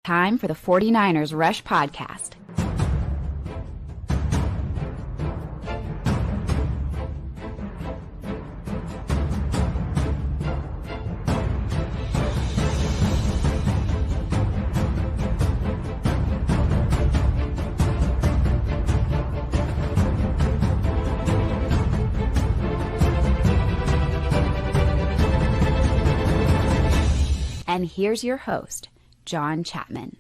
Time for the 49ers Rush Podcast. And here's your host, John Chapman.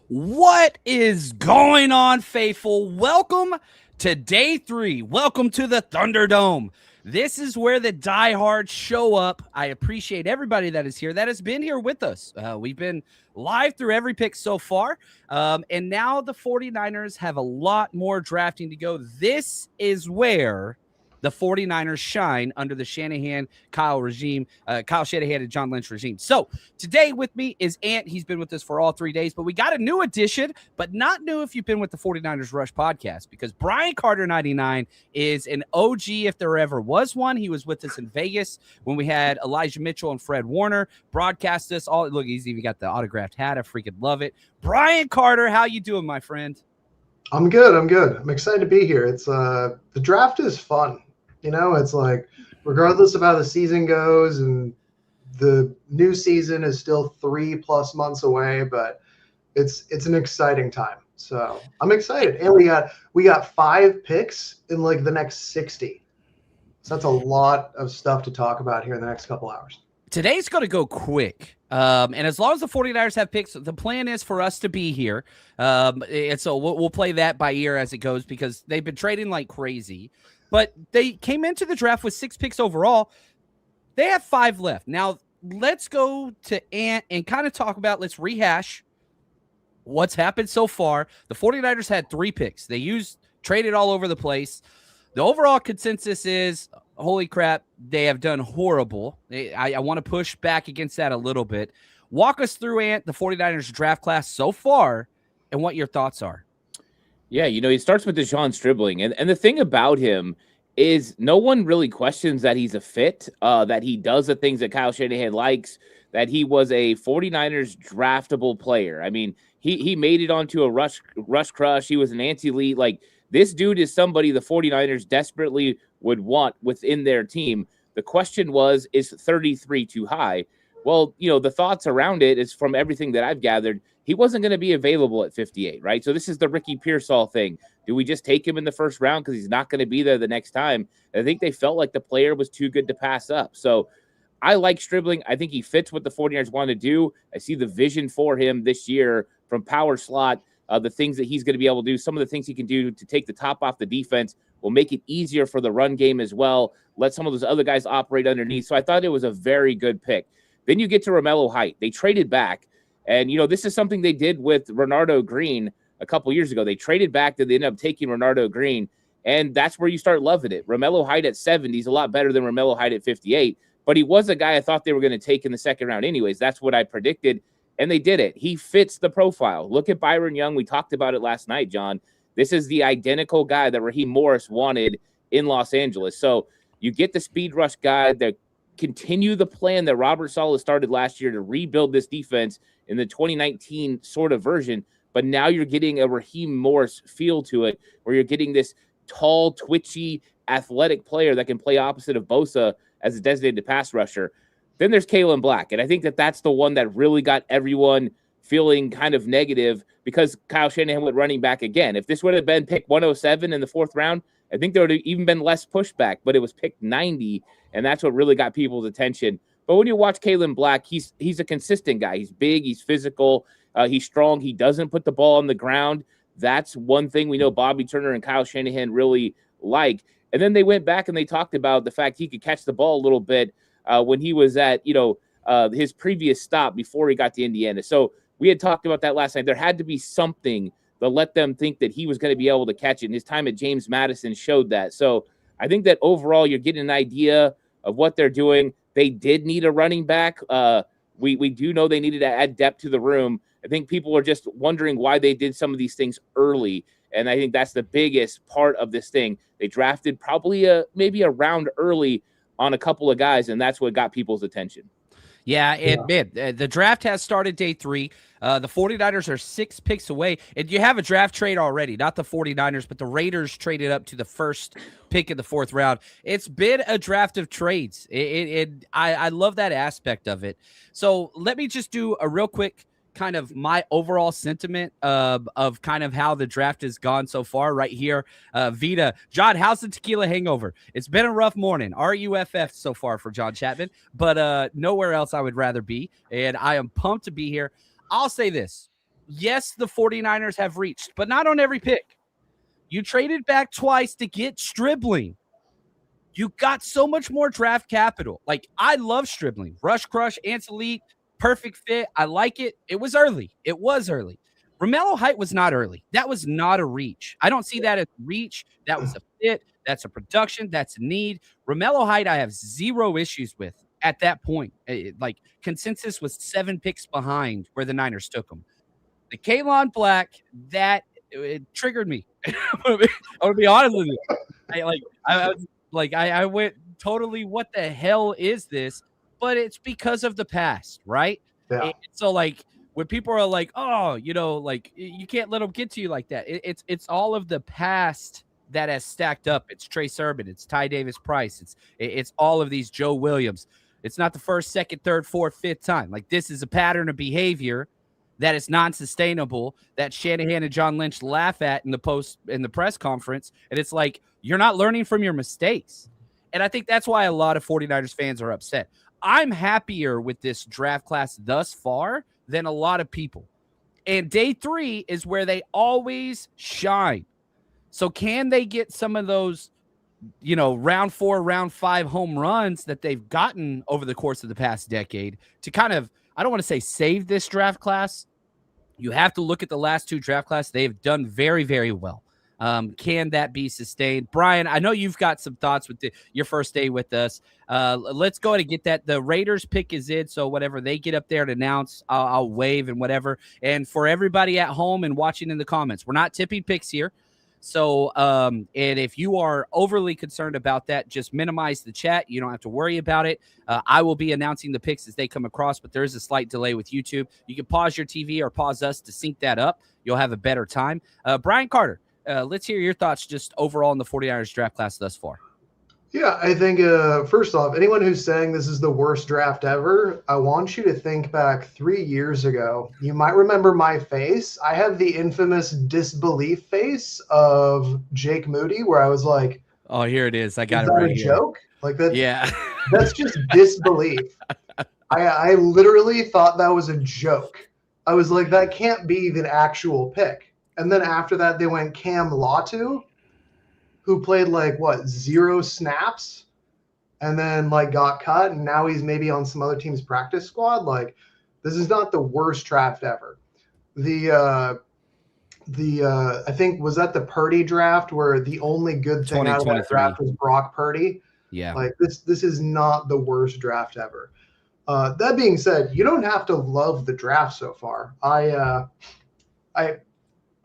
What is going on, faithful? Welcome to day 3. Welcome to the Thunderdome. This is where the diehards show up. I appreciate everybody that is here, that has been here with us. We've been live through every pick so far, and now the 49ers have a lot more drafting to go. This is where the 49ers shine under the Kyle Shanahan and John Lynch regime. So today with me is Ant. He's been with us for all 3 days, but we got a new addition, but not new if you've been with the 49ers Rush podcast, because Brian Carter 99 is an OG if there ever was one. He was with us in Vegas when we had Elijah Mitchell and Fred Warner broadcast us all. Look, he's even got the autographed hat. I freaking love it. Brian Carter, how you doing, my friend? I'm good. I'm excited to be here. It's the draft is fun. You know, it's like, regardless of how the season goes, and the new season is still 3+ months away, but it's an exciting time. So I'm excited. And we got 5 picks in like the next 60. So that's a lot of stuff to talk about here in the next couple hours. Today's going to go quick. And as long as the 49ers have picks, the plan is for us to be here. And so we'll play that by ear as it goes, because they've been trading like crazy. But they came into the draft with 6 picks overall. They have 5 left. Now, let's go to Ant and kind of talk about, let's rehash what's happened so far. The 49ers had 3 picks. They traded all over the place. The overall consensus is, holy crap, they have done horrible. I want to push back against that a little bit. Walk us through, Ant, the 49ers draft class so far and what your thoughts are. Yeah, he starts with De'Zhaun Stribling. And the thing about him is no one really questions that he's a fit, that he does the things that Kyle Shanahan likes, that he was a 49ers draftable player. I mean, he made it onto a rush crush. He was an anti-elite. Like, this dude is somebody the 49ers desperately would want within their team. The question was, is 33 too high? Well, the thoughts around it is, from everything that I've gathered, he wasn't going to be available at 58, right? So this is the Ricky Pearsall thing. Do we just take him in the first round because he's not going to be there the next time? I think they felt like the player was too good to pass up. So I like Stribling. I think he fits what the 49ers want to do. I see the vision for him this year from power slot, the things that he's going to be able to do, some of the things he can do to take the top off the defense will make it easier for the run game as well. Let some of those other guys operate underneath. So I thought it was a very good pick. Then you get to Romello Height. They traded back. And, this is something they did with Renardo Green a couple years ago. They traded back, that they ended up taking Renardo Green. And that's where you start loving it. Romello Height at 70 is a lot better than Romello Height at 58. But he was a guy I thought they were going to take in the second round anyways. That's what I predicted. And they did it. He fits the profile. Look at Byron Young. We talked about it last night, John. This is the identical guy that Raheem Morris wanted in Los Angeles. So you get the speed rush guy that continue the plan that Robert Saleh started last year to rebuild this defense in the 2019 sort of version. But now you're getting a Raheem Morris feel to it, where you're getting this tall, twitchy, athletic player that can play opposite of Bosa as a designated pass rusher. Then there's Kalen Black. And I think that that's the one that really got everyone feeling kind of negative, because Kyle Shanahan went running back again. If this would have been pick 107 in the 4th round, I think there would have even been less pushback, but it was picked 90, and that's what really got people's attention. But when you watch Kalen Black, he's a consistent guy. He's big, he's physical, he's strong. He doesn't put the ball on the ground. That's one thing we know Bobby Turner and Kyle Shanahan really like. And then they went back and they talked about the fact he could catch the ball a little bit when he was at, his previous stop before he got to Indiana. So we had talked about that last night. There had to be something that let them think that he was going to be able to catch it. And his time at James Madison showed that. So I think that overall you're getting an idea of what they're doing. They did need a running back. We do know they needed to add depth to the room. I think people are just wondering why they did some of these things early. And I think that's the biggest part of this thing. They drafted probably maybe a round early on a couple of guys, and that's what got people's attention. Yeah, the draft has started day 3. The 49ers are 6 picks away. And you have a draft trade already, not the 49ers, but the Raiders traded up to the first pick in the 4th round. It's been a draft of trades. I love that aspect of it. So let me just do a real quick kind of my overall sentiment of kind of how the draft has gone so far right here. Vita, John, how's the tequila hangover? It's been a rough morning. RUFF so far for John Chapman, but nowhere else I would rather be. And I am pumped to be here. I'll say this. Yes, the 49ers have reached, but not on every pick. You traded back twice to get Stribling. You got so much more draft capital. Like, I love Stribling. Rush Crush, Ants Elite, perfect fit. I like it. It was early. Romello Height was not early. That was not a reach. I don't see that as reach. That was a fit. That's a production. That's a need. Romello Height, I have zero issues with at that point. Like, consensus was 7 picks behind where the Niners took him. The Kalon Black, it triggered me. I'm gonna be honest with you. I went totally, what the hell is this? But it's because of the past, right? Yeah. So like when people are like, oh, like you can't let them get to you like that. It's all of the past that has stacked up. It's Trey Sermon, it's Ty Davis Price, it's all of these Joe Williams. It's not the first, second, third, fourth, fifth time. Like, this is a pattern of behavior that is non-sustainable, that Shanahan and John Lynch laugh at in the press conference. And it's like, you're not learning from your mistakes. And I think that's why a lot of 49ers fans are upset. I'm happier with this draft class thus far than a lot of people. And day 3 is where they always shine. So can they get some of those, round 4, round 5 home runs that they've gotten over the course of the past decade to kind of, I don't want to say save this draft class. You have to look at the last 2 draft classes. They've done very, very well. Can that be sustained? Brian, I know you've got some thoughts with your first day with us. Let's go ahead and get that. The Raiders pick is in, so whatever they get up there to announce, I'll wave and whatever. And for everybody at home and watching in the comments, we're not tipping picks here. So, and if you are overly concerned about that, just minimize the chat. You don't have to worry about it. I will be announcing the picks as they come across, but there is a slight delay with YouTube. You can pause your TV or pause us to sync that up. You'll have a better time. Brian Carter, let's hear your thoughts just overall in the 49ers draft class thus far. Yeah, I think, first off, anyone who's saying this is the worst draft ever, I want you to think back 3 years ago. You might remember my face. I have the infamous disbelief face of Jake Moody, where I was like, oh, here it is. I got it right here. Joke? Like that? Yeah. That's just disbelief. I literally thought that was a joke. I was like, that can't be the actual pick. And then after that, they went Cam Latu, who played 0 snaps and then got cut. And now he's maybe on some other team's practice squad. This is not the worst draft ever. I think, was that the Purdy draft where the only good thing out of that draft was Brock Purdy? Yeah. This is not the worst draft ever. That being said, you don't have to love the draft so far.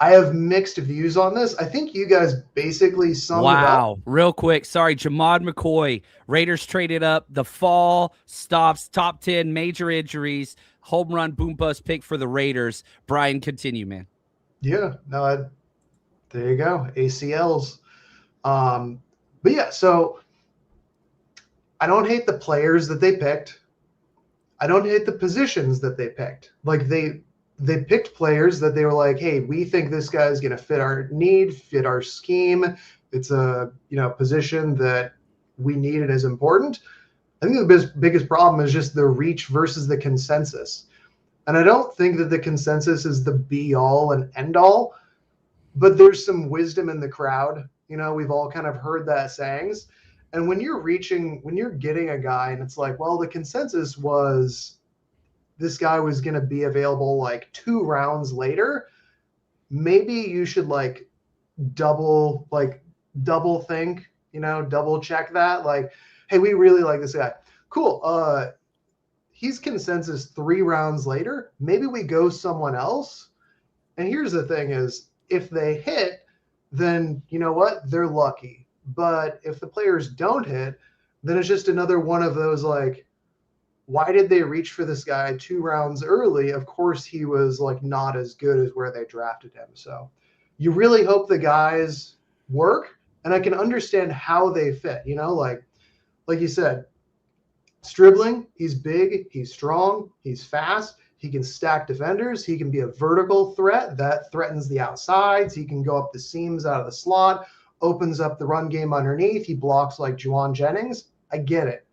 I have mixed views on this. I think you guys basically summed it up. Wow. Real quick. Sorry. Jamad McCoy. Raiders traded up. The fall stops. Top 10 major injuries. Home run boom bust pick for the Raiders. Brian, continue, man. Yeah. No, there you go. ACLs. But yeah, so I don't hate the players that they picked. I don't hate the positions that they picked. They picked players that they were like, hey, we think this guy is going to fit our need, fit our scheme. It's a position that we need and is important. I think the biggest problem is just the reach versus the consensus. And I don't think that the consensus is the be all and end all, but there's some wisdom in the crowd. We've all kind of heard that sayings. And when you're getting a guy and it's like, well, the consensus was this guy was going to be available 2 rounds later, maybe you should double think, double check that. Hey, we really like this guy. Cool. He's consensus 3 rounds later. Maybe we go someone else. And here's the thing is, if they hit, then you know what? They're lucky. But if the players don't hit, then it's just another one of those why did they reach for this guy 2 rounds early? Of course, he was like not as good as where they drafted him. So you really hope the guys work, and I can understand how they fit, like you said, Stribling, he's big, he's strong, he's fast, he can stack defenders, he can be a vertical threat that threatens the outsides, he can go up the seams out of the slot, opens up the run game underneath, he blocks like Juwan Jennings. I get it.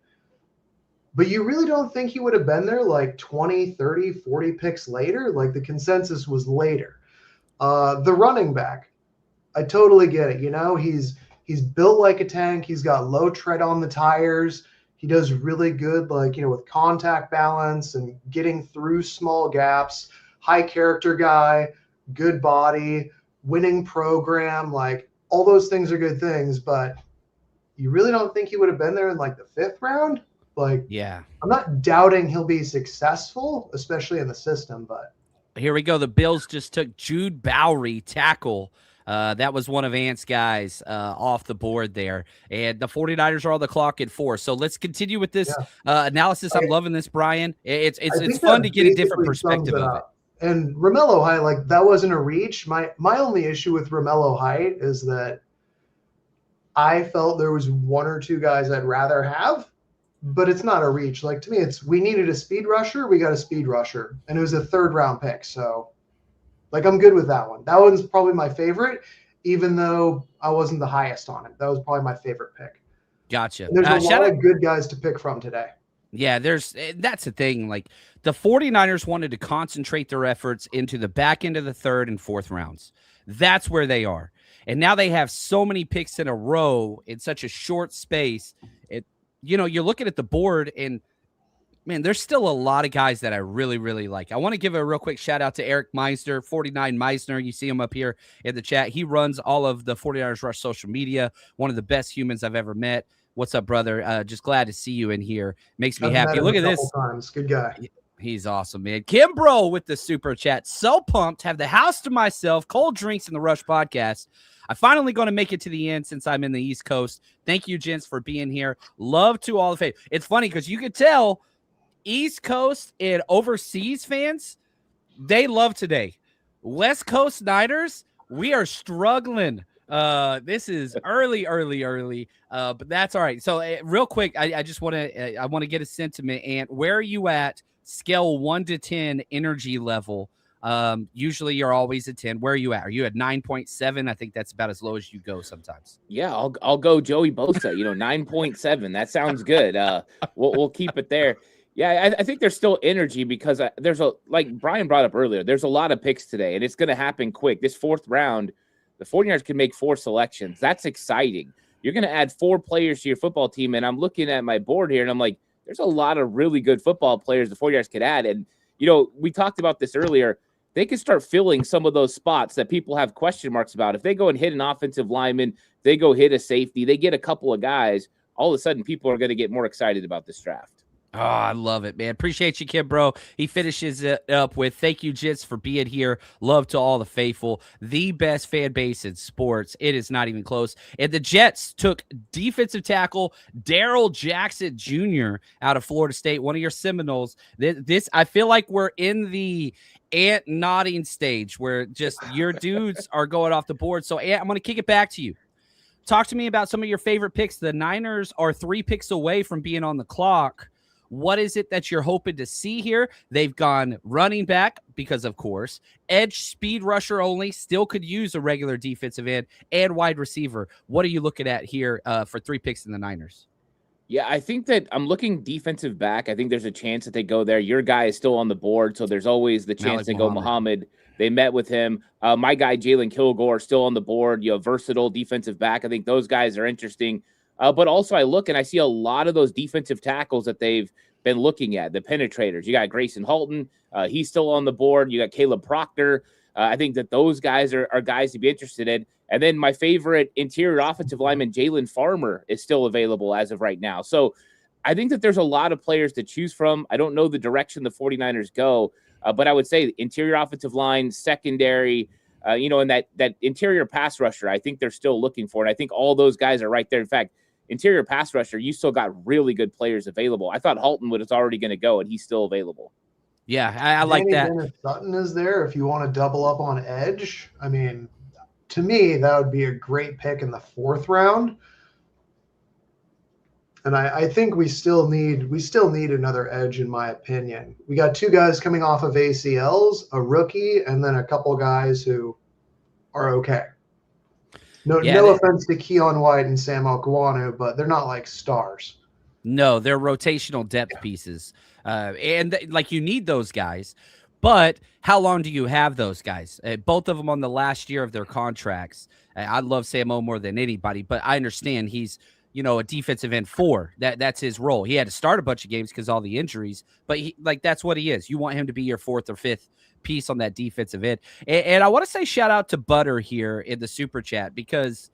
But you really don't think he would have been there like 20, 30, 40 picks later? Like the consensus was later. The running back, I totally get it. He's built like a tank. He's got low tread on the tires. He does really good, with contact balance and getting through small gaps. High character guy, good body, winning program. Like all those things are good things, but you really don't think he would have been there in like the 5th round? Yeah, I'm not doubting he'll be successful, especially in the system, but here we go. The Bills just took Jude Bowery, tackle. That was one of Ant's guys off the board there. And the 49ers are on the clock at 4. So let's continue with this analysis. I'm loving this, Brian. It's fun to get a different perspective of it. And Romello Height, that wasn't a reach. My only issue with Romello Height is that I felt there was 1 or 2 guys I'd rather have. But it's not a reach. To me, we needed a speed rusher. We got a speed rusher. And it was a 3rd round pick. So, I'm good with that one. That one's probably my favorite, even though I wasn't the highest on it. That was probably my favorite pick. Gotcha. And there's a lot of good guys to pick from today. Yeah, that's the thing. The 49ers wanted to concentrate their efforts into the back end of the 3rd and 4th rounds. That's where they are. And now they have so many picks in a row in such a short space. You're looking at the board and, man, there's still a lot of guys that I really, really like. I want to give a real quick shout out to Eric Meisner, 49 Meisner. You see him up here in the chat. He runs all of the 49ers Rush social media, one of the best humans I've ever met. What's up, brother? Just glad to see you in here. Makes me happy. Look at this. Times. Good guy. He's awesome, man. Kimbro with the super chat. So pumped. Have the house to myself. Cold drinks in the Rush podcast. I'm finally going to make it to the end since I'm in the East Coast. Thank you, gents, for being here. Love to all the fans. It's funny because you could tell East Coast and overseas fans, they love today. West Coast Niners, we are struggling. This is early, but that's all right. So real quick, I just want to get a sentiment. And where are you at? Scale 1 to 10 energy level. Usually you're always at 10. Where are you at? Are you at 9.7? I think that's about as low as you go sometimes. Yeah, I'll go Joey Bosa, 9.7. That sounds good. We'll keep it there. Yeah, I think there's still energy because there's like Brian brought up earlier, there's a lot of picks today and it's going to happen quick. This 4th round, the 49ers can make 4 selections. That's exciting. You're going to add 4 players to your football team. And I'm looking at my board here and I'm like, there's a lot of really good football players the 49ers could add. And, we talked about this earlier. They can start filling some of those spots that people have question marks about. If they go and hit an offensive lineman, they go hit a safety, they get a couple of guys, all of a sudden people are going to get more excited about this draft. Oh, I love it, man. Appreciate you, Kim, bro. He finishes it up with, thank you, Jits, for being here. Love to all the faithful. The best fan base in sports. It is not even close. And the Jets took defensive tackle Darrell Jackson Jr. out of Florida State, one of your Seminoles. This I feel like we're in the Ant nodding stage where just your dudes are going off the board. So, Ant, I'm going to kick it back to you. Talk to me about some of your favorite picks. The Niners are 3 picks away from being on the clock. What is it that you're hoping to see here? They've gone running back because, of course, edge speed rusher only, still could use a regular defensive end, and wide receiver. What are you looking at here for 3 picks in the Niners? Yeah, I think that I'm looking defensive back. I think there's a chance that they go there. Your guy is still on the board, so there's always the chance to go Muhammad. They met with him. My guy, Jalen Kilgore, still on the board. Versatile defensive back. I think those guys are interesting. But also I look and I see a lot of those defensive tackles that they've been looking at, the penetrators. You got Grayson Halton. He's still on the board. You got Caleb Proctor. I think that those guys are guys to be interested in. And then my favorite interior offensive lineman, Jalen Farmer, is still available as of right now. So I think that there's a lot of players to choose from. I don't know the direction the 49ers go, but I would say interior offensive line, secondary, and that interior pass rusher, I think they're still looking for. And I think all those guys are right there. In fact, interior pass rusher, you still got really good players available. I thought Halton was already going to go, and he's still available. Yeah, I like Danny that. Dennis Sutton is there if you want to double up on edge. I mean, to me, that would be a great pick in the 4th round. And I think we still need another edge, in my opinion. We got 2 guys coming off of ACLs, a rookie, and then a couple guys who are okay. No offense to Keon White and Sam Okwanu, but they're not like stars. No, they're rotational depth pieces. And like you need those guys. But how long do you have those guys? Both of them on the last year of their contracts. I love Sam O more than anybody, but I understand he's, a defensive end 4. That's his role. He had to start a bunch of games because all the injuries, but that's what he is. You want him to be your 4th or 5th piece on that defensive end. And I want to say shout out to Butter here in the super chat, because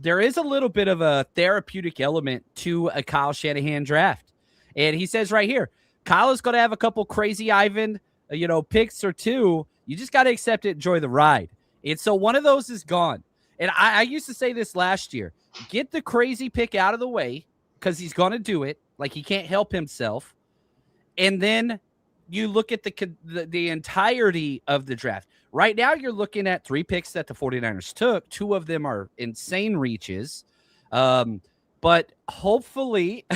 there is a little bit of a therapeutic element to a Kyle Shanahan draft. And he says right here, Kyle is going to have a couple crazy Ivan, picks or 2. You just got to accept it, enjoy the ride. And so one of those is gone. And I used to say this last year, get the crazy pick out of the way, because he's going to do it. Like, he can't help himself. And then you look at the entirety of the draft. Right now, you're looking at 3 picks that the 49ers took. 2 of them are insane reaches. But hopefully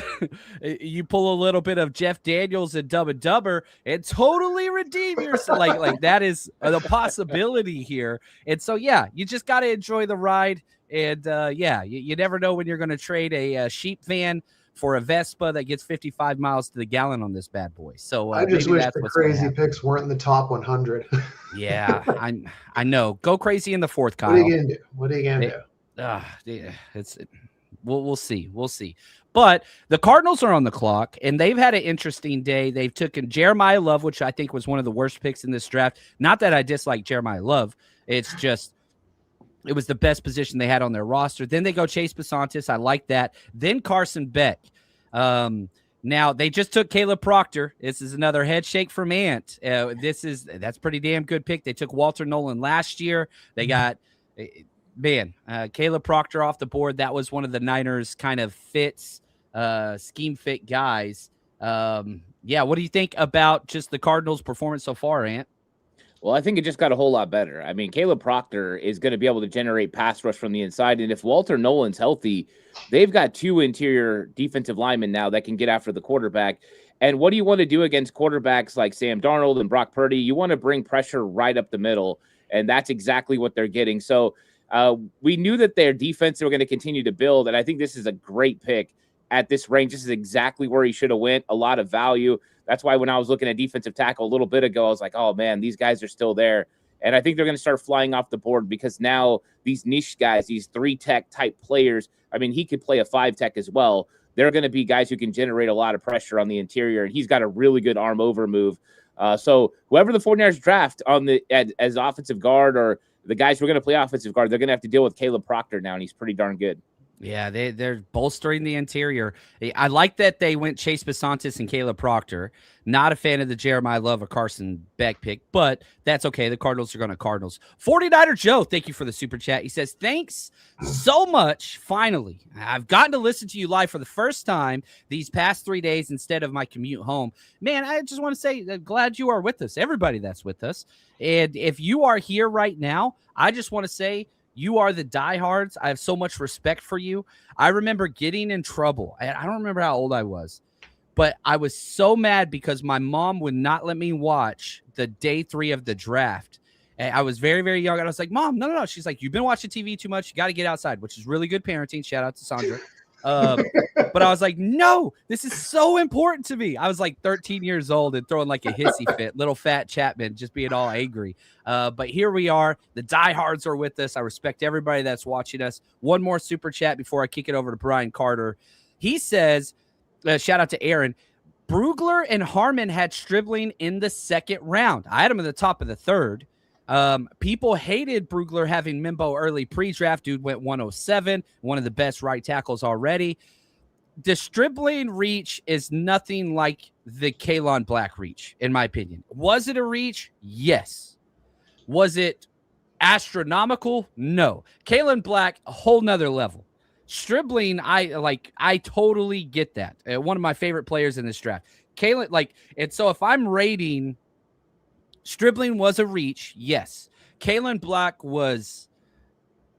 you pull a little bit of Jeff Daniels and Dumb and Dumber and totally redeem yourself. Like that is the possibility here. And so, yeah, you just got to enjoy the ride. And you never know when you're going to trade a sheep van for a Vespa that gets 55 miles to the gallon on this bad boy. So I just wish the crazy picks weren't in the top 100. Yeah, I know. Go crazy in the 4th, Kyle. What are you gonna do? We'll see. We'll see. But the Cardinals are on the clock, and they've had an interesting day. They've taken Jeremiah Love, which I think was one of the worst picks in this draft. Not that I dislike Jeremiah Love. It's just it was the best position they had on their roster. Then they go Chase Besantis. I like that. Then Carson Beck. Now they just took Caleb Proctor. This is another head shake from Ant. That's pretty damn good pick. They took Walter Nolan last year. They got Caleb Proctor off the board. That was one of the Niners kind of scheme fit guys. What do you think about just the Cardinals' performance so far, Ant? Well, I think it just got a whole lot better. I mean, Caleb Proctor is going to be able to generate pass rush from the inside. And if Walter Nolan's healthy, they've got 2 interior defensive linemen now that can get after the quarterback. And what do you want to do against quarterbacks like Sam Darnold and Brock Purdy? You want to bring pressure right up the middle. And that's exactly what they're getting. So we knew that their defense were going to continue to build. And I think this is a great pick at this range. This is exactly where he should have went. A lot of value. That's why when I was looking at defensive tackle a little bit ago, I was like, oh, man, these guys are still there. And I think they're going to start flying off the board because now these niche guys, these 3-tech type players, I mean, he could play a 5-tech as well. They're going to be guys who can generate a lot of pressure on the interior, and he's got a really good arm over move. So whoever the 49ers draft as offensive guard or the guys who are going to play offensive guard, they're going to have to deal with Caleb Proctor now, and he's pretty darn good. Yeah, they're bolstering the interior. I like that they went Chase Besantis and Caleb Proctor. Not a fan of the Jeremiah Love or Carson Beck pick, but that's okay. The Cardinals are going to Cardinals. 49er Joe, thank you for the super chat. He says, thanks so much. Finally, I've gotten to listen to you live for the first time these past 3 days instead of my commute home. Man, I just want to say glad you are with us, everybody that's with us. And if you are here right now, I just want to say, you are the diehards. I have so much respect for you. I remember getting in trouble. I don't remember how old I was, but I was so mad because my mom would not let me watch the day 3 of the draft. And I was very, very young. And I was like, Mom, no. She's like, you've been watching TV too much. You got to get outside, which is really good parenting. Shout out to Sandra. But I was like, no, this is so important to me. I was like 13 years old and throwing like a hissy fit, little fat Chapman, just being all angry. But here we are. The diehards are with us. I respect everybody that's watching us. One more super chat before I kick it over to Brian Carter. He says, shout out to Aaron, Brugler and Harmon had Stribling in the 2nd round. I had him at the top of the 3rd. People hated Brugler having Mimbo early pre-draft. Dude went 107, one of the best right tackles already. The Stribling reach is nothing like the Kalon Black reach, in my opinion. Was it a reach? Yes. Was it astronomical? No. Kalon Black, a whole nother level. Stribling, I totally get that. One of my favorite players in this draft. Kalen, and so if I'm rating, Stribling was a reach, yes. Kalen Black was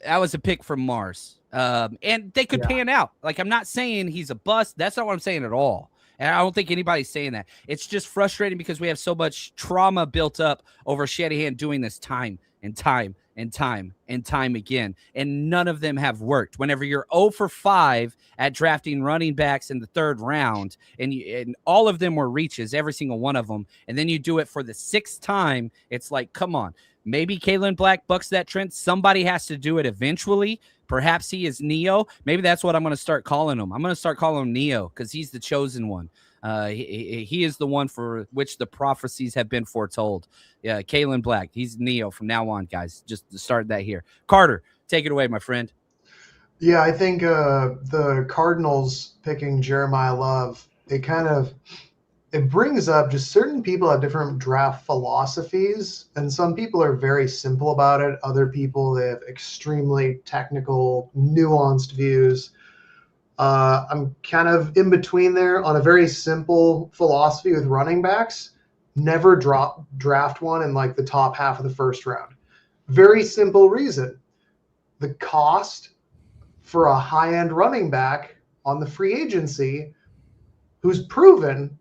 a pick from Mars. And they could pan out. I'm not saying he's a bust. That's not what I'm saying at all. And I don't think anybody's saying that. It's just frustrating because we have so much trauma built up over Shanahan doing this time and time and time and time again. And none of them have worked. Whenever you're 0 for 5 at drafting running backs in the 3rd round, and all of them were reaches, every single one of them, and then you do it for the 6th time, it's like, come on. Maybe Kalen Black bucks that trend. Somebody has to do it eventually. Perhaps he is Neo. Maybe that's what I'm going to start calling him. I'm going to start calling him Neo because he's the chosen one. He is the one for which the prophecies have been foretold. Yeah, Kalen Black. He's Neo from now on, guys. Just to start that here. Carter, take it away, my friend. Yeah, I think the Cardinals picking Jeremiah Love, it brings up just certain people have different draft philosophies, and some people are very simple about it. Other people, they have extremely technical, nuanced views. I'm kind of in between there on a very simple philosophy with running backs. Never draft one in the top half of the 1st round. Very simple reason. The cost for a high-end running back on the free agency who's proven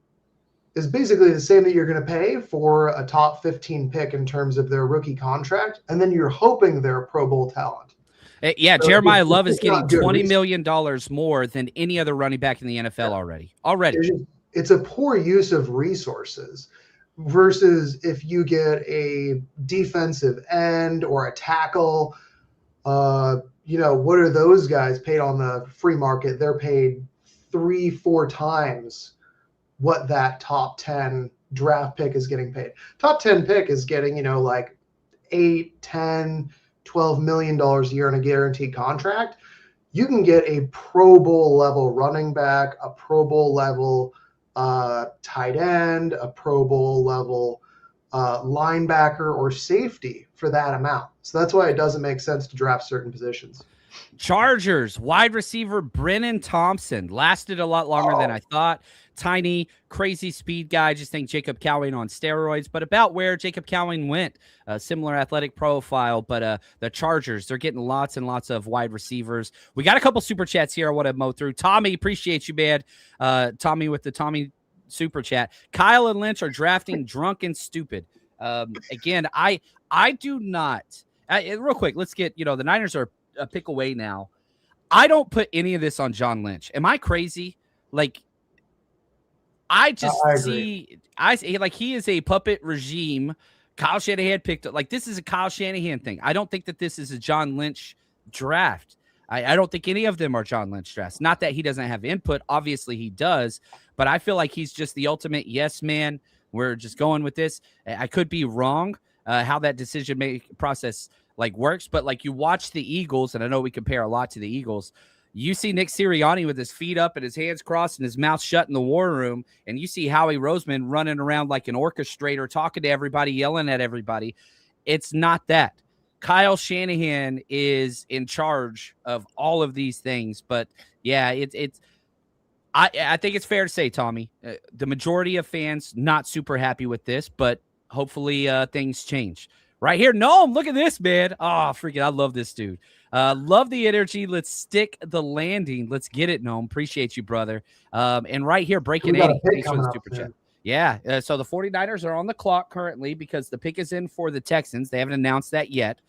is basically the same that you're going to pay for a top 15 pick in terms of their rookie contract, and then you're hoping they're a Pro Bowl talent. Yeah, so Jeremiah Love is getting $20 million more than any other running back in the NFL already. It's a poor use of resources versus if you get a defensive end or a tackle. What are those guys paid on the free market? They're paid 3-4 times what that top 10 draft pick is getting paid. Top 10 pick is getting, $8, $10, $12 million a year on a guaranteed contract. You can get a Pro Bowl level running back, a Pro Bowl level tight end, a Pro Bowl level linebacker or safety for that amount. So that's why it doesn't make sense to draft certain positions. Chargers wide receiver Brennan Thompson lasted a lot longer than I thought. Tiny, crazy speed guy. Just think Jacob Cowing on steroids, but about where Jacob Cowing went. A similar athletic profile, but the Chargers, they're getting lots and lots of wide receivers. We got a couple super chats here I want to mow through. Tommy, appreciate you, man. Tommy with the Tommy super chat. Kyle and Lynch are drafting drunk and stupid. Again, I do not. Real quick, let's get, the Niners are a pick away now. I don't put any of this on John Lynch. Am I crazy? I just see he is a puppet regime. Kyle Shanahan picked up. This is a Kyle Shanahan thing. I don't think that this is a John Lynch draft. I don't think any of them are John Lynch drafts. Not that he doesn't have input. Obviously he does, but I feel like he's just the ultimate yes man. We're just going with this. I could be wrong how that decision making process works, but you watch the Eagles, and I know we compare a lot to the Eagles. You see Nick Sirianni with his feet up and his hands crossed and his mouth shut in the war room, and you see Howie Roseman running around like an orchestrator, talking to everybody, yelling at everybody. It's not that. Kyle Shanahan is in charge of all of these things, but yeah, I think it's fair to say, Tommy, the majority of fans not super happy with this, but hopefully things change. Right here, Noam, look at this, man. Oh, freaking, I love this dude. Love the energy. Let's stick the landing. Let's get it, Noam. Appreciate you, brother. And right here, breaking 80. Thanks for the super chat. Yeah, so the 49ers are on the clock currently because the pick is in for the Texans. They haven't announced that yet.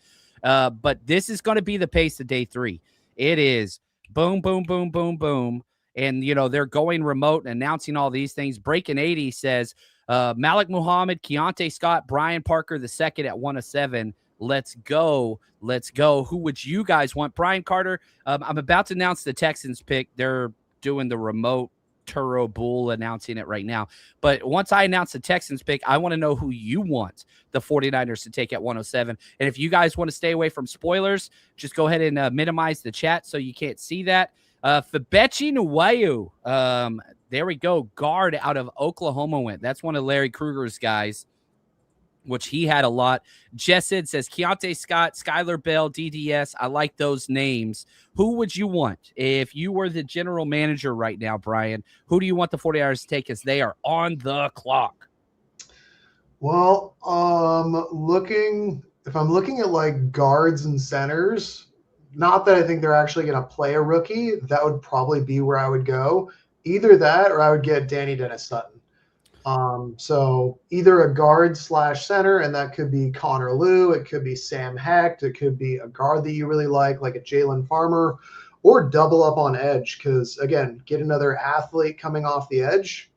But this is going to be the pace of day 3. It is boom, boom, boom, boom, boom. And, they're going remote and announcing all these things. Breaking 80 says, Malik Muhammad, Keontae Scott, Brian Parker II at 107. Let's go. Let's go. Who would you guys want? Brian Carter, I'm about to announce the Texans pick. They're doing the remote Turo Bull announcing it right now. But once I announce the Texans pick, I want to know who you want the 49ers to take at 107. And if you guys want to stay away from spoilers, just go ahead and minimize the chat so you can't see that. Febechi Nwayu, there we go. Guard out of Oklahoma went. That's one of Larry Kruger's guys. which he had a lot. Jessid says Keontae Scott, Skylar Bell, DDS. I like those names. Who would you want if you were the general manager right now, Brian? Who do you want the 49ers to take as they are on the clock? Well, if I'm looking at like guards and centers, not that I think they're actually going to play a rookie, that would probably be where I would go. Either that or I would get Danny Dennis-Sutton. So either a guard / center, and that could be Connor Liu, it could be Sam Hecht, it could be a guard that you really like a Jalen Farmer, or double up on edge because, again, get another athlete coming off the edge.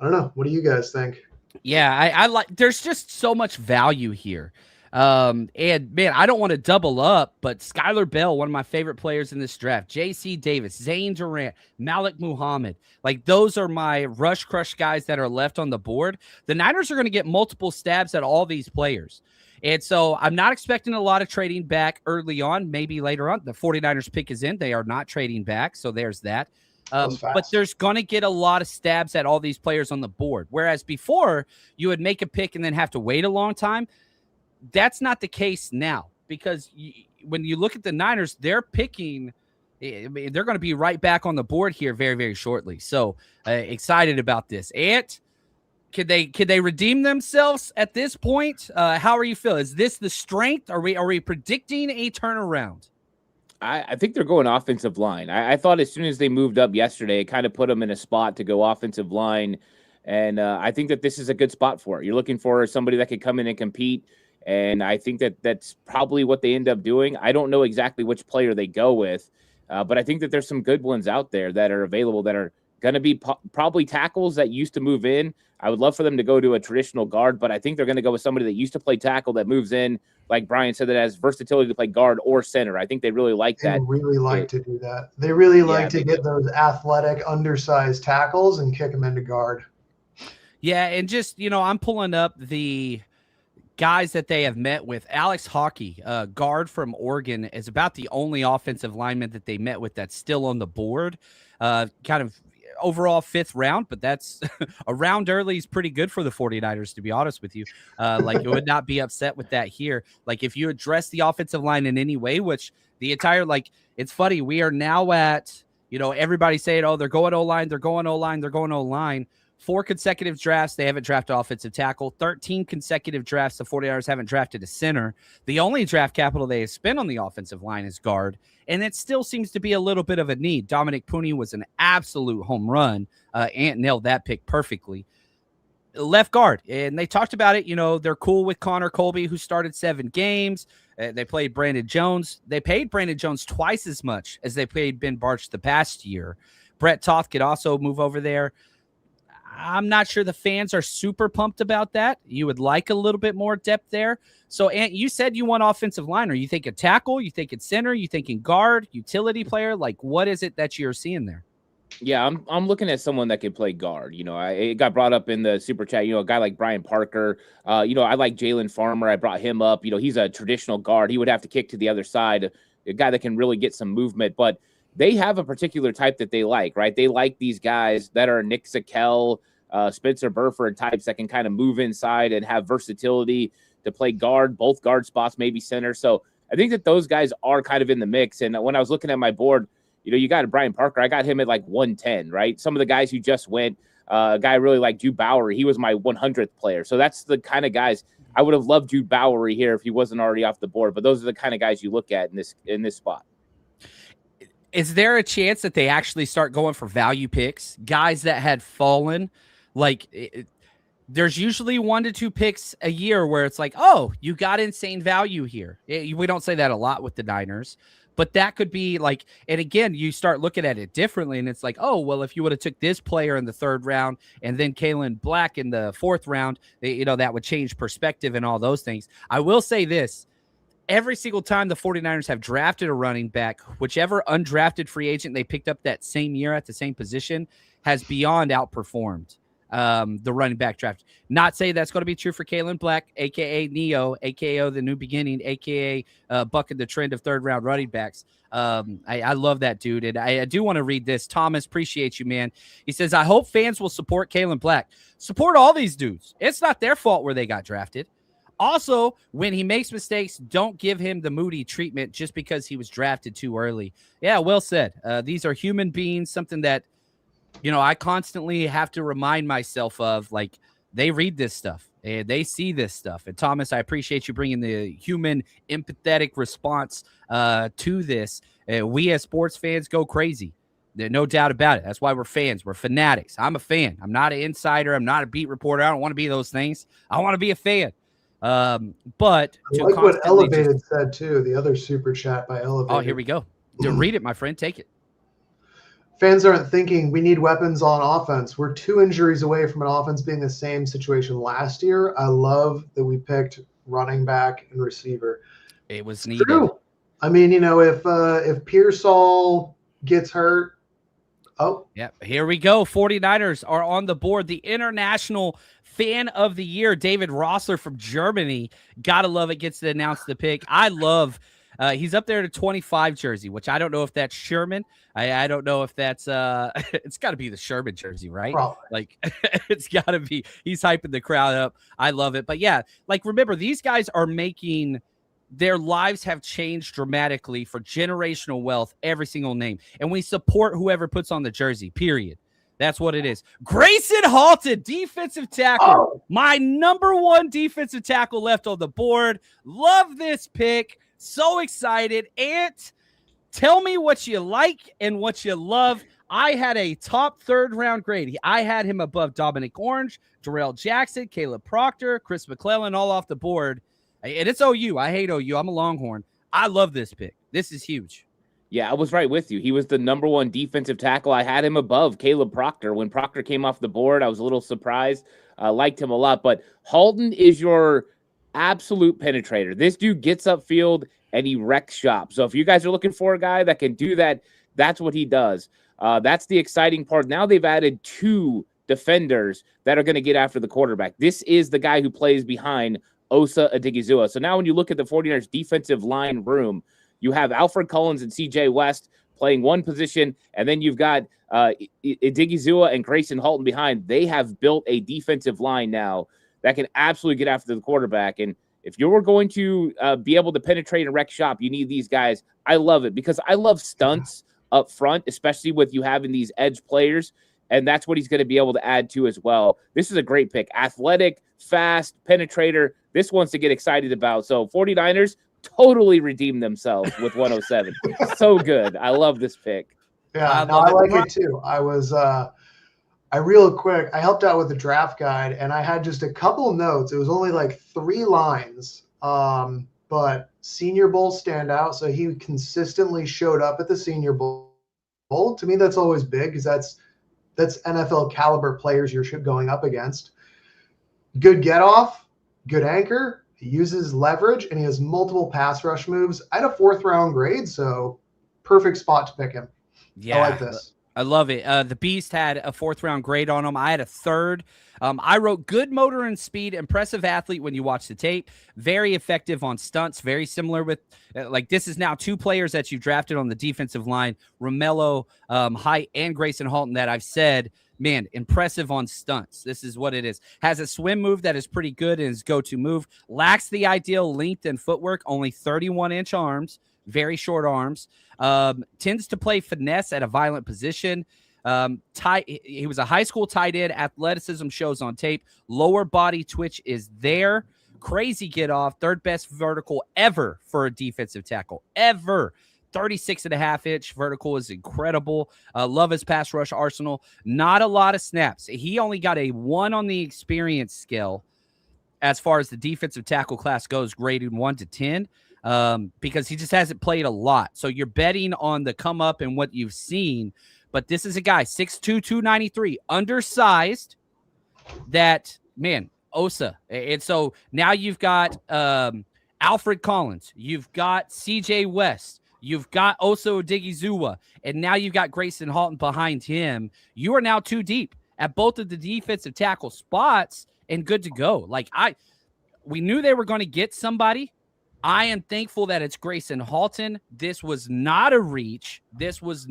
I don't know. What do you guys think? Yeah, I like. There's just so much value here. And man, I don't want to double up, but Skylar Bell, one of my favorite players in this draft, JC Davis, Zane Durant, Malik Muhammad, like those are my rush crush guys that are left on the board. The Niners are going to get multiple stabs at all these players. And so I'm not expecting a lot of trading back early on, maybe later on. The 49ers pick is in. They are not trading back. So there's that. But there's going to get a lot of stabs at all these players on the board. Whereas before you would make a pick and then have to wait a long time. That's not the case now because when you look at the Niners, they're picking, they're going to be right back on the board here very, very shortly. So excited about this. And could they redeem themselves at this point? How are you feeling? Is this the strength? Are we predicting a turnaround? I think they're going offensive line. I thought as soon as they moved up yesterday, it kind of put them in a spot to go offensive line. And I think that this is a good spot for it. You're looking for somebody that could come in and compete. And I think that that's probably what they end up doing. I don't know exactly which player they go with, but I think that there's some good ones out there that are available that are going to be probably tackles that used to move in. I would love for them to go to a traditional guard, but I think they're going to go with somebody that used to play tackle that moves in, like Brian said, that has versatility to play guard or center. I think they really like that. They really like to do that. They really like to get those athletic, undersized tackles and kick them into guard. Yeah, and just, I'm pulling up the guys that they have met with. Alex Hockey, guard from Oregon, is about the only offensive lineman that they met with that's still on the board. Kind of overall 5th round, but that's a round early is pretty good for the 49ers, to be honest with you. It would not be upset with that here. Like if you address the offensive line in any way, which the entire, it's funny. We are now at, everybody saying, oh, they're going O-line, they're going O-line, they're going O-line. 4 consecutive drafts, they haven't drafted offensive tackle. 13 consecutive drafts, the 49ers haven't drafted a center. The only draft capital they have spent on the offensive line is guard, and it still seems to be a little bit of a need. Dominic Pooney was an absolute home run. Ant nailed that pick perfectly. Left guard, and they talked about it. They're cool with Connor Colby, who started 7 games. They played Brandon Jones. They paid Brandon Jones twice as much as they paid Ben Bartch the past year. Brett Toth could also move over there. I'm not sure the fans are super pumped about that. You would like a little bit more depth there. So, Ant, you said you want offensive line. Are you thinking tackle? You thinking center? You thinking guard? Utility player? What is it that you're seeing there? Yeah, I'm looking at someone that can play guard. It got brought up in the super chat. A guy like Brian Parker. I like Jalen Farmer. I brought him up. He's a traditional guard. He would have to kick to the other side. A guy that can really get some movement, but they have a particular type that they like, right? They like these guys that are Nick Zakelj, Spencer Burford types that can kind of move inside and have versatility to play guard, both guard spots, maybe center. So I think that those guys are kind of in the mix. And when I was looking at my board, you got Brian Parker. I got him at 110, right? Some of the guys who just went, a guy really like Jude Bowery. He was my 100th player. So that's the kind of guys I would have loved Jude Bowery here if he wasn't already off the board. But those are the kind of guys you look at in this spot. Is there a chance that they actually start going for value picks, guys that had fallen? There's usually 1 to 2 picks a year where it's oh, you got insane value here. We don't say that a lot with the Niners, but that could be and again, you start looking at it differently and it's oh, well, if you would have took this player in the 3rd round and then Kalen Black in the 4th round, that would change perspective and all those things. I will say this. Every single time the 49ers have drafted a running back, whichever undrafted free agent they picked up that same year at the same position has beyond outperformed. the running back draft. Not say that's going to be true for Kalen Black, a.k.a. Neo, a.k.a. The New Beginning, a.k.a. bucking the trend of third-round running backs. I love that dude, and I do want to read this. Thomas, appreciate you, man. He says, I hope fans will support Kalen Black. Support all these dudes. It's not their fault where they got drafted. Also, when he makes mistakes, don't give him the Moody treatment just because he was drafted too early. Yeah, well said. These are human beings, something that, I constantly have to remind myself of. Like, they read this stuff and they see this stuff. And Thomas, I appreciate you bringing the human empathetic response to this. We as sports fans go crazy. There's no doubt about it. That's why we're fans. We're fanatics. I'm a fan. I'm not an insider. I'm not a beat reporter. I don't want to be those things. I want to be a fan. But I like what Elevated said too, the other super chat by Elevated. Oh, here we go. Read it, my friend. Take it. Fans aren't thinking we need weapons on offense. We're 2 injuries away from an offense being the same situation last year. I love that we picked running back and receiver. It was needed. True. I mean, if Pearsall gets hurt. Oh, yeah. Here we go. 49ers are on the board. The international fan of the year, David Rossler from Germany. Gotta love it. Gets to announce the pick. I love. He's up there to 25 jersey, which I don't know if that's Sherman. I don't know if that's it's got to be the Sherman jersey, right? Probably. Like it's got to be. He's hyping the crowd up. I love it. But yeah, like remember, these guys are making their lives have changed dramatically for generational wealth, every single name. And we support whoever puts on the jersey, period. That's what it is. Grayson Halton, defensive tackle. Oh. My number 1 defensive tackle left on the board. Love this pick. So excited. Ant, tell me what you like and what you love. I had a top 3rd round grade. I had him above Dominic Orange, Darrell Jackson, Caleb Proctor, Chris McClellan, all off the board. And it's OU. I hate OU. I'm a Longhorn. I love this pick. This is huge. Yeah, I was right with you. He was the number 1 defensive tackle. I had him above Caleb Proctor. When Proctor came off the board, I was a little surprised. I liked him a lot. But Halton is your absolute penetrator. This dude gets upfield and he wrecks shop. So if you guys are looking for a guy that can do that, that's what he does. That's the exciting part. Now they've added 2 defenders that are going to get after the quarterback. This is the guy who plays behind Osa Odighizuwa. So now when you look at the 49ers defensive line room, you have Alfred Collins and CJ West playing one position, and then you've got Odighizuwa and Grayson Halton behind. They have built a defensive line now that can absolutely get after the quarterback. And if you're going to be able to penetrate and wreck shop, you need these guys. I love it because I love stunts up front, especially with you having these edge players. And that's what he's going to be able to add to as well. This is a great pick. Athletic, fast, penetrator. This one's to get excited about. So 49ers totally redeemed themselves with 107. So good. I love this pick. Yeah, I like it too. I real quick, I helped out with the draft guide and I had just a couple notes. It was only like 3 lines, but Senior Bowl standout. So he consistently showed up at the Senior Bowl. To me, that's always big because that's NFL caliber players you're going up against. Good get off, good anchor. He uses leverage and he has multiple pass rush moves. I had a 4th round grade, so perfect spot to pick him. Yeah, I like this. I love it. The Beast had a 4th round grade on him. I had a 3rd. I wrote good motor and speed, impressive athlete when you watch the tape, very effective on stunts, very similar with this is now 2 players that you drafted on the defensive line, Romello Height and Grayson Halton, that I've said, man, impressive on stunts. This is what it is. Has a swim move that is pretty good in his go-to move, lacks the ideal length and footwork, only 31-inch arms, very short arms, tends to play finesse at a violent position. He was a high school tight end. Athleticism shows on tape. Lower body twitch is there. Crazy get off. 3rd best vertical ever for a defensive tackle. Ever. 36.5-inch vertical is incredible. Love his pass rush arsenal. Not a lot of snaps. He only got a 1 on the experience scale as far as the defensive tackle class goes, graded 1 to 10. Because he just hasn't played a lot. So you're betting on the come up and what you've seen. But this is a guy, 6'2", 293, undersized, that, man, Osa. And so now you've got Alfred Collins. You've got CJ West. You've got Osa Odighizuwa. And now you've got Grayson Halton behind him. You are now 2 deep at both of the defensive tackle spots and good to go. Like we knew they were going to get somebody. I am thankful that it's Grayson Halton. This was not a reach. This was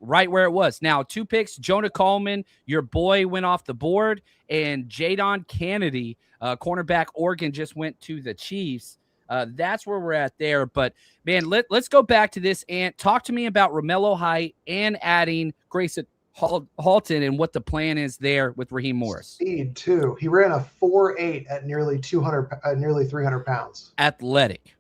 right where it was. Now, 2 picks, Jonah Coleman, your boy, went off the board, and Jadon Kennedy, cornerback, Oregon, just went to the Chiefs. That's where we're at there. But, man, let's go back to this. And talk to me about Romello Height and adding Grayson Halton and what the plan is there with Raheem Morris. Speed, too. He ran a 4.8 at nearly 300 pounds. Athletic.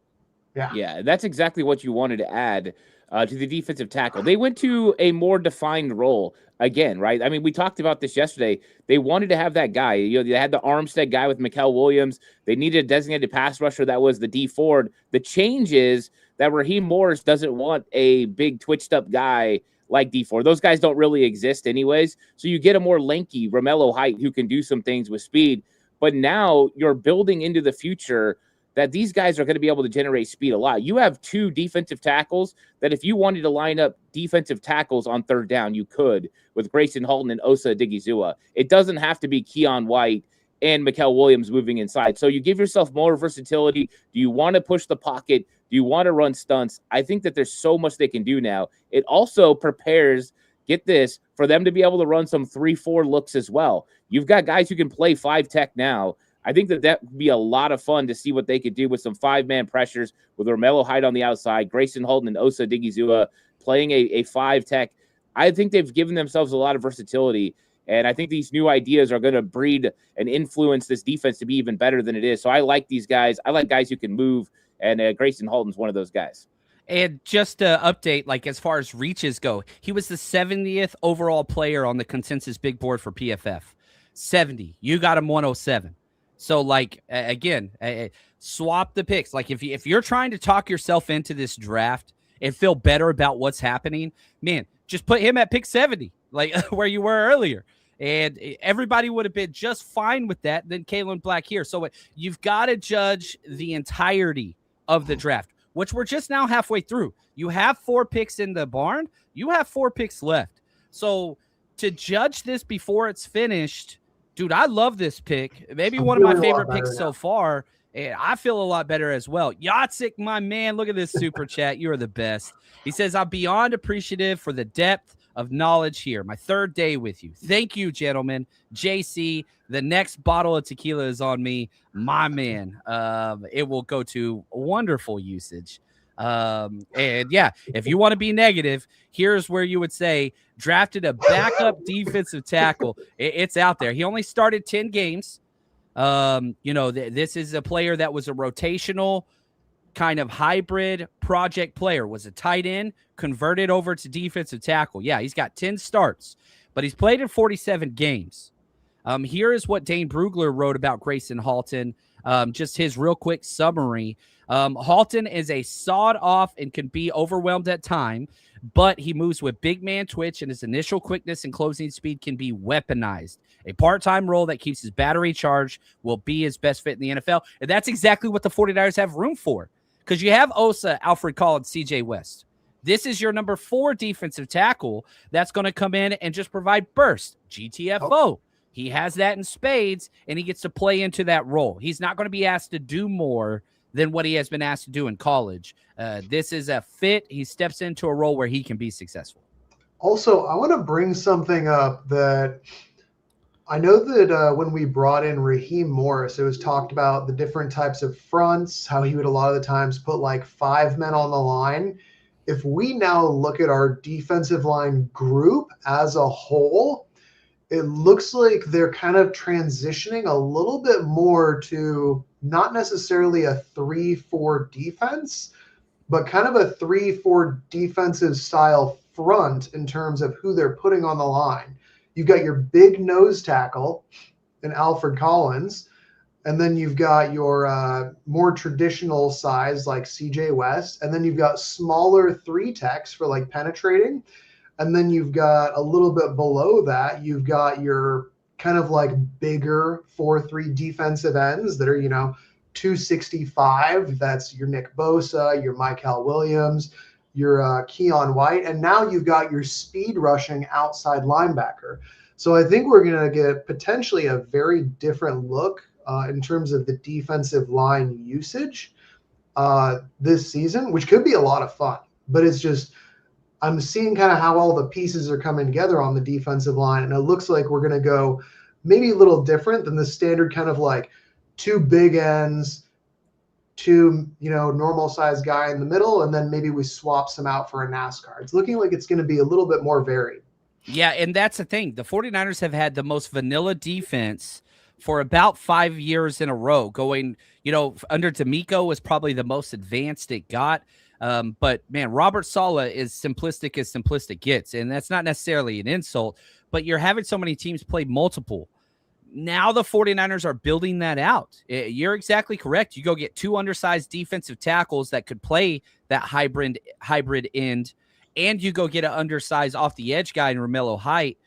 Yeah, that's exactly what you wanted to add to the defensive tackle. They went to a more defined role again, right? I mean, we talked about this yesterday. They wanted to have that guy. You know, they had the Armstead guy with Mikael Williams. They needed a designated pass rusher that was the D Ford. The change is that Raheem Morris doesn't want a big twitched up guy like D Ford. Those guys don't really exist anyways. So you get a more lanky Romello Height who can do some things with speed. But now you're building into the future that these guys are going to be able to generate speed a lot. You have 2 defensive tackles that if you wanted to line up defensive tackles on third down, you could with Grayson Halton and Osa Odighizuwa. It doesn't have to be Keon White and Mikael Williams moving inside. So you give yourself more versatility. Do you want to push the pocket? Do you want to run stunts? I think that there's so much they can do now. It also prepares, get this, for them to be able to run some 3-4 looks as well. You've got guys who can play 5 tech now. I think that would be a lot of fun to see what they could do with some 5-man pressures with Romello Height on the outside, Grayson Halton and Osa Odighizuwa playing a 5 tech. I think they've given themselves a lot of versatility, and I think these new ideas are going to breed and influence this defense to be even better than it is. So I like these guys. I like guys who can move, and Grayson Halton's one of those guys. And just to update, like as far as reaches go, he was the 70th overall player on the consensus big board for PFF. 70. You got him 107. So, like, again, swap the picks. Like, if you're trying to talk yourself into this draft and feel better about what's happening, man, just put him at pick 70, like where you were earlier. And everybody would have been just fine with that than Kalen Black here. So you've got to judge the entirety of the draft, which we're just now halfway through. You have 4 picks in the barn. You have 4 picks left. So to judge this before it's finished, dude, I love this pick. Maybe one of my favorite picks so far. And I feel a lot better as well. Yatsik, my man, look at this super chat. You are the best. He says, I'm beyond appreciative for the depth of knowledge here. My 3rd day with you. Thank you, gentlemen. JC, the next bottle of tequila is on me. My man. It will go to wonderful usage. And yeah, if you want to be negative, here's where you would say drafted a backup defensive tackle. It's out there. He only started 10 games. This is a player that was a rotational kind of hybrid project player, was a tight end, converted over to defensive tackle. Yeah, he's got 10 starts, but he's played in 47 games. Here is what Dane Brugler wrote about Grayson Halton. Just his real quick summary. Halton is a sawed off and can be overwhelmed at time, but he moves with big man twitch and his initial quickness and closing speed can be weaponized. A part-time role that keeps his battery charged will be his best fit in the NFL. And that's exactly what the 49ers have room for, because you have Osa, Alfred Collins, CJ West. This is your number 4 defensive tackle that's going to come in and just provide burst. GTFO. He has that in spades, and he gets to play into that role. He's not going to be asked to do more than what he has been asked to do in college. This is a fit. He steps into a role where he can be successful. Also, I want to bring something up that I know that when we brought in Raheem Morris, it was talked about the different types of fronts, how he would a lot of the times put like 5 men on the line. If we now look at our defensive line group as a whole, it looks like they're kind of transitioning a little bit more to not necessarily a 3-4 defense, but kind of a 3-4 defensive style front in terms of who they're putting on the line. You've got your big nose tackle in Alfred Collins, and then you've got your more traditional size like CJ West, and then you've got smaller 3 techs for like penetrating. And then you've got a little bit below that, you've got your kind of like bigger 4-3 defensive ends that are, 265. That's your Nick Bosa, your Mikael Williams. your Keon White, and now you've got your speed rushing outside linebacker. So I think we're going to get potentially a very different look in terms of the defensive line usage this season, which could be a lot of fun. But it's just, I'm seeing kind of how all the pieces are coming together on the defensive line, and it looks like we're going to go maybe a little different than the standard kind of like two big ends, two, normal sized guy in the middle, and then maybe we swap some out for a NASCAR. It's looking like it's going to be a little bit more varied. Yeah, and that's the thing. The 49ers have had the most vanilla defense for about 5 years in a row. Going, under D'Amico was probably the most advanced it got. But, man, Robert Saleh is simplistic as simplistic gets, and that's not necessarily an insult, but you're having so many teams play multiple. Now the 49ers are building that out. You're exactly correct. You go get two undersized defensive tackles that could play that hybrid end, and you go get an undersized off the edge guy in Romello Height.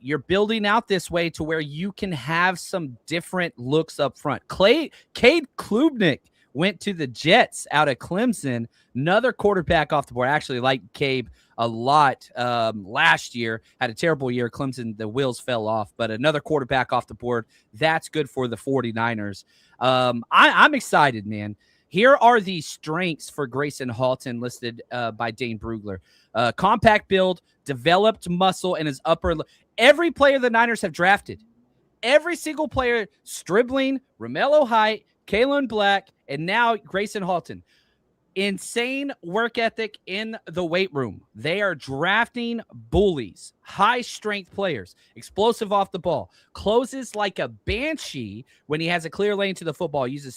You're building out this way to where you can have some different looks up front. Cade Klubnik went to the Jets out of Clemson, another quarterback off the board. I actually liked Cade a lot last year. Had a terrible year. Clemson, the wheels fell off, but another quarterback off the board. That's good for the 49ers. I'm excited, man. Here are the strengths for Grayson Halton listed by Dane Brugler. Compact build, developed muscle, and his upper. Every player the Niners have drafted, every single player, Stribling, Romello Height, Kalen Black, and now Grayson Halton. Insane work ethic in the weight room. They are drafting bullies, high-strength players, explosive off the ball, closes like a banshee when he has a clear lane to the football, uses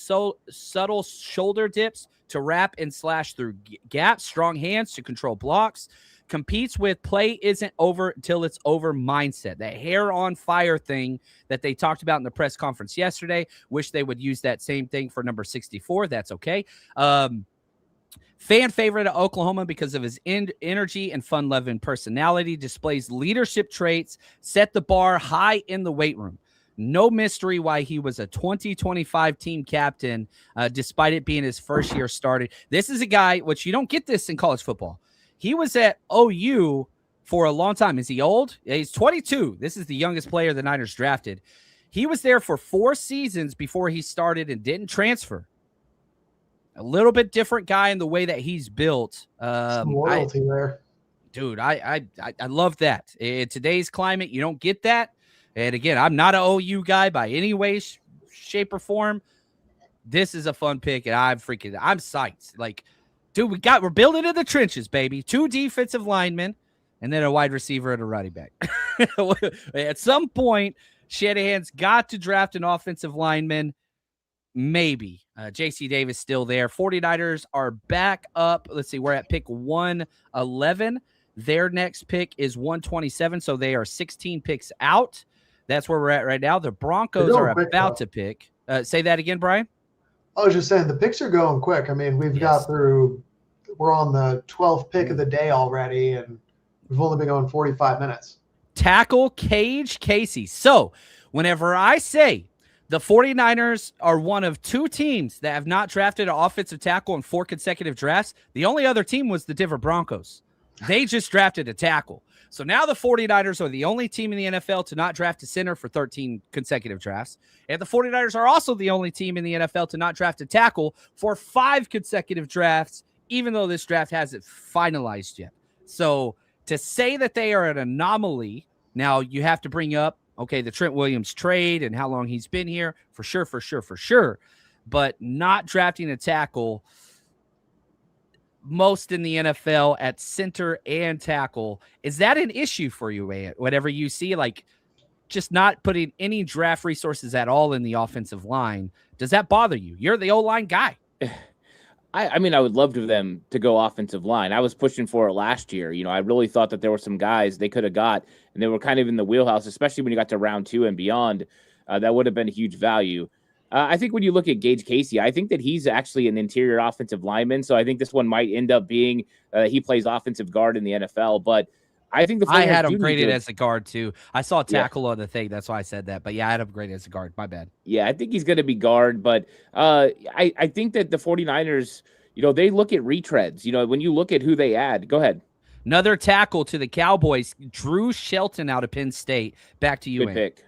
subtle shoulder dips to wrap and slash through gaps, strong hands to control blocks, competes with play isn't over until it's over mindset. That hair on fire thing that they talked about in the press conference yesterday. Wish they would use that same thing for number 64. That's okay. Fan favorite of Oklahoma because of his energy and fun-loving personality, displays leadership traits, set the bar high in the weight room. No mystery why he was a 2025 team captain, despite it being his first year started. This is a guy, which you don't get this in college football. He was at OU for a long time. Is he old? Yeah, he's 22. This is the youngest player the Niners drafted. He was there for 4 seasons before he started and didn't transfer. A little bit different guy in the way that he's built. Some loyalty there. Dude, I love that. In today's climate, you don't get that. And again, I'm not an OU guy by any way, shape, or form. This is a fun pick, and I'm psyched. Like, dude, we're building in the trenches, baby. 2 defensive linemen, and then a wide receiver and a running back. At some point, Shanahan's got to draft an offensive lineman. Maybe. J.C. Davis still there. 49ers are back up. Let's see. We're at pick 111. Their next pick is 127, so they are 16 picks out. That's where we're at right now. The Broncos are about to pick. Say that again, Brian. I was just saying the picks are going quick. I mean, we're on the 12th pick of the day already, and we've only been going 45 minutes. Tackle Cage Casey. So whenever I say the 49ers are one of 2 teams that have not drafted an offensive tackle in 4 consecutive drafts, the only other team was the Denver Broncos. They just drafted a tackle. So now the 49ers are the only team in the NFL to not draft a center for 13 consecutive drafts. And the 49ers are also the only team in the NFL to not draft a tackle for 5 consecutive drafts, even though this draft hasn't finalized yet. So to say that they are an anomaly, now you have to bring up, okay, the Trent Williams trade and how long he's been here, for sure. But not drafting a tackle, most in the NFL at center and tackle, is that an issue for you, man? Whatever you see, like just not putting any draft resources at all in the offensive line, does that bother you? You're the O-line guy. I mean, I would love for them to go offensive line. I was pushing for it last year. I really thought that there were some guys they could have got, and they were kind of in the wheelhouse, especially when you got to round 2 and beyond. That would have been a huge value. I think when you look at Gage Casey, I think that he's actually an interior offensive lineman. So I think this one might end up being he plays offensive guard in the NFL. But I think I had him graded as a guard too. I saw a tackle on the thing. That's why I said that. But yeah, I had him graded as a guard. My bad. Yeah, I think he's going to be guard. But I think that the 49ers, they look at retreads. When you look at who they add, go ahead. Another tackle to the Cowboys, Drew Shelton out of Penn State. Back to you, Good pick.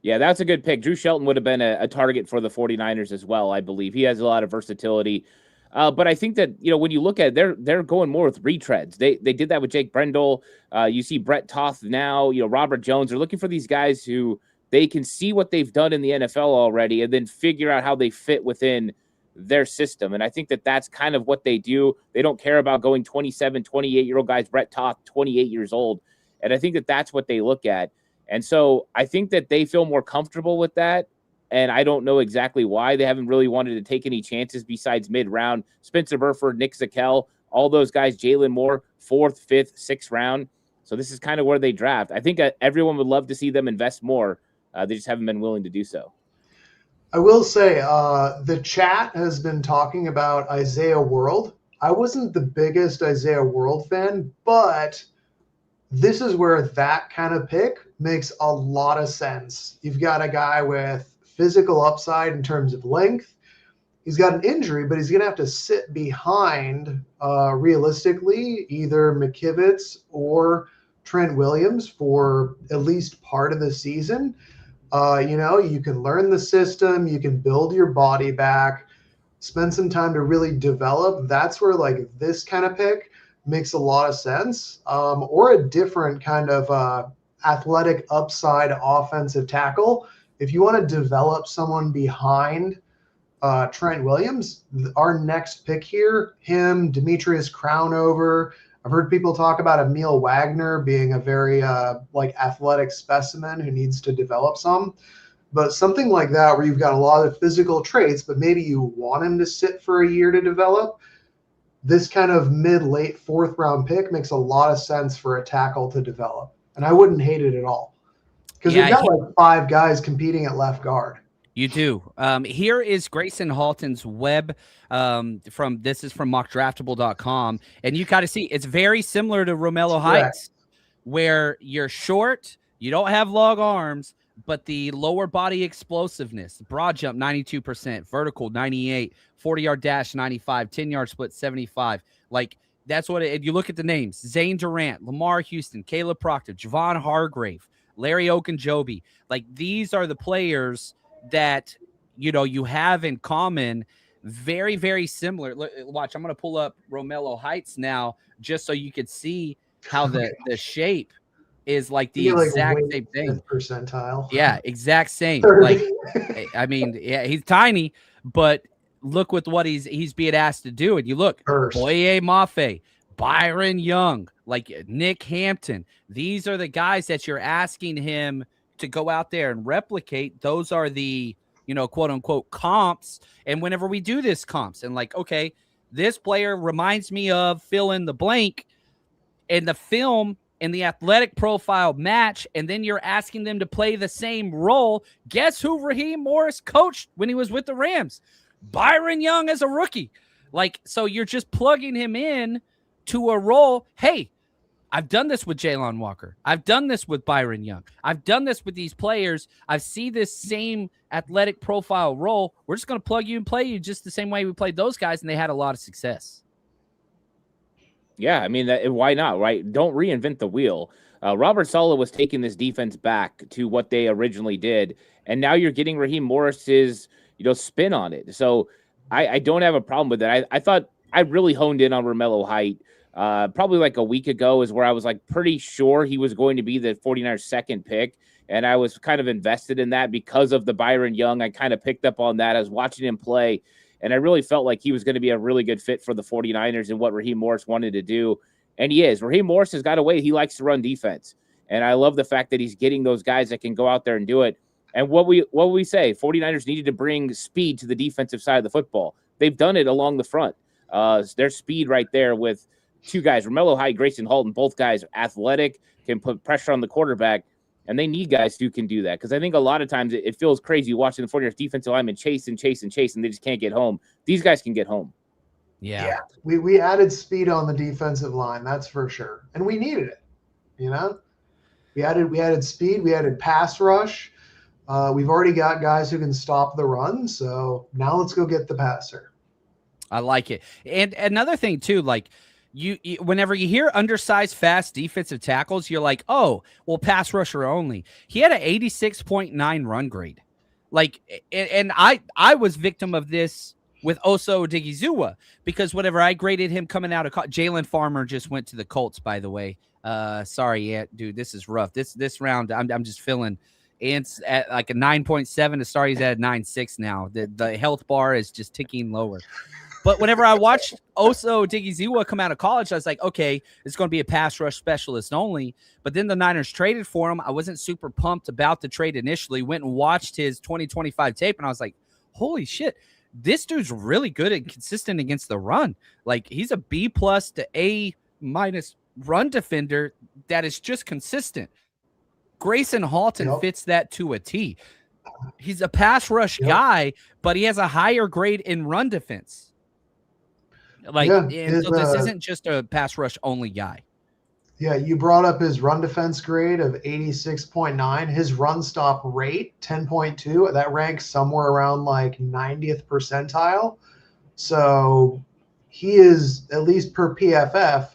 Yeah, that's a good pick. Drew Shelton would have been a target for the 49ers as well, I believe. He has a lot of versatility. But I think that, when you look at it, they're going more with retreads. They did that with Jake Brendel. You see Brett Toth now, Robert Jones. They're looking for these guys who they can see what they've done in the NFL already and then figure out how they fit within their system. And I think that that's kind of what they do. They don't care about going 27, 28-year-old guys. Brett Toth, 28 years old. And I think that that's what they look at. And so I think that they feel more comfortable with that. And I don't know exactly why. They haven't really wanted to take any chances besides mid-round. Spencer Burford, Nick Zakelj, all those guys, Jalen Moore, 4th, 5th, 6th round. So this is kind of where they draft. I think everyone would love to see them invest more. They just haven't been willing to do so. I will say the chat has been talking about Isaiah World. I wasn't the biggest Isaiah World fan, but this is where that kind of pick makes a lot of sense. You've got a guy with physical upside in terms of length. He's got an injury, but he's going to have to sit behind, realistically, either McKivitz or Trent Williams for at least part of the season. You can learn the system, you can build your body back, spend some time to really develop. That's where this kind of pick makes a lot of sense. Or a different kind of athletic upside offensive tackle. If you want to develop someone behind Trent Williams, our next pick here, him, Demetrius Crownover. I've heard people talk about Emil Wagner being a very athletic specimen who needs to develop some. But something like that where you've got a lot of physical traits, but maybe you want him to sit for a year to develop, this kind of mid-late 4th round pick makes a lot of sense for a tackle to develop. And I wouldn't hate it at all. Because we've got 5 guys competing at left guard. You do. Here is Grayson Halton's web this is from mockdraftable.com. And you got to see, it's very similar to Romello Heights, where you're short, you don't have long arms, but the lower body explosiveness, broad jump 92%, vertical 98, 40-yard dash 95, 10-yard split 75. That's what you look at the names: Zane Durant, Lamar Houston, Caleb Proctor, Javon Hargrave, Larry Ogunjobi. These are the players that you have in common. Very, very similar. Watch, I'm going to pull up Romello Heights now just so you could see how the shape is the exact same thing. Percentile. Yeah, exact same. He's tiny, but look with what he's being asked to do. And you look, Boye Mafe, Byron Young, Nick Hampton. These are the guys that you're asking him to go out there and replicate. Those are the, quote unquote comps. And whenever we do this comps and okay, this player reminds me of fill in the blank, and the film and the athletic profile match, and then you're asking them to play the same role. Guess who Raheem Morris coached when he was with the Rams? Byron Young as a rookie. So you're just plugging him in to a role. Hey, I've done this with Jalen Walker. I've done this with Byron Young. I've done this with these players. I see this same athletic profile role. We're just going to plug you and play you just the same way we played those guys, and they had a lot of success. Yeah, why not, right? Don't reinvent the wheel. Robert Saleh was taking this defense back to what they originally did, and now you're getting Raheem Morris's, spin on it. So I don't have a problem with that. I thought I really honed in on Romello Height. Probably a week ago is where I was pretty sure he was going to be the 49ers' second pick. And I was kind of invested in that because of the Byron Young. I kind of picked up on that. I was watching him play, and I really felt like he was going to be a really good fit for the 49ers and what Raheem Morris wanted to do. And he is. Raheem Morris has got a way. He likes to run defense. And I love the fact that he's getting those guys that can go out there and do it. And what we say, 49ers needed to bring speed to the defensive side of the football. They've done it along the front. There's speed right there with 2 guys, Romello Height, Grayson Halton. Both guys are athletic, can put pressure on the quarterback, and they need guys who can do that. Because I think a lot of times it feels crazy watching the 49ers defensive linemen chase, and they just can't get home. These guys can get home. Yeah. We added speed on the defensive line, that's for sure. And we needed it. We added speed, we added pass rush. We've already got guys who can stop the run, so now let's go get the passer. I like it. And another thing too, like you whenever you hear undersized, fast defensive tackles, you're like, oh, well, pass rusher only. He had an 86.9 run grade. Like, and I was victim of this with Oso Odigizua because whenever I graded him coming out of Jalen Farmer just went to the Colts, by the way. Sorry, yeah, dude, this is rough. This round, I'm just feeling. Ant's at like a 9.7 to start. He's at 9.6 now. The health bar is just ticking lower. But whenever I watched Oso Odigizua come out of college, I was like, okay, it's going to be a pass rush specialist only. But then the Niners traded for him. I wasn't super pumped about the trade initially. Went and watched his 2025 tape, and I was like, holy shit, this dude's really good and consistent against the run. Like, he's a B+ to A- run defender that is just consistent. Grayson Halton fits that to a T. He's a pass rush guy, but he has a higher grade in run defense. Like, so this isn't just a pass rush only guy. Yeah, you brought up his run defense grade of 86.9. His run stop rate, 10.2. That ranks somewhere around like 90th percentile. So he is, at least per PFF,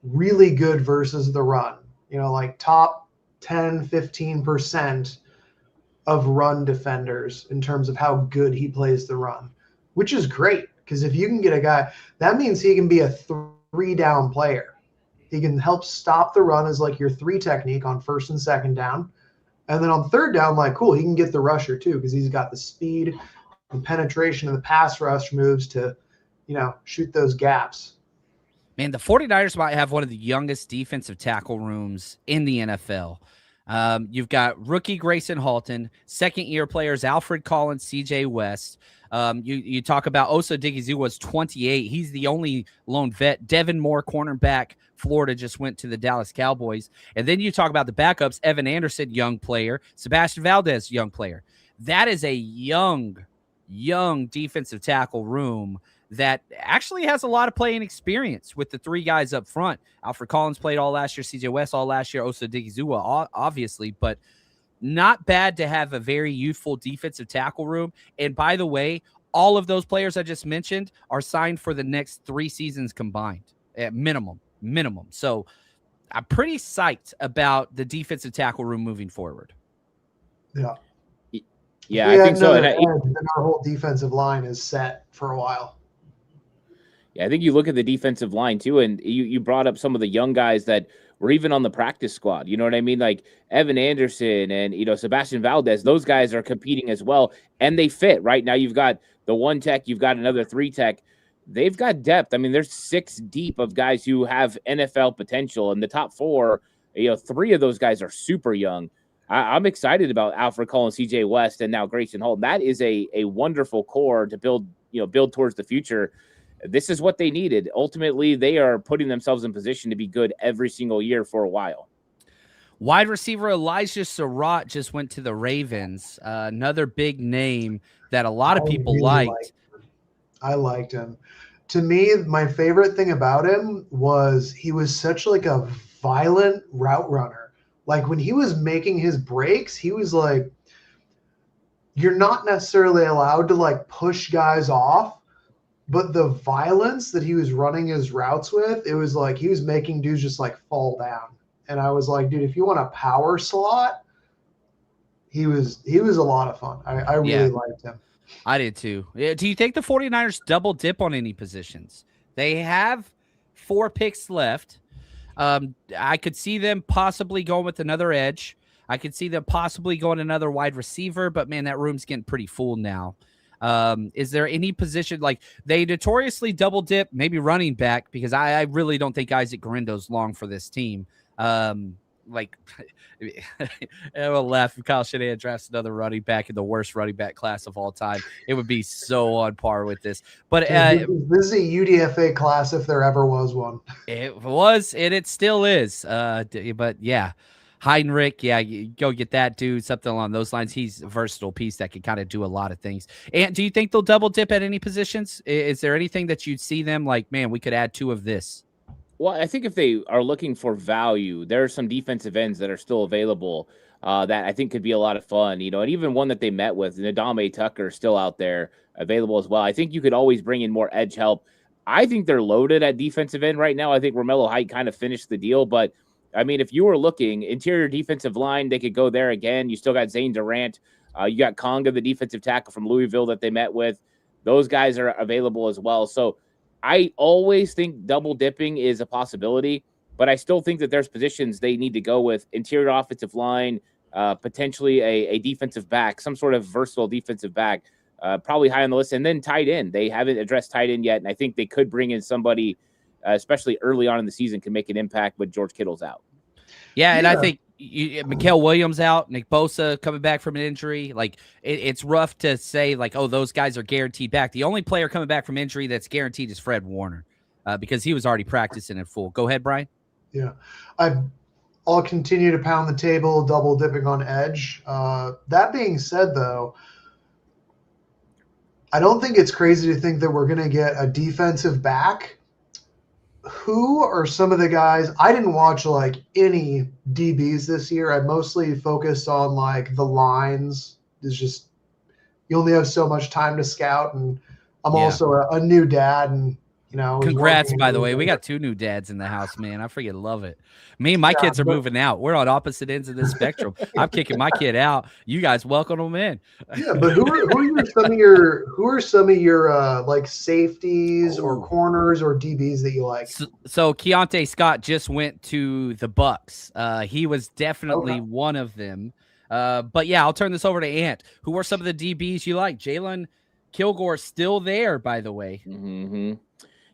really good versus the run. You know, like top 10, 15% of run defenders in terms of how good he plays the run, which is great because if you can get a guy, that means he can be a 3-down player. He can help stop the run as like your 3 technique on first and second down. And then on third down, like, cool, he can get the rusher too because he's got the speed and penetration of the pass rush moves to, you know, shoot those gaps. Man, the 49ers might have one of the youngest defensive tackle rooms in the NFL. You've got rookie Grayson Halton, second-year players Alfred Collins, CJ West. You talk about Oso Odigizua was 28. He's the only lone vet. Devin Moore, cornerback, Florida, just went to the Dallas Cowboys. And then you talk about the backups, Evan Anderson, young player, Sebastian Valdez, young player. That is a young defensive tackle room that actually has a lot of playing experience with the 3 guys up front. Alfred Collins played all last year, CJ West all last year, Oso Odigizua, obviously, but not bad to have a very youthful defensive tackle room. And by the way, all of those players I just mentioned are signed for the next 3 seasons combined at minimum. So I'm pretty psyched about the defensive tackle room moving forward. Yeah, I think so. And our whole defensive line is set for a while. Yeah, I think you look at the defensive line too, and you brought up some of the young guys that were even on the practice squad. You know what I mean? Like Evan Anderson and, you know, Sebastian Valdez, those guys are competing as well, and they fit. Right now you've got the 1 tech, you've got another 3 tech. They've got depth. I mean, there's 6 deep of guys who have NFL potential, and the top 4, you know, 3 of those guys are super young. I'm excited about Alfred Collins, CJ West, and now Grayson Halton. That is a wonderful core to build towards the future. This is what they needed. Ultimately, they are putting themselves in position to be good every single year for a while. Wide receiver Elijah Surratt just went to the Ravens. Another big name that a lot of people liked. I liked him. To me, my favorite thing about him was he was such like a violent route runner. Like when he was making his breaks, he was like, you're not necessarily allowed to like push guys off, but the violence that he was running his routes with, it was like he was making dudes just like fall down. And I was like, dude, if you want a power slot, he was a lot of fun. I really liked him. I did too. Do you think the 49ers double dip on any positions? They have 4 picks left. I could see them possibly going with another edge. I could see them possibly going another wide receiver, but man, that room's getting pretty full now. Is there any position like they notoriously double dip, maybe running back, because I really don't think Isaac Guerendo's long for this team. Like I will laugh if Kyle Shanahan drafts another running back in the worst running back class of all time. It would be so on par with this. But this is a UDFA class if there ever was one. It was, and it still is. But yeah, Heinrich, yeah, you go get that dude, something along those lines. He's a versatile piece that can kind of do a lot of things. And do you think they'll double dip at any positions? Is there anything that you'd see them like, man, we could add 2 of this? Well, I think if they are looking for value, there are some defensive ends that are still available. that I think could be a lot of fun, and even one that they met with, Nadame Tucker, still out there available as well. I think you could always bring in more edge help. I think they're loaded at defensive end right now. I think Romello Height kind of finished the deal, but I mean, if you were looking interior defensive line, they could go there again. You still got Zane Durant. You got Conga, the defensive tackle from Louisville that they met with. Those guys are available as well. So I always think double dipping is a possibility, but I still think that there's positions they need to go with: interior offensive line, potentially a defensive back, some sort of versatile defensive back, probably high on the list. And then tight end. They haven't addressed tight end yet, and I think they could bring in somebody, especially early on in the season, can make an impact when George Kittle's out. Yeah, and I think Mikael Williams out, Nick Bosa coming back from an injury. Like, it's rough to say, like, oh, those guys are guaranteed back. The only player coming back from injury that's guaranteed is Fred Warner, because he was already practicing at full. Go ahead, Brian. Yeah, I'll continue to pound the table, double dipping on edge. That being said, though, I don't think it's crazy to think that we're going to get a defensive back. Who are some of the guys? I didn't watch like any DBs this year. I mostly focused on like the lines. It's just, you only have so much time to scout, and I'm also a new dad, and congrats, by the way. We got 2 new dads in the house, man. I freaking love it. Me and my kids are moving out. We're on opposite ends of this spectrum. I'm kicking my kid out. You guys welcome them in. Yeah, but who are some of your like safeties or corners or DBs that you like? So Keontae Scott just went to the Bucks. He was definitely one of them. But yeah, I'll turn this over to Ant. Who are some of the DBs you like? Jalen Kilgore still there, by the way. Mm-hmm.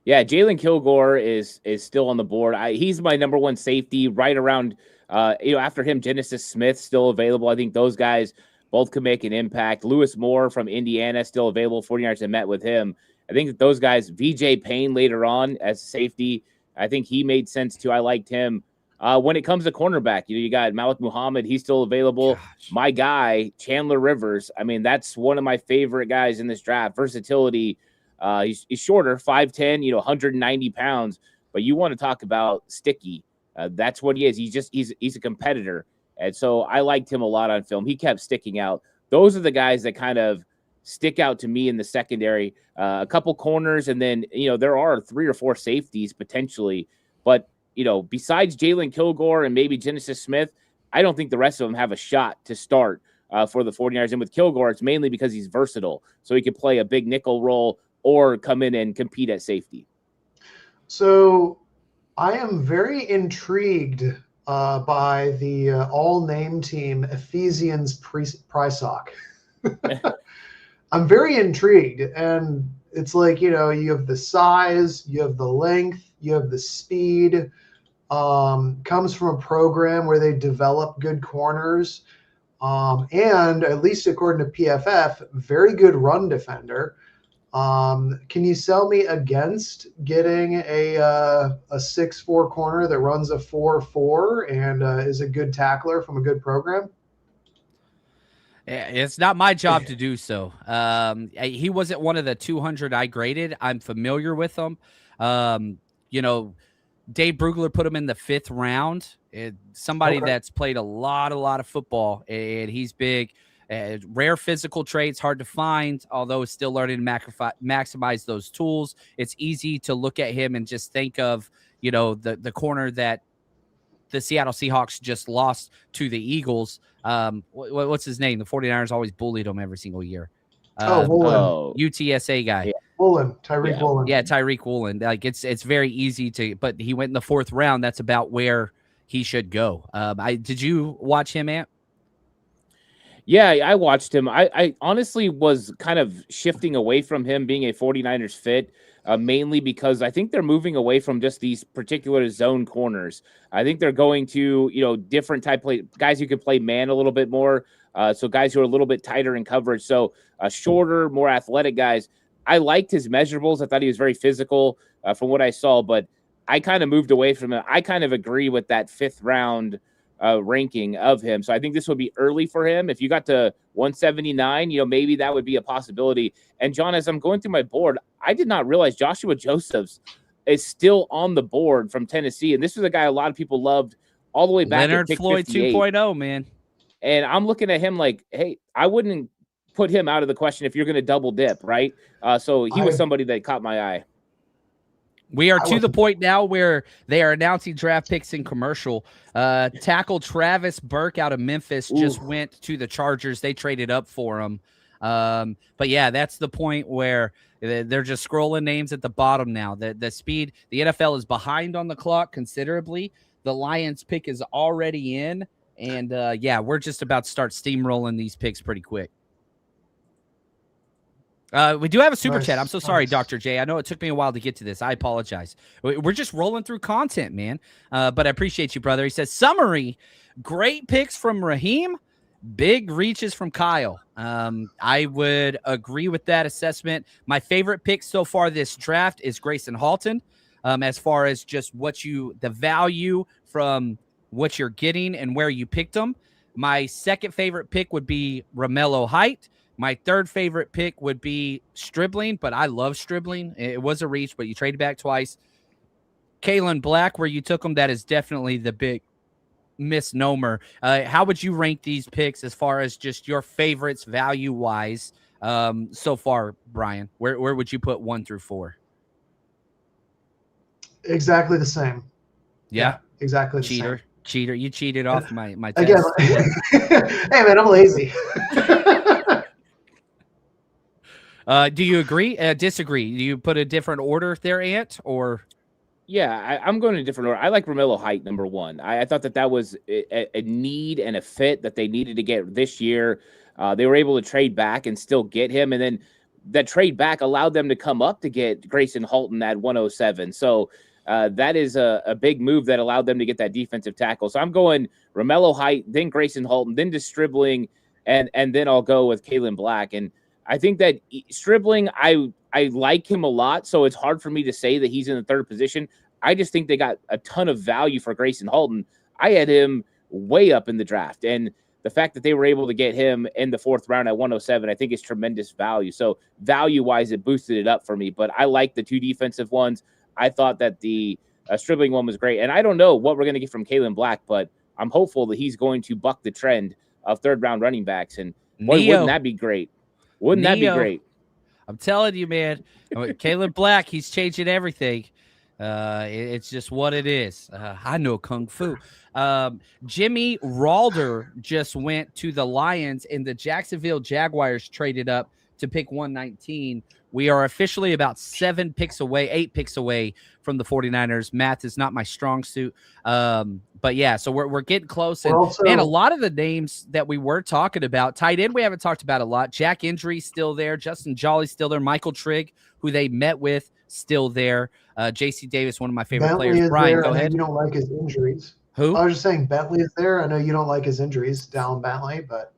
Yeah, Jalen Kilgore is still on the board. He's my number one safety, right around, after him, Genesis Smith still available. I think those guys both could make an impact. Lewis Moore from Indiana still available. 49ers have met with him. I think that those guys, VJ Payne later on as safety, I think he made sense too. I liked him. When it comes to cornerback, you got Malik Muhammad. He's still available. Gosh. My guy, Chandler Rivers. I mean, that's one of my favorite guys in this draft. Versatility. He's shorter, 5'10", 190 pounds, but you want to talk about sticky. That's what he is. He's a competitor. And so I liked him a lot on film. He kept sticking out. Those are the guys that kind of stick out to me in the secondary. A couple corners, and then, there are 3 or 4 safeties potentially. But, besides Jalen Kilgore and maybe Genesis Smith, I don't think the rest of them have a shot to start for the 49ers. And with Kilgore, it's mainly because he's versatile. So he could play a big nickel role or come in and compete at safety. So I am very intrigued by the all-name team Ephesians Prysock. I'm very intrigued. And it's like, you have the size, you have the length, you have the speed. Comes from a program where they develop good corners. And at least according to PFF, very good run defender. Can you sell me against getting a 6'4" corner that runs a 4.4 and is a good tackler from a good program? It's not my job to do so. He wasn't one of the 200 I graded. I'm familiar with him. Dave Brugler put him in the 5th round. Somebody that's played a lot of football, and he's big. Rare physical traits, hard to find, although still learning to maximize those tools. It's easy to look at him and just think of, the corner that the Seattle Seahawks just lost to the Eagles. What's his name? The 49ers always bullied him every single year. Woolen. UTSA guy. Yeah. Woolen, Tyreek Woolen. Yeah, Tyreek Woolen. Like, it's very easy to, but he went in the 4th round. That's about where he should go. Did you watch him, Ant? Yeah, I watched him. I honestly was kind of shifting away from him being a 49ers fit, mainly because I think they're moving away from just these particular zone corners. I think they're going to, different type play guys who can play man a little bit more. So guys who are a little bit tighter in coverage. So shorter, more athletic guys. I liked his measurables. I thought he was very physical from what I saw, but I kind of moved away from him. I kind of agree with that 5th round ranking of him. So I think this would be early for him. If you got to 179, maybe that would be a possibility. And John, as I'm going through my board, I did not realize Joshua Josephs is still on the board from Tennessee. And this was a guy a lot of people loved all the way back. Leonard Floyd 2.0, man. And I'm looking at him like, hey, I wouldn't put him out of the question if you're going to double dip, right? So he was somebody that caught my eye. We are to the point now where they are announcing draft picks in commercial. Tackle Travis Burke out of Memphis just went to the Chargers. They traded up for him. But yeah, that's the point where they're just scrolling names at the bottom now. The speed, the NFL is behind on the clock considerably. The Lions pick is already in. And yeah, we're just about to start steamrolling these picks pretty quick. We do have a super chat. I'm so sorry, Dr. J. I know it took me a while to get to this. I apologize. We're just rolling through content, man. But I appreciate you, brother. He says, summary, great picks from Raheem, big reaches from Kyle. I would agree with that assessment. My favorite pick so far this draft is Grayson Halton. As far as just the value from what you're getting and where you picked them. My second favorite pick would be Romello Height. My third favorite pick would be Stribling, but I love Stribling. It was a reach, but you traded back twice. Kalen Black, where you took him, that is definitely the big misnomer. How would you rank these picks as far as just your favorites value-wise so far, Brian? Where would you put 1 through 4? Exactly the same. Yeah, exactly the same. Cheater. You cheated off my test. Again, hey, man, I'm lazy. Do you agree? Disagree? Do you put a different order there, Ant? Or yeah, I'm going in a different order. I like Romello Height, number 1. I thought that was a need and a fit that they needed to get this year. They were able to trade back and still get him, and then that trade back allowed them to come up to get Grayson Halton at 107. So that is a big move that allowed them to get that defensive tackle. So I'm going Romello Height, then Grayson Halton, then to Stribling, and then I'll go with Kalen Black. And I think that Stribling, I like him a lot, so it's hard for me to say that he's in the third position. I just think they got a ton of value for Grayson Halton. I had him way up in the draft, and the fact that they were able to get him in the 4th round at 107, I think is tremendous value. So value-wise, it boosted it up for me, but I like the 2 defensive ones. I thought that the Stribling one was great, and I don't know what we're going to get from Kalen Black, but I'm hopeful that he's going to buck the trend of 3rd-round running backs, and boy, wouldn't that be great? Wouldn't that be great? I'm telling you, man. Kalen Black, he's changing everything. It's just what it is. I know Kung Fu. Jimmy Ralder just went to the Lions, and the Jacksonville Jaguars traded up to pick 119. We are officially about 8 picks away from the 49ers. Math is not my strong suit. But yeah, so we're getting close. And man, a lot of the names that we were talking about, tight end, we haven't talked about a lot. Jack Injury's still there. Justin Jolly's still there. Michael Trigg, who they met with, still there. JC Davis, one of my favorite players. Brian, go ahead. You don't like his injuries. Who? I was just saying Bentley is there. I know you don't like his injuries, Dallin Bentley, but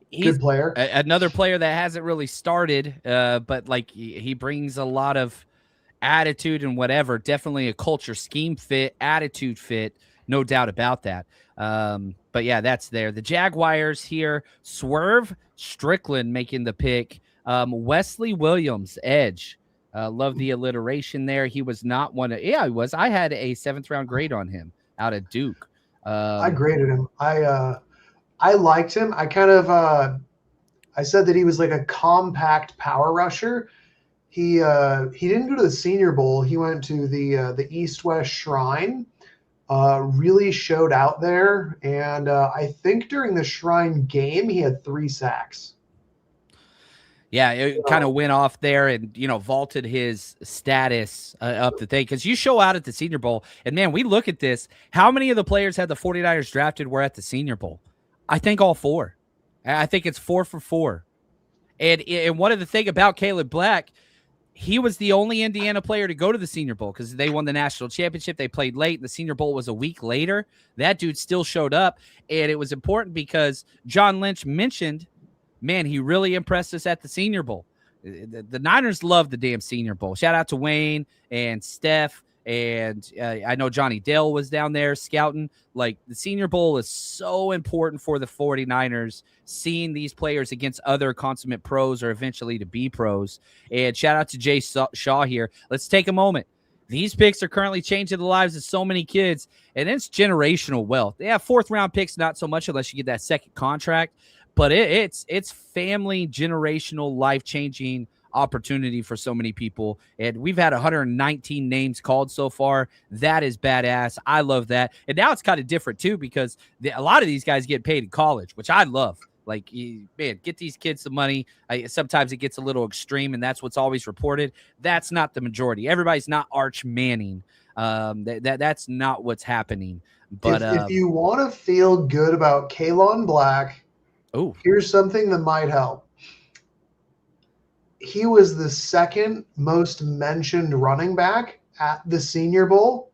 he's good player. Another player that hasn't really started, but like he brings a lot of attitude and whatever. Definitely a culture scheme fit, attitude fit, no doubt about that. But yeah, that's there. The Jaguars here, Swerve Strickland making the pick. Wesley Williams, edge. Love the alliteration there. He was not one of, he was. I had a 7th round grade on him out of Duke. I graded him. I liked him. I kind of I said that he was like a compact power rusher. He didn't go to the Senior Bowl. He went to the East-West Shrine. Really showed out there, and I think during the Shrine game he had 3 sacks. Yeah, it kind of went off there and, vaulted his status up the thing. Because you show out at the Senior Bowl, and, man, we look at this. How many of the players had the 49ers drafted were at the Senior Bowl? I think all 4. I think it's 4 for 4. And one of the thing about Caleb Black, he was the only Indiana player to go to the Senior Bowl because they won the national championship. They played late, and the Senior Bowl was a week later. That dude still showed up, and it was important because John Lynch mentioned, man, he really impressed us at the Senior Bowl. The Niners love the damn Senior Bowl. Shout out to Wayne and Steph, and I know Johnny Dale was down there scouting. Like, the Senior Bowl is so important for the 49ers, seeing these players against other consummate pros or eventually to be pros. And shout out to Jay Shaw here. Let's take a moment. These picks are currently changing the lives of so many kids, and it's generational wealth. They have 4th-round picks, not so much unless you get that second contract, but it's family, generational, life-changing opportunity for so many people. And we've had 119 names called so far. That is badass. I love that. And now it's kind of different too, because a lot of these guys get paid in college, which I love. Like, man, get these kids the money. Sometimes it gets a little extreme, and that's what's always reported. That's not the majority. Everybody's not Arch Manning. That's not what's happening. But if you want to feel good about Kalon Black, here's something that might help. He was the 2nd most mentioned running back at the Senior Bowl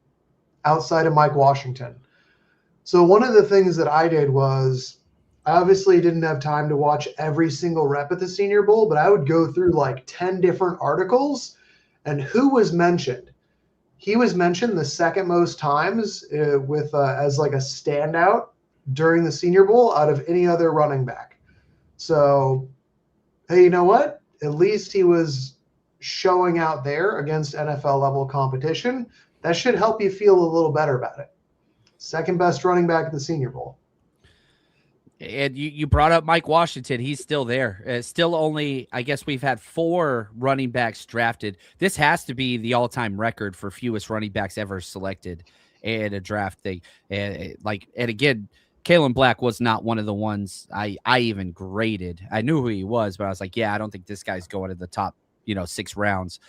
outside of Mike Washington. So one of the things that I did was, I obviously didn't have time to watch every single rep at the Senior Bowl, but I would go through like 10 different articles and who was mentioned. He was mentioned the 2nd most times as like a standout during the Senior Bowl out of any other running back. So, hey, you know what? At least he was showing out there against NFL level competition. That should help you feel a little better about it. 2nd best running back at the Senior Bowl. And you brought up Mike Washington. He's still there. Still only, I guess we've had 4 running backs drafted. This has to be the all-time record for fewest running backs ever selected in a draft thing. And again, Kalon Black was not one of the ones I even graded. I knew who he was, but I was like, yeah, I don't think this guy's going to the top, 6 rounds.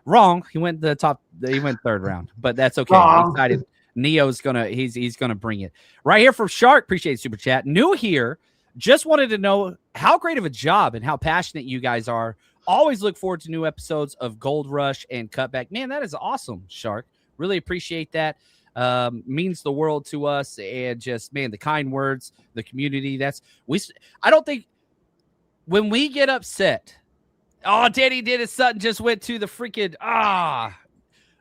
Wrong. He went 3rd round, but that's okay. I'm excited. Neo's he's gonna bring it right here from Shark. Appreciate the super chat. New here, just wanted to know how great of a job and how passionate you guys are. Always look forward to new episodes of Gold Rush and Cutback. Man, that is awesome, Shark. Really appreciate that. Means the world to us, and just, man, the kind words, the community. I don't think when we get upset, Danny Dennis Sutton just went to the freaking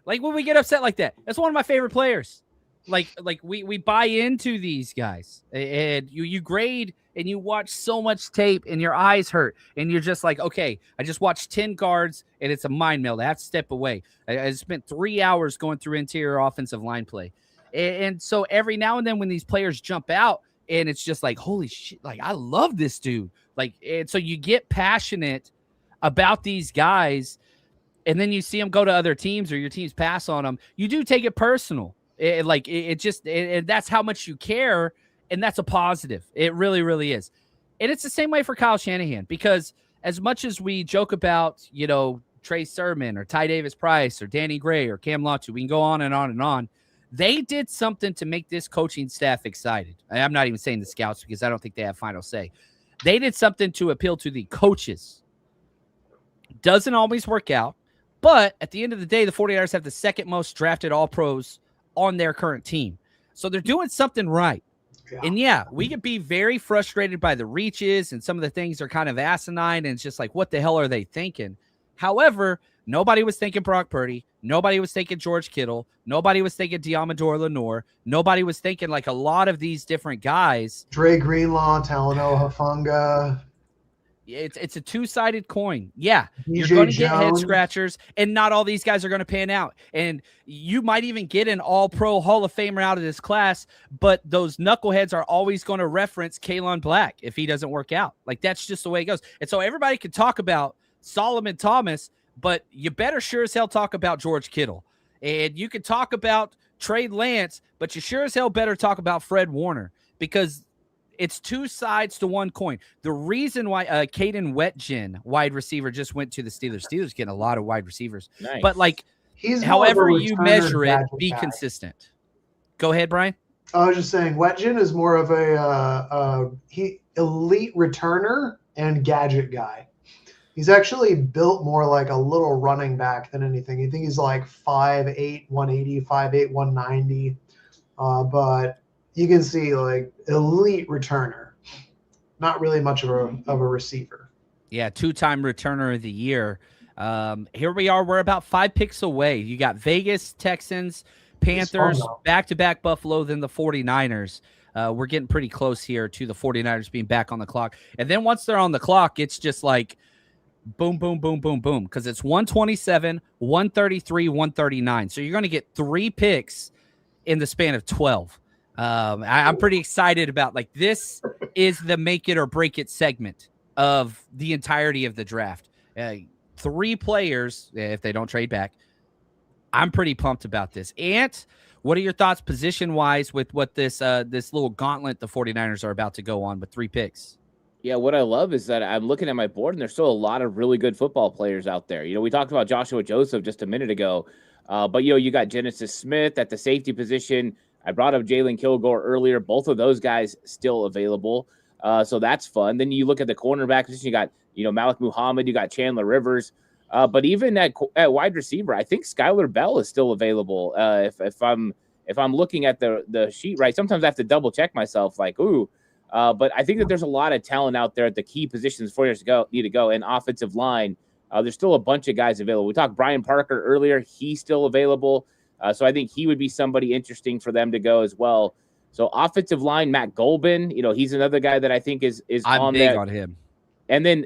like when we get upset like that, that's one of my favorite players. Like we buy into these guys, and you grade and you watch so much tape and your eyes hurt and you're just like, okay, I just watched 10 guards and it's a mind meld. I have to step away. I spent 3 hours going through interior offensive line play. And so every now and then when these players jump out and it's just like, holy shit, like I love this dude. Like, and so you get passionate about these guys, and then you see them go to other teams or your teams pass on them. You do take it personal. That's how much you care. And that's a positive. It really, really is. And it's the same way for Kyle Shanahan, because as much as we joke about, Trey Sermon or Ty Davis Price or Danny Gray or Cam Latu, we can go on and on and on. They did something to make this coaching staff excited. I'm not even saying the scouts, because I don't think they have final say. They did something to appeal to the coaches. Doesn't always work out, but at the end of the day, the 49ers have the 2nd most drafted All-Pros on their current team. So they're doing something right. Yeah. And yeah, we could be very frustrated by the reaches, and some of the things are kind of asinine, and it's just like, what the hell are they thinking? However, nobody was thinking Brock Purdy. Nobody was thinking George Kittle. Nobody was thinking Diamador Lenore. Nobody was thinking like a lot of these different guys. Dre Greenlaw, Talanoa Hufanga. It's a two-sided coin. Yeah, you're going to get head scratchers, and not all these guys are going to pan out. And you might even get an all-pro Hall of Famer out of this class, but those knuckleheads are always going to reference Kalon Black if he doesn't work out. Like, that's just the way it goes. And so everybody can talk about Solomon Thomas, but you better sure as hell talk about George Kittle. And you can talk about Trey Lance, but you sure as hell better talk about Fred Warner, because it's two sides to one coin. The reason why Caden Wetjen, wide receiver, just went to the Steelers. Steelers getting a lot of wide receivers. Nice. But, like, however you measure it, be consistent. Go ahead, Brian. I was just saying, Wetjen is more of a elite returner and gadget guy. He's actually built more like a little running back than anything. You think he's like 5'8", 180, 5'8", 190. But you can see, like, elite returner, not really much of a receiver. Yeah, 2-time returner of the year. Here we are. We're about 5 picks away. You got Vegas, Texans, Panthers, back-to-back Buffalo, then the 49ers. We're getting pretty close here to the 49ers being back on the clock. And then once they're on the clock, it's just like boom, boom, boom, boom, boom, because it's 127, 133, 139. So you're going to get 3 picks in the span of 12. I'm pretty excited about, like, this is the make it or break it segment of the entirety of the draft. 3 players, if they don't trade back. I'm pretty pumped about this. Ant, what are your thoughts position-wise with what this little gauntlet the 49ers are about to go on with 3 picks? Yeah, what I love is that I'm looking at my board, and there's still a lot of really good football players out there. We talked about Joshua Joseph just a minute ago, but, you got Genesis Smith at the safety position. I brought up Jalen Kilgore earlier. Both of those guys still available, so that's fun. Then you look at the cornerback position. You got, Malik Muhammad. You got Chandler Rivers. But even at wide receiver, I think Skylar Bell is still available. If I'm looking at the sheet right, sometimes I have to double check myself. Like, but I think that there's a lot of talent out there at the key positions for us need to go. And offensive line, there's still a bunch of guys available. We talked Brian Parker earlier; he's still available. So I think he would be somebody interesting for them to go as well. So offensive line, Matt Golbin, he's another guy that I think is I'm on big that. on him. And then,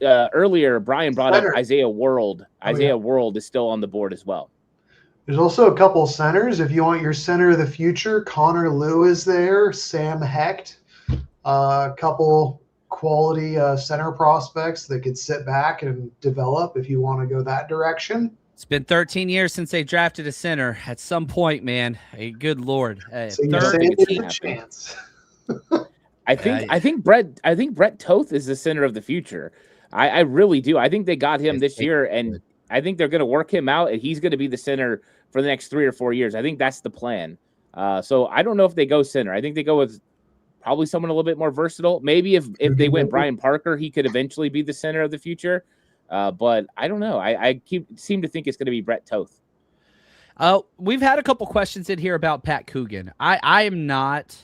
earlier Brian brought up Isaiah World. Isaiah World is still on the board as well. There's also a couple centers. If you want your center of the future, Connor Liu is there, Sam Hecht, a couple quality center prospects that could sit back and develop if you want to go that direction. It's been 13 years since they drafted a center. At some point, man, good Lord. So you're saying there's a chance. I think Brett Toth is the center of the future. I really do. I think they got him this year, and I think they're going to work him out, and he's going to be the center for the next 3 or 4 years. I think that's the plan. So I don't know if they go center. I think they go with probably someone a little bit more versatile. Maybe if they went Brian Parker, he could eventually be the center of the future. But I don't know. I seem to think it's going to be Brett Toth. We've had a couple questions in here about Pat Coogan. I'm not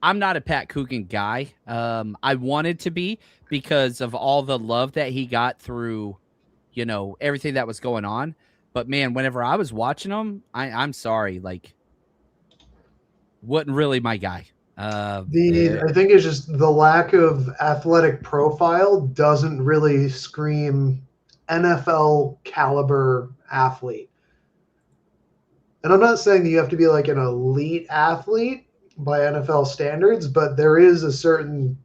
a Pat Coogan guy. I wanted to be because of all the love that he got through, everything that was going on. But man, whenever I was watching him, I'm sorry, like, wasn't really my guy. I think it's just the lack of athletic profile doesn't really scream NFL caliber athlete. And I'm not saying that you have to be like an elite athlete by NFL standards, but there is a certain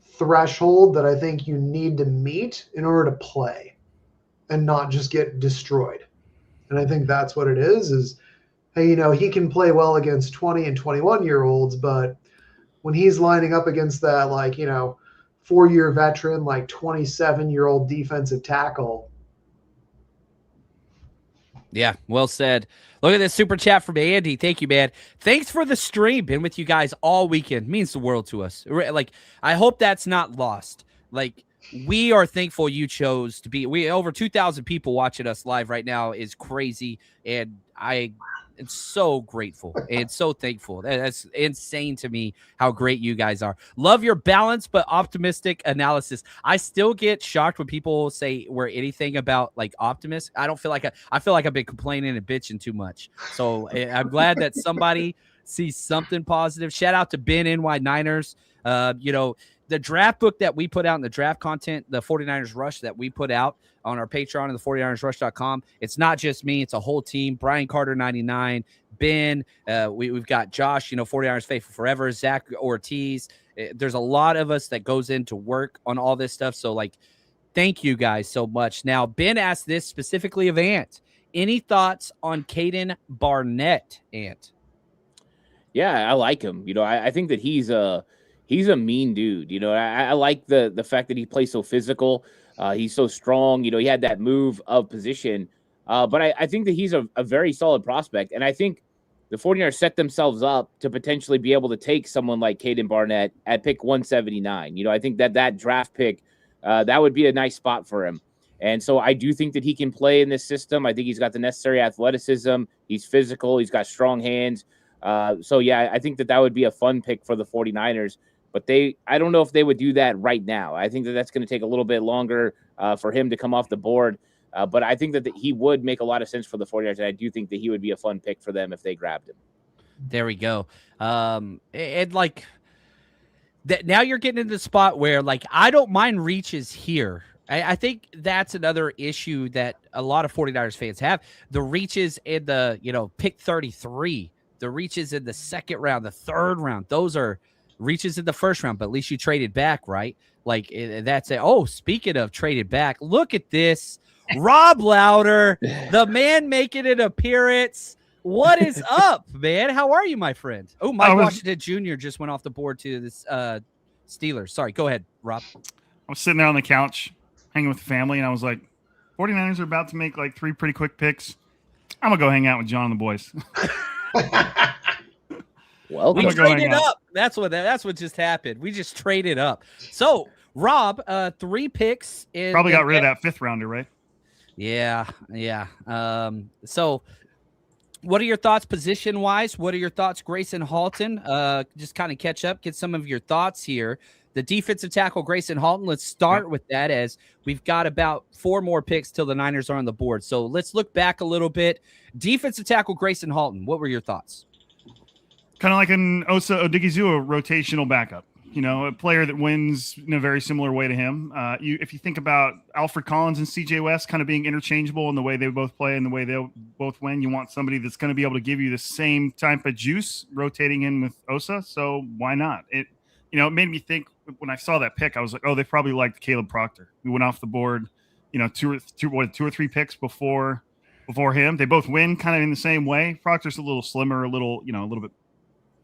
threshold that I think you need to meet in order to play and not just get destroyed. And I think that's what it is, hey, he can play well against 20 and 21-year-olds, but when he's lining up against that, 4-year veteran, 27-year-old defensive tackle. Yeah, well said. Look at this super chat from Andy. Thank you, man. Thanks for the stream. Been with you guys all weekend. Means the world to us. I hope that's not lost. We are thankful you chose to be. Over 2,000 people watching us live right now is crazy, and I'm so grateful and so thankful. That's insane to me how great you guys are. Love your balanced but optimistic analysis. I still get shocked when people say we're anything about optimists. I don't feel like I feel like I've been complaining and bitching too much. So I'm glad that somebody sees something positive. Shout out to Ben NY Niners. The draft book that we put out in the draft content, the 49ers Rush that we put out on our Patreon and the 49ersrush.com. It's not just me. It's a whole team. Brian Carter, 99, Ben. We've got Josh, 49ers Faithful Forever, Zach Ortiz. There's a lot of us that goes into work on all this stuff. So thank you guys so much. Now, Ben asked this specifically of Ant. Any thoughts on Caden Barnett, Ant? Yeah, I like him. I think that he's a mean dude. I like the fact that he plays so physical. He's so strong. He had that move of position. But I think that he's a very solid prospect. And I think the 49ers set themselves up to potentially be able to take someone like Caden Barnett at pick 179. I think that draft pick, that would be a nice spot for him. And so I do think that he can play in this system. I think he's got the necessary athleticism. He's physical. He's got strong hands. So, yeah, I think that would be a fun pick for the 49ers. But I don't know if they would do that right now. I think that's going to take a little bit longer for him to come off the board. But I think that he would make a lot of sense for the 49ers. And I do think that he would be a fun pick for them if they grabbed him. There we go. That now you're getting into the spot where I don't mind reaches here. I think that's another issue that a lot of 49ers fans have. The reaches in the, pick 33, the reaches in the second round, the third round, those are reaches in the first round, but at least you traded back, right? Like that's it. Oh, speaking of traded back, look at this. Rob Louder, the man making an appearance. What is up, man? How are you, my friend? Oh, Mike Washington Jr. just went off the board to this Steelers. Sorry, go ahead, Rob. I was sitting there on the couch hanging with the family, and I was like, 49ers are about to make like 3 pretty quick picks. I'm going to go hang out with John and the boys. Well, we traded up. That's what just happened. We just traded up. So, Rob, 3 picks. Probably got rid of that 5th rounder, right? Yeah. So, what are your thoughts position-wise? What are your thoughts, Grayson Halton? Just kind of catch up, get some of your thoughts here. The defensive tackle, Grayson Halton, let's start with that as we've got about 4 more picks till the Niners are on the board. So let's look back a little bit. Defensive tackle, Grayson Halton, what were your thoughts? Kind of like an Osa Odigizua rotational backup. A player that wins in a very similar way to him. If you think about Alfred Collins and CJ West kind of being interchangeable in the way they both play and the way they both win, you want somebody that's going to be able to give you the same type of juice rotating in with Osa. So why not? It made me think when I saw that pick, I was like, oh, they probably liked Caleb Proctor. We went off the board, 2 or 3 picks before him. They both win kind of in the same way. Proctor's a little slimmer, a little bit.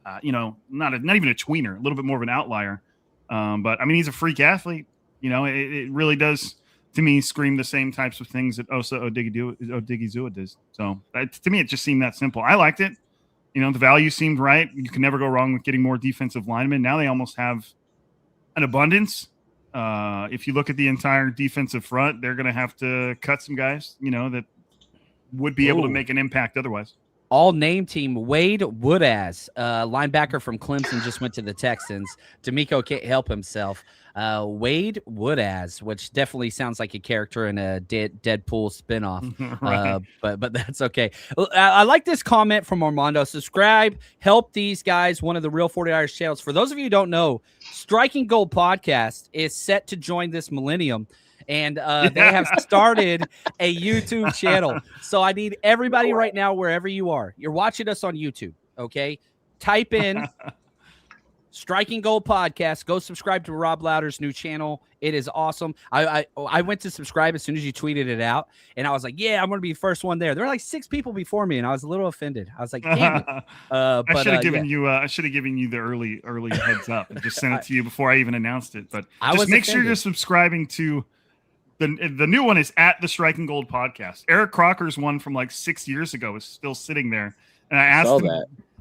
Not even a tweener, a little bit more of an outlier. But I mean, he's a freak athlete. It really does to me scream the same types of things that Osa Odigizua does. So to me, it just seemed that simple. I liked it. The value seemed right. You can never go wrong with getting more defensive linemen. Now they almost have an abundance. If you look at the entire defensive front, they're going to have to cut some guys, that would be able to make an impact otherwise. All name team, Wade Woodaz, linebacker from Clemson, just went to the Texans. D'Amico can't help himself. Wade Woodaz, which definitely sounds like a character in a Deadpool spinoff. Right. But that's okay. I like this comment from Armando. Subscribe, help these guys, one of the Real 49ers channels. For those of you who don't know, Striking Gold Podcast is set to join this millennium. And they have started a YouTube channel. So I need everybody right now, wherever you are, you're watching us on YouTube, okay? Type in Striking Gold Podcast. Go subscribe to Rob Louder's new channel. It is awesome. I went to subscribe as soon as you tweeted it out, and I was like, yeah, I'm going to be the first one there. There were like 6 people before me, and I was a little offended. I was like, damn it. I should have given you the early heads up and just sent it to you before I even announced it. But just make sure you're subscribing to the new one is at the Striking Gold Podcast. Eric Crocker's one from like 6 years ago is still sitting there, and I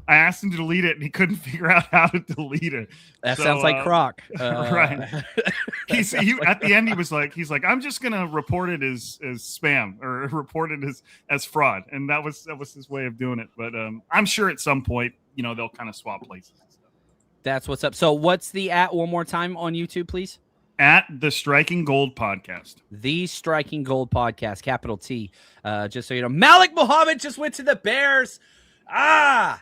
asked him to delete it, and he couldn't figure out how to delete it. That sounds like Croc, right? He at the end he's like, I'm just gonna report it as spam or report it as fraud, and that was his way of doing it. But I'm sure at some point, they'll kind of swap places. That's what's up. So what's the at one more time on YouTube, please? At the Striking Gold Podcast. The Striking Gold Podcast, capital T. Just so you know, Malik Muhammad just went to the Bears. Man,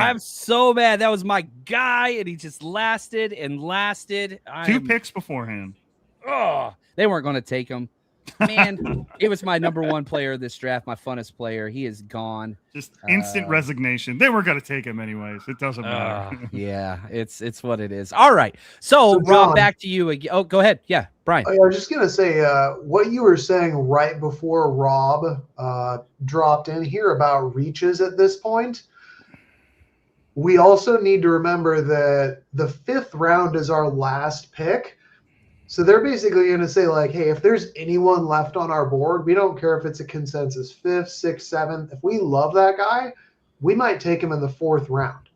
I'm so mad. That was my guy, and he just lasted and lasted. 2 picks beforehand. Oh, they weren't going to take him. Man, it was my number 1 player of this draft, my funnest player. He is gone. Just instant resignation. They were going to take him anyways. It doesn't matter. Yeah, it's what it is. All right. So Rob, John, back to you again. Oh, go ahead. Yeah, Brian. I was just going to say what you were saying right before Rob dropped in here about reaches at this point. We also need to remember that the 5th round is our last pick. So they're basically going to say, like, hey, if there's anyone left on our board, we don't care if it's a consensus 5th, 6th, 7th. If we love that guy, we might take him in the 4th round.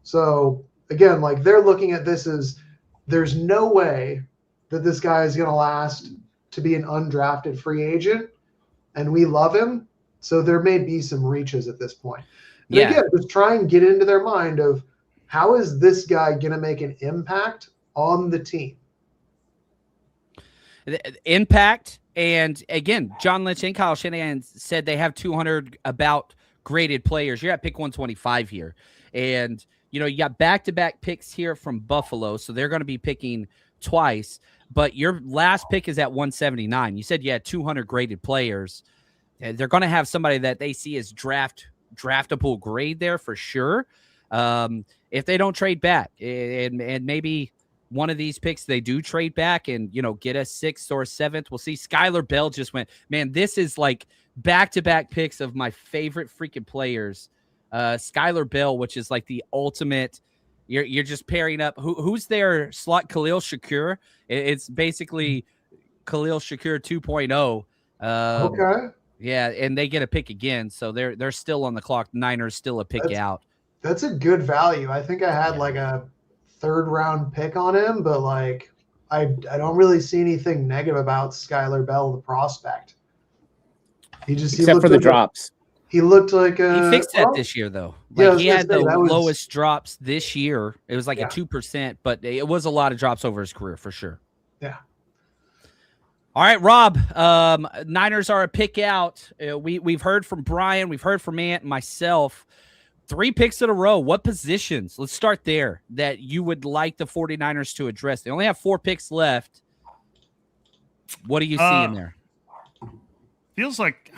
So, again, like, they're looking at this as there's no way that this guy is going to last to be an undrafted free agent, and we love him. So there may be some reaches at this point. But again, just try and get into their mind of how is this guy going to make an impact on the team? Impact. And again, John Lynch and Kyle Shanahan said they have 200 about graded players. You're at pick 125 here. And, you got back-to-back picks here from Buffalo. So they're going to be picking twice. but your last pick is at 179. You said you had 200 graded players. They're going to have somebody that they see as draftable grade there for sure. If they don't trade back, and maybe one of these picks they do trade back and get a 6th or 7th, we'll see. Skylar Bell just went. Man, this is like back-to-back picks of my favorite freaking players. Skylar Bell, which is like the ultimate. You're just pairing up. Who's their slot? Khalil Shakur. It's basically Khalil Shakur 2.0. Okay. Yeah, and they get a pick again, so they're still on the clock. Niners still a pick out. That's a good value. I think I had like a 3rd round pick on him, but like I don't really see anything negative about Skylar Bell, the prospect. Except for the drops. He looked like he fixed that this year, though. Like he had the lowest drops this year. It was like a 2%, but it was a lot of drops over his career for sure. Yeah. All right, Rob. Niners are a pick out. We've heard from Brian. We've heard from Ant and myself. 3 picks in a row. What positions? Let's start there that you would like the 49ers to address. They only have 4 picks left. What do you see in there? Feels like,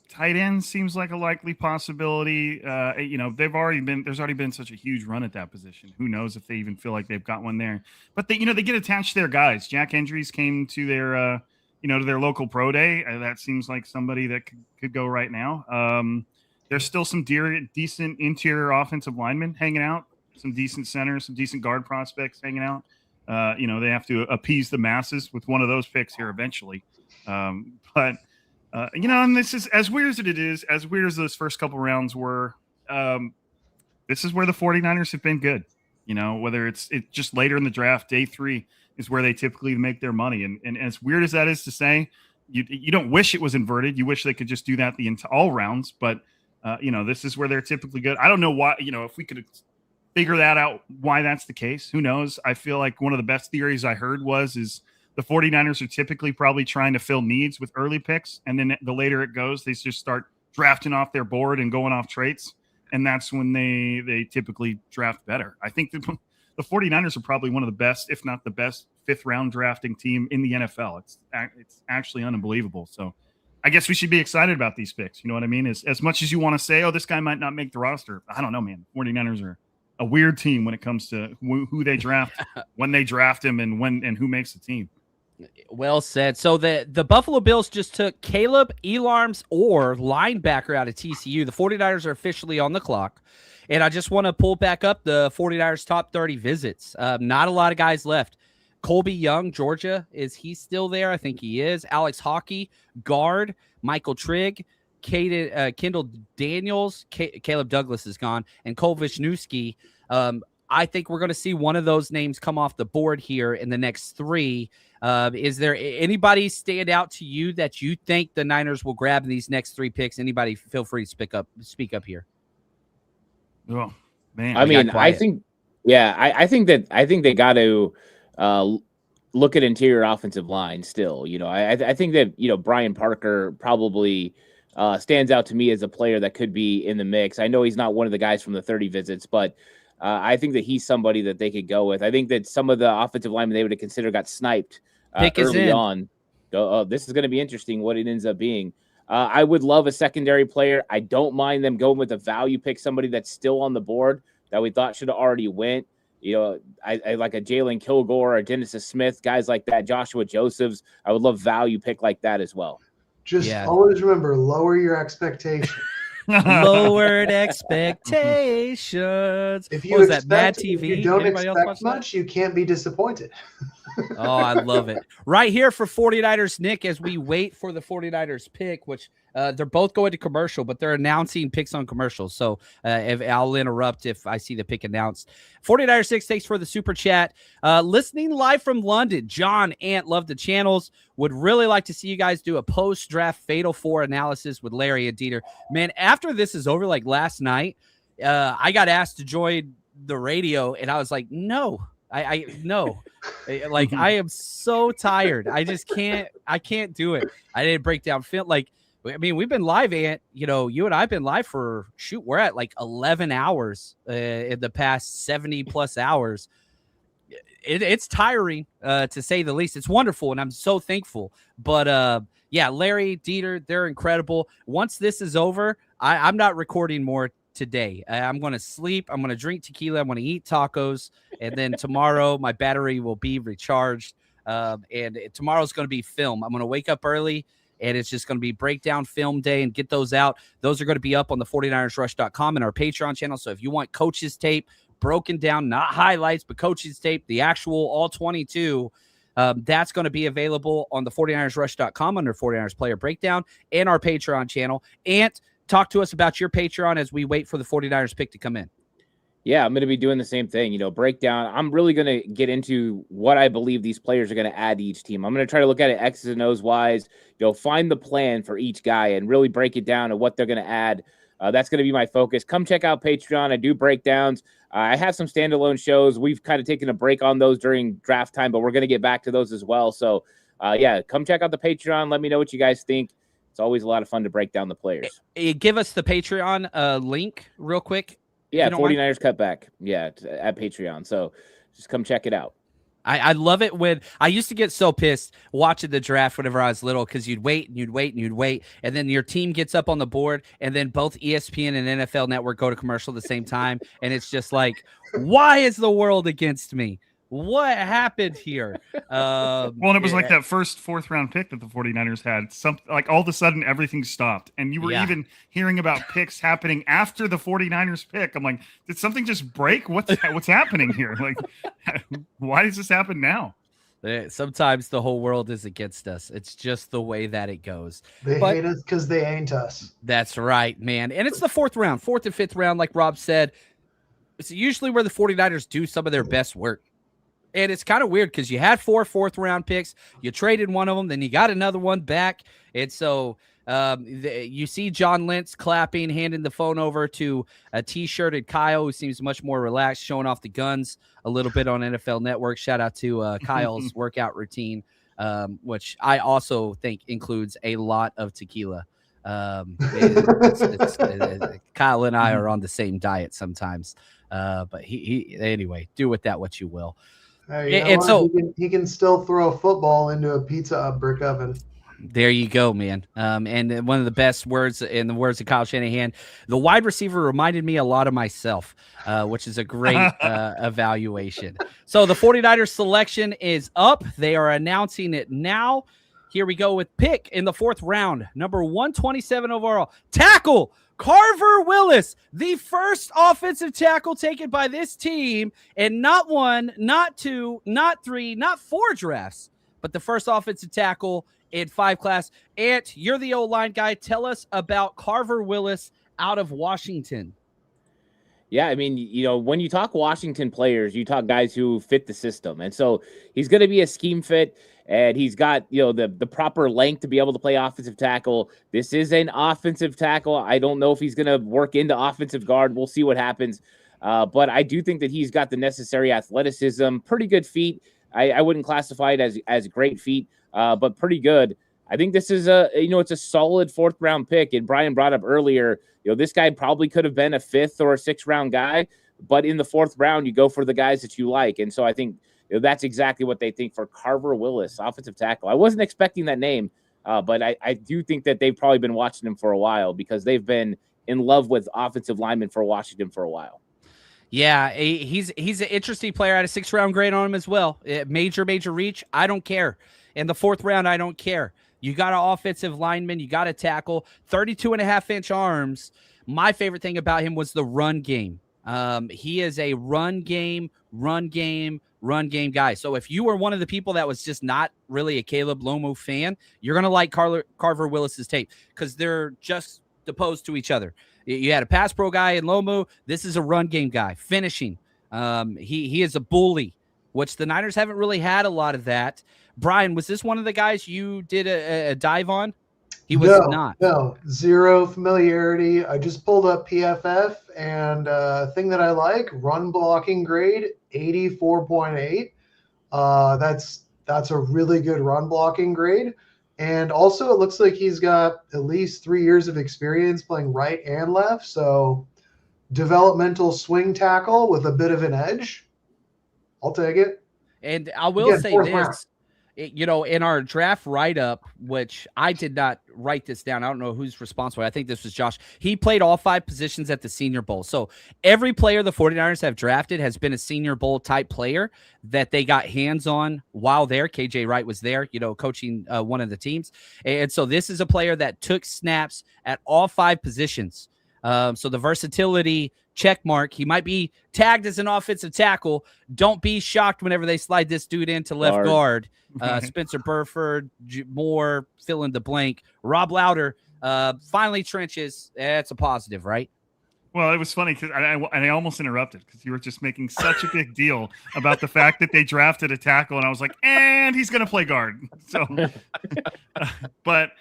tight end seems like a likely possibility. There's already been such a huge run at that position. Who knows if they even feel like they've got one there? But they get attached to their guys. Jack Hendries came to their, to their local pro day. That seems like somebody that could go right now. There's still some decent interior offensive linemen hanging out, some decent centers, some decent guard prospects hanging out. They have to appease the masses with one of those picks here eventually. And this is as weird as it is, as weird as those first couple rounds were. This is where the 49ers have been good. Whether it's just later in the draft, day 3 is where they typically make their money. And as weird as that is to say, you don't wish it was inverted. You wish they could just do that all rounds. But, this is where they're typically good. I don't know why, if we could figure that out, why that's the case. Who knows? I feel like one of the best theories I heard is the 49ers are typically probably trying to fill needs with early picks. And then the later it goes, they just start drafting off their board and going off traits. And that's when they typically draft better. I think the 49ers are probably one of the best, if not the best, 5th round drafting team in the NFL. It's actually unbelievable. So I guess we should be excited about these picks. You know what I mean? As much as you want to say, oh, this guy might not make the roster. I don't know, man. 49ers are a weird team when it comes to who they draft, when they draft him, and who makes the team. Well said. So the Buffalo Bills just took Caleb Elarms or linebacker out of TCU. The 49ers are officially on the clock. And I just want to pull back up the 49ers top 30 visits. Not a lot of guys left. Colby Young, Georgia, is he still there? I think he is. Alex Hockey, guard. Michael Trigg, Kendall Daniels, Caleb Douglas is gone, and Cole Wisniewski. I think we're going to see one of those names come off the board here in the next 3. Is there anybody stand out to you that you think the Niners will grab in these next 3 picks? Anybody feel free to speak up here. Oh man. I think they got to look at interior offensive line still. I think that, Brian Parker probably stands out to me as a player that could be in the mix. I know he's not one of the guys from the 30 visits, but I think that he's somebody that they could go with. I think that some of the offensive linemen they would have considered got sniped early on. This is going to be interesting what it ends up being. I would love a secondary player. I don't mind them going with a value pick, somebody that's still on the board that we thought should have already went. I like a Jalen Kilgore or Genesis Smith, guys like that, Joshua Josephs. I would love value pick like that as well. Just always remember, lower your expectations. Lowered expectations. If you expect, Mad TV? If you don't expect much, you can't be disappointed. Oh, I love it. Right here for 49ers, Nick, as we wait for the 49ers pick, which they're both going to commercial, but they're announcing picks on commercials. So if I'll interrupt if I see the pick announced. 49ers 6, thanks for the super chat. Listening live from London, John Ant, love the channels. Would really like to see you guys do a post-draft Fatal 4 analysis with Larry and Dieter. Man, after this is over, like last night, I got asked to join the radio, and I was like, no. I no, like I am so tired. I just can't do it. I didn't break down film. Like, I mean, we've been live, Ant, you and I have been live for we're at like 11 hours in the past 70 plus hours. it's tiring, to say the least. It's wonderful, and I'm so thankful. But yeah, Larry, Dieter, they're incredible. Once this is over, I'm not recording more today. I'm going to sleep. I'm going to drink tequila. I'm going to eat tacos. And then tomorrow, my battery will be recharged. And tomorrow's going to be film. I'm going to wake up early, and it's just going to be breakdown film day and get those out. Those are going to be up on the 49ersrush.com and our Patreon channel. So if you want coaches tape broken down, not highlights, but coaches tape, the actual all 22, that's going to be available on the 49ersrush.com under 49ers player breakdown and our Patreon channel. And talk to us about your Patreon as we wait for the 49ers pick to come in. Yeah, I'm going to be doing the same thing, breakdown. I'm really going to get into what I believe these players are going to add to each team. I'm going to try to look at it X's and O's wise, find the plan for each guy and really break it down to what they're going to add. That's going to be my focus. Come check out Patreon. I do breakdowns. I have some standalone shows. We've kind of taken a break on those during draft time, but we're going to get back to those as well. So, yeah, come check out the Patreon. Let me know what you guys think. It's always a lot of fun to break down the players. Give us the Patreon link real quick. Yeah, 49ers Cutback. Yeah, at Patreon. So just come check it out. I love it when I used to get so pissed watching the draft whenever I was little, because you'd wait and you'd wait and you'd wait, and then your team gets up on the board, and then both ESPN and NFL Network go to commercial at the same time, and it's just like, why is the world against me? What happened here? Well, and it was like that first 4th round pick that the 49ers had. Like all of a sudden everything stopped. And you were even hearing about picks happening after the 49ers pick. I'm like, did something just break? What's happening here? Like, why does this happen now? Sometimes the whole world is against us. It's just the way that it goes. They hate us because they ain't us. That's right, man. And it's the 4th round, 4th and 5th round, like Rob said. It's usually where the 49ers do some of their best work. And it's kind of weird because you had 4 4th-round picks. You traded one of them. Then you got another one back. And so you see John Lentz clapping, handing the phone over to a T-shirted Kyle, who seems much more relaxed, showing off the guns a little bit on NFL Network. Shout out to Kyle's workout routine, which I also think includes a lot of tequila. Kyle and I are on the same diet sometimes. But he anyway, do with that what you will. And so he can still throw a football into a pizza brick oven. There you go, man. And one of the best words in the words of Kyle Shanahan, the wide receiver reminded me a lot of myself, which is a great evaluation. So the 49ers selection is up. They are announcing it now. Here we go with pick in the 4th round, number 127 overall. Tackle Carver Willis, the first offensive tackle taken by this team, and not 1, not 2, not 3, not 4 drafts, but the first offensive tackle in 5 class. Ant, you're the O-line guy. Tell us about Carver Willis out of Washington. Yeah, I mean, when you talk Washington players, you talk guys who fit the system. And so he's going to be a scheme fit, and he's got, the proper length to be able to play offensive tackle. This is an offensive tackle. I don't know if he's going to work into offensive guard. We'll see what happens. But I do think that he's got the necessary athleticism, pretty good feet. I wouldn't classify it as great feet, but pretty good. I think this is it's a solid 4th round pick. And Brian brought up earlier, this guy probably could have been a 5th or a 6th round guy, but in the 4th round, you go for the guys that you like. And so I think that's exactly what they think for Carver Willis, offensive tackle. I wasn't expecting that name, but I do think that they've probably been watching him for a while because they've been in love with offensive linemen for Washington for a while. Yeah, he's an interesting player. I had a 6th round grade on him as well. Major reach. I don't care. In the 4th round, I don't care. You got an offensive lineman. You got a tackle. 32.5-inch arms. My favorite thing about him was the run game. He is a run game guy. So if you were one of the people that was just not really a Caleb Lomu fan, you're going to like Carver Willis's tape because they're just opposed to each other. You had a pass pro guy in Lomu. This is a run game guy. Finishing. He is a bully, which the Niners haven't really had a lot of that. Brian, was this one of the guys you did a dive on? He was not. No, zero familiarity. I just pulled up PFF, and thing that I like, run blocking grade, 84.8. That's a really good run blocking grade. And also, it looks like he's got at least 3 years of experience playing right and left. So developmental swing tackle with a bit of an edge. I'll take it. And I will Again, say fourth this, round. in our draft write-up, which I did not write this down. I don't know who's responsible. I think this was Josh. He played all 5 positions at the Senior Bowl. So every player the 49ers have drafted has been a Senior Bowl type player that they got hands on while there. KJ Wright was there, coaching one of the teams. And so this is a player that took snaps at all 5 positions. So the versatility check mark. He might be tagged as an offensive tackle. Don't be shocked whenever they slide this dude into left guard. Spencer Burford, Moore, fill in the blank. Rob Lauder, finally trenches. That's a positive, right? Well, it was funny because I almost interrupted because you were just making such a big deal about the fact that they drafted a tackle, and I was like, and he's going to play guard. So, but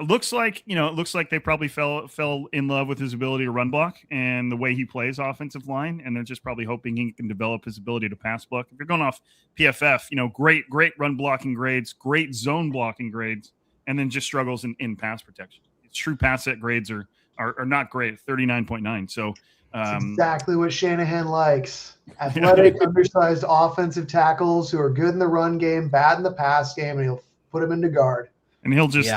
looks like they probably fell in love with his ability to run block and the way he plays offensive line, and they're just probably hoping he can develop his ability to pass block. If you're going off PFF, great run blocking grades, great zone blocking grades, and then just struggles in pass protection. His true pass set grades are not great, 39.9. So that's exactly what Shanahan likes. Athletic, undersized offensive tackles who are good in the run game, bad in the pass game, and he'll put them into guard. And he'll just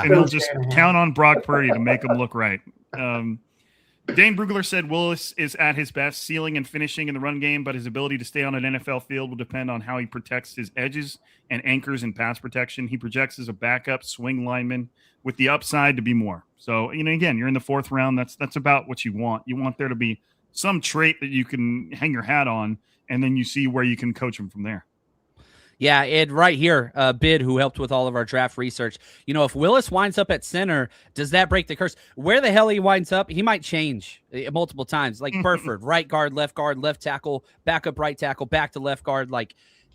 count on Brock Purdy to make him look right. Dane Brugler said Willis is at his best, sealing and finishing in the run game, but his ability to stay on an NFL field will depend on how he protects his edges and anchors in pass protection. He projects as a backup swing lineman with the upside to be more. So, again, you're in the 4th round. That's about what you want. You want there to be some trait that you can hang your hat on, and then you see where you can coach him from there. Yeah, and right here, Bid, who helped with all of our draft research, if Willis winds up at center, does that break the curse? Where the hell he winds up, he might change multiple times. Like Burford, right guard, left tackle, backup right tackle, back to left guard. Like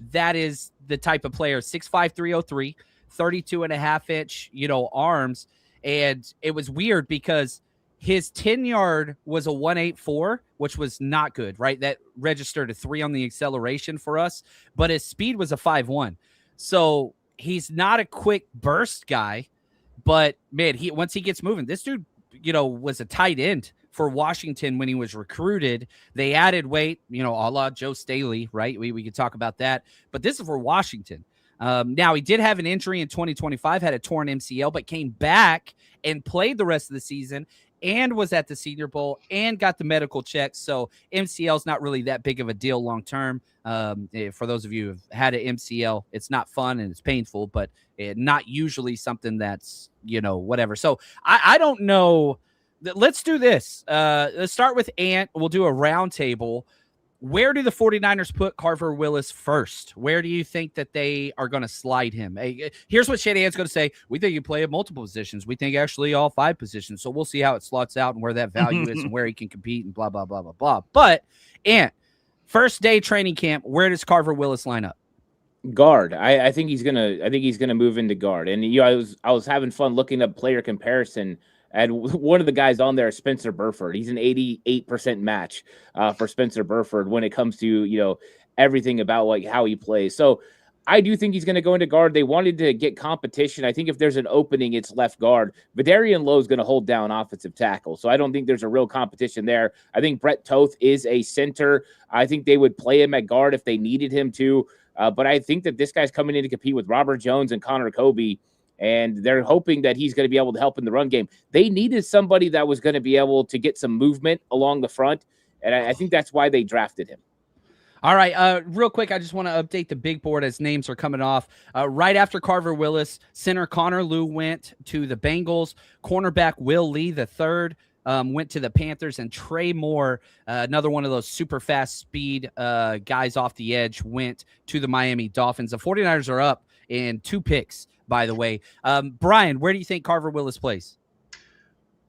that is the type of player, 6'5", 303, 32.5-inch, arms. And it was weird because his 10-yard was a 1.84, which was not good, right? That registered a 3 on the acceleration for us, but his speed was a 5.1. So he's not a quick burst guy, but man, once he gets moving, this dude, was a tight end for Washington when he was recruited. They added weight, a la Joe Staley, right? We could talk about that, but this is for Washington. Now he did have an injury in 2025, had a torn MCL, but came back and played the rest of the season and was at the Senior Bowl and got the medical checks. So MCL is not really that big of a deal long-term. For those of you who have had an MCL, it's not fun and it's painful, but not usually something that's, whatever. So I don't know. Let's do this. Let's start with Ant. We'll do a round table. Where do the 49ers put Carver Willis first? Where do you think that they are going to slide him? Hey, here's what Shanahan's going to say. We think you play at multiple positions. We think actually all 5 positions. So we'll see how it slots out and where that value is and where he can compete and blah, blah, blah, blah, blah. But, Ant, first day training camp, where does Carver Willis line up? Guard. I think he's gonna move into guard. And I was having fun looking up player comparison. And one of the guys on there is Spencer Burford. He's an 88% match for Spencer Burford when it comes to, everything about how he plays. So I do think he's going to go into guard. They wanted to get competition. I think if there's an opening, it's left guard. Vidarian Lowe is going to hold down offensive tackle. So I don't think there's a real competition there. I think Brett Toth is a center. I think they would play him at guard if they needed him to. But I think that this guy's coming in to compete with Robert Jones and Connor Kobe. And they're hoping that he's going to be able to help in the run game. They needed somebody that was going to be able to get some movement along the front, and I think that's why they drafted him. All right, real quick, I just want to update the big board as names are coming off. Right after Carver Willis, center Connor Lew went to the Bengals. Cornerback Will Lee, the third, went to the Panthers, and Trey Moore, another one of those super fast speed guys off the edge, went to the Miami Dolphins. The 49ers are up in 2 picks, by the way. Brian, where do you think Carver Willis plays?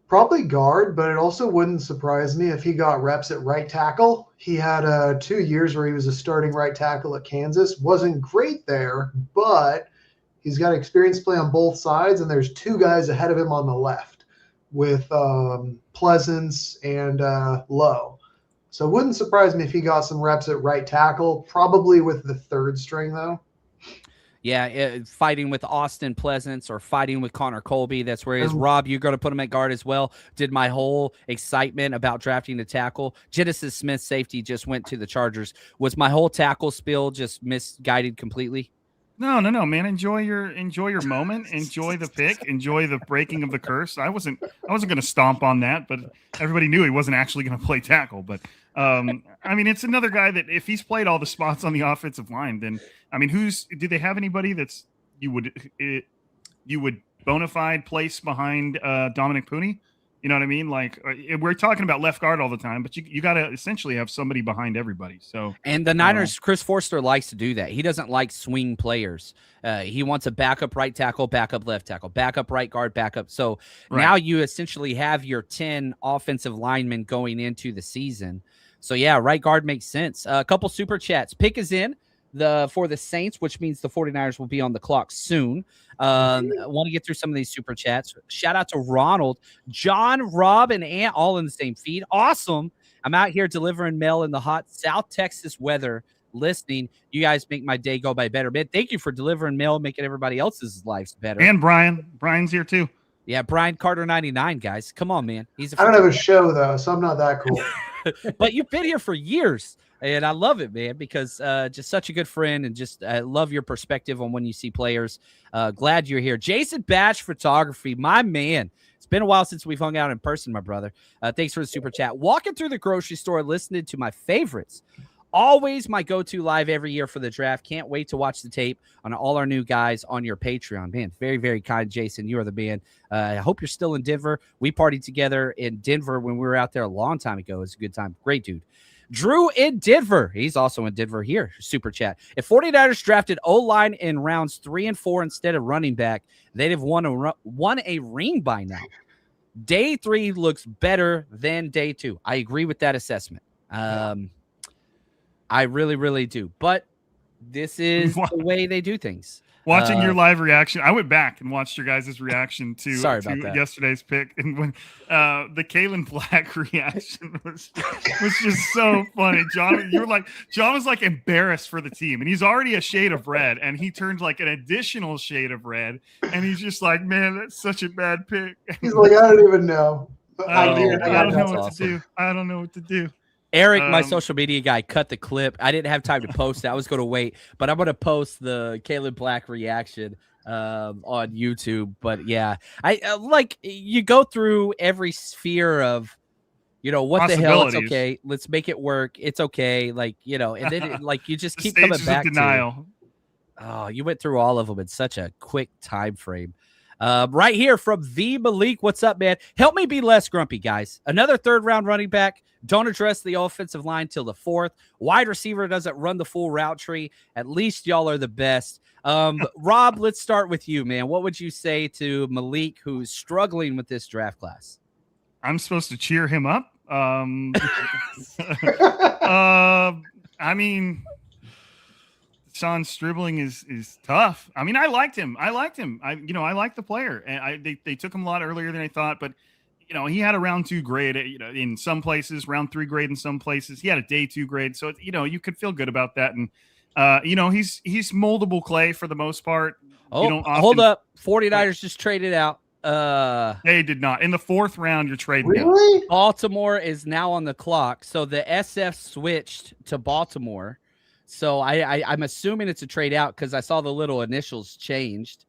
Probably guard, but it also wouldn't surprise me if he got reps at right tackle. He had 2 years where he was a starting right tackle at Kansas. Wasn't great there, but he's got experience play on both sides, and there's 2 guys ahead of him on the left with Pleasance and Lowe. So it wouldn't surprise me if he got some reps at right tackle, probably with the 3rd string, though. Yeah, fighting with Austin Pleasance or fighting with Connor Colby. That's where he is. Rob, you're going to put him at guard as well. Did my whole excitement about drafting the tackle. Genesis Smith safety just went to the Chargers. Was my whole tackle spill just misguided completely? No, man. Enjoy your moment. Enjoy the pick. Enjoy the breaking of the curse. I wasn't going to stomp on that, but everybody knew he wasn't actually going to play tackle. But I mean, it's another guy that if he's played all the spots on the offensive line, then I mean, do they have anybody that's you would bona fide place behind Dominic Pooney? You know what I mean? Like we're talking about left guard all the time, but you got to essentially have somebody behind everybody. So, and the Niners, Chris Forster likes to do that. He doesn't like swing players. He wants a backup right tackle, backup left tackle, backup right guard, backup. So now you essentially have your 10 offensive linemen going into the season. So yeah, right guard makes sense. A couple super chats. Pick is in for the Saints, which means the 49ers will be on the clock soon. I want to get through some of these super chats. Shout out to Ronald, John, Rob, and Ant, all in the same feed. Awesome. I'm out here delivering mail in the hot South Texas weather, listening. You guys make my day go by better. Man, thank you for delivering mail, making everybody else's lives better. And Brian's here too. Yeah, Brian Carter 99, guys. Come on, man. I don't have a show though, so I'm not that cool. But you've been here for years. And I love it, man, because just such a good friend, and just I love your perspective on when you see players. Glad you're here. Jason Bash Photography, my man. It's been a while since we've hung out in person, my brother. Thanks for the super chat. Walking through the grocery store, listening to my favorites. Always my go-to live every year for the draft. Can't wait to watch the tape on all our new guys on your Patreon. Man, very, very kind, Jason. You are the man. I hope you're still in Denver. We partied together in Denver when we were out there a long time ago. It was a good time. Great dude. Drew in Denver. He's also in Denver here. Super chat. If 49ers drafted O-line in rounds 3 and 4 instead of running back, they'd have won a ring by now. Day 3 looks better than day 2. I agree with that assessment. I really, really do. But this is the way they do things. Watching your live reaction, I went back and watched your guys' reaction to yesterday's pick, and when the Kalen Black reaction was just so funny. John was like embarrassed for the team, and he's already a shade of red, and he turned like an additional shade of red, and he's just like, man, that's such a bad pick. He's like, I don't even know. I don't know what to do. I don't know what to do. Eric, my social media guy, cut the clip. I didn't have time to post it. I was going to wait, but I'm going to post the Caleb Black reaction on YouTube. But yeah, I like you go through every sphere of, what the hell? It's okay. Let's make it work. It's okay. Like, and then you just keep coming back to denial. Oh, you went through all of them in such a quick time frame. Right here from the Malik. What's up, man? Help me be less grumpy, guys. Another 3rd round running back. Don't address the offensive line till the 4th. Wide receiver doesn't run the full route tree. At least y'all are the best. Rob, let's start with you, man. What would you say to Malik, who's struggling with this draft class? I'm supposed to cheer him up. I mean, Sean Stribling is tough. I mean, I liked him. I like the player, and they took him a lot earlier than I thought, but he had a round 2 grade, in some places, round 3 grade in some places. He had a day 2 grade, so you could feel good about that. And he's moldable clay for the most part. Oh, hold up! 49ers just traded out. They did not. In the 4th round, you're trading. Really? Out. Baltimore is now on the clock, so the SF switched to Baltimore. So I'm assuming it's a trade out because I saw the little initials changed.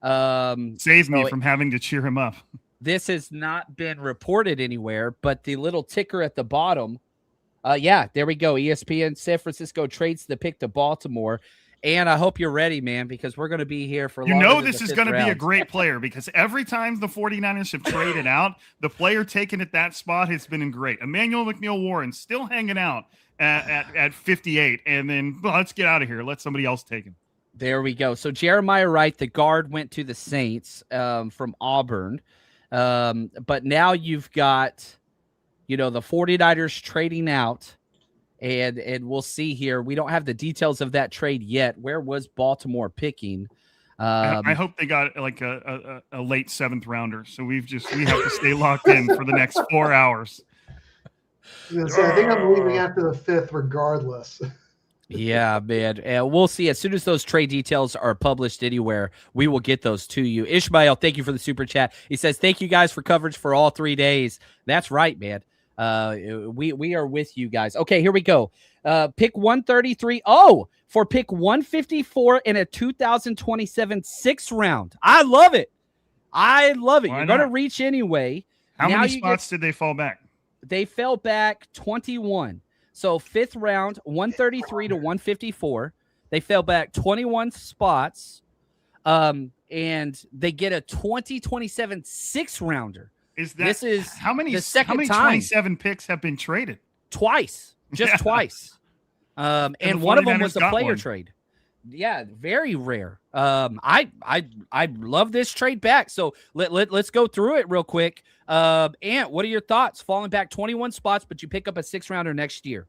Save me from having to cheer him up. This has not been reported anywhere, but the little ticker at the bottom, there we go. ESPN San Francisco trades the pick to Baltimore. And I hope you're ready, man, because we're going to be here for this is going to be a great player because every time the 49ers have traded out, the player taken at that spot has been great. Emmanuel McNeil-Warren still hanging out at 58, and then let's get out of here. Let somebody else take him. There we go. So Jeremiah Wright, the guard, went to the Saints from Auburn. But now you've got, the 49ers trading out, and we'll see here. We don't have the details of that trade yet. Where was Baltimore picking? I hope they got like a late 7th rounder. So we have to stay locked in for the next 4 hours. I think I'm leaving after the 5th regardless. Yeah, man. And we'll see. As soon as those trade details are published anywhere, we will get those to you. Ishmael, thank you for the super chat. He says, thank you guys for coverage for all 3 days. That's right, man. We are with you guys. Okay, here we go. Pick 133. Oh, for pick 154 in a 2027 6th round. I love it. I love it. Why You're going to not? reach anyway. How Now many you spots did they fall back? They fell back 21. So 5th round, 133 to 154. They fell back 21 spots. And they get a 2027 6th rounder. This is how many? the second how many time. 27 picks have been traded? Twice, just Yeah. twice. And the one of them 49ers was a got player one. trade. Yeah, very rare. I love this trade back. So let's go through it real quick. Ant, what are your thoughts? Falling back 21 spots, but you pick up a 6th rounder next year.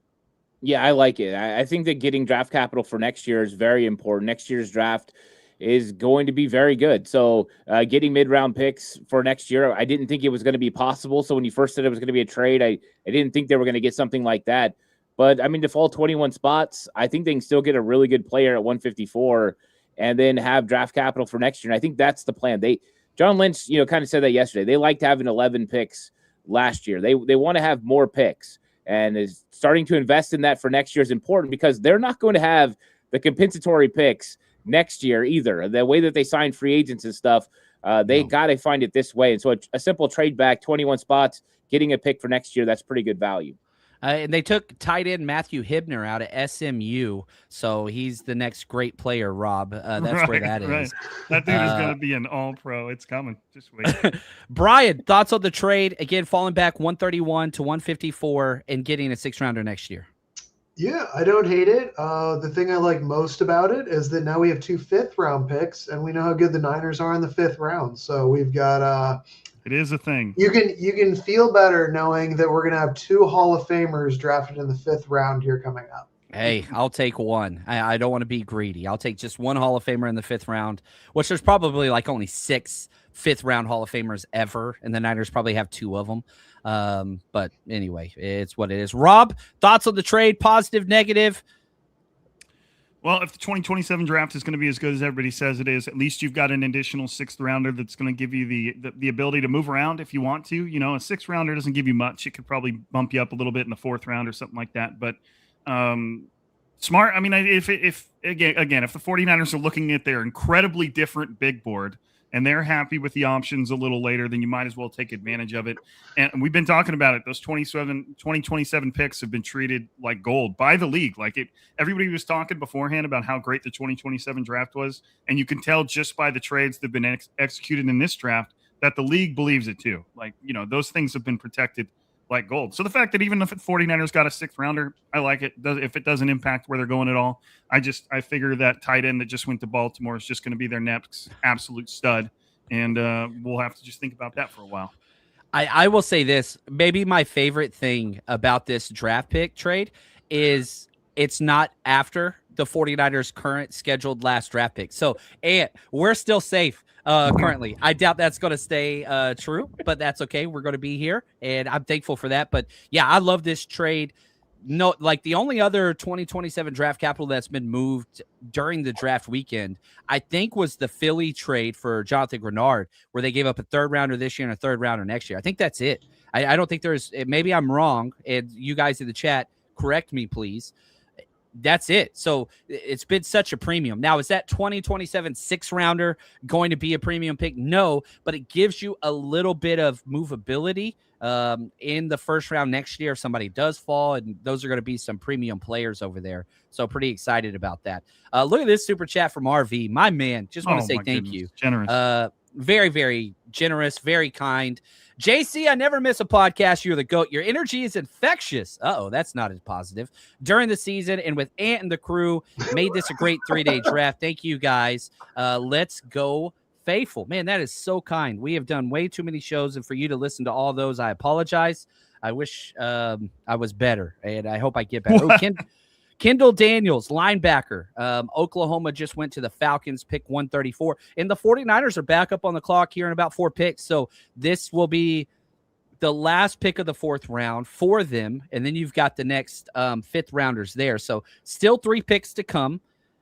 Yeah, I like it. I think that getting draft capital for next year is very important. Next year's draft is going to be very good. So getting mid-round picks for next year, I didn't think it was going to be possible. So when you first said it was going to be a trade, I didn't think they were going to get something like that. But, I mean, to fall 21 spots, I think they can still get a really good player at 154 and then have draft capital for next year. And I think that's the plan. John Lynch, kind of said that yesterday. They liked having 11 picks last year. They want to have more picks. And is starting to invest in that for next year is important because they're not going to have the compensatory picks next year either. The way that they sign free agents and stuff, they got to find it this way. And so a simple trade back, 21 spots, getting a pick for next year, that's pretty good value. And they took tight end Matthew Hibner out of SMU, so he's the next great player, Rob. That's where that is. That dude is going to be an all-pro. It's coming. Just wait. Brian, thoughts on the trade? Again, falling back 131 to 154 and getting a 6th rounder next year. Yeah, I don't hate it. The thing I like most about it is that now we have 2 5th-round picks, and we know how good the Niners are in the 5th round. So we've got it is a thing. You can feel better knowing that we're going to have 2 Hall of Famers drafted in the 5th round here coming up. Hey, I'll take one. I don't want to be greedy. I'll take just one Hall of Famer in the 5th round, which there's probably like only 6 5th-round Hall of Famers ever, and the Niners probably have 2 of them. But anyway, it's what it is. Rob, thoughts on the trade? Positive, negative? Well, if the 2027 draft is going to be as good as everybody says it is, at least you've got an additional 6th rounder that's going to give you the ability to move around if you want to. A 6th rounder doesn't give you much. It could probably bump you up a little bit in the 4th round or something like that. But smart. I mean, if the 49ers are looking at their incredibly different big board and they're happy with the options a little later, then you might as well take advantage of it. And we've been talking about it. Those 2027 picks have been treated like gold by the league. Everybody was talking beforehand about how great the 2027 draft was. And you can tell just by the trades that have been executed in this draft that the league believes it too. Those things have been protected like gold. So the fact that even if the 49ers got a 6th rounder, I like it. If it doesn't impact where they're going at all, I figure that tight end that just went to Baltimore is just going to be their next absolute stud. And we'll have to just think about that for a while. I will say this. Maybe my favorite thing about this draft pick trade is it's not after the 49ers' current scheduled last draft pick. So, and we're still safe currently. I doubt that's going to stay true, but that's okay. We're going to be here, and I'm thankful for that. But, yeah, I love this trade. No, like the only other 2027 draft capital that's been moved during the draft weekend, I think, was the Philly trade for Jonathan Grenard, where they gave up a 3rd rounder this year and a 3rd rounder next year. I think that's it. I don't think there's – maybe I'm wrong, and you guys in the chat, correct me, please. That's it. So it's been such a premium. Now, is that 2027 6th rounder going to be a premium pick? No, but it gives you a little bit of movability in the 1st round next year if somebody does fall, and those are going to be some premium players over there. So pretty excited about that. Look at this super chat from RV. My man, just want to say thank you. Generous. Very, very generous, very kind. JC, I never miss a podcast. You're the GOAT. Your energy is infectious. Uh-oh, that's not as positive. During the season and with Ant and the crew, made this a great 3-day draft. Thank you, guys. Let's go faithful. Man, that is so kind. We have done way too many shows, and for you to listen to all those, I apologize. I wish I was better, and I hope I get better. Oh, Kendall Daniels, linebacker. Oklahoma just went to the Falcons, pick 134. And the 49ers are back up on the clock here in about 4 picks. So this will be the last pick of the 4th round for them, and then you've got the next 5th rounders there. So still 3 picks to come,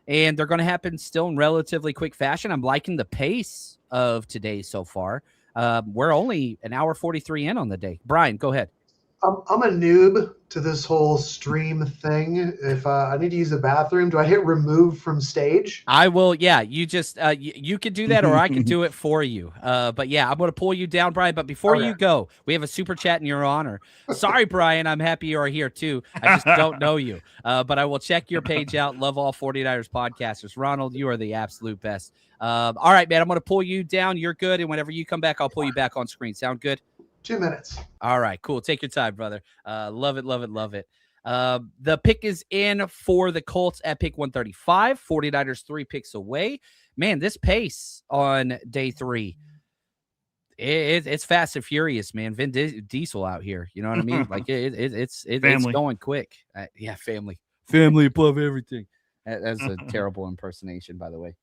and they're going to happen still in relatively quick fashion. I'm liking the pace of today so far. We're only an hour 43 in on the day. Brian, go ahead. I'm a noob to this whole stream thing. If I need to use the bathroom, do I hit remove from stage? I will. Yeah, you just you could do that, or I can do it for you. But yeah, I'm going to pull you down, Brian. But before you go, we have a super chat in your honor. Sorry, Brian. I'm happy you are here too. I just don't know you. But I will check your page out. Love all 49ers podcasters. Ronald, you are the absolute best. All right, man. I'm going to pull you down. You're good. And whenever you come back, I'll pull you back on screen. Sound good? 2 minutes. All right, cool. Take your time, brother. Love it, love it, love it. The pick is in for the Colts at pick 135. 49ers 3 picks away. Man, this pace on day 3, it's fast and furious, man. Vin Diesel out here. You know what I mean? Like it's going quick. Yeah, family above everything. That's a terrible impersonation, by the way.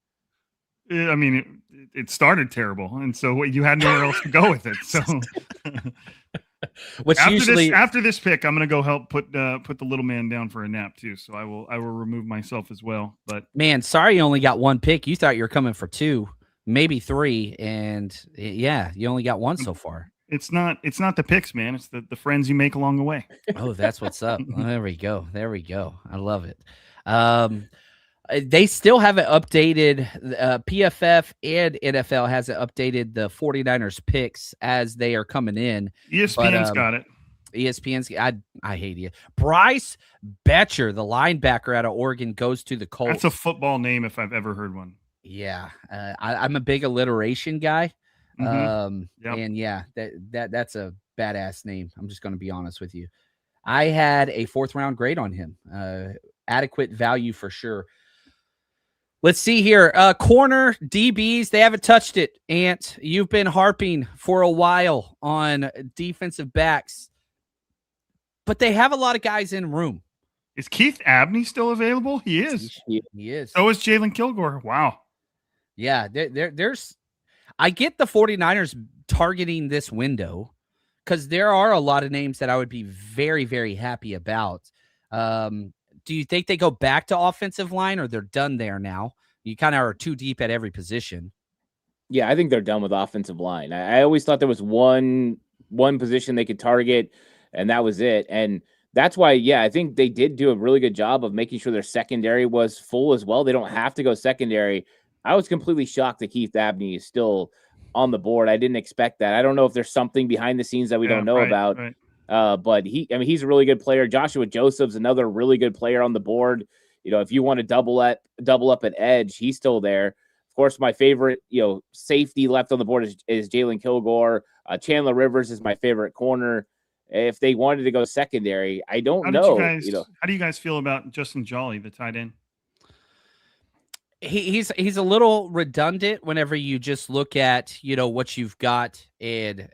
I mean, it started terrible, and so you had nowhere else to go with it. So, which after this pick, I'm going to go help put the little man down for a nap too. So I will remove myself as well. But man, sorry you only got 1 pick. You thought you were coming for 2, maybe 3, and yeah, you only got 1 so far. It's not the picks, man. It's the friends you make along the way. Oh, that's what's up. Oh, there we go. I love it. They still haven't updated PFF, and NFL hasn't updated the 49ers picks as they are coming in. ESPN's got it. ESPN's I hate you. Bryce Betcher, the linebacker out of Oregon, goes to the Colts. That's a football name if I've ever heard one. Yeah. I'm a big alliteration guy. Mm-hmm. And yeah, that's a badass name. I'm just going to be honest with you. I had a 4th round grade on him. Adequate value for sure. Let's see here. Corner DBs, they haven't touched it. Ant, you've been harping for a while on defensive backs, but they have a lot of guys in room. Is Keith Abney still available? He is. He is. So is Jalen Kilgore. Wow. Yeah, there's I get the 49ers targeting this window because there are a lot of names that I would be very, very happy about. Do you think they go back to offensive line, or they're done there now? You kind of are too deep at every position. Yeah, I think they're done with offensive line. I always thought there was one position they could target, and that was it. And that's why, yeah, I think they did do a really good job of making sure their secondary was full as well. They don't have to go secondary. I was completely shocked that Keith Abney is still on the board. I didn't expect that. I don't know if there's something behind the scenes that we don't know about. Right. But he's a really good player. Joshua Joseph's another really good player on the board. You know, if you want to double up at edge, he's still there. Of course, my favorite, safety left on the board is Jalen Kilgore. Chandler Rivers is my favorite corner. If they wanted to go secondary, I don't know. How do you guys feel about Justin Jolly, the tight end? He's a little redundant whenever you just look at, what you've got in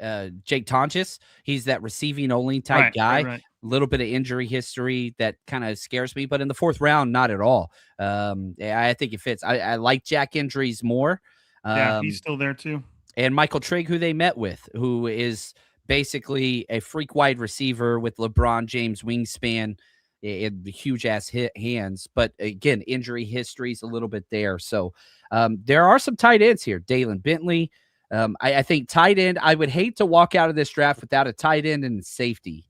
Jake Tonjes. He's that receiving only type guy. Right. A little bit of injury history that kind of scares me, but in the 4th round, not at all. I think it fits. I like Jack Indries more. Yeah, he's still there too. And Michael Trigg, who they met with, who is basically a freak wide receiver with LeBron James wingspan. In the huge ass hands, but again, injury history is a little bit there. So there are some tight ends here. Dalen Bentley. I think tight end, I would hate to walk out of this draft without a tight end and safety.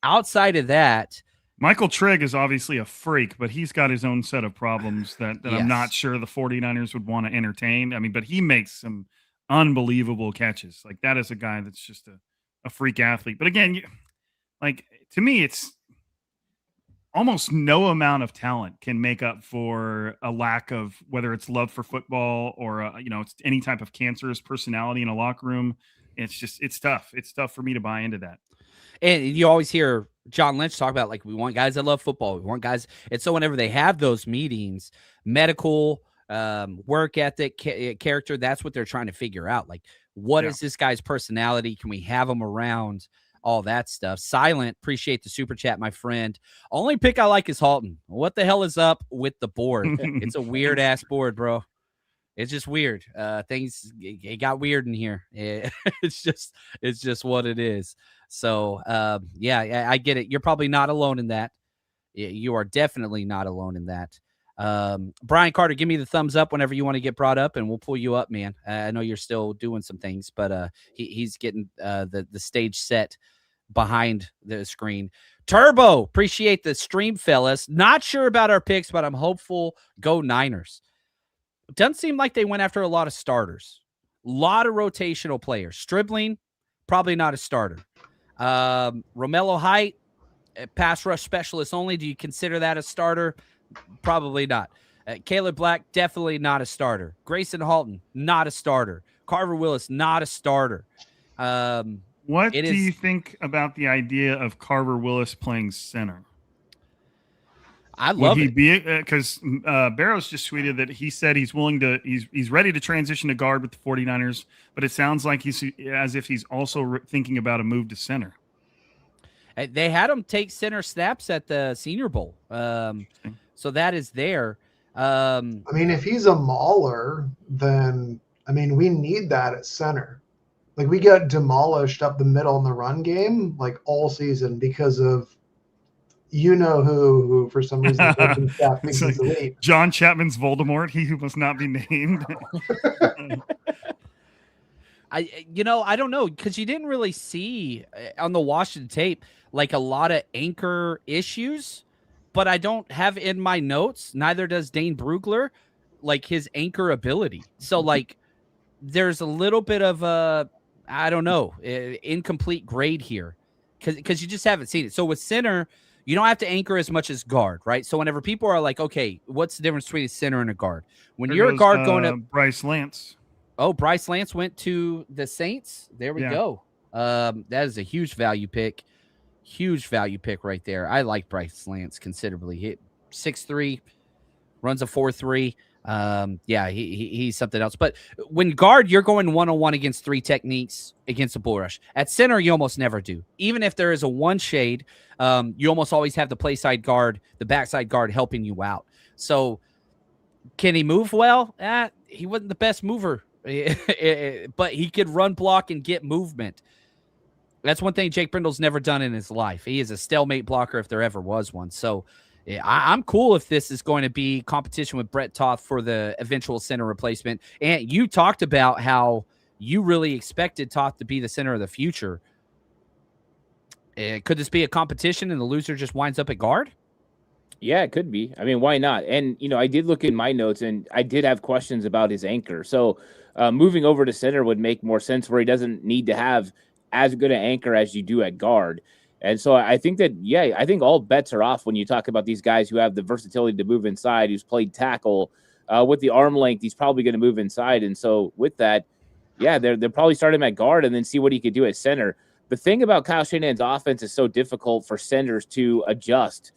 Outside of that, Michael Trigg is obviously a freak, but he's got his own set of problems that yes. I'm not sure the 49ers would want to entertain. I mean, but he makes some unbelievable catches. Like, that is a guy that's just a freak athlete. But again, to me, it's almost no amount of talent can make up for a lack of, whether it's love for football or, it's any type of cancerous personality in a locker room. It's tough. It's tough for me to buy into that. And you always hear John Lynch talk about, we want guys that love football. We want guys. And so whenever they have those meetings, medical, work ethic, character, that's what they're trying to figure out. What is this guy's personality? Can we have him around? All that stuff. Silent, appreciate the super chat, my friend. Only pick I like is Halton. What the hell is up with the board? It's a weird ass board, bro. It's just weird. Things it got weird in here. It's just what it is. So yeah, I get it. You're probably not alone in that. You are definitely not alone in that. Brian Carter, give me the thumbs up whenever you want to get brought up, and we'll pull you up, man. I know you're still doing some things, but he's getting the stage set behind the screen. Turbo, appreciate the stream, fellas. Not sure about our picks, but I'm hopeful. Go Niners. Doesn't seem like they went after a lot of starters. A lot of rotational players. Stribling, probably not a starter. Romello Height, pass rush specialist only. Do you consider that a starter? Probably not. Caleb Black, definitely not a starter. Grayson Halton, not a starter. Carver Willis, not a starter. What do you think about the idea of Carver Willis playing center? I love it. Because Barrows just tweeted that he said he's willing to, he's ready to transition to guard with the 49ers, but it sounds like he's as if he's also thinking about a move to center. They had him take center snaps at the Senior Bowl. So that is there. I mean, if he's a mauler, then, I mean, we need that at center. Like, we got demolished up the middle in the run game, like, all season because of who for some reason staff thinks like he's elite. John Chapman's Voldemort, he who must not be named. I don't know, because you didn't really see on the Washington tape like a lot of anchor issues, but I don't have in my notes, neither does Dane Brugler, like his anchor ability. So like there's a little bit of a, I don't know, incomplete grade here because you just haven't seen it. So with center, you don't have to anchor as much as guard, right? So whenever people are like, okay, what's the difference between a center and a guard? When There you're goes, a guard going up, Bryce Lance. oh, Bryce Lance went to the Saints. There we go. That is a huge value pick. Huge value pick right there. I like Bryce Lance considerably. Hit 6'3", runs a 4.3. Yeah, he's something else. But when guard, you're going one-on-one against three techniques against a bull rush. At center, you almost never do. Even if there is a one shade, you almost always have the play side guard, the backside guard helping you out. So can he move well? He wasn't the best mover, but he could run, block, and get movement. That's one thing Jake Brindle's never done in his life. He is a stalemate blocker if there ever was one. So yeah, I'm cool if this is going to be competition with Brett Toth for the eventual center replacement. And you talked about how you really expected Toth to be the center of the future. Could this be a competition and the loser just winds up at guard? Yeah, it could be. I mean, why not? And, I did look in my notes and I did have questions about his anchor. So moving over to center would make more sense where he doesn't need to have as good an anchor as you do at guard. And so I think that, I think all bets are off when you talk about these guys who have the versatility to move inside, who's played tackle with the arm length. He's probably going to move inside. And so with that, they'll probably start him at guard and then see what he could do at center. The thing about Kyle Shanahan's offense is so difficult for centers to adjust,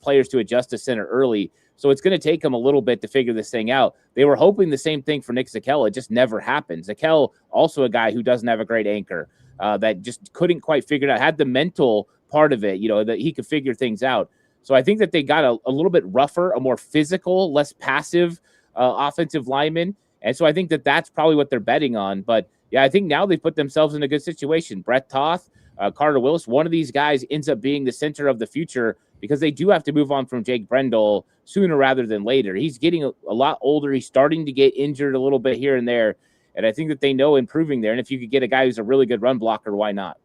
players to adjust to center early. So it's going to take them a little bit to figure this thing out. They were hoping the same thing for Nick Zakelj. It just never happened. Zakelj, also a guy who doesn't have a great anchor. That just couldn't quite figure it out, had the mental part of it, that he could figure things out. So I think that they got a little bit rougher, a more physical, less passive offensive lineman. And so I think that that's probably what they're betting on. But I think now they put themselves in a good situation. Brett Toth, Carter Willis, one of these guys ends up being the center of the future because they do have to move on from Jake Brendel sooner rather than later. He's getting a lot older. He's starting to get injured a little bit here and there. And I think that they know improving there. And if you could get a guy who's a really good run blocker, why not?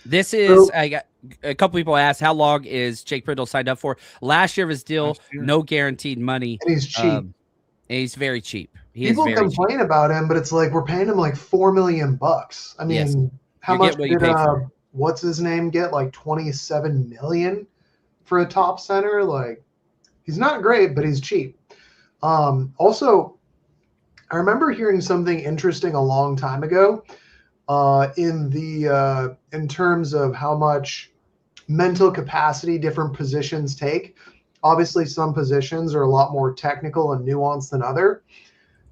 This is, I got a couple people asked, how long is Jake Brendel signed up for? Last year of his deal, no guaranteed money. And he's cheap. He's very cheap. People complain about him, but it's like we're paying him like $4 million. I mean, how much did what's his name get? Like $27 million for a top center? Like, he's not great, but he's cheap. Also, I remember hearing something interesting a long time ago in terms of how much mental capacity different positions take. Obviously, some positions are a lot more technical and nuanced than other.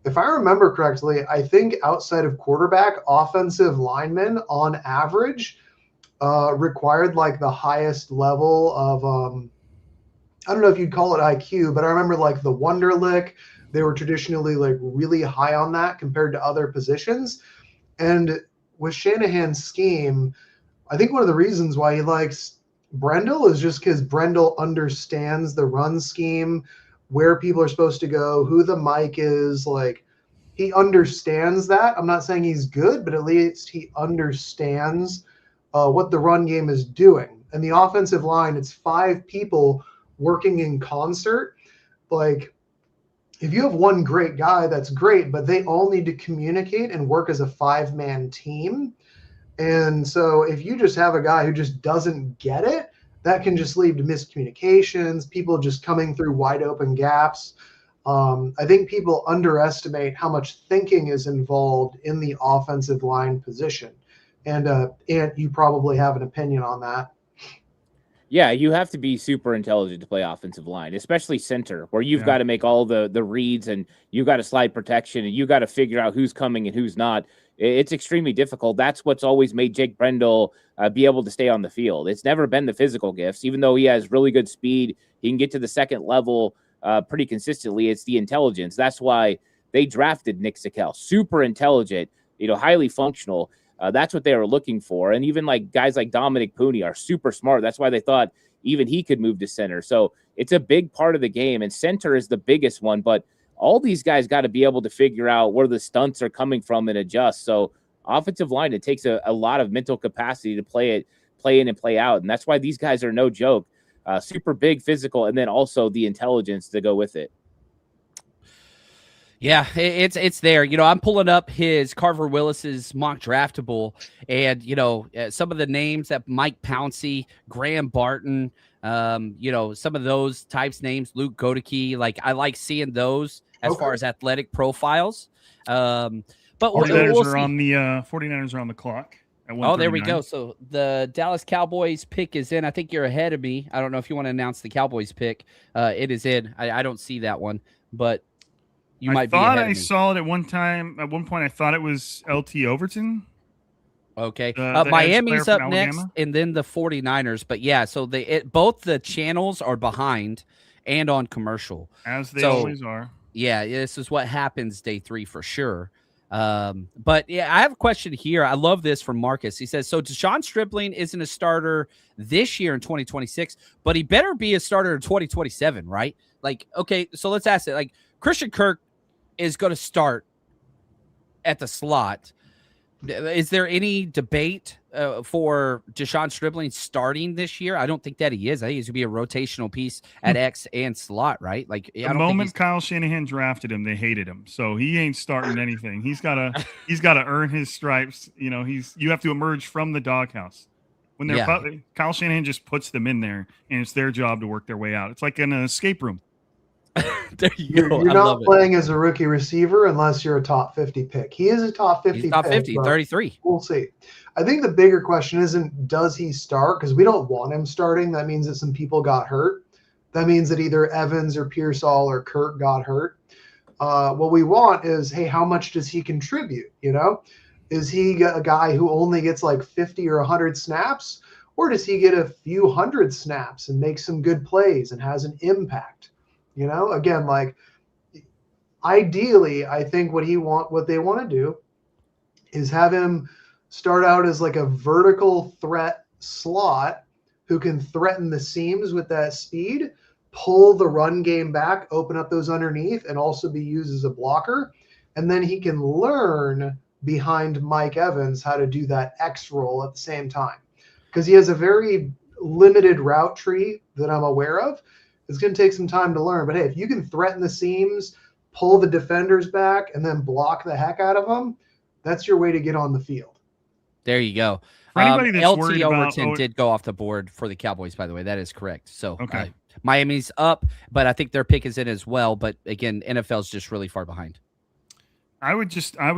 If I remember correctly, I think outside of quarterback, offensive linemen on average required like the highest level I don't know if you'd call it IQ, but I remember like the Wonderlic, they were traditionally like really high on that compared to other positions. And with Shanahan's scheme, I think one of the reasons why he likes Brendel is just because Brendel understands the run scheme, where people are supposed to go, who the mic is. Like, he understands that. I'm not saying he's good, but at least he understands what the run game is doing. And the offensive line, it's 5 people working in concert. Like, if you have one great guy, that's great, but they all need to communicate and work as a 5-man team. And so if you just have a guy who just doesn't get it, that can just lead to miscommunications, people just coming through wide open gaps. I think people underestimate how much thinking is involved in the offensive line position. And Ant, you probably have an opinion on that. Yeah, you have to be super intelligent to play offensive line, especially center, where you've got to make all the reads and you've got to slide protection and you've got to figure out who's coming and who's not. It's extremely difficult. That's what's always made Jake Brendel be able to stay on the field. It's never been the physical gifts, even though he has really good speed. He can get to the second level pretty consistently. It's the intelligence. That's why they drafted Nick Zakelj. Super intelligent, highly functional. That's what they were looking for. And even like guys like Dominic Pooney are super smart. That's why they thought even he could move to center. So it's a big part of the game. And center is the biggest one. But all these guys got to be able to figure out where the stunts are coming from and adjust. So offensive line, it takes a lot of mental capacity to play in and play out. And that's why these guys are no joke. Super big, physical, and then also the intelligence to go with it. Yeah, it's there. I'm pulling up his Carver Willis's mock draftable, and some of the names that Mike Pouncey, Graham Barton, some of those types names, Luke Godeke. Like, I like seeing those as far as athletic profiles. But 49ers are on the 49ers are on the clock. Oh, there we go. So the Dallas Cowboys pick is in. I think you're ahead of me. I don't know if you want to announce the Cowboys pick. It is in. I don't see that one, but you might be ahead of me. I saw it at one time. At one point, I thought it was LT Overton. Okay. The Miami's up next, and then the 49ers. But yeah, so both the channels are behind and on commercial. As they always are. Yeah, this is what happens day 3 for sure. But yeah, I have a question here. I love this from Marcus. He says, so Deshaun Stribling isn't a starter this year in 2026, but he better be a starter in 2027, right? Like, okay, so let's ask it. Like, Christian Kirk is going to start at the slot. Is there any debate for Deshaun Stribling starting this year? I don't think that he is. I think he's going to be a rotational piece at X and slot, right? Like, the moment Kyle Shanahan drafted him, they hated him. So he ain't starting anything. He's got to earn his stripes. You have to emerge from the doghouse. When Kyle Shanahan just puts them in there, and it's their job to work their way out. It's like an escape room. There you go. You're not playing as a rookie receiver unless you're a top 50 pick. He is a top 50 He's top pick, 50, 33. We'll see. I think the bigger question isn't does he start, because we don't want him starting. That means that some people got hurt. That means that either Evans or Pearsall or Kirk got hurt. What we want is, hey, how much does he contribute? Is he a guy who only gets like 50 or 100 snaps, or does he get a few hundred snaps and make some good plays and has an impact? Again, like, ideally, I think what they want to do is have him start out as like a vertical threat slot who can threaten the seams with that speed, pull the run game back, open up those underneath, and also be used as a blocker. And then he can learn behind Mike Evans how to do that X roll at the same time, because he has a very limited route tree that I'm aware of. It's going to take some time to learn, but hey, if you can threaten the seams, pull the defenders back, and then block the heck out of them, that's your way to get on the field. There you go. For anybody that's LT worried Overton about, did go off the board for the Cowboys, by the way. That is correct. So okay. Miami's up, but I think their pick is in as well. But again, NFL's just really far behind. I would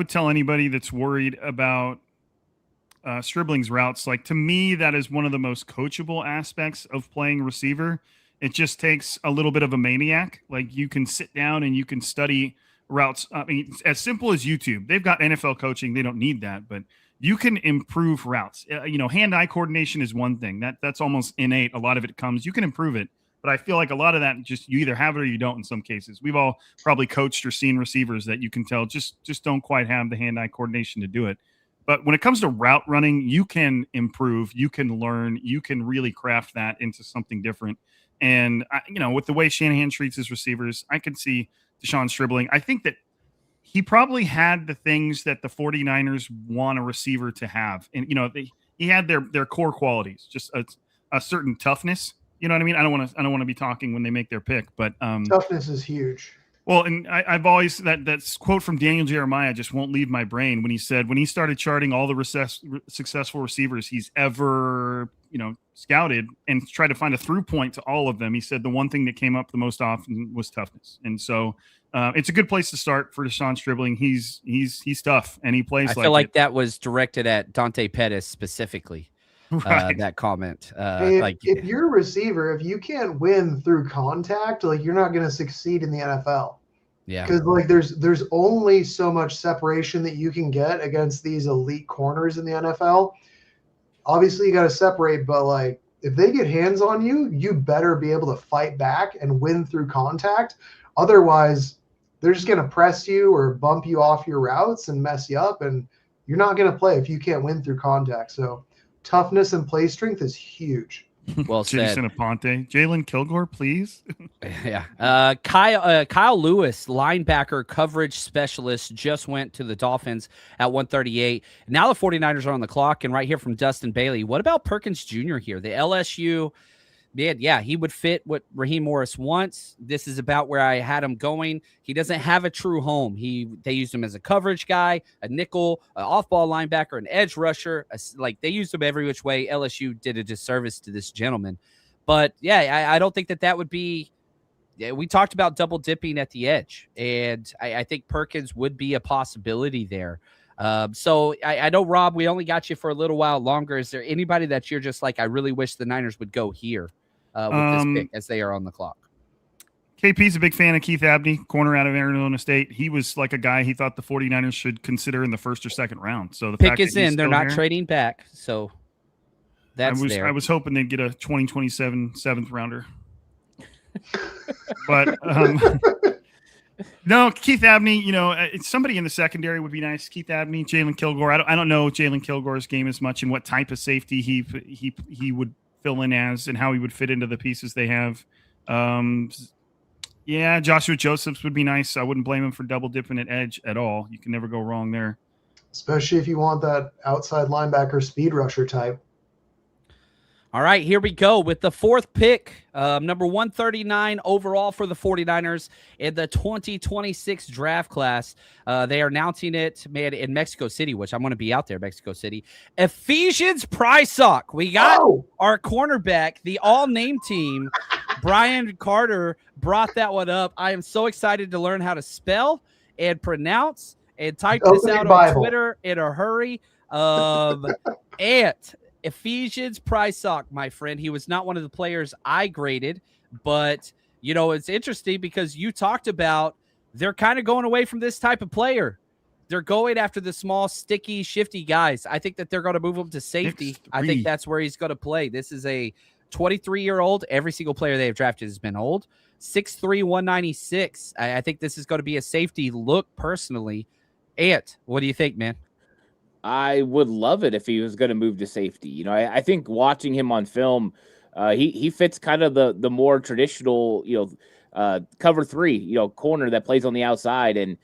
tell anybody that's worried about Stribling's routes, like, to me, that is one of the most coachable aspects of playing receiver. It just takes a little bit of a maniac. Like, you can sit down and you can study routes. I mean, it's as simple as YouTube. They've got NFL coaching. They don't need that, but you can improve routes. Hand-eye coordination is one thing. That's almost innate. A lot of it comes. You can improve it. But I feel like a lot of that just you either have it or you don't in some cases. We've all probably coached or seen receivers that you can tell just don't quite have the hand-eye coordination to do it. But when it comes to route running, you can improve, you can learn, you can really craft that into something different. And, with the way Shanahan treats his receivers, I can see Deshaun Stribling. I think that he probably had the things that the 49ers want a receiver to have. And, he had their core qualities, just a certain toughness. You know what I mean? I don't want to be talking when they make their pick, but toughness is huge. Well, and I've always that quote from Daniel Jeremiah just won't leave my brain when he said when he started charting all the successful receivers he's ever scouted and tried to find a through point to all of them. He said the one thing that came up the most often was toughness, and so it's a good place to start for Deshaun Stribling. He's tough and he plays. I feel like that was directed at Dante Pettis specifically. Right. That comment. If you're a receiver, if you can't win through contact, you're not going to succeed in the NFL. Yeah. Because there's only so much separation that you can get against these elite corners in the NFL. Obviously, you got to separate, but if they get hands on you, you better be able to fight back and win through contact. Otherwise, they're just going to press you or bump you off your routes and mess you up, and you're not going to play if you can't win through contact. So toughness and play strength is huge. Well said. Aponte. Jalen Kilgore, please. Yeah. Kyle Lewis, linebacker coverage specialist, just went to the Dolphins at 138. Now the 49ers are on the clock, and right here from Dustin Bailey, what about Perkins Jr. here? The LSU, man, he would fit what Raheem Morris wants. This is about where I had him going. He doesn't have a true home. They used him as a coverage guy, a nickel, an off-ball linebacker, an edge rusher. They used him every which way. LSU did a disservice to this gentleman. But, I don't think that would be – we talked about double dipping at the edge, and I think Perkins would be a possibility there. So I know, Rob, we only got you for a little while longer. Is there anybody that you're just I really wish the Niners would go here? With this pick as they are on the clock? KP's a big fan of Keith Abney, corner out of Arizona State. He was a guy he thought the 49ers should consider in the first or second round. So the pick fact is in. They're not here, trading back. So that's there. I was hoping they'd get a 2027 seventh rounder. But no, Keith Abney, somebody in the secondary would be nice. Keith Abney, Jalen Kilgore. I don't know Jalen Kilgore's game as much and what type of safety he would fill in as and how he would fit into the pieces they have. Joshua Josephs would be nice. I wouldn't blame him for double dipping at edge at all. You can never go wrong there. Especially if you want that outside linebacker speed rusher type. All right, here we go with the fourth pick, number 139 overall for the 49ers in the 2026 draft class. They are announcing it in Mexico City, which I'm going to be out there, Mexico City. Ephesians Prysock. We got our cornerback, the all-name team. Brian Carter brought that one up. I am so excited to learn how to spell and pronounce and type this out on Twitter in a hurry. Ephesians Prysock, my friend. He was not one of the players I graded, but, it's interesting because you talked about they're kind of going away from this type of player. They're going after the small, sticky, shifty guys. I think that they're going to move him to safety. I think that's where he's going to play. This is a 23-year-old. Every single player they have drafted has been old. 6'3", 196. I think this is going to be a safety look personally. Ant, what do you think, man? I would love it if he was going to move to safety. I think watching him on film, he fits kind of the more traditional, cover three, corner that plays on the outside. And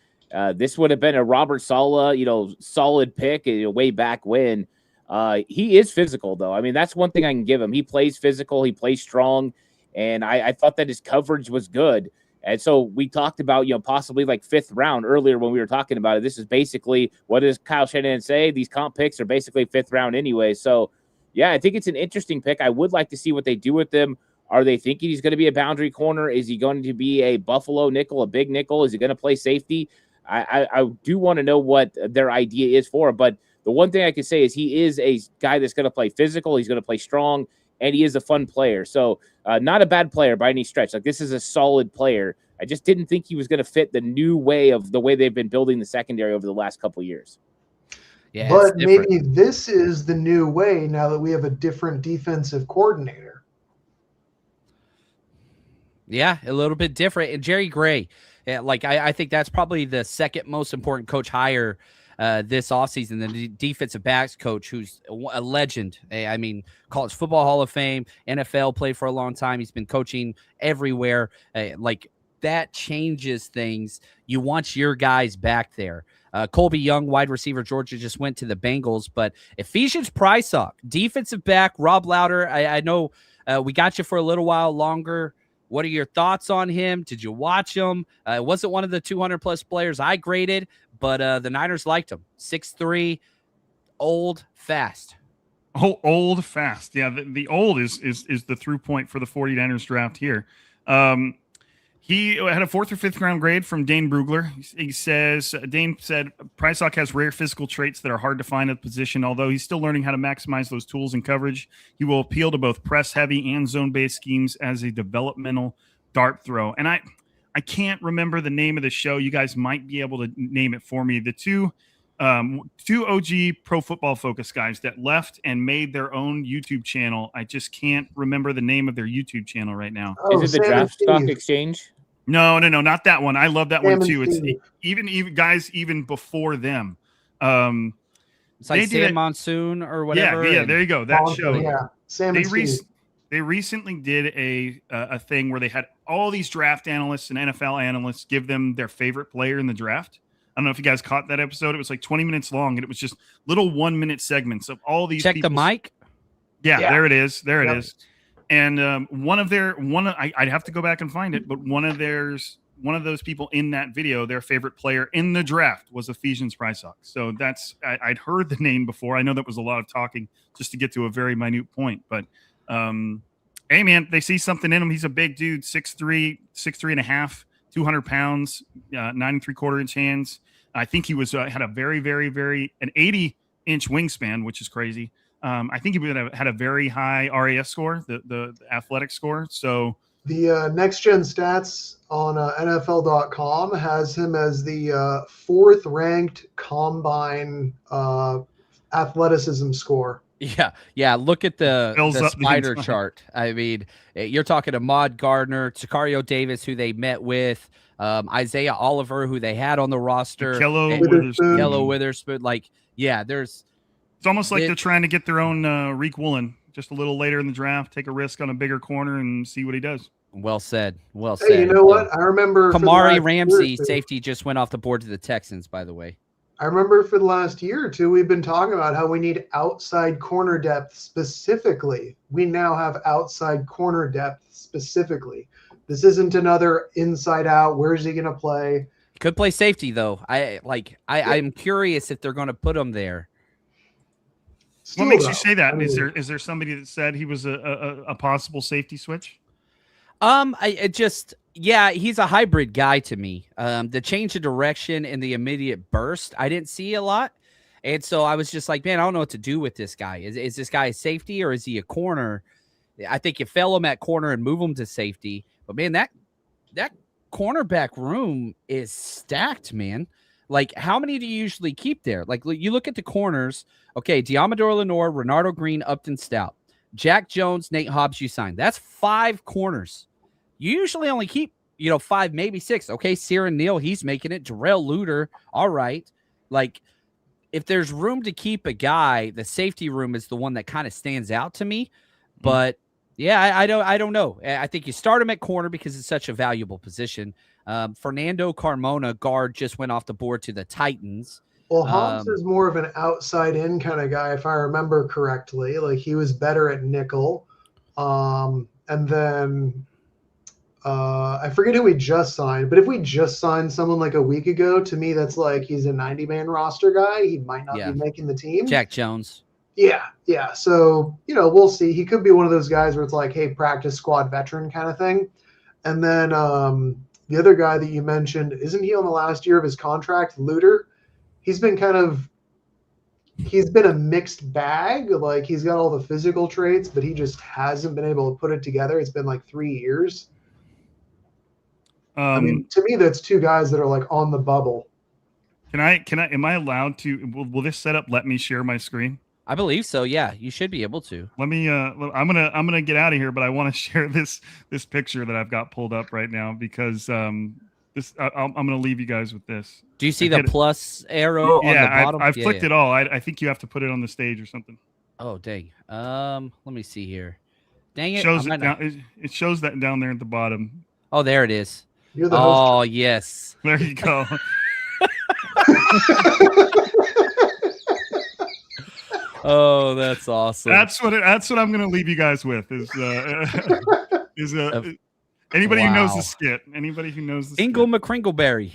this would have been a Robert Saleh, solid pick way back when. He is physical, though. I mean, that's one thing I can give him. He plays physical. He plays strong. And I thought that his coverage was good. And so we talked about, possibly fifth round earlier when we were talking about it. This is basically, what does Kyle Shanahan say? These comp picks are basically fifth round anyway. So, I think it's an interesting pick. I would like to see what they do with him. Are they thinking he's going to be a boundary corner? Is he going to be a Buffalo nickel, a big nickel? Is he going to play safety? I do want to know what their idea is for him. But the one thing I can say is he is a guy that's going to play physical. He's going to play strong. And he is a fun player. So not a bad player by any stretch. This is a solid player. I just didn't think he was going to fit the new way of the way they've been building the secondary over the last couple of years. Yeah, but maybe this is the new way now that we have a different defensive coordinator. Yeah, a little bit different. And Jerry Gray, I think that's probably the second most important coach hire this offseason, the defensive backs coach, who's a legend. I mean, college football Hall of Fame, NFL, played for a long time. He's been coaching everywhere. That changes things. You want your guys back there. Colby Young, wide receiver, Georgia, just went to the Bengals. But Ephesians Prysock, defensive back, Rob Louder, I know we got you for a little while longer. What are your thoughts on him? Did you watch him? It wasn't one of the 200-plus players I graded, but the Niners liked him. 6'3", old, fast. Oh, old, fast. Yeah, the old is the through point for the 49ers draft here. He had a 4th or 5th round grade from Dane Brugler. Dane said Prysock has rare physical traits that are hard to find at the position. Although he's still learning how to maximize those tools and coverage, he will appeal to both press heavy and zone based schemes as a developmental dart throw. And I can't remember the name of the show. You guys might be able to name it for me. The two OG Pro Football Focus guys that left and made their own YouTube channel. I just can't remember the name of their YouTube channel right now. Oh, Is it the Sam Draft and Stock Steve. Exchange? No, not that one. I love that Sam one and too. It's Steve. even guys even before them. It's like They did Sam it- Monsoon or whatever. Yeah, and- there you go. That Awesome, show. Yeah, Sam They and Steve. They recently did a thing where they had all these draft analysts and NFL analysts give them their favorite player in the draft. I don't know if you guys caught that episode. It was like 20 minutes long, and it was just little 1-minute segments of all these. Check the people's- mic. Yeah, Yeah. there it is. There Yep. it is. And I'd have to go back and find it, but one of those people in that video, their favorite player in the draft was Ephesians Prysock. So I'd heard the name before. I know that was a lot of talking just to get to a very minute point, but hey man, they see something in him. He's a big dude, 6'3", 6'3.5", 200 pounds, 9 3/4 inch hands. I think he was had a very, very, very an 80-inch wingspan, which is crazy. I think he would have had a very high RAS score, the athletic score. So The Next Gen Stats on NFL.com has him as the 4th ranked combine athleticism score. Yeah. Look at the Fills up the spider entire- chart. I mean, you're talking to Ahmad Gardner, Sicario Davis, who they met with, Isaiah Oliver, who they had on the roster, Kello and Witherspoon. Yellow Witherspoon. There's it's almost like It- they're trying to get their own Reek Woolen just a little later in the draft, take a risk on a bigger corner and see what he does. well said. Well said. Hey, you know what? I remember for the last Kamari year or Ramsey, two- safety, just went off the board to the Texans, by the way. I remember for the last year or two, we've been talking about how we need outside corner depth specifically. We now have outside corner depth specifically. This isn't another inside out. Where's he going to play? Could play safety though. I'm curious if they're going to put him there. What Still, makes though, you say that? I Is mean, there somebody that said he was a possible safety switch? He's a hybrid guy to me. The change of direction and the immediate burst, I didn't see a lot. And so I was just like, man, I don't know what to do with this guy. Is this guy a safety or is he a corner? I think you fail him at corner and move him to safety. But man, that cornerback room is stacked, man. Like, how many do you usually keep there? Like, you look at the corners. Okay, Diamador Lenore, Renardo Green, Upton Stout, Jack Jones, Nate Hobbs, you signed. That's 5 corners. You usually only keep, 5, maybe 6. Okay, Ciaran Neal, he's making it. Jarrell Luter, all right. Like, if there's room to keep a guy, the safety room is the one that kind of stands out to me. But yeah, I don't know. I think you start him at corner because it's such a valuable position. Fernando Carmona, guard, just went off the board to the Titans. Well, Hobbs is more of an outside in kind of guy, if I remember correctly. Like, he was better at nickel. And then I forget who we just signed, but if we just signed someone like a week ago, to me, that's like he's a 90-man roster guy. He might not Yeah. be making the team. Jack Jones. Yeah. So, we'll see. He could be one of those guys where it's like, hey, practice squad veteran kind of thing. And then the other guy that you mentioned, isn't he on the last year of his contract, Luter? He's been a mixed bag. Like, he's got all the physical traits, but he just hasn't been able to put it together. It's been like 3 years. I mean, to me, that's 2 guys that are like on the bubble. Am I allowed to, will this setup let me share my screen? I believe so. Yeah, you should be able to. Let me. I'm gonna get out of here, but I want to share this picture that I've got pulled up right now because I'm gonna leave you guys with this. Do you see the plus arrow on the bottom? I've clicked it all. I think you have to put it on the stage or something. Oh dang. Let me see here. Dang it. It shows that down there at the bottom. Oh, there it is. You're the host. Oh yes. There you go. Oh, that's awesome. That's what I'm going to leave you guys with is anybody who knows the skit. Anybody who knows the Ingle McCringleberry.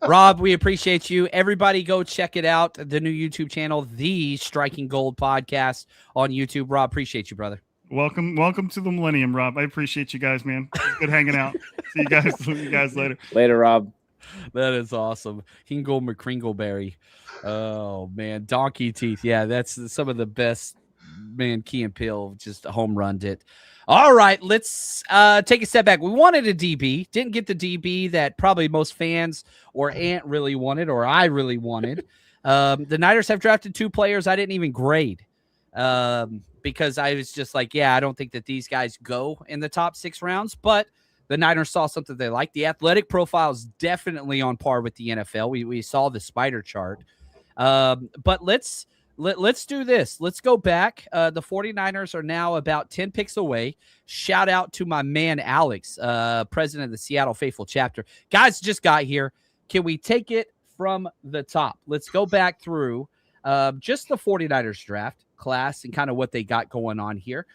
Rob, we appreciate you. Everybody go check it out. The new YouTube channel, The Striking Gold Podcast on YouTube. Rob, appreciate you, brother. Welcome to the Millennium, Rob. I appreciate you guys, man. It's good hanging out. See you guys later. Later, Rob. That is awesome. Ingle McCringleberry. Oh man, donkey teeth. Yeah, that's some of the best. Man, Key and Peele just home runned it. All right, let's take a step back. We wanted a DB, didn't get the DB that probably most fans or Ant really wanted, or I really wanted. The Niners have drafted 2 players I didn't even grade because I was just like, yeah, I don't think that these guys go in the top 6 rounds, but the Niners saw something they liked. The athletic profile is definitely on par with the NFL. We saw the spider chart. But let's do this. Let's go back. The 49ers are now about 10 picks away. Shout out to my man, Alex, president of the Seattle Faithful chapter. Guys just got here. Can we take it from the top? Let's go back through just the 49ers draft class and kind of what they got going on here.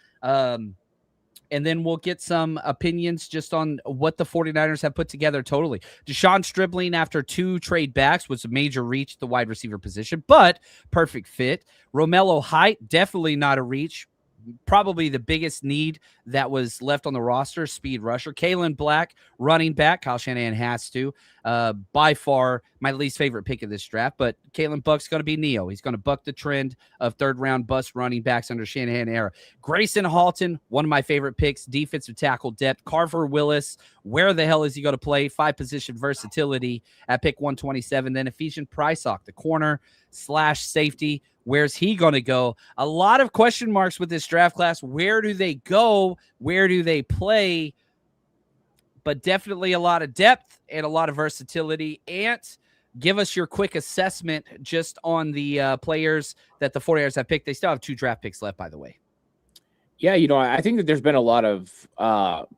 And then we'll get some opinions just on what the 49ers have put together totally. Deshaun Stribling, after 2 trade backs, was a major reach at the wide receiver position, but perfect fit. Romello Height, definitely not a reach. Probably the biggest need that was left on the roster, speed rusher. Kalen Black, running back. Kyle Shanahan has to. By far, my least favorite pick of this draft, but Kalen Buck's going to be Neo. He's going to buck the trend of third-round bust running backs under Shanahan era. Grayson Halton, one of my favorite picks, defensive tackle depth. Carver Willis, where the hell is he going to play? 5-position versatility at pick 127. Then Ephesian Prysock, the corner/safety. Where's he going to go? A lot of question marks with this draft class. Where do they go? Where do they play? But definitely a lot of depth and a lot of versatility. Ant, give us your quick assessment just on the players that the 49ers have picked. They still have 2 draft picks left, by the way. Yeah, I think that there's been a lot of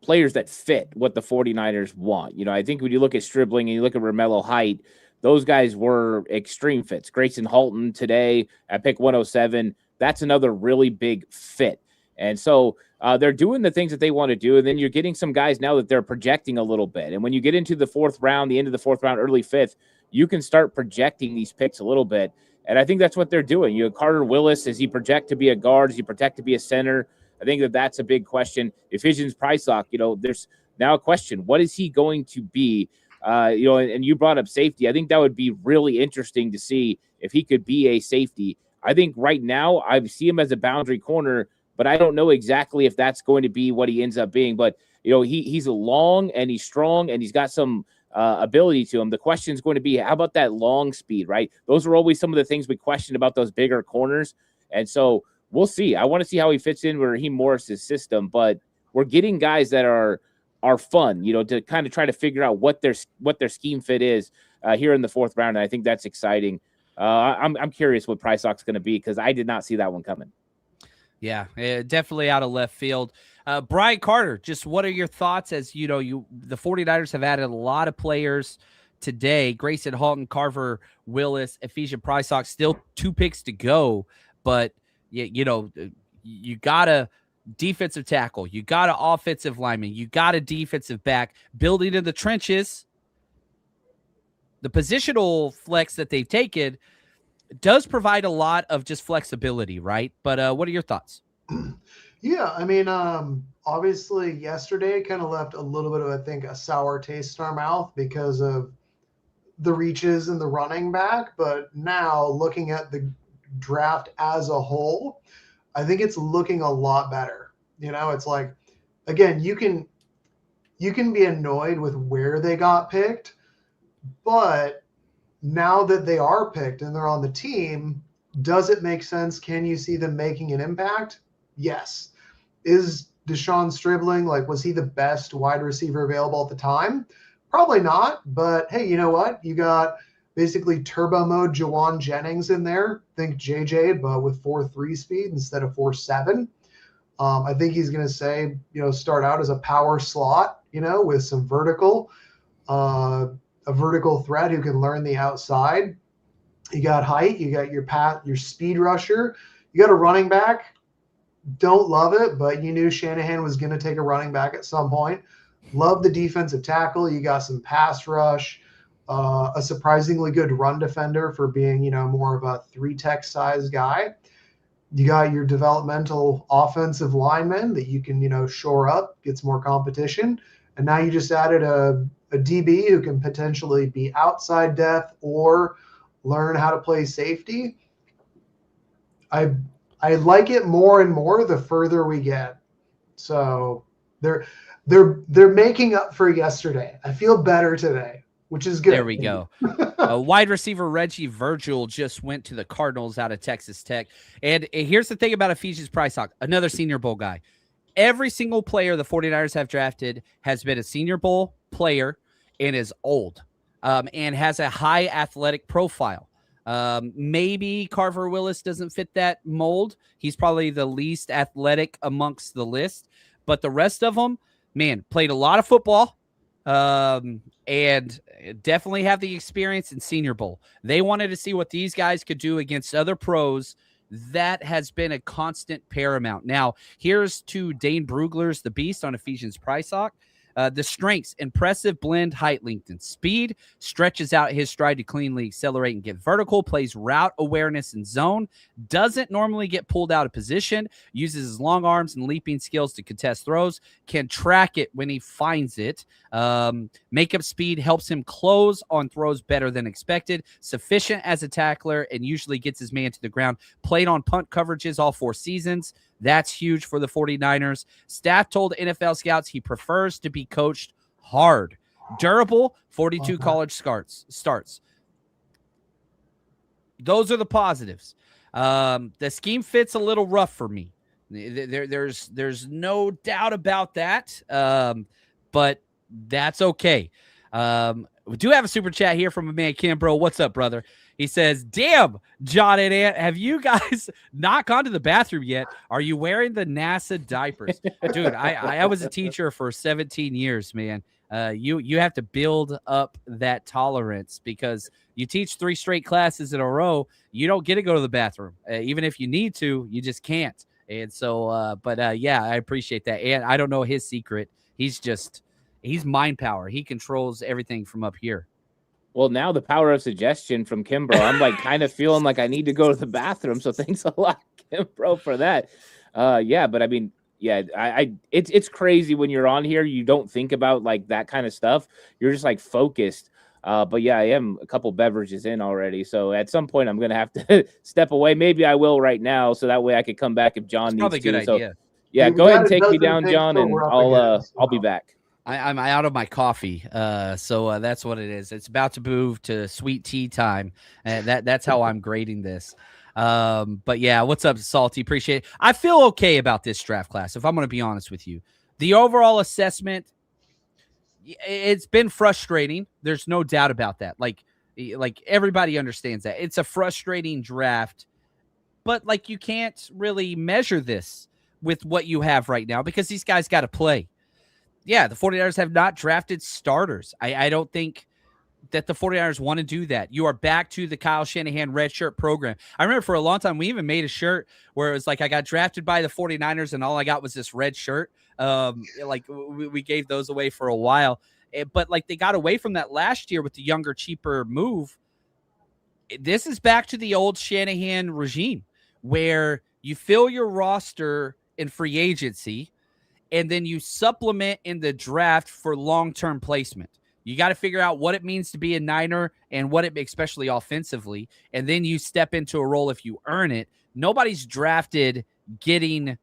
players that fit what the 49ers want. I think when you look at Stribling and you look at Romello Height, those guys were extreme fits. Grayson Halton today at pick 107, that's another really big fit. And so they're doing the things that they want to do. And then you're getting some guys now that they're projecting a little bit. And when you get into the 4th round, the end of the 4th round, early 5th, you can start projecting these picks a little bit. And I think that's what they're doing. You have Carter Willis. Does he project to be a guard? Does he project to be a center? I think that's a big question. Ephesians Prysock, there's now a question. What is he going to be? And you brought up safety. I think that would be really interesting to see if he could be a safety. I think right now I see him as a boundary corner, but I don't know exactly if that's going to be what he ends up being. But, he's long and he's strong and he's got some ability to him. The question is going to be, how about that long speed, right? Those are always some of the things we question about those bigger corners. And so we'll see. I want to see how he fits in with Raheem Morris's system, but we're getting guys that are fun, to kind of try to figure out what their scheme fit is here in the 4th round. And I think that's exciting. I'm curious what Prysock's going to be because I did not see that one coming. Yeah, definitely out of left field. Brian Carter, just what are your thoughts as the 49ers have added a lot of players today. Grayson Halton, Carver Willis, Ephesian Prysock, still 2 picks to go, but you got to defensive tackle, you got an offensive lineman, you got a defensive back, building in the trenches. The positional flex that they've taken does provide a lot of just flexibility, right? But what are your thoughts? Yeah, I mean, obviously yesterday kind of left a little bit of, I think, a sour taste in our mouth because of the reaches and the running back. But now looking at the draft as a whole, I think it's looking a lot better. It's like, again, you can be annoyed with where they got picked, but now that they are picked and they're on the team, Does it make sense? Can you see them making an impact? Yes. Is Deshaun Stribling, like, was he the best wide receiver available at the time? Probably not. But hey, you know what? You got basically turbo mode Jawan Jennings in there. Think JJ, but with 4.3 speed instead of 4.7. I think he's going to start out as a power slot, with some vertical, a vertical threat who can learn the outside. You got height, you got your speed rusher, you got a running back. Don't love it, but you knew Shanahan was going to take a running back at some point. Love the defensive tackle. You got some pass rush, a surprisingly good run defender for being, more of a 3-tech size guy. You got your developmental offensive linemen that you can, shore up, gets more competition. And now you just added a DB who can potentially be outside depth or learn how to play safety. I like it more and more the further we get. So they're making up for yesterday. I feel better today, which is good. There we go. Wide receiver Reggie Virgil just went to the Cardinals out of Texas Tech. And here's the thing about Ephesians Price Hawk, another Senior Bowl guy. Every single player the 49ers have drafted has been a Senior Bowl player and is old and has a high athletic profile. Maybe Carver Willis doesn't fit that mold. He's probably the least athletic amongst the list. But the rest of them, man, played a lot of football. And definitely have the experience in Senior Bowl. They wanted to see what these guys could do against other pros. That has been a constant paramount. Now, here's to Dane Brugler's The Beast on Ephesians Price Hawk. The strengths, impressive blend, height, length, and speed. Stretches out his stride to cleanly accelerate and get vertical. Plays route awareness and zone. Doesn't normally get pulled out of position. Uses his long arms and leaping skills to contest throws. Can track it when he finds it. Makeup speed helps him close on throws better than expected. Sufficient as a tackler and usually gets his man to the ground. Played on punt coverages all 4 seasons. That's huge for the 49ers. Staff told NFL scouts he prefers to be coached hard. Durable, 42 college starts. Those are the positives. The scheme fits a little rough for me. There's no doubt about that, but that's okay. We do have a super chat here from a man, Kim Bro. What's up, brother? He says, damn, John and Ant, have you guys not gone to the bathroom yet? Are you wearing the NASA diapers? Dude, I was a teacher for 17 years, man. You have to build up that tolerance because you teach 3 straight classes in a row. You don't get to go to the bathroom. Even if you need to, you just can't. And so, yeah, I appreciate that. And I don't know his secret. He's mind power. He controls everything from up here. Well, now the power of suggestion from Kimbro. I'm like kind of feeling like I need to go to the bathroom. So thanks a lot, Kimbro, for that. Yeah, but I mean, yeah, it's crazy when you're on here. You don't think about like that kind of stuff. You're just like focused. But yeah, I am a couple beverages in already. So at some point I'm going to have to step away. Maybe I will right now. So that way I could come back if John needs probably a good to. idea. So yeah, go ahead and take me down, John, and I'll be back. I'm out of my coffee, so that's what it is. It's about to move to sweet tea time, and that's how I'm grading this. But yeah, what's up, Salty? Appreciate it. I feel okay about this draft class, if I'm going to be honest with you. The overall assessment, it's been frustrating. There's no doubt about that. Like everybody understands that. It's a frustrating draft, but like you can't really measure this with what you have right now because these guys got to play. Yeah, the 49ers have not drafted starters. I don't think that the 49ers want to do that. You are back to the Kyle Shanahan red shirt program. I remember for a long time, we even made a shirt where it was like I got drafted by the 49ers and all I got was this red shirt. Like we gave those away for a while. But like they got away from that last year with the younger, cheaper move. This is back to the old Shanahan regime where you fill your roster in free agency and then you supplement in the draft for long-term placement. You got to figure out what it means to be a Niner and what it, especially offensively, and then you step into a role if you earn it. Nobody's drafted getting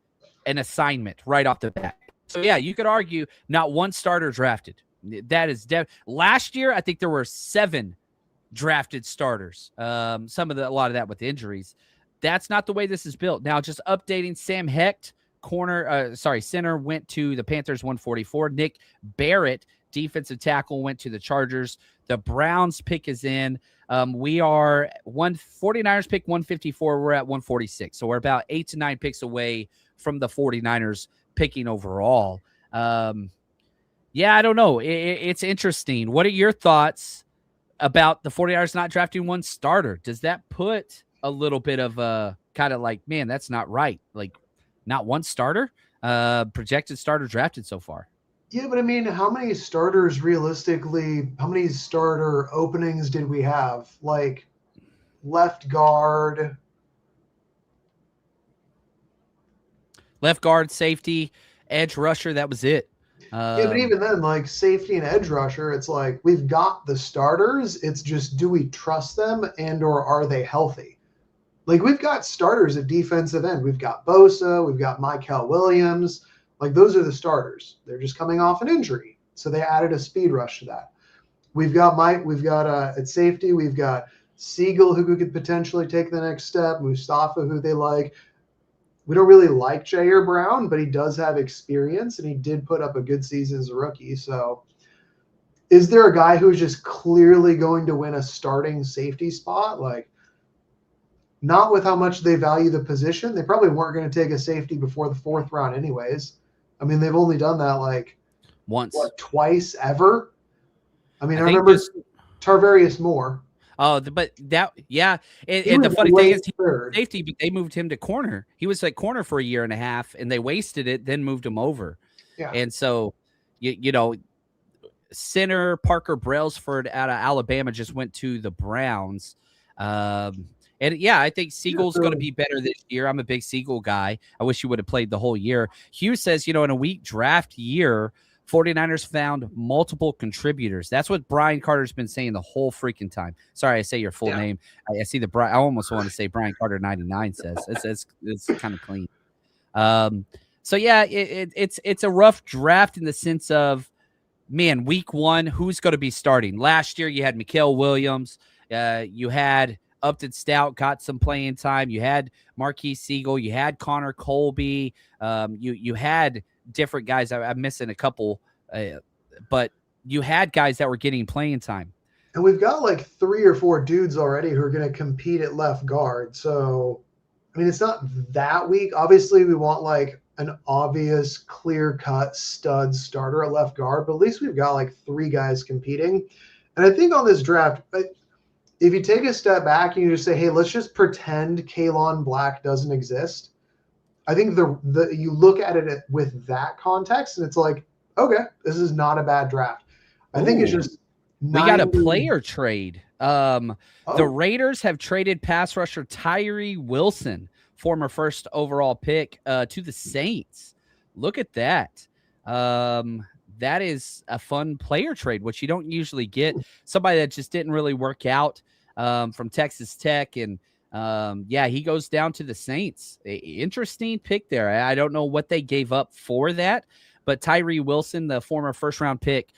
an assignment right off the bat. So yeah, you could argue not one starter drafted. That is last year, I think there were 7 drafted starters. A lot of that with injuries. that's not the way this is built. Now, just updating Sam Hecht, center, went to the Panthers 144. Nick Barrett, defensive tackle, went to the Chargers. The Browns pick is in. We are 49ers pick 154. We're at 146. So we're about 8 to 9 picks away from the 49ers picking overall. Yeah, I don't know. It's interesting. What are your thoughts about the 49ers not drafting one starter? Does that put a little bit of a kind of like, man, that's not right? Like, not one starter, projected starter drafted so far. Yeah, but I mean, how many starters realistically, how many starter openings did we have? Like left guard, safety, edge rusher, that was it. Yeah, but even then, like safety and edge rusher, it's like we've got the starters. It's just, do we trust them and or are they healthy? Like we've got starters at defensive end. We've got Bosa. We've got Mykel Williams. Like those are the starters. They're just coming off an injury. So they added a speed rush to that. We've got at safety, we've got Siegel, who could potentially take the next step, Mustafa, who they like. We don't really like Jair Brown, but he does have experience, and he did put up a good season as a rookie. So is there a guy who's just clearly going to win a starting safety spot? Like, not with how much they value the position. They probably weren't going to take a safety before the 4th round anyways. I mean, they've only done that like once, twice ever. I mean, I remember Tarvarius Moore. Oh, but that, yeah. And the funny thing is, he was safety, but they moved him to corner. He was like corner for a year and a half, and they wasted it, then moved him over. Yeah. And so, you know, center Parker Brailsford out of Alabama just went to the Browns. And yeah, I think Siegel's going to be better this year. I'm a big Siegel guy. I wish he would have played the whole year. Hugh says, you know, in a weak draft year, 49ers found multiple contributors. That's what Brian Carter's been saying the whole freaking time. Sorry, I say your full name. I see I almost want to say Brian Carter 99 says. It's kind of clean. So yeah, it's a rough draft in the sense of, man, week one, who's going to be starting? Last year you had Mykel Williams. You had Upton Stout got some playing time. You had Marquise Siegel. You had Connor Colby. You had different guys. I'm missing a couple, but you had guys that were getting playing time. And we've got like 3 or 4 dudes already who are going to compete at left guard. So, I mean, it's not that weak. Obviously, we want like an obvious, clear-cut stud starter at left guard, but at least we've got like 3 guys competing. And I think on this draft, if you take a step back and you just say, hey, let's just pretend Kalon Black doesn't exist, I think you look at it with that context and it's like, okay, this is not a bad draft. I think it's just we got a player trade. The Raiders have traded pass rusher Tyree Wilson, former first overall pick, to the Saints. Look at that. That is a fun player trade, which you don't usually get. Somebody that just didn't really work out from Texas Tech. And he goes down to the Saints. Interesting pick there. I don't know what they gave up for that, but Tyree Wilson, the former first-round pick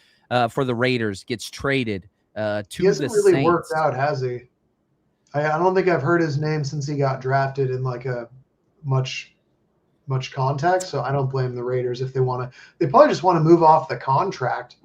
for the Raiders, gets traded to the Saints. He hasn't really worked out, has he? I don't think I've heard his name since he got drafted in like a much context. So I don't blame the Raiders if they want to. They probably just want to move off the contract.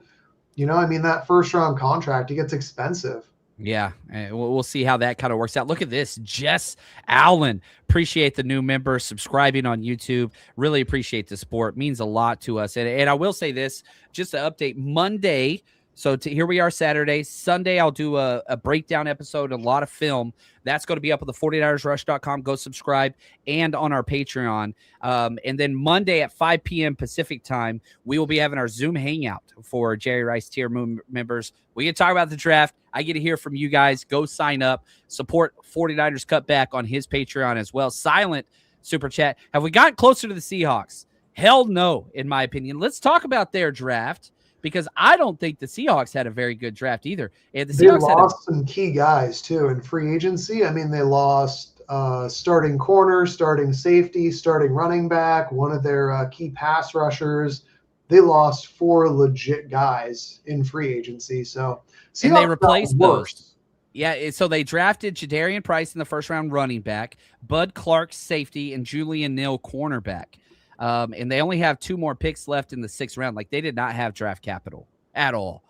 You know, I mean, that first-round contract, it gets expensive. Yeah, we'll see how that kind of works out. Look at this. Jess Allen. Appreciate the new member subscribing on YouTube. Really appreciate the support. Means a lot to us. And I will say this, just to update, Monday, so here we are Saturday. Sunday, I'll do a breakdown episode, a lot of film. That's going to be up on the 49ersrush.com. Go subscribe, and on our Patreon. And then Monday at 5 p.m. Pacific time, we will be having our Zoom hangout for Jerry Rice tier members. We can talk about the draft. I get to hear from you guys. Go sign up. Support 49ers Cutback on his Patreon as well. Silent super chat. Have we gotten closer to the Seahawks? Hell no, in my opinion. Let's talk about their draft, because I don't think the Seahawks had a very good draft either. And they lost some key guys, too, in free agency. I mean, they lost starting corner, starting safety, starting running back, one of their key pass rushers. They lost 4 legit guys in free agency. So, and they replaced those. Yeah, so they drafted Jadarian Price in the first round, running back, Bud Clark, safety, and Julian Neal, cornerback. And they only have 2 more picks left in the 6th round. Like, they did not have draft capital at all.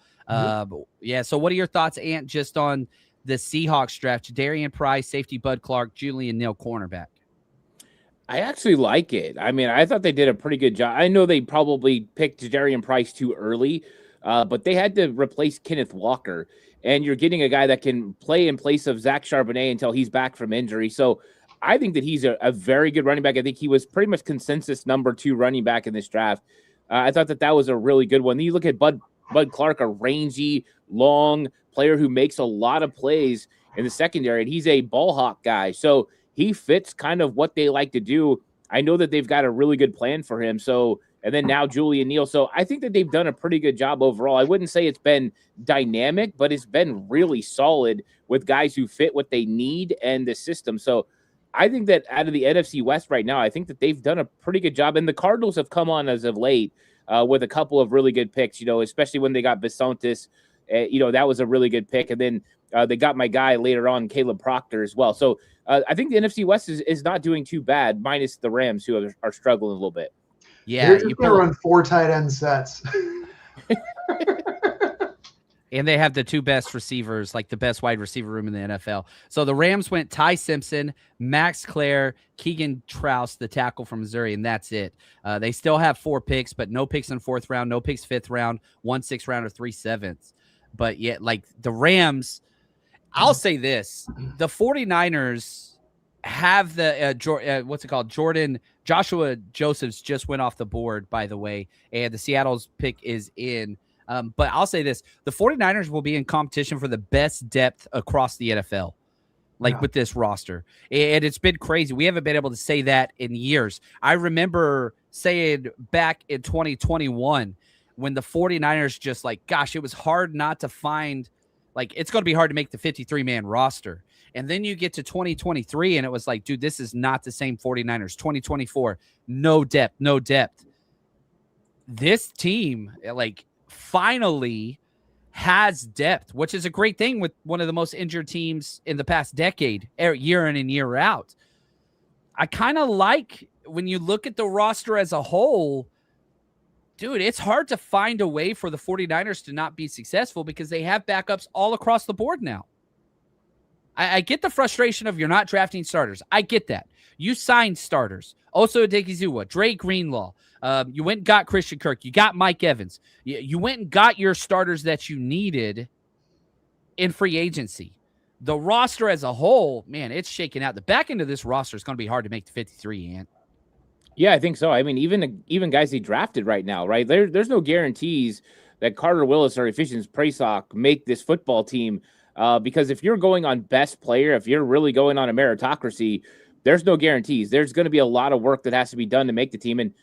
Yeah, so what are your thoughts, Ant, just on the Seahawks draft? Jadarian Price, safety, Bud Clark, Julian Neal, cornerback. I actually like it. I mean, I thought they did a pretty good job. I know they probably picked Jadarian Price too early, but they had to replace Kenneth Walker. And you're getting a guy that can play in place of Zach Charbonnet until he's back from injury. So I think that he's a very good running back. I think he was pretty much consensus number 2 running back in this draft. I thought that was a really good one. Then you look at Bud Clark, a rangy, long player who makes a lot of plays in the secondary, and he's a ball hawk guy. So he fits kind of what they like to do. I know that they've got a really good plan for him. So, and then now Julian Neal. So I think that they've done a pretty good job overall. I wouldn't say it's been dynamic, but it's been really solid with guys who fit what they need and the system. So I think that out of the NFC West right now, I think that they've done a pretty good job. And the Cardinals have come on as of late with a couple of really good picks, especially when they got Bisontis. That was a really good pick. And then they got my guy later on, Caleb Proctor, as well. So I think the NFC West is not doing too bad, minus the Rams, who are struggling a little bit. Yeah, they're just going to run 4 tight end sets. And they have the 2 best receivers, like the best wide receiver room in the NFL. So the Rams went Ty Simpson, Max Clare, Keegan Trouse, the tackle from Missouri, and that's it. They still have 4 picks, but no picks in 4th round, no picks 5th round, 1 6th round, or 3 7ths. But yet, like the Rams, I'll say this: the 49ers have the Joshua Josephs just went off the board, by the way, and the Seattle's pick is in. But I'll say this: the 49ers will be in competition for the best depth across the NFL, with this roster. And it's been crazy. We haven't been able to say that in years. I remember saying back in 2021 when the 49ers just gosh, it was hard not to find, it's going to be hard to make the 53-man roster. And then you get to 2023 and it was dude, this is not the same 49ers. 2024, no depth. This team, finally has depth, which is a great thing with one of the most injured teams in the past decade, year in and year out. I kind of like when you look at the roster as a whole, dude, it's hard to find a way for the 49ers to not be successful because they have backups all across the board now. I get the frustration of you're not drafting starters. I get that. You signed starters. Osa Odighizuwa, Dre Greenlaw. You went and got Christian Kirk. You got Mike Evans. You went and got your starters that you needed in free agency. The roster as a whole, man, it's shaking out. The back end of this roster is going to be hard to make the 53, Ant. Yeah, I think so. I mean, even guys they drafted right now, right? There's no guarantees that Carter Willis or Efficiency Prasock make this football team because if you're going on best player, if you're really going on a meritocracy, there's no guarantees. There's going to be a lot of work that has to be done to make the team. And,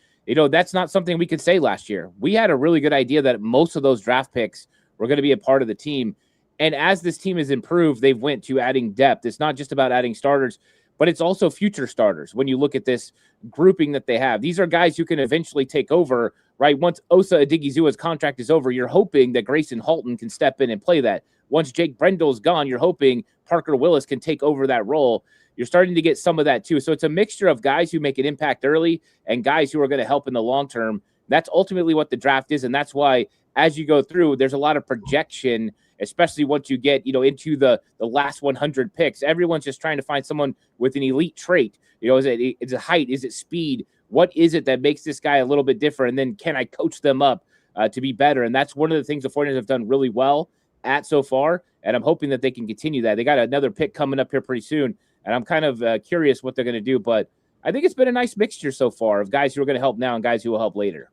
that's not something we could say last year. We had a really good idea that most of those draft picks were going to be a part of the team. And as this team has improved, they've went to adding depth. It's not just about adding starters, but it's also future starters. When you look at this grouping that they have, these are guys who can eventually take over, right? Once Osa Odighizuwa's contract is over, you're hoping that Grayson Halton can step in and play that. Once Jake Brendle's gone, you're hoping Parker Willis can take over that role. You're starting to get some of that too. So it's a mixture of guys who make an impact early and guys who are going to help in the long term. That's ultimately what the draft is. And that's why as you go through, there's a lot of projection, especially once you get, into the last 100 picks. Everyone's just trying to find someone with an elite trait. Is it height? Is it speed? What is it that makes this guy a little bit different? And then can I coach them up to be better? And that's one of the things the 49ers have done really well at so far. And I'm hoping that they can continue that. They got another pick coming up here pretty soon. And I'm kind of curious what they're going to do. But I think it's been a nice mixture so far of guys who are going to help now and guys who will help later.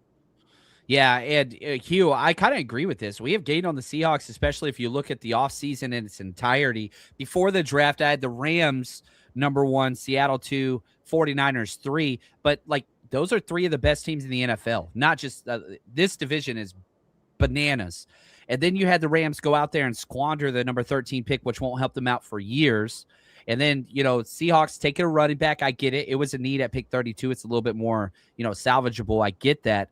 Yeah, and Hugh, I kind of agree with this. We have gained on the Seahawks, especially if you look at the offseason in its entirety. Before the draft, I had the Rams number 1, Seattle 2, 49ers 3. But, those are 3 of the best teams in the NFL. Not just this division is bananas. And then you had the Rams go out there and squander the number 13 pick, which won't help them out for years. And then, Seahawks taking a running back. I get it. It was a need at pick 32. It's a little bit more, salvageable. I get that.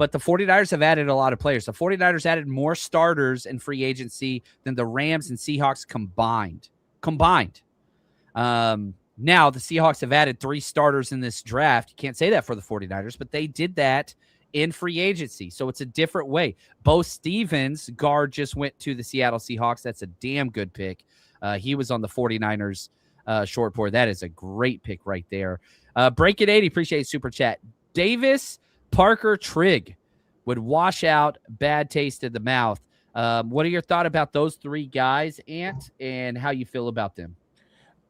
but the 49ers have added a lot of players. The 49ers added more starters in free agency than the Rams and Seahawks combined. Now, the Seahawks have added 3 starters in this draft. You can't say that for the 49ers, but they did that in free agency. So it's a different way. Bo Stevens, guard, just went to the Seattle Seahawks. That's a damn good pick. He was on the 49ers short board. That is a great pick right there. Break it 80. Appreciate super chat. Davis, Parker, Trigg would wash out bad taste in the mouth. What are your thoughts about those 3 guys, Ant, and how you feel about them?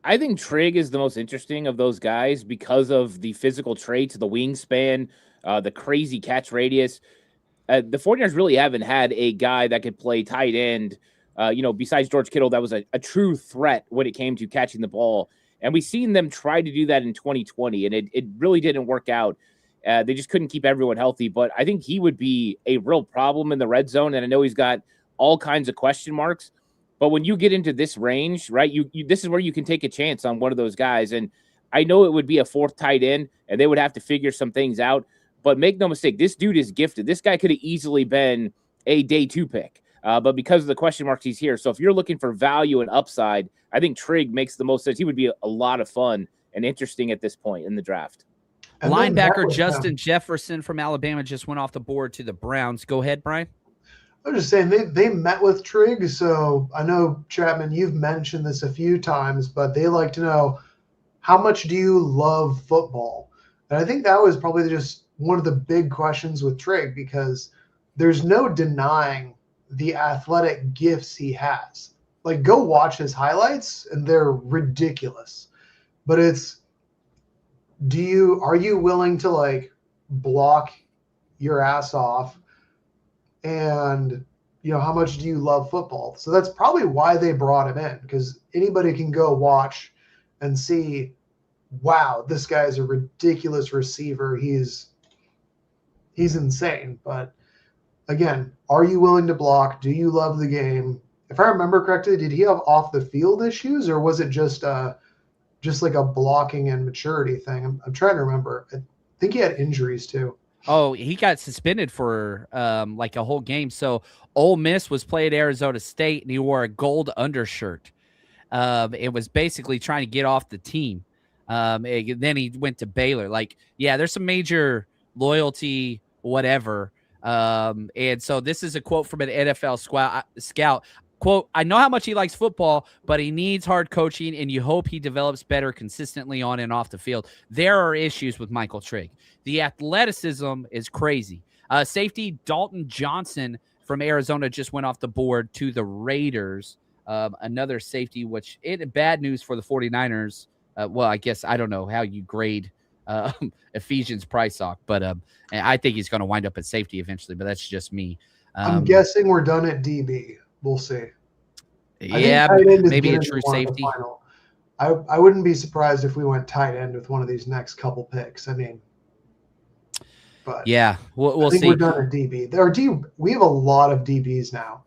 I think Trigg is the most interesting of those guys because of the physical traits, the wingspan, the crazy catch radius. The 49ers really haven't had a guy that could play tight end, besides George Kittle, that was a true threat when it came to catching the ball. And we've seen them try to do that in 2020, and it really didn't work out. They just couldn't keep everyone healthy. But I think he would be a real problem in the red zone, and I know he's got all kinds of question marks. But when you get into this range, right, you this is where you can take a chance on one of those guys. And I know it would be a 4th tight end, and they would have to figure some things out. But make no mistake, this dude is gifted. This guy could have easily been a day 2 pick. But because of the question marks, he's here. So if you're looking for value and upside, I think Trigg makes the most sense. He would be a lot of fun and interesting at this point in the draft. And Linebacker Justin Jefferson from Alabama just went off the board to the Browns. Go ahead, Brian. I was just saying they met with Trigg, so I know, Chapman, you've mentioned this a few times, but they like to know, how much do you love football? And I think that was probably just one of the big questions with Trigg, because there's no denying the athletic gifts he has. Like, go watch his highlights, and they're ridiculous. But are you willing to, like, block your ass off? And, how much do you love football? So that's probably why they brought him in, because anybody can go watch and see, wow, this guy's a ridiculous receiver. He's insane. But again, are you willing to block? Do you love the game? If I remember correctly, did he have off the field issues, or was it just like a blocking and maturity thing? I'm trying to remember. I think he had injuries too. Oh, he got suspended for like a whole game. So Ole Miss was playing Arizona State, and he wore a gold undershirt. It was basically trying to get off the team. Then he went to Baylor. Like, yeah, there's some major loyalty, whatever. And so this is a quote from an NFL scout. Quote, I know how much he likes football, but he needs hard coaching, and you hope he develops better consistently on and off the field. There are issues with Michael Trigg. The athleticism is crazy. Safety Dalton Johnson from Arizona just went off the board to the Raiders. Another safety, which bad news for the 49ers. Well, I guess I don't know how you grade Ephesians Prysock, but I think he's going to wind up at safety eventually, but that's just me. I'm guessing we're done at DB. We'll see. Yeah, maybe a true safety. I wouldn't be surprised if we went tight end with one of these next couple picks. I mean, but yeah, we'll see. We're done at DB. We have a lot of DBs now.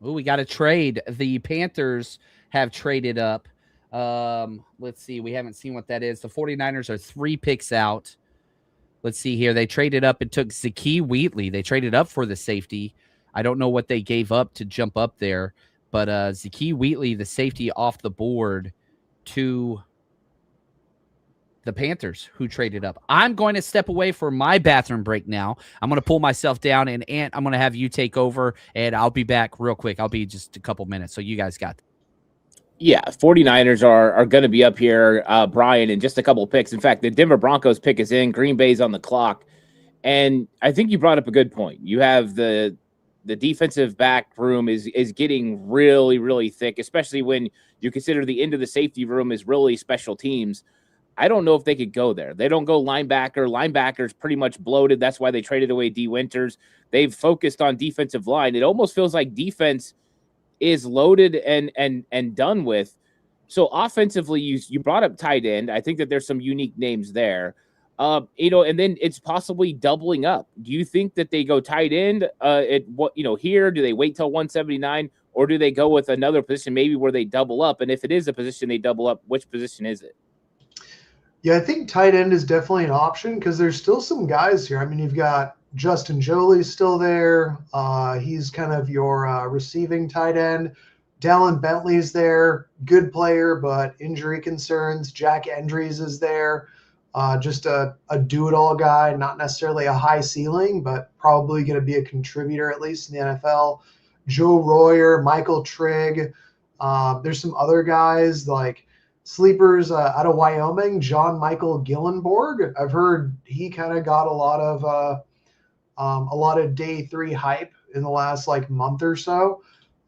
Ooh, we got to trade. The Panthers have traded up. Let's see. We haven't seen what that is. The 49ers are 3 picks out. Let's see here. They traded up and took Zakee Wheatley. They traded up for the safety. I don't know what they gave up to jump up there, but Zakee Wheatley, the safety, off the board to the Panthers, who traded up. I'm going to step away for my bathroom break now. I'm going to pull myself down, and Ant, I'm going to have you take over, and I'll be back real quick. I'll be just a couple minutes, so you guys got that. Yeah, 49ers are going to be up here, Brian, in just a couple of picks. In fact, the Denver Broncos pick is in. Green Bay's on the clock. And I think you brought up a good point. You have the defensive back room is getting really, really thick, especially when you consider the end of the safety room is really special teams. I don't know if they could go there. They don't go linebacker. Linebacker's pretty much bloated. That's why they traded away D. Winters. They've focused on defensive line. It almost feels like defense is loaded and done with. So offensively, you brought up tight end. I think that there's some unique names there. And then it's possibly doubling up. Do you think that they go tight end here? Do they wait till 179, or do they go with another position maybe where they double up? And if it is a position they double up, which position is it? Yeah, I think tight end is definitely an option because there's still some guys here. I mean, you've got Justin Jolie's still there. He's kind of your receiving tight end. Dallin Bentley's there, good player, but injury concerns. Jack Endries is there, just a do-it-all guy, not necessarily a high ceiling, but probably going to be a contributor at least in the NFL. Joe Royer, Michael Trigg. There's some other guys like sleepers out of Wyoming, John Michael Gillenborg. I've heard he kind of got a lot of day 3 hype in the last like month or so.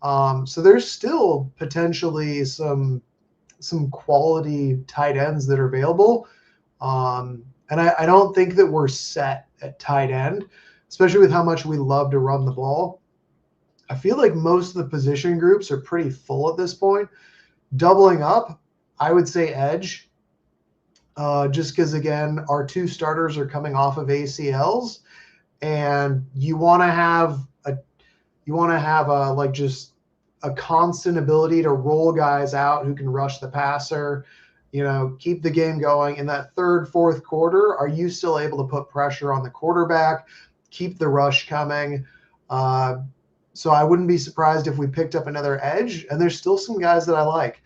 So there's still potentially some quality tight ends that are available. And I don't think that we're set at tight end, especially with how much we love to run the ball. I feel like most of the position groups are pretty full at this point. Doubling up, I would say edge, just because, again, our 2 starters are coming off of ACLs, and you want to have like just a constant ability to roll guys out who can rush the passer, keep the game going. In that third, fourth quarter, are you still able to put pressure on the quarterback, keep the rush coming? So I wouldn't be surprised if we picked up another edge, and there's still some guys that I like.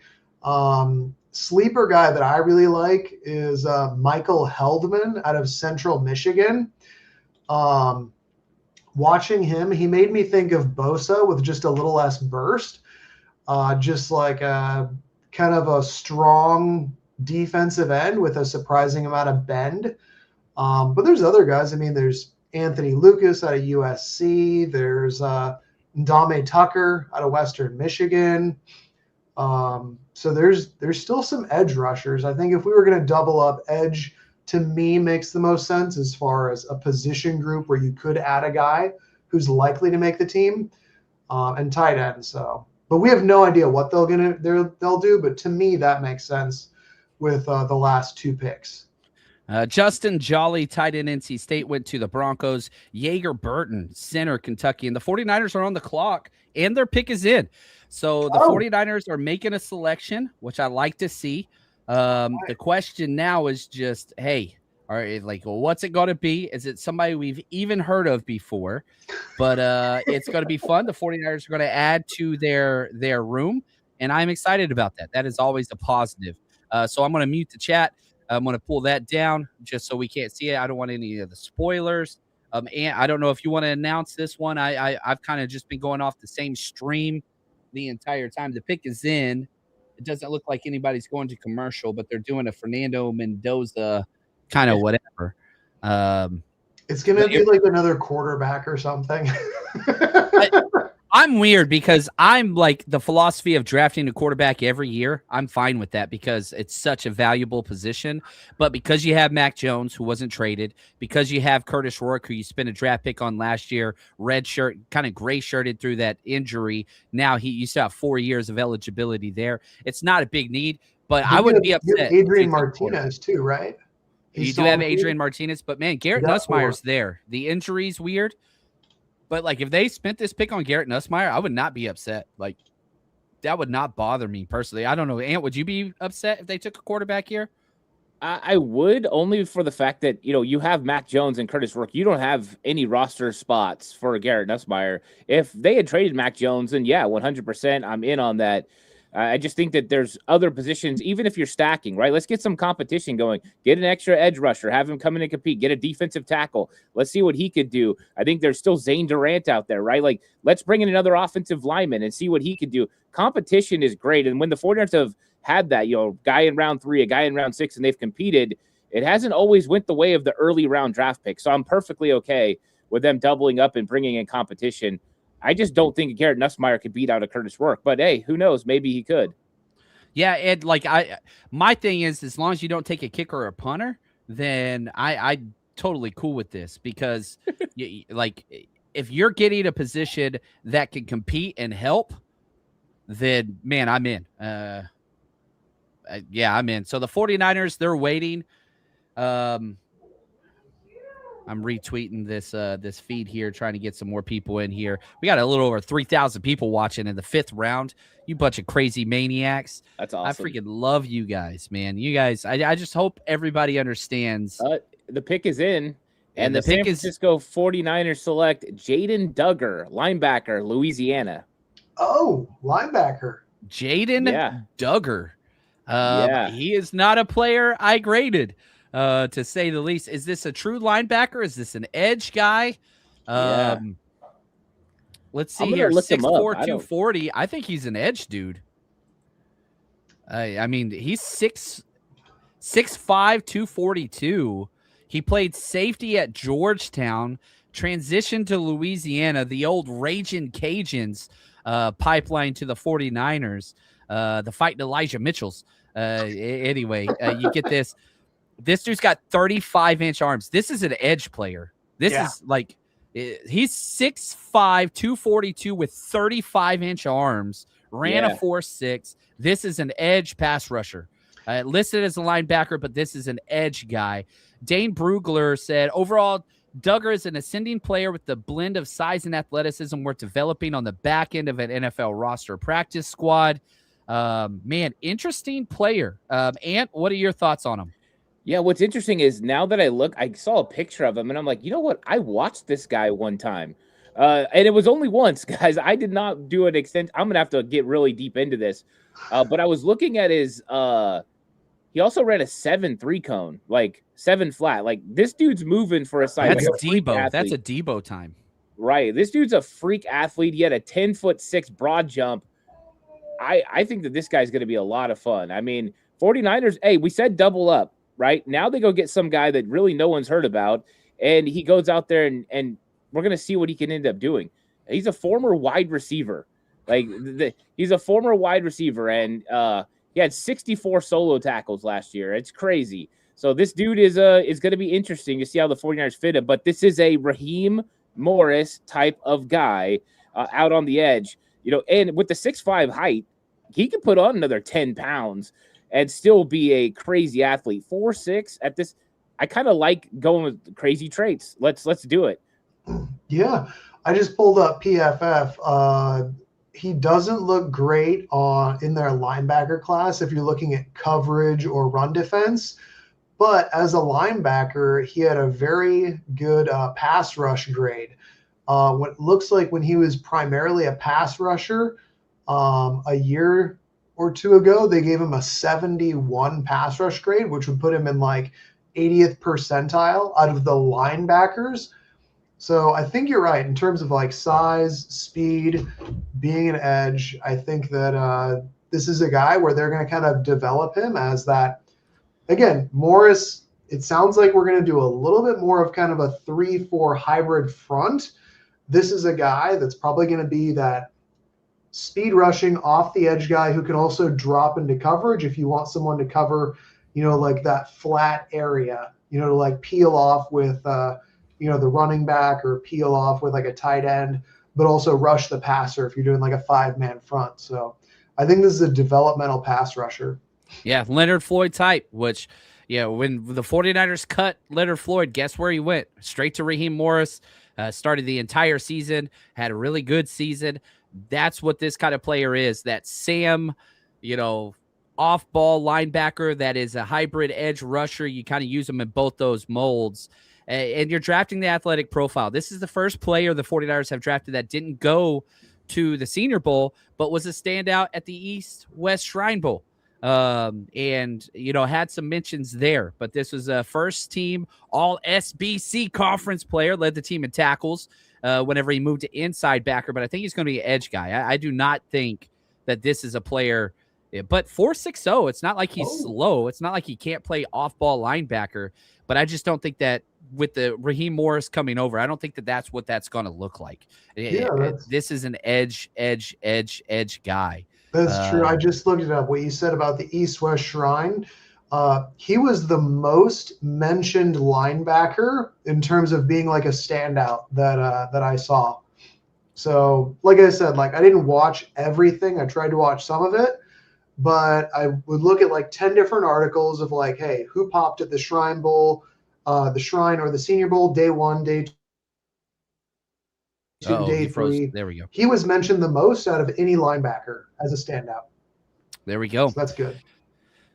Sleeper guy that I really like is Michael Heldman out of Central Michigan. Watching him, he made me think of Bosa with just a little less burst, just like a kind of a strong defensive end with a surprising amount of bend. But there's other guys. I mean, there's Anthony Lucas out of USC. There's Ndame Tucker out of Western Michigan. So there's still some edge rushers. I think if we were going to double up, edge to me makes the most sense as far as a position group where you could add a guy who's likely to make the team, and tight end. So, but we have no idea what they'll do. But to me, that makes sense with the last 2 picks. Justin Jolly, tight end, NC State, went to the Broncos. Yeager Burton, center, Kentucky. And the 49ers are on the clock, and their pick is in. So the 49ers are making a selection, which I like to see. The question now is just, hey, all right, like, well, what's it going to be? Is it somebody we've even heard of before? But it's going to be fun. The 49ers are going to add to their room, and I'm excited about that. That is always a positive. So I'm going to mute the chat. I'm going to pull that down just so we can't see it. I don't want any of the spoilers. And I don't know if you want to announce this one. I've kind of just been going off the same stream the entire time. The pick is in. It doesn't look like anybody's going to commercial, but they're doing a Fernando Mendoza kind of whatever. It's going to be like another quarterback or something. I'm weird because I'm like the philosophy of drafting a quarterback every year. I'm fine with that because it's such a valuable position. But because you have Mac Jones, who wasn't traded, because you have Curtis Rourke, who you spent a draft pick on last year, red shirt, kind of gray shirted through that injury. Now you still have 4 years of eligibility there. It's not a big need, but I wouldn't be upset. Adrian Martinez too, right? You do have Adrian Martinez, but man, Garrett Nussmeier's there. The injury's weird. But, like, if they spent this pick on Garrett Nussmeier, I would not be upset. Like, that would not bother me personally. I don't know. Ant, would you be upset if they took a quarterback here? I would, only for the fact that, you have Mac Jones and Curtis Rourke. You don't have any roster spots for Garrett Nussmeier. If they had traded Mac Jones, then, yeah, 100%, I'm in on that. I just think that there's other positions, even if you're stacking, right? Let's get some competition going. Get an extra edge rusher. Have him come in and compete. Get a defensive tackle. Let's see what he could do. I think there's still Zane Durant out there, right? Like, let's bring in another offensive lineman and see what he could do. Competition is great. And when the 49ers have had that, guy in round 3, a guy in round 6, and they've competed, it hasn't always went the way of the early round draft pick. So I'm perfectly okay with them doubling up and bringing in competition. I just don't think Garrett Nussmeier could beat out a Curtis Rourke, but hey, who knows? Maybe he could. Yeah, Ed. Like my thing is, as long as you don't take a kicker or a punter, then I'm totally cool with this because, like, if you're getting a position that can compete and help, then man, I'm in. Yeah, I'm in. So the 49ers, they're waiting. I'm retweeting this feed here, trying to get some more people in here. We got a little over 3,000 people watching in the 5th round. You bunch of crazy maniacs. That's awesome. I freaking love you guys, man. You guys, I just hope everybody understands. The pick is in. And the the San pick is Francisco 49ers select Jaden Duggar, linebacker, Louisiana. Oh, linebacker. Jaden Yeah. Duggar. Yeah. He is not a player I graded, to say the least. Is this a true linebacker? Is this an edge guy? Yeah. Let's see I'm gonna here. look him up. 6'4", I don't- 240. I think he's an edge dude. I mean, he's 6'5", 242. He played safety at Georgetown, transitioned to Louisiana, the old Ragin' Cajuns, pipeline to the 49ers, the fighting Elijah Mitchells. Anyway, you get this. This dude's got 35-inch arms. This is an edge player. This is like, he's 6'5", 242 with 35-inch arms, ran a 4.6. This is an edge pass rusher. Listed as a linebacker, but this is an edge guy. Dane Brugler said, overall, Duggar is an ascending player with the blend of size and athleticism worth developing on the back end of an NFL roster practice squad. Man, interesting player. Ant, what are your thoughts on him? Yeah, what's interesting is now that I look, I saw a picture of him and I'm like, you know what? I watched this guy one time. And it was only once, guys. I did not do an extent. I'm going to have to get really deep into this. But I was looking at his he also ran a 7.3 cone, like 7 flat. Like this dude's moving for a side. That's like Debo. That's a Debo time. Right. This dude's a freak athlete. He had a 10'6" broad jump. I think that this guy's going to be a lot of fun. I mean, 49ers, hey, we said double up, right? Now they go get some guy that really no one's heard about, and he goes out there and we're going to see what he can end up doing. He's a former wide receiver. Like he's a former wide receiver, and he had 64 solo tackles last year. It's crazy. So this dude is going to be interesting to see how the 49ers fit him. But this is a Raheem Morris type of guy out on the edge. You know, and with the 6'5" height, he can put on another 10 pounds and still be a crazy athlete. 4'6" at this. I kind of like going with crazy traits. Let's do it. Yeah, I just pulled up PFF. He doesn't look great in their linebacker class if you're looking at coverage or run defense. But as a linebacker, he had a very good pass rush grade. What looks like when he was primarily a pass rusher a year or two ago, they gave him a 71 pass rush grade, which would put him in like 80th percentile out of the linebackers. So I think you're right in terms of like size, speed, being an edge. I think that this is a guy where they're going to kind of develop him as that. Again, Morris, it sounds like we're going to do a little bit more of kind of a 3-4 hybrid front. This is a guy that's probably going to be that speed rushing off the edge guy who can also drop into coverage if you want someone to cover, you know, like that flat area, you know, to like peel off with, you know, the running back or peel off with like a tight end, but also rush the passer if you're doing like a 5-man front. So I think this is a developmental pass rusher. Yeah, Leonard Floyd type, which, when the 49ers cut Leonard Floyd, guess where he went? Straight to Raheem Morris. Started the entire season, had a really good season. That's what this kind of player is, that Sam, off-ball linebacker that is a hybrid edge rusher. You kind of use them in both those molds. And you're drafting the athletic profile. This is the first player the 49ers have drafted that didn't go to the Senior Bowl, but was a standout at the East-West Shrine Bowl. And had some mentions there, but this was a first team all SBC conference player, led the team in tackles whenever he moved to inside backer, but I think he's going to be an edge guy. I do not think that this is a player, but 4.60, it's not like he's slow. It's not like he can't play off ball linebacker, but I just don't think that with the Raheem Morris coming over, I don't think that that's what that's going to look like. This is an edge guy. That's true. I just looked it up. What you said about the East-West Shrine, he was the most mentioned linebacker in terms of being like a standout that I saw. So, like I said, like I didn't watch everything. I tried to watch some of it, but I would look at like 10 different articles of like, hey, who popped at the Shrine Bowl, the Shrine or the Senior Bowl, day 1, day 2, day 3. There we go. He was mentioned the most out of any linebacker as a standout. There we go. So that's good.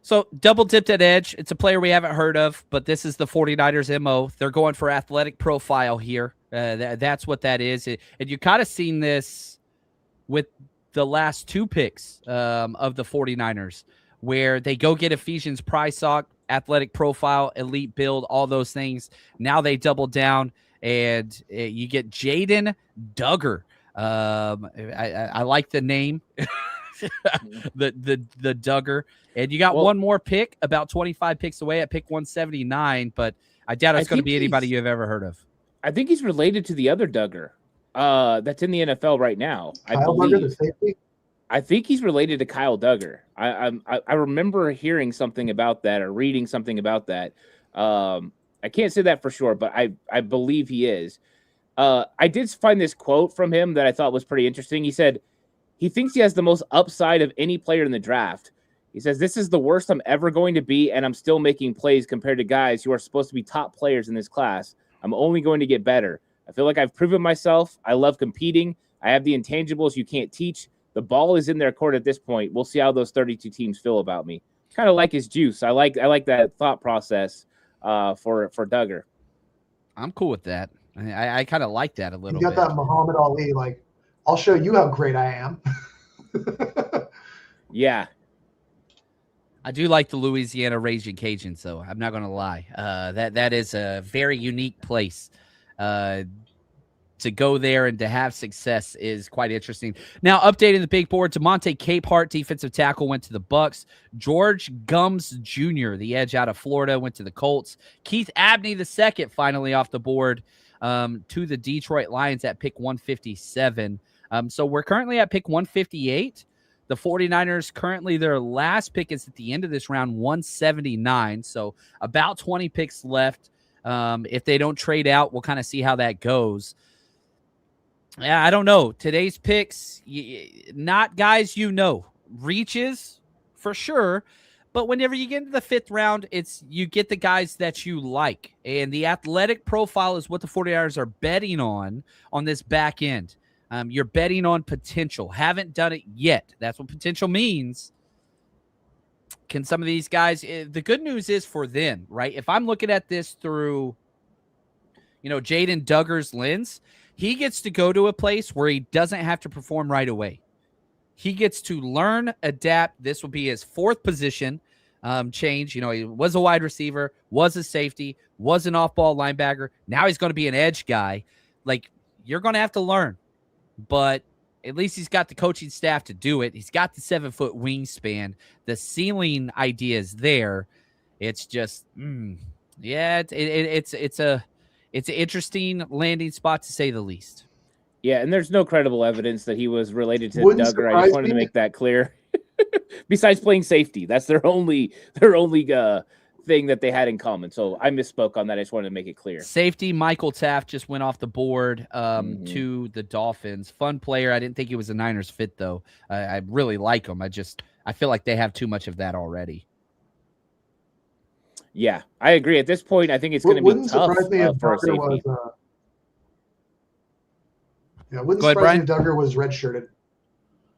So double dipped at edge. It's a player we haven't heard of, but this is the 49ers MO. They're going for athletic profile here. That's what that is. And you kind of seen this with the last 2 picks of the 49ers, where they go get Ephesians Prysock, athletic profile, elite build, all those things. Now they double down, and you get Jaden Duggar. I like the name. the Duggar. And you got one more pick, about 25 picks away at pick 179, but I doubt it's going to be anybody you've ever heard of. I think he's related to the other Duggar that's in the NFL right now. Kyle Duggar, the safety? I think he's related to Kyle Duggar. I remember hearing something about that or reading something about that. I can't say that for sure, but I believe he is. I did find this quote from him that I thought was pretty interesting. He said he thinks he has the most upside of any player in the draft. He says, "This is the worst I'm ever going to be, and I'm still making plays compared to guys who are supposed to be top players in this class. I'm only going to get better. I feel like I've proven myself. I love competing. I have the intangibles you can't teach. The ball is in their court at this point. We'll see how those 32 teams feel about me." Kind of like his juice. I like that thought process for Duggar. I'm cool with that. I kind of like that a little bit. You got that Muhammad Ali, like, I'll show you how great I am. Yeah. I do like the Louisiana Raging Cajuns, though. I'm not going to lie. That is a very unique place. To go there and to have success is quite interesting. Now, updating the big board, DeMonte Capehart, defensive tackle, went to the Bucks. George Gums Jr., the edge out of Florida, went to the Colts. Keith Abney II, finally off the board, to the Detroit Lions at pick 157. So we're currently at pick 158. The 49ers, currently their last pick is at the end of this round, 179. So about 20 picks left. If they don't trade out, we'll kind of see how that goes. Yeah, I don't know. Today's picks, not guys reaches for sure. But whenever you get into the 5th round, you get the guys that you like. And the athletic profile is what the 49ers are betting on this back end. You're betting on potential. Haven't done it yet. That's what potential means. Can some of these guys, the good news is for them, right? If I'm looking at this through, Jaden Duggar's lens, he gets to go to a place where he doesn't have to perform right away. He gets to learn, adapt. This will be his 4th position change. He was a wide receiver, was a safety, was an off-ball linebacker. Now he's going to be an edge guy. Like, you're going to have to learn. But at least he's got the coaching staff to do it. He's got the 7-foot wingspan. The ceiling idea is there. It's just, it's an interesting landing spot to say the least. Yeah, and there's no credible evidence that he was related to Duggar. I just wanted to make that clear. Besides playing safety, that's their only thing that they had in common. So I misspoke on that. I just wanted to make it clear. Safety Michael Taft just went off the board to the Dolphins. Fun player. I didn't think he was a Niners fit, though. I really like him. I feel like they have too much of that already. Yeah, I agree. At this point, I think it's going to be tough for a safety. Wouldn't surprise me if Duggar was redshirted.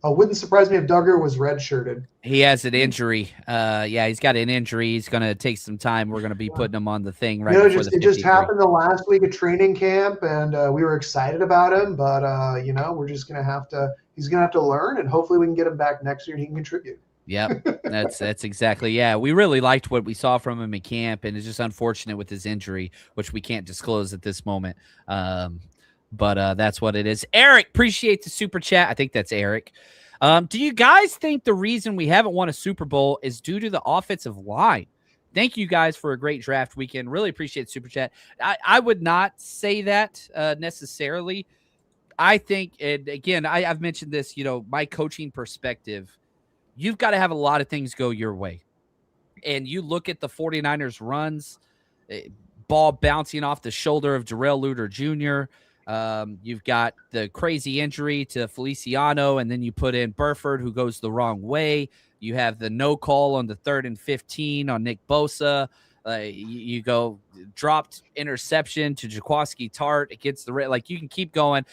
Wouldn't surprise me if Duggar was redshirted. He has an injury. He's got an injury. He's going to take some time. We're going to be putting him on the thing right before the 53. It just happened the last week of training camp, and we were excited about him. But we're just going to have to. He's going to have to learn, and hopefully we can get him back next year and he can contribute. Yep, that's exactly. Yeah, we really liked what we saw from him in camp, and it's just unfortunate with his injury, which we can't disclose at this moment. But that's what it is. Eric, appreciate the super chat. I think that's Eric. Do you guys think the reason we haven't won a Super Bowl is due to the offensive line? Thank you guys for a great draft weekend. Really appreciate the super chat. I would not say that necessarily. I think, and again, I've mentioned this, my coaching perspective, you've got to have a lot of things go your way. And you look at the 49ers runs, ball bouncing off the shoulder of Darrell Luter Jr., you've got the crazy injury to Feliciano, and then you put in Burford, who goes the wrong way. You have the no call on the 3rd and 15 on Nick Bosa. You go dropped interception to Jaquiski Tart against the red. Like, you can keep going.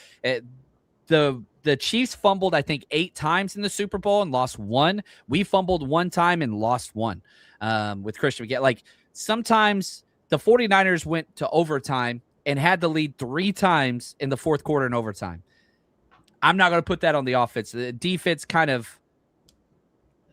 The the Chiefs fumbled, I think, 8 times in the Super Bowl and lost 1. We fumbled 1 time and lost 1 with Christian McCaffrey. Like, sometimes the 49ers went to overtime and had to lead 3 times in the fourth quarter in overtime. I'm not going to put that on the offense. The defense kind of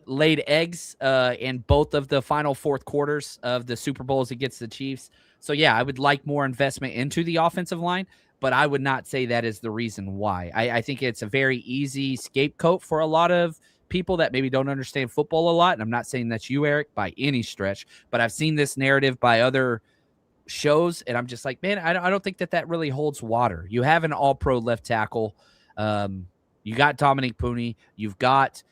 laid eggs in both of the final fourth quarters of the Super Bowls against the Chiefs. So, yeah, I would like more investment into the offensive line, but I would not say that is the reason why. I think it's a very easy scapegoat for a lot of people that maybe don't understand football a lot. And I'm not saying that's you, Eric, by any stretch, but I've seen this narrative by other shows, and I'm just like, man, I don't think that really holds water. You have an all-pro left tackle. You got Dominic Pooney. You've got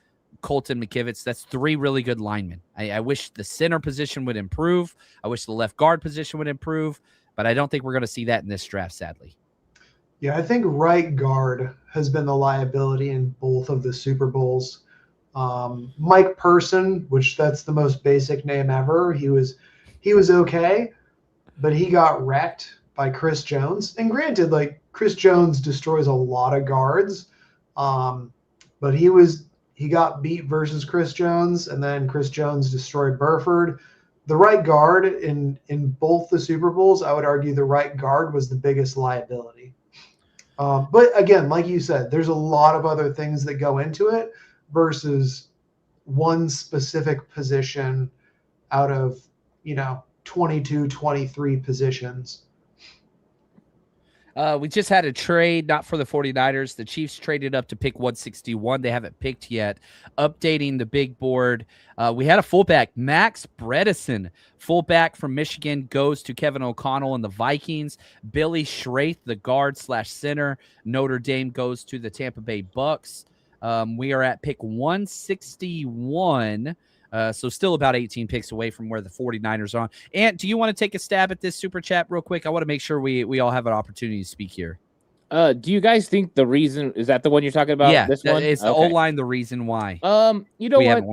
Colton McKivitz. That's 3 really good linemen. I wish the center position would improve. I wish the left guard position would improve, but I don't think we're going to see that in this draft, sadly. Yeah, I think right guard has been the liability in both of the Super Bowls. Mike Person, which that's the most basic name ever, he was okay, but he got wrecked by Chris Jones. And granted, like, Chris Jones destroys a lot of guards, but he got beat versus Chris Jones, and then Chris Jones destroyed Burford. The right guard in both the Super Bowls, I would argue the right guard was the biggest liability. But again, like you said, there's a lot of other things that go into it versus one specific position out of, 22, 23 positions. We just had a trade, not for the 49ers. The Chiefs traded up to pick 161. They haven't picked yet. Updating the big board. We had a fullback, Max Bredesen, fullback from Michigan, goes to Kevin O'Connell and the Vikings. Billy Schraith, the guard / center, Notre Dame, goes to the Tampa Bay Bucks. We are at pick 161. So still about 18 picks away from where the 49ers are on. And do you want to take a stab at this super chat real quick? I want to make sure we all have an opportunity to speak here. Do you guys think the reason is that the one you're talking about? Yeah, this one? It's the O-line, the reason why. You know what?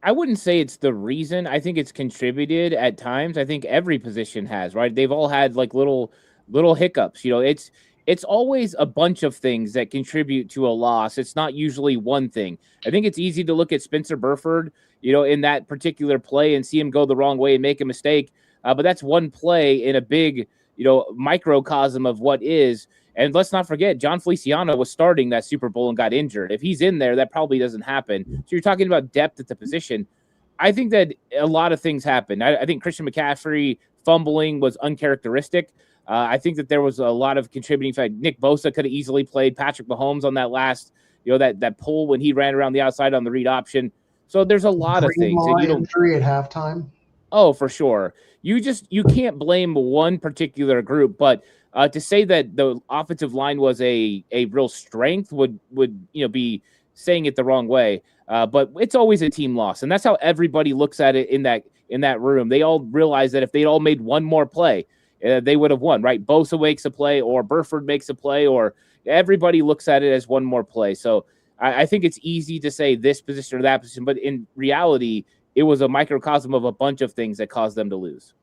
I wouldn't say it's the reason. I think it's contributed at times. I think every position has, right? They've all had like little hiccups. It's always a bunch of things that contribute to a loss. It's not usually one thing. I think it's easy to look at Spencer Burford, in that particular play and see him go the wrong way and make a mistake. But that's one play in a big, microcosm of what is. And let's not forget, John Feliciano was starting that Super Bowl and got injured. If he's in there, that probably doesn't happen. So you're talking about depth at the position. I think that a lot of things happened. I think Christian McCaffrey fumbling was uncharacteristic. I think that there was a lot of contributing fact. Nick Bosa could have easily played Patrick Mahomes on that last, that pull when he ran around the outside on the read option. So there's a lot of things. Injury at halftime. Oh, for sure. You can't blame one particular group, but to say that the offensive line was a real strength would be saying it the wrong way. But it's always a team loss, and that's how everybody looks at it in that room. They all realize that if they'd all made one more play, they would have won, right? Bosa makes a play, or Burford makes a play, or everybody looks at it as one more play. So I think it's easy to say this position or that position, but in reality, it was a microcosm of a bunch of things that caused them to lose.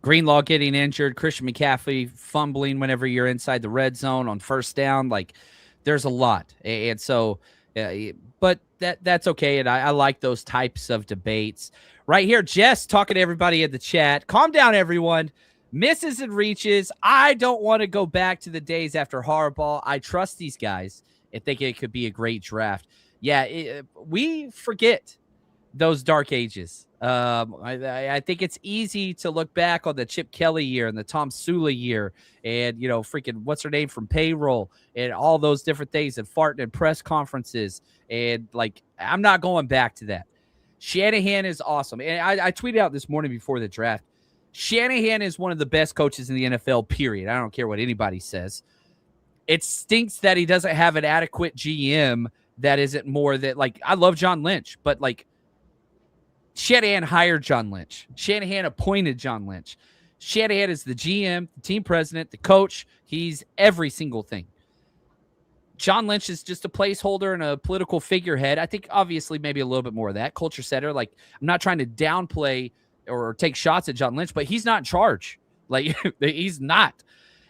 Greenlaw getting injured, Christian McCaffrey fumbling whenever you're inside the red zone on first down. Like, there's a lot. And so, but that's okay. And I like those types of debates. Right here, Jess talking to everybody in the chat. Calm down, everyone. Misses and reaches. I don't want to go back to the days after Harbaugh. I trust these guys. I think it could be a great draft. Yeah, we forget those dark ages. I think it's easy to look back on the Chip Kelly year and the Tom Sula year and, freaking what's her name from Payroll and all those different things and farting in press conferences. And, I'm not going back to that. Shanahan is awesome. And I tweeted out this morning before the draft. Shanahan is one of the best coaches in the NFL, period. I don't care what anybody says. It stinks that he doesn't have an adequate GM that isn't more that, I love John Lynch, but, Shanahan hired John Lynch. Shanahan appointed John Lynch. Shanahan is the GM, the team president, the coach. He's every single thing. John Lynch is just a placeholder and a political figurehead. I think obviously maybe a little bit more of that. Culture setter. I'm not trying to downplay or take shots at John Lynch, but he's not in charge. He's not.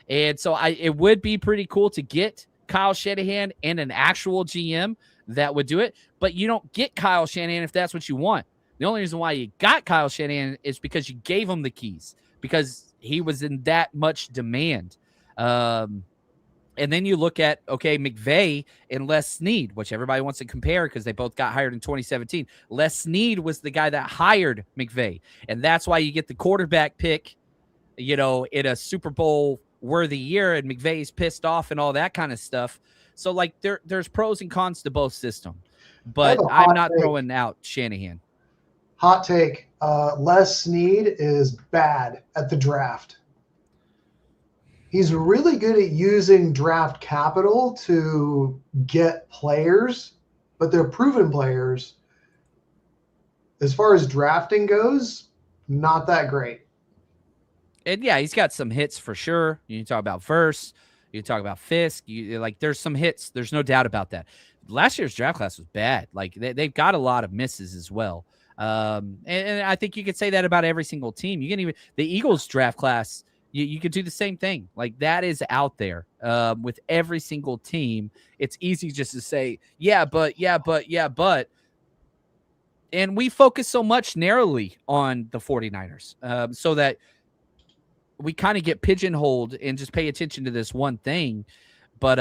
And so it would be pretty cool to get Kyle Shanahan and an actual GM that would do it, but you don't get Kyle Shanahan if that's what you want. The only reason why you got Kyle Shanahan is because you gave him the keys, because he was in that much demand. And then you look at, okay, McVay and Les Snead, which everybody wants to compare because they both got hired in 2017. Les Snead was the guy that hired McVay, and that's why you get the quarterback pick, in a Super Bowl worthy year, and McVay's pissed off and all that kind of stuff. So, like, there's pros and cons to both systems, but I'm not throwing out Shanahan. Hot take. Les Snead is bad at the draft. He's really good at using draft capital to get players, but they're proven players. As far as drafting goes, not that great. And yeah, he's got some hits for sure. You talk about Verse, you talk about Fisk. There's some hits. There's no doubt about that. Last year's draft class was bad. Like they've got a lot of misses as well. And I think you could say that about every single team. You can even the Eagles draft class. You could do the same thing. Like that is out there with every single team. It's easy just to say, yeah, but. And we focus so much narrowly on the 49ers so that we kind of get pigeonholed and just pay attention to this one thing. But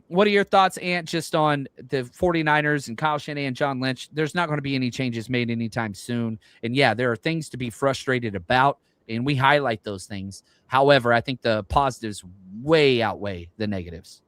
what are your thoughts, Ant, just on the 49ers and Kyle Shanahan, John Lynch? There's not going to be any changes made anytime soon. And yeah, there are things to be frustrated about, and we highlight those things. However, I think the positives way outweigh the negatives.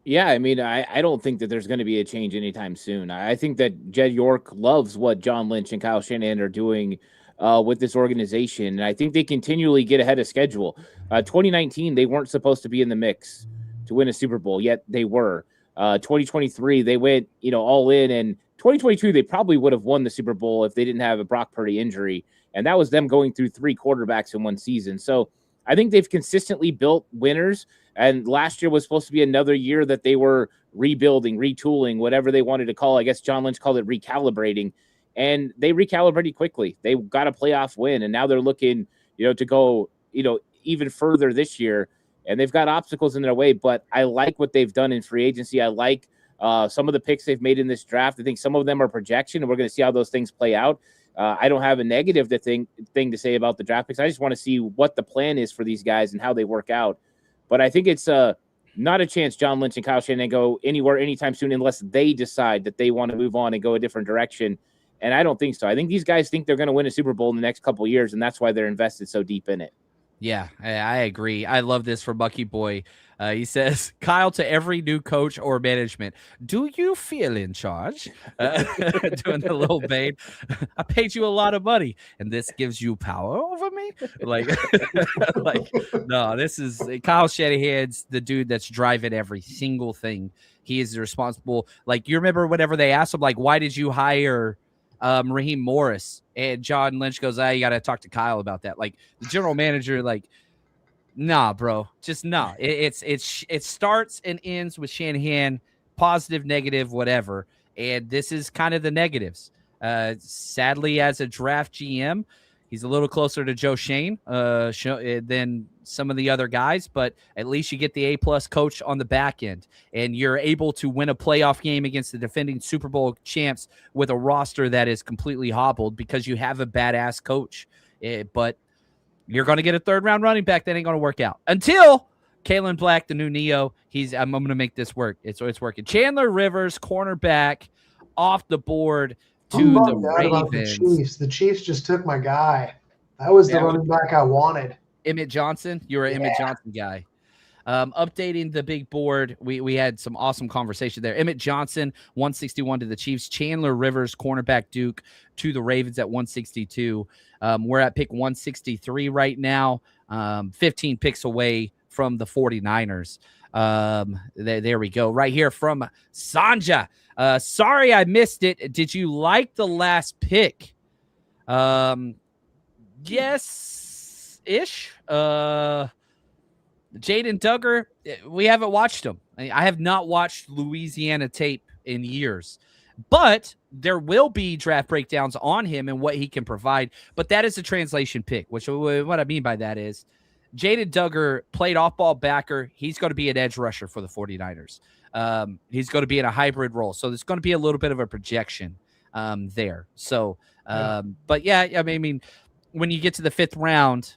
Yeah, I mean, I don't think that there's going to be a change anytime soon. I think that Jed York loves what John Lynch and Kyle Shanahan are doing with this organization, and I think they continually get ahead of schedule. 2019, they weren't supposed to be in the mix to win a Super Bowl, yet they were. 2023, they went all in, and 2022, they probably would have won the Super Bowl if they didn't have a Brock Purdy injury, and that was them going through 3 quarterbacks in one season. So I think they've consistently built winners, and last year was supposed to be another year that they were rebuilding, retooling, whatever they wanted to call it. I guess John Lynch called it recalibrating, and they recalibrated quickly. They got a playoff win, and now they're looking, to go, even further this year, and they've got obstacles in their way, but I like what they've done in free agency. I like some of the picks they've made in this draft. I think some of them are projection, and we're going to see how those things play out. I don't have a negative thing to say about the draft picks. I just want to see what the plan is for these guys and how they work out. But I think it's not a chance John Lynch and Kyle Shanahan go anywhere anytime soon unless they decide that they want to move on and go a different direction. And I don't think so. I think these guys think they're going to win a Super Bowl in the next couple of years, and that's why they're invested so deep in it. Yeah, I agree. I love this from Bucky Boy. He says, Kyle, to every new coach or management, do you feel in charge? Doing the little Bane. I paid you a lot of money, and this gives you power over me? No, this is Kyle Shanahan's the dude that's driving every single thing. He is responsible. Like, you remember whenever they asked him, like, why did you hire Raheem Morris? And John Lynch goes, you got to talk to Kyle about that. Like, the general manager, like, nah, bro, just nah. It starts and ends with Shanahan, positive, negative, whatever. And this is kind of the negatives. Sadly, as a draft GM, he's a little closer to Joe Schoen than some of the other guys, but at least you get the A+ coach on the back end, and you're able to win a playoff game against the defending Super Bowl champs with a roster that is completely hobbled because you have a badass coach. But you're going to get a 3rd-round running back that ain't going to work out until Kalen Black, the new Neo. I'm going to make this work. It's working. Chandler Rivers, cornerback, off the board to the Ravens. The Chiefs just took my guy. That was the running back I wanted. Emmett Johnson. You're an Emmett Johnson guy. Updating the big board, we had some awesome conversation there. Emmett Johnson, 161 to the Chiefs. Chandler Rivers, cornerback Duke, to the Ravens at 162. We're at pick 163 right now, 15 picks away from the 49ers. There we go. Right here from Sanja. Sorry I missed it. Did you like the last pick? Yes-ish. Jaden Duggar, we haven't watched him. I have not watched Louisiana tape in years, but there will be draft breakdowns on him and what he can provide. But that is a translation pick, which what I mean by that is Jaden Duggar played off-ball backer. He's going to be an edge rusher for the 49ers. He's going to be in a hybrid role. So there's going to be a little bit of a projection there. So, but yeah, I mean, when you get to the 5th round,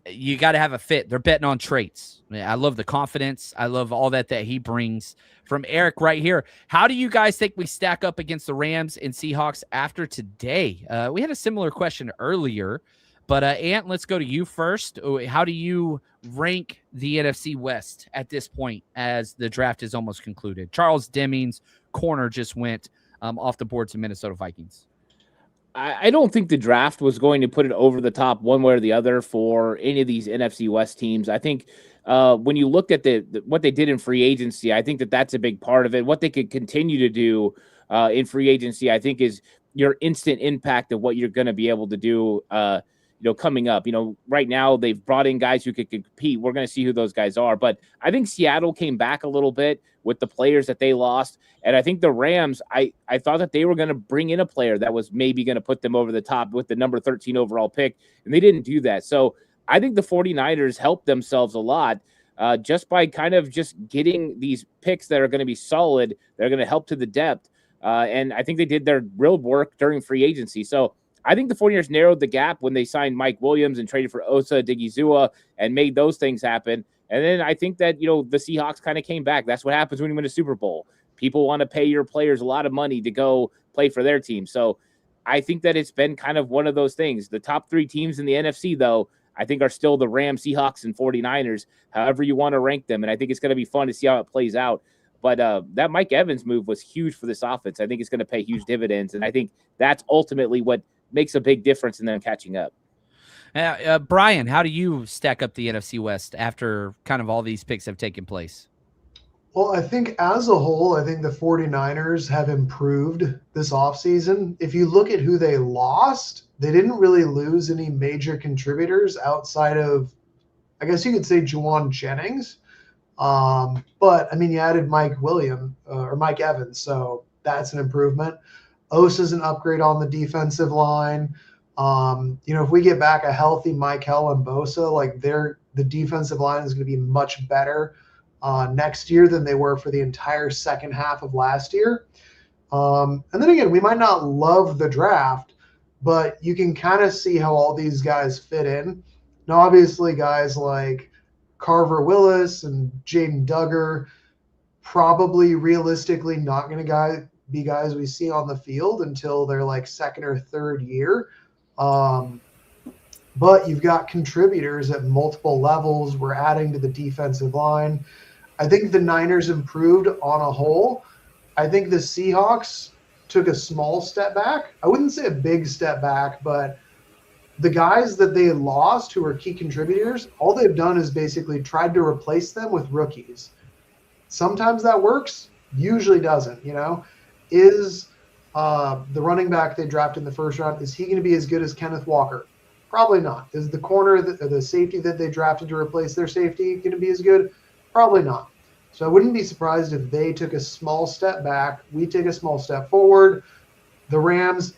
you got to have a fit. They're betting on traits. I love the confidence. I love all that he brings. From Eric right here, how do you guys think we stack up against the Rams and Seahawks after today? We had a similar question earlier, but Ant, let's go to you first. How do you rank the NFC West at this point as the draft is almost concluded? Charles Demings, corner, just went off the board to Minnesota Vikings. I don't think the draft was going to put it over the top one way or the other for any of these NFC West teams. I think when you looked at what they did in free agency, I think that's a big part of it. What they could continue to do in free agency, I think, is your instant impact of what you're going to be able to do coming up. Right now they've brought in guys who could compete. We're going to see who those guys are. But I think Seattle came back a little bit with the players that they lost. And I think the Rams, I thought that they were going to bring in a player that was maybe going to put them over the top with the number 13 overall pick. And they didn't do that. So I think the 49ers helped themselves a lot just by kind of just getting these picks that are going to be solid. They're going to help to the depth. And I think they did their real work during free agency. So I think the 49ers narrowed the gap when they signed Mike Williams and traded for Osa Odighizuwa and made those things happen. And then I think that, the Seahawks kind of came back. That's what happens when you win a Super Bowl. People want to pay your players a lot of money to go play for their team. So I think that it's been kind of one of those things. The top 3 teams in the NFC, though, I think are still the Rams, Seahawks, and 49ers, however you want to rank them. And I think it's going to be fun to see how it plays out. But that Mike Evans move was huge for this offense. I think it's going to pay huge dividends. And I think that's ultimately what makes a big difference in them catching up. Brian, how do you stack up the NFC West after kind of all these picks have taken place? Well, I think as a whole, I think the 49ers have improved this offseason. If you look at who they lost, they didn't really lose any major contributors outside of, I guess you could say, Juwan Jennings. But, I mean, you added Mike Evans, so that's an improvement. Osa's an upgrade on the defensive line. If we get back a healthy Michael and Bosa, like the defensive line is going to be much better next year than they were for the entire second half of last year. And then again, we might not love the draft, but you can kind of see how all these guys fit in. Now, obviously, guys like Carver Willis and Jaden Duggar, probably realistically not going to be guys we see on the field until they're like second or third year. But you've got contributors at multiple levels. We're adding to the defensive line. I think the Niners improved on a whole. I think the Seahawks took a small step back. I wouldn't say a big step back, but the guys that they lost who were key contributors, all they've done is basically tried to replace them with rookies. Sometimes that works, usually doesn't, Is the running back they drafted in the first round, is he going to be as good as Kenneth Walker? Probably not. Is the corner, the safety that they drafted to replace their safety going to be as good? Probably not. So I wouldn't be surprised if they took a small step back. We take a small step forward. The Rams,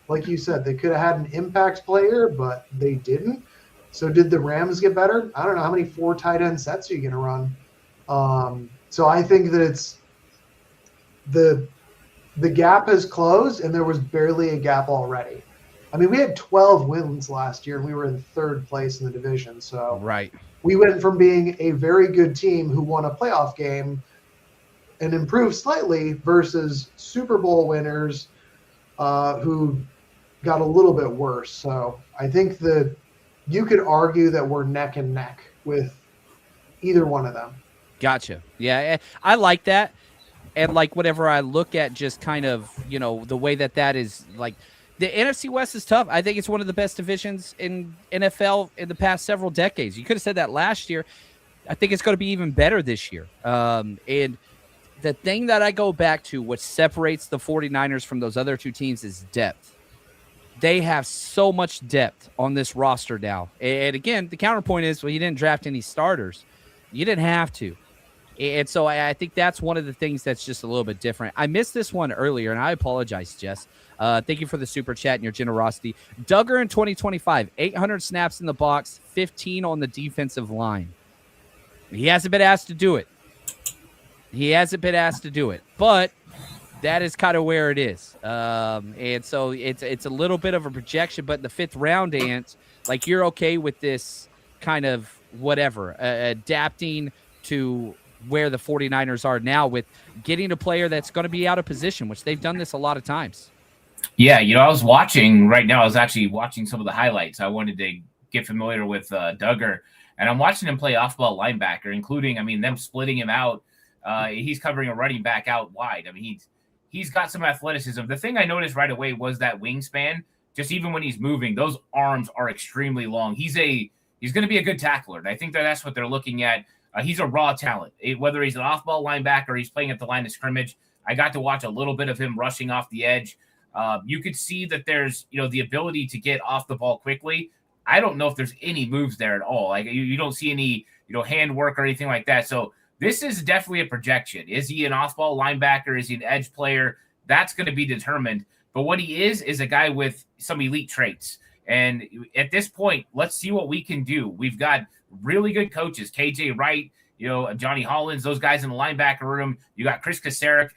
like you said, they could have had an impact player, but they didn't. So did the Rams get better? I don't know. How many 4 tight end sets are you going to run? So I think that it's the gap has closed, and there was barely a gap already. I mean, we had 12 wins last year, and we were in 3rd place in the division. So right. We went from being a very good team who won a playoff game and improved slightly versus Super Bowl winners who got a little bit worse. So I think that you could argue that we're neck and neck with either one of them. Gotcha. Yeah, I like that. And like whenever I look at just kind of, the way that is like the NFC West is tough. I think it's one of the best divisions in NFL in the past several decades. You could have said that last year. I think it's going to be even better this year. And the thing that I go back to, what separates the 49ers from those other 2 teams is depth. They have so much depth on this roster now. And again, the counterpoint is, well, you didn't draft any starters. You didn't have to. And so I think that's one of the things that's just a little bit different. I missed this one earlier, and I apologize, Jess. Thank you for the super chat and your generosity. Duggar in 2025, 800 snaps in the box, 15 on the defensive line. He hasn't been asked to do it. But that is kind of where it is. And so it's a little bit of a projection, but in the 5th round, Ant, like, you're okay with this kind of whatever, adapting to where the 49ers are now with getting a player that's going to be out of position, which they've done this a lot of times. Yeah, I was watching right now. I was actually watching some of the highlights. I wanted to get familiar with Duggar, and I'm watching him play off-ball linebacker, including, them splitting him out. He's covering a running back out wide. He's got some athleticism. The thing I noticed right away was that wingspan. Just even when he's moving, those arms are extremely long. He's going to be a good tackler, and I think that's what they're looking at. He's a raw talent. Whether he's an off-ball linebacker or he's playing at the line of scrimmage, I got to watch a little bit of him rushing off the edge. You could see that there's, the ability to get off the ball quickly. I don't know if there's any moves there at all. Like, you don't see any, hand work or anything like that. So this is definitely a projection. Is he an off-ball linebacker? Is he an edge player? That's going to be determined. But what he is a guy with some elite traits. And at this point, let's see what we can do. We've got really good coaches, KJ Wright, Johnny Hollins, those guys in the linebacker room. You got Chris Kasarik,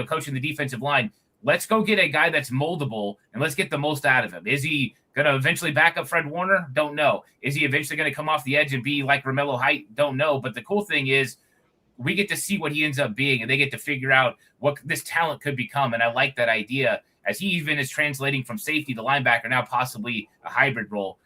coaching the defensive line. Let's go get a guy that's moldable, and let's get the most out of him. Is he going to eventually back up Fred Warner? Don't know. Is he eventually going to come off the edge and be like Romello Height? Don't know. But the cool thing is we get to see what he ends up being, and they get to figure out what this talent could become. And I like that idea, as he even is translating from safety to linebacker, now possibly a hybrid role.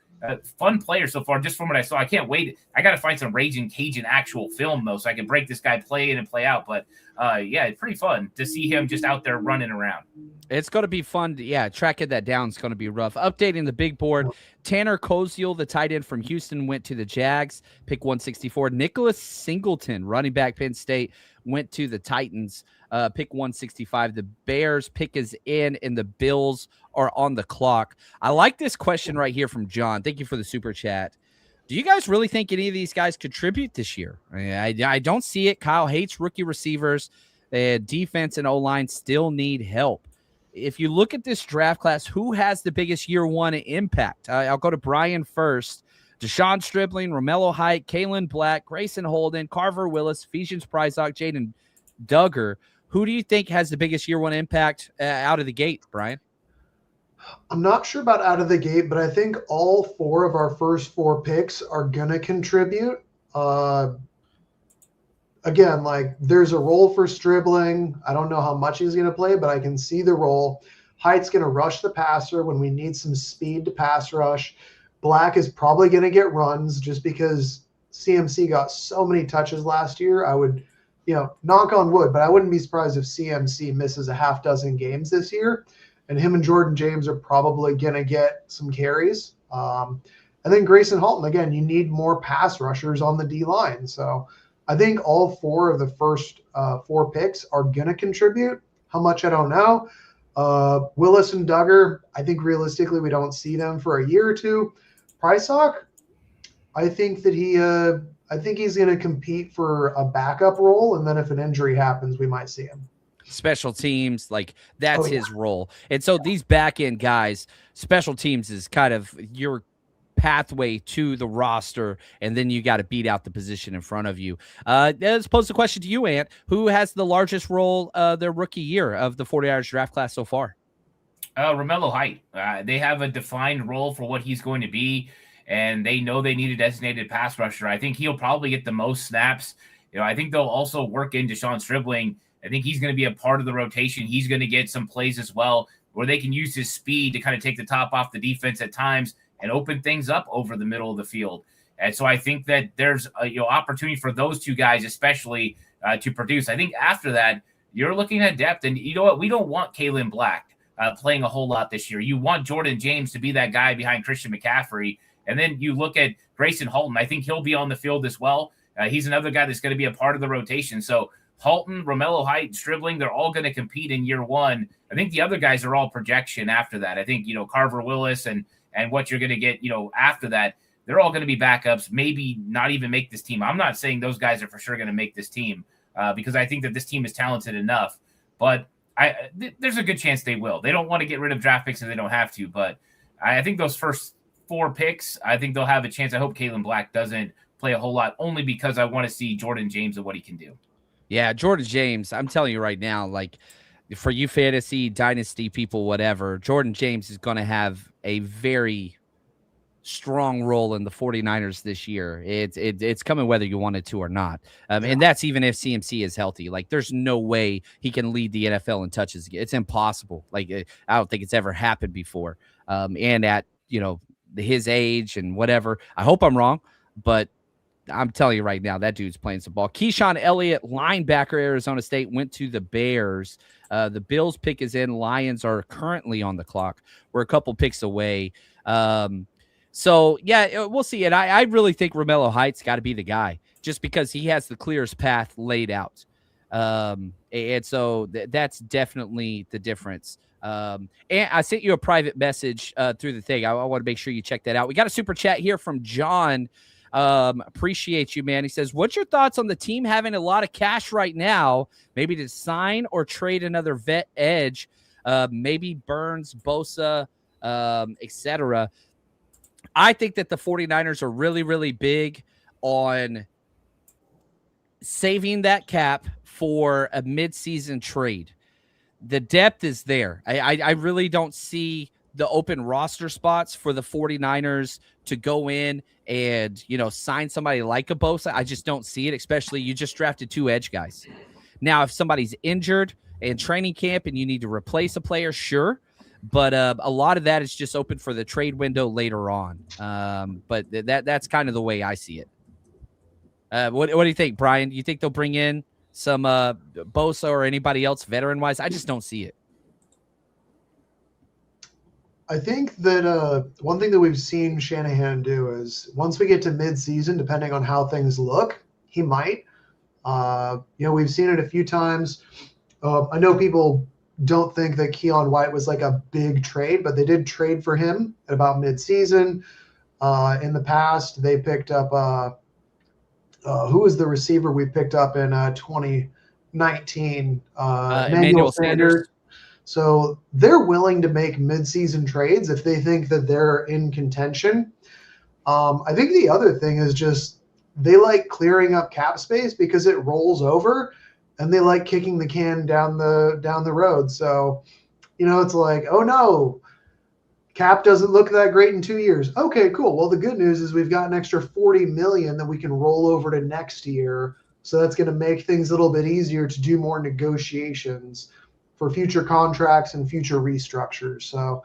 Fun player so far, just from what I saw. I can't wait. I got to find some Raging Cajun actual film, though, so I can break this guy play in and play out. But, yeah, it's pretty fun to see him just out there running around. It's going to be fun. Tracking that down is going to be rough. Updating the big board, Tanner Koziel, the tight end from Houston, went to the Jags, pick 164. Nicholas Singleton, running back, Penn State, went to the Titans, pick 165. The Bears pick is in, and the Bills are on the clock. I like this question right here from John. Thank you for the super chat. Do you guys really think any of these guys contribute this year? I don't see it. Kyle hates rookie receivers. Defense and O-line still need help. If you look at this draft class, who has the biggest year one impact? I'll go to Brian first. Deshaun Stribling, Romello Height, Kalen Black, Grayson Holden, Carver Willis, Ephesians Prysock, Jaden Duggar. Who do you think has the biggest year one impact out of the gate, Brian? I'm not sure about out of the gate, but I think all 4 of our first 4 picks are going to contribute. Again, like, there's a role for Stribling. I don't know how much he's going to play, but I can see the role. Height's going to rush the passer when we need some speed to pass rush. Black is probably going to get runs just because CMC got so many touches last year. I would, knock on wood, but I wouldn't be surprised if CMC misses a half dozen games this year. And him and Jordan James are probably going to get some carries. And then Grayson Halton, again, you need more pass rushers on the D-line. So I think all 4 of the first 4 picks are going to contribute. How much, I don't know. Willis and Duggar, I think realistically we don't see them for a year or two. Prysock, I think that he's going to compete for a backup role, and then if an injury happens, we might see him. Special teams, like, that's his role. And so these back end guys, special teams is kind of your pathway to the roster, and then you got to beat out the position in front of you. Let's pose the question to you, Ant. Who has the largest role their rookie year of the 49ers draft class so far? Romello Height. They have a defined role for what he's going to be, and they know they need a designated pass rusher. I think he'll probably get the most snaps. I think they'll also work in Deshaun Stribling. I think he's going to be a part of the rotation. He's going to get some plays as well where they can use his speed to kind of take the top off the defense at times and open things up over the middle of the field. And so I think that there's a opportunity for those 2 guys, especially to produce. I think after that, you're looking at depth. And you know what? We don't want Kalen Black playing a whole lot this year. You want Jordan James to be that guy behind Christian McCaffrey. And then you look at Grayson Halton. I think he'll be on the field as well. He's another guy that's going to be a part of the rotation. So Halton, Romello Height, Stribling, they're all going to compete in year one. I think the other guys are all projection after that. I think, Carver Willis and what you're going to get, after that. they're all going to be backups, maybe not even make this team. I'm not saying those guys are for sure going to make this team because I think that this team is talented enough, but there's a good chance they will. They don't want to get rid of draft picks if they don't have to, but I think those first 4 picks, I think they'll have a chance. I hope Kalen Black doesn't play a whole lot, only because I want to see Jordan James and what he can do. Yeah, Jordan James, I'm telling you right now, like for you fantasy, dynasty people, whatever, Jordan James is going to have a very strong role in the 49ers this year. It's coming whether you want it to or not. And that's even if CMC is healthy. Like there's no way he can lead the NFL in touches. It's impossible. Like I don't think it's ever happened before. And at, his age and whatever, I hope I'm wrong, but I'm telling you right now, that dude's playing some ball. Keyshawn Elliott, linebacker, Arizona State, went to the Bears. The Bills pick is in. Lions are currently on the clock. We're a couple picks away. So, yeah, we'll see it. I really think Romello Heights got to be the guy just because he has the clearest path laid out. And so that's definitely the difference. And I sent you a private message through the thing. I want to make sure you check that out. We got a super chat here from John. Appreciate you, man. He says, what's your thoughts on the team having a lot of cash right now, maybe to sign or trade another vet edge, maybe Burns, Bosa, etc. I think that the 49ers are really, really big on saving that cap for a midseason trade. The depth is there. I really don't see the open roster spots for the 49ers to go in and, sign somebody like a Bosa. I just don't see it, especially you just drafted 2 edge guys. Now, if somebody's injured in training camp and you need to replace a player, sure. But a lot of that is just open for the trade window later on. But that's kind of the way I see it. What do you think, Brian? Do you think they'll bring in some Bosa or anybody else veteran-wise? I just don't see it. I think that one thing that we've seen Shanahan do is once we get to midseason, depending on how things look, he might. We've seen it a few times. I know people don't think that Keon White was like a big trade, but they did trade for him at about midseason. In the past, they picked up who was the receiver we picked up in 2019? Emmanuel Sanders. So they're willing to make midseason trades if they think that they're in contention. I think the other thing is just they like clearing up cap space because it rolls over. And they like kicking the can down the road. So, it's like, oh no, cap doesn't look that great in 2 years. Okay, cool. Well, the good news is we've got an extra $40 million that we can roll over to next year. So that's going to make things a little bit easier to do more negotiations for future contracts and future restructures. So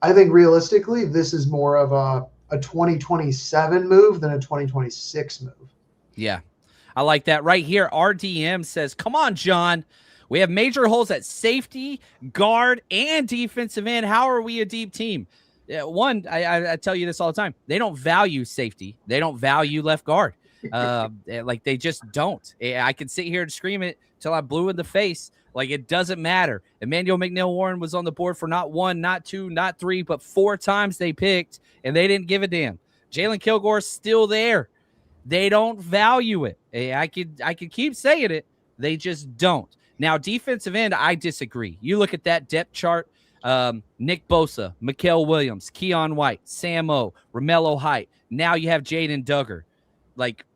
I think realistically, this is more of a 2027 move than a 2026 move. Yeah. I like that right here. RDM says, come on, John. We have major holes at safety, guard, and defensive end. How are we a deep team? One, I tell you this all the time. They don't value safety. They don't value left guard. Like they just don't. I can sit here and scream it till I'm blue in the face. Like it doesn't matter. Emmanuel McNeil-Warren was on the board for not 1, not 2, not 3, but 4 times they picked, and they didn't give a damn. Jalen Kilgore's still there. They don't value it. I could keep saying it. They just don't. Now, defensive end, I disagree. You look at that depth chart, Nick Bosa, Mikael Williams, Keon White, Sam O, Romello Height. Now you have Jaden Duggar. Like,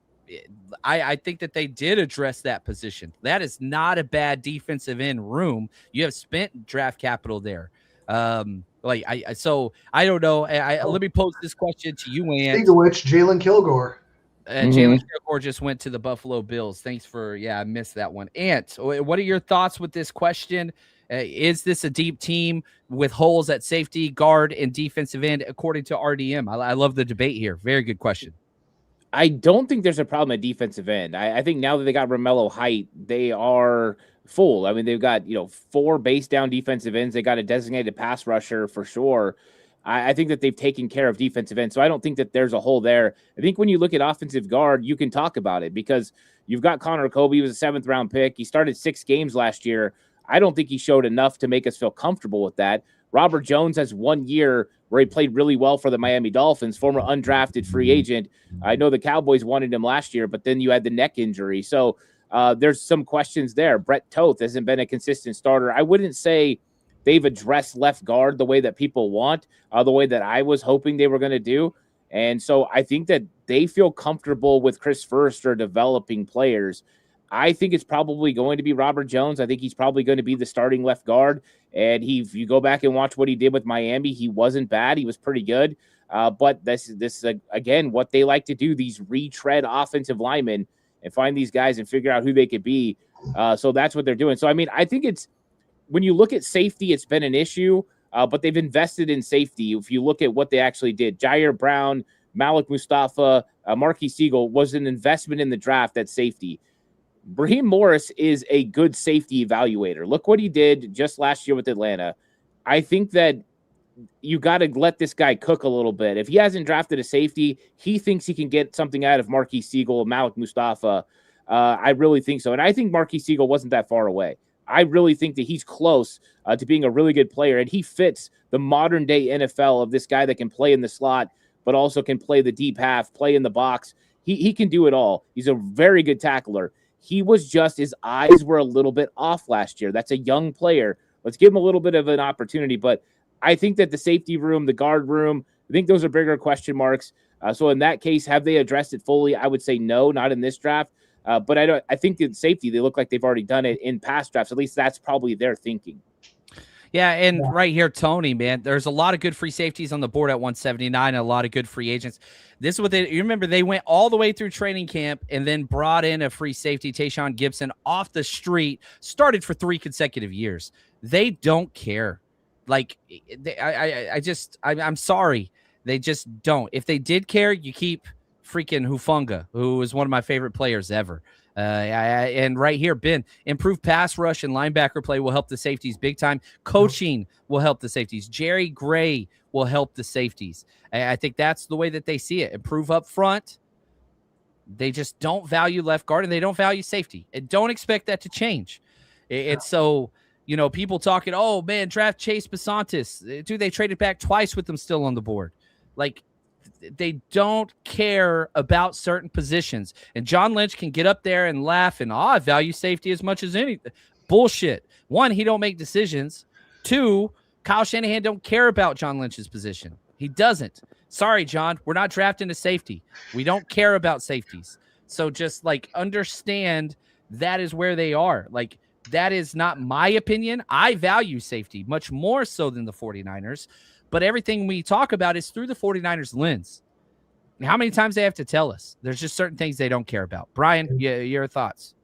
I think that they did address that position. That is not a bad defensive end room. You have spent draft capital there. So I don't know. Let me pose this question to you, Ant. Speaking of which, Jalen Kilgore. Jalen Kilgore just went to the Buffalo Bills. Thanks for, I missed that one. Ant, what are your thoughts with this question? Is this a deep team with holes at safety, guard, and defensive end, according to RDM? I love the debate here. Very good question. I don't think there's a problem at defensive end. I think now that they got Romello Height, they are full. I mean, they've got, 4 base down defensive ends. They got a designated pass rusher for sure. I think that they've taken care of defensive end. So I don't think that there's a hole there. I think when you look at offensive guard, you can talk about it because you've got Connor Kobe. He was a 7th round pick. He started 6 games last year. I don't think he showed enough to make us feel comfortable with that. Robert Jones has 1 year where he played really well for the Miami Dolphins, former undrafted free agent. I know the Cowboys wanted him last year, but then you had the neck injury. So there's some questions there. Brett Toth hasn't been a consistent starter. I wouldn't say they've addressed left guard the way that people want, the way that I was hoping they were going to do. And so I think that they feel comfortable with Chris Foerster developing players. I think it's probably going to be Robert Jones. I think he's probably going to be the starting left guard. And if you go back and watch what he did with Miami, he wasn't bad. He was pretty good. But this is again, what they like to do, these retread offensive linemen and find these guys and figure out who they could be. So that's what they're doing. So, I mean, I think it's, when you look at safety, it's been an issue, but they've invested in safety. If you look at what they actually did, Jair Brown, Malik Mustafa, Marquis Siegel was an investment in the draft at safety. Raheem Morris is a good safety evaluator. Look what he did just last year with Atlanta. I think that you got to let this guy cook a little bit. If he hasn't drafted a safety, he thinks he can get something out of Marquis Siegel, Malik Mustafa. I really think so. And I think Marquis Siegel wasn't that far away. I really think that he's close to being a really good player, and he fits the modern day NFL of this guy that can play in the slot, but also can play the deep half, play in the box. He can do it all. He's a very good tackler. He was just, his eyes were a little bit off last year. That's a young player. Let's give him a little bit of an opportunity. But I think that the safety room, the guard room, I think those are bigger question marks. So in that case, have they addressed it fully? I would say no, not in this draft. But I think that safety, they look like they've already done it in past drafts. At least that's probably their thinking. Yeah, and right here, Tony, man, there's a lot of good free safeties on the board at 179 and a lot of good free agents. This is what you remember, they went all the way through training camp and then brought in a free safety, Tayshaun Gibson, off the street, started for 3 consecutive years. They don't care. Like, I'm sorry. They just don't. If they did care, you keep freaking Hufanga, who is one of my favorite players ever. And right here, Ben, improved pass rush and linebacker play will help the safeties big time. Coaching will help the safeties. Jerry Gray will help the safeties. I think that's the way that they see it. Improve up front. They just don't value left guard and they don't value safety. And don't expect that to change. It's so, you know, people talking, oh, man, draft Chase Besantis. Dude, they traded back twice with them still on the board. Like, they don't care about certain positions. And John Lynch can get up there and laugh and, I value safety as much as anything. Bullshit. 1, he don't make decisions. 2, Kyle Shanahan don't care about John Lynch's position. He doesn't. Sorry, John, we're not drafting a safety. We don't care about safeties. So just, like, understand that is where they are. Like, that is not my opinion. I value safety much more so than the 49ers. But everything we talk about is through the 49ers lens. How many times they have to tell us? There's just certain things they don't care about. Brian, your thoughts?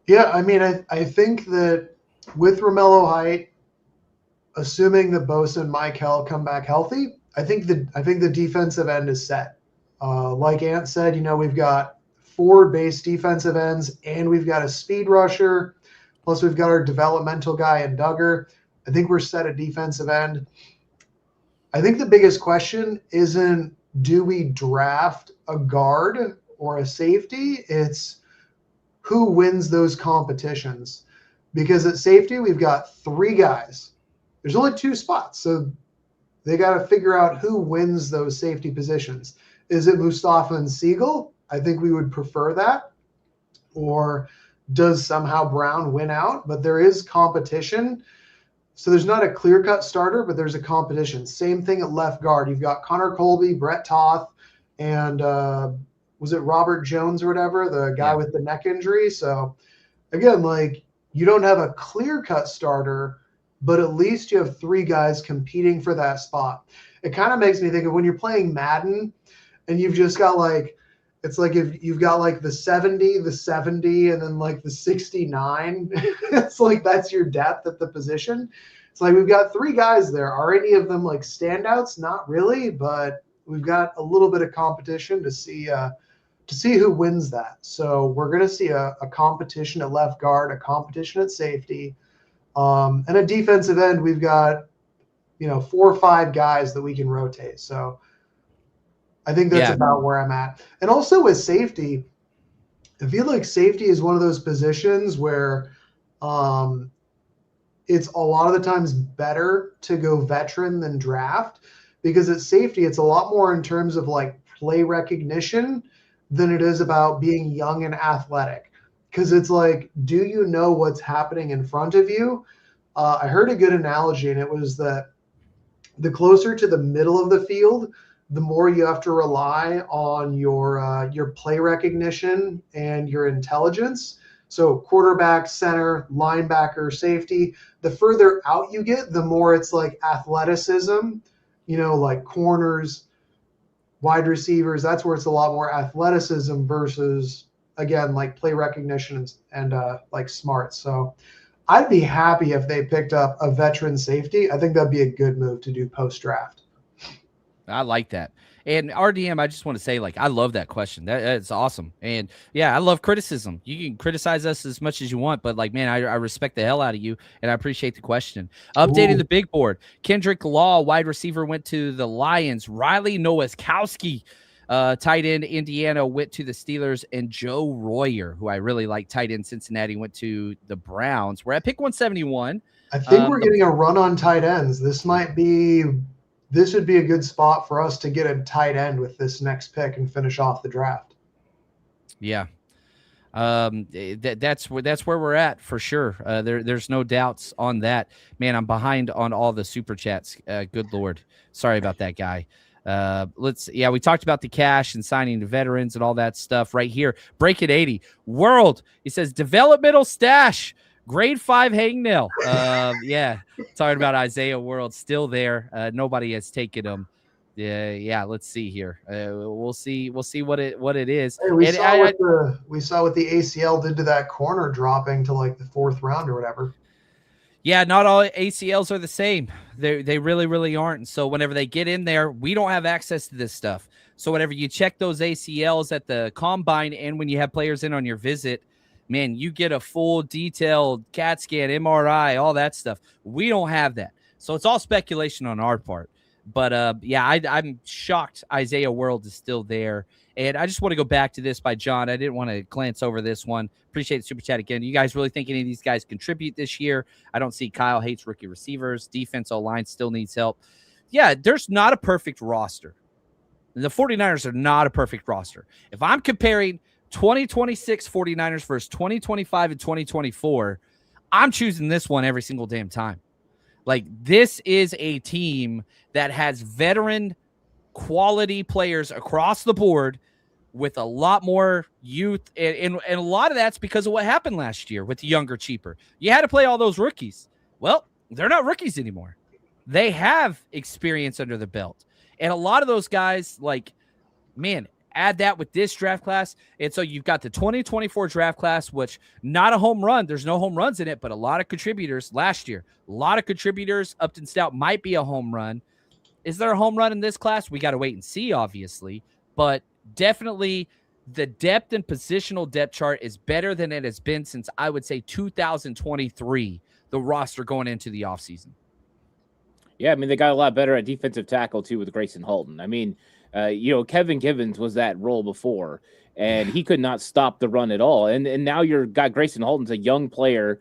Yeah, I mean, I think that with Romello Height, assuming that Bosa and Michael come back healthy, I think the defensive end is set. Like Ant said, you know, we've got 4 base defensive ends, and we've got a speed rusher, plus we've got our developmental guy in Duggar. I think we're set at defensive end. I think the biggest question isn't, do we draft a guard or a safety? It's who wins those competitions. Because at safety, we've got 3 guys. There's only 2 spots. So they got to figure out who wins those safety positions. Is it Mustafa and Siegel? I think we would prefer that. Or does somehow Brown win out? But there is competition. So there's not a clear-cut starter, but there's a competition. Same thing at left guard. You've got Connor Colby, Brett Toth, and was it Robert Jones or whatever, the guy with the neck injury? So, again, like, you don't have a clear-cut starter, but at least you have 3 guys competing for that spot. It kind of makes me think of when you're playing Madden and you've just got, like, it's like if you've got, like, the 70, and then, like, the 69. It's like that's your depth at the position. It's like we've got 3 guys there. Are any of them, like, standouts? Not really, but we've got a little bit of competition to see who wins that. So we're going to see a competition at left guard, a competition at safety, and a defensive end. We've got, 4 or 5 guys that we can rotate. So I think that's about where I'm at. And also with safety, I feel like safety is one of those positions where it's a lot of the times better to go veteran than draft, because at safety, it's a lot more in terms of like play recognition than it is about being young and athletic. Because it's like, do you know what's happening in front of you? I heard a good analogy, and it was that the closer to the middle of the field, the more you have to rely on your play recognition and your intelligence. So quarterback, center, linebacker, safety, the further out you get, the more it's like athleticism, like corners, wide receivers. That's where it's a lot more athleticism versus, again, like play recognition and like smarts. So I'd be happy if they picked up a veteran safety. I think that'd be a good move to do post-draft. I like that. And RDM, I just want to say, like, I love that question. That's awesome. And yeah, I love criticism. You can criticize us as much as you want, but like, man, I respect the hell out of you, and I appreciate the question. Updating the big board. Kendrick Law, wide receiver, went to the Lions. Riley Nowakowski, tight end, Indiana, went to the Steelers. And Joe Royer, who I really like, tight end, Cincinnati, went to the Browns. We're at pick 171. I think we're getting a run on tight ends. This would be a good spot for us to get a tight end with this next pick and finish off the draft. Yeah. That's where we're at for sure. There's no doubts on that. Man, I'm behind on all the super chats. Good Lord. Sorry about that, guy. We talked about the cash and signing the veterans and all that stuff right here. Break it 80 World. He says developmental stash. Grade 5 hangnail. Talking about Isaiah World, still there. Nobody has taken him. Yeah. Let's see here. We'll see what it is. Hey, we saw what the ACL did to that corner, dropping to like the 4th round or whatever. Yeah, not all ACLs are the same. They really, really aren't. And so whenever they get in there, we don't have access to this stuff. So whenever you check those ACLs at the combine, and when you have players in on your visit, man, you get a full detailed CAT scan, MRI, all that stuff. We don't have that. So it's all speculation on our part. But, I'm shocked Isaiah World is still there. And I just want to go back to this by John. I didn't want to glance over this one. Appreciate the super chat again. You guys really think any of these guys contribute this year? I don't see Kyle hates rookie receivers. Defense O-line still needs help. Yeah, there's not a perfect roster. The 49ers are not a perfect roster. If I'm comparing 2026 49ers versus 2025 and 2024, I'm choosing this one every single damn time. Like, this is a team that has veteran quality players across the board with a lot more youth. And a lot of that's because of what happened last year with the younger, cheaper. You had to play all those rookies. Well, they're not rookies anymore. They have experience under the belt. And a lot of those guys, like, man, add that with this draft class. And so you've got the 2024 draft class, which not a home run. There's no home runs in it, but a lot of contributors last year. A lot of contributors. Upton Stout might be a home run. Is there a home run in this class? We got to wait and see, obviously. But definitely the depth and positional depth chart is better than it has been since, I would say, 2023, the roster going into the offseason. Yeah, I mean, they got a lot better at defensive tackle, too, with Grayson Halton. I mean, Kevin Givens was that role before, and he could not stop the run at all. And now you've got Grayson Halton's a young player,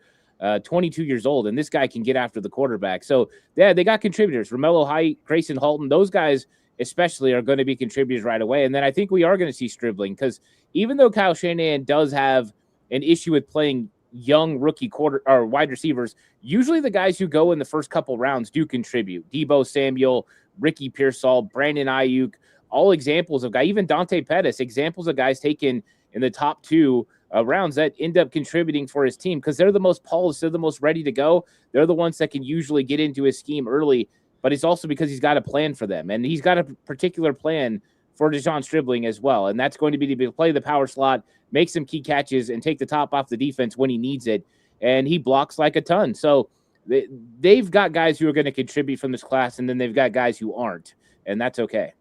22 years old, and this guy can get after the quarterback. So, yeah, they got contributors. Romello Height, Grayson Halton, those guys especially are going to be contributors right away. And then I think we are going to see Stribling, because even though Kyle Shanahan does have an issue with playing young rookie wide receivers, usually the guys who go in the first couple rounds do contribute. Deebo Samuel, Ricky Pearsall, Brandon Ayuk, all examples of guys, even Dante Pettis, examples of guys taken in the top 2 rounds that end up contributing for his team, because they're the most polished, they're the most ready to go. They're the ones that can usually get into his scheme early, but it's also because he's got a plan for them. And he's got a particular plan for De'Zhaun Stribling as well. And that's going to be to play the power slot, make some key catches, and take the top off the defense when he needs it. And he blocks like a ton. So they've got guys who are going to contribute from this class, and then they've got guys who aren't. And that's okay.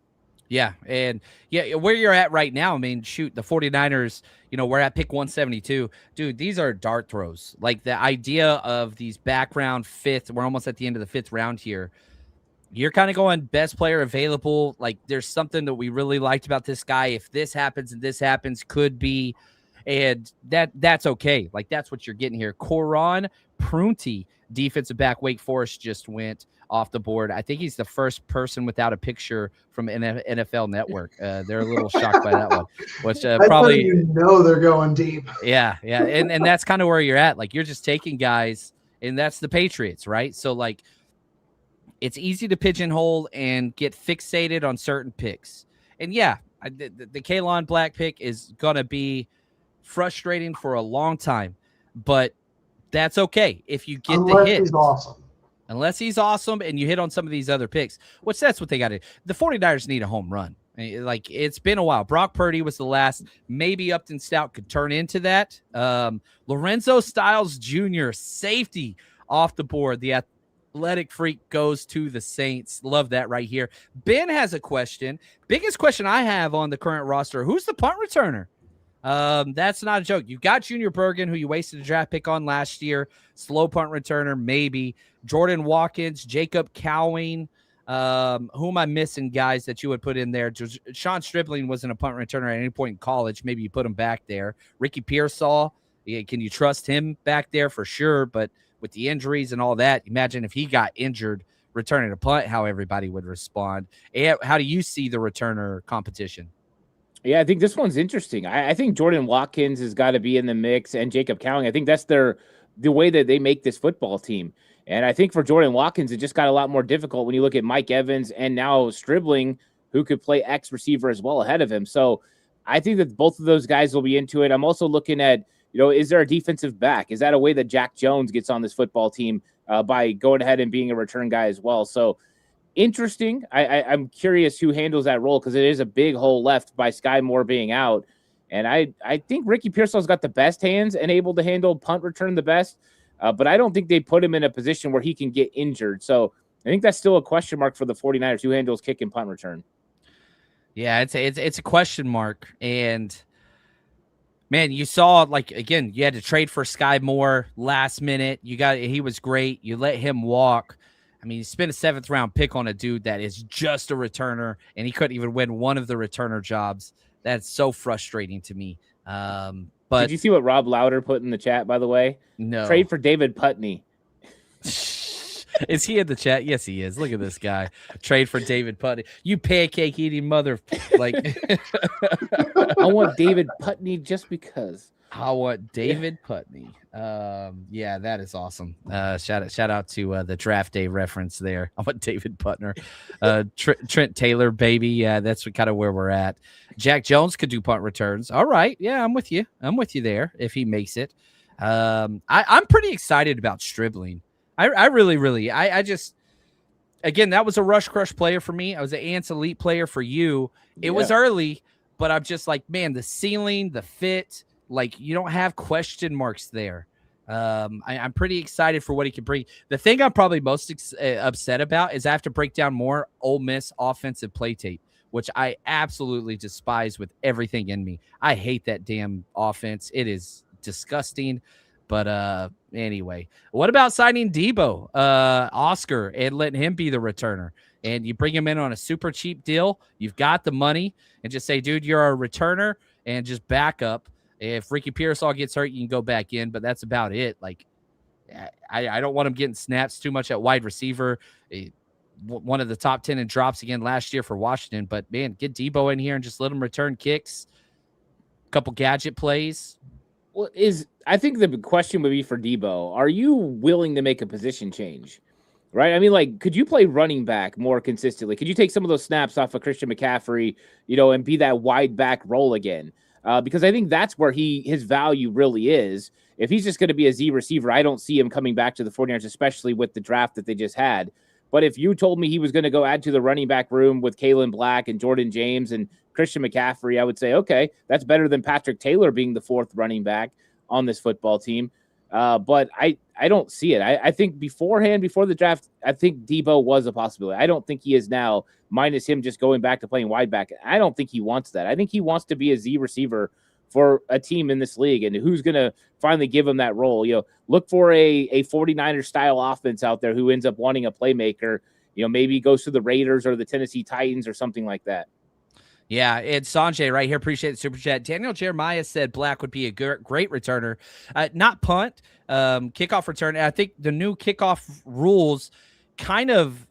Yeah. And yeah, where you're at right now, I mean, shoot, the 49ers, we're at pick 172. Dude, these are dart throws. Like, the idea of these background 5th, we're almost at the end of the 5th round here. You're kind of going best player available. Like, there's something that we really liked about this guy. If this happens and this happens, could be. And that's okay. Like, that's what you're getting here. Coron Prunty, defensive back, Wake Forest, just went off the board. I think he's the first person without a picture from NFL Network. They're a little shocked by that one, which probably, you know, they're going deep. Yeah. And that's kind of where you're at. Like, you're just taking guys, and that's the Patriots, right? So, like, it's easy to pigeonhole and get fixated on certain picks. And yeah, the Kalon Black pick is going to be frustrating for a long time, but that's okay if you get the hit. He's awesome. Unless he's awesome and you hit on some of these other picks, which that's what they got to do. The 49ers need a home run. Like, it's been a while. Brock Purdy was the last. Maybe Upton Stout could turn into that. Lorenzo Styles Jr., safety, off the board. The athletic freak goes to the Saints. Love that right here. Ben has a question. Biggest question I have on the current roster: who's the punt returner? That's not a joke. You've got Junior Bergen, who you wasted a draft pick on last year. Slow punt returner, maybe. Jordan Watkins, Jacob Cowing. Who am I missing, guys, that you would put in there? Sean Stripling wasn't a punt returner at any point in college. Maybe you put him back there. Ricky Pearsall, can you trust him back there? For sure, but with the injuries and all that, imagine if he got injured returning a punt, how everybody would respond. How do you see the returner competition? Yeah, I think this one's interesting. I think Jordan Watkins has got to be in the mix, and Jacob Cowing. I think that's the way that they make this football team. And I think for Jordan Watkins, it just got a lot more difficult when you look at Mike Evans and now Stribling, who could play X receiver as well ahead of him. So I think that both of those guys will be into it. I'm also looking at, is there a defensive back? Is that a way that Jack Jones gets on this football team by going ahead and being a return guy as well? So interesting. I'm curious who handles that role, because it is a big hole left by Sky Moore being out. And I think Ricky Pearsall's got the best hands and able to handle punt return the best. But I don't think they put him in a position where he can get injured. So I think that's still a question mark for the 49ers, who handles kick and punt return. Yeah, it's a question mark. And man, you saw, like, again, you had to trade for Sky Moore last minute. He was great. You let him walk. I mean, you spent a 7th round pick on a dude that is just a returner, and he couldn't even win one of the returner jobs. That's so frustrating to me. But did you see what Rob Lauder put in the chat, by the way? No. Trade for David Putney. Is he in the chat? Yes, he is. Look at this guy. Trade for David Putney. You pancake eating mother. Like, I want David Putney just because. I want David Putney. Yeah, that is awesome. Shout out to the draft day reference there. I want David Putner. Trent Taylor, baby. Yeah, that's kind of where we're at. Jack Jones could do punt returns. All right. Yeah, I'm with you. I'm with you there if he makes it. I'm pretty excited about Stribling. I really, I just, again, that was a Rush Crush player for me. I was an Ants Elite player for you. It was early, but I'm just like, man, the ceiling, the fit, like, you don't have question marks there. I'm pretty excited for what he can bring. The thing I'm probably most upset about is I have to break down more Ole Miss offensive play tape, which I absolutely despise with everything in me. I hate that damn offense. It is disgusting. But anyway, what about signing Debo, Oscar, and letting him be the returner? And you bring him in on a super cheap deal. You've got the money, and just say, dude, you're a returner, and just back up. If Ricky Pearsall gets hurt, you can go back in, but that's about it. Like, I don't want him getting snaps too much at wide receiver. One of the top 10 in drops again last year for Washington. But, man, get Debo in here and just let him return kicks, a couple gadget plays. Well, I think the question would be for Debo, are you willing to make a position change? Right? I mean, like, could you play running back more consistently? Could you take some of those snaps off of Christian McCaffrey, and be that wide back role again? Because I think that's where his value really is. If he's just going to be a Z receiver, I don't see him coming back to the 49ers, especially with the draft that they just had. But if you told me he was going to go add to the running back room with Kalen Black and Jordan James and Christian McCaffrey, I would say, okay, that's better than Patrick Taylor being the 4th running back on this football team. But I don't see it. I think before the draft, I think Debo was a possibility. I don't think he is now, minus him just going back to playing wide back. I don't think he wants that. I think he wants to be a Z receiver for a team in this league, and who's going to finally give him that role. Look for a 49er style offense out there who ends up wanting a playmaker. Maybe goes to the Raiders or the Tennessee Titans or something like that. Yeah, it's Sanjay right here. Appreciate the super chat. Daniel Jeremiah said Black would be a great returner, not punt, kickoff return. And I think the new kickoff rules kind of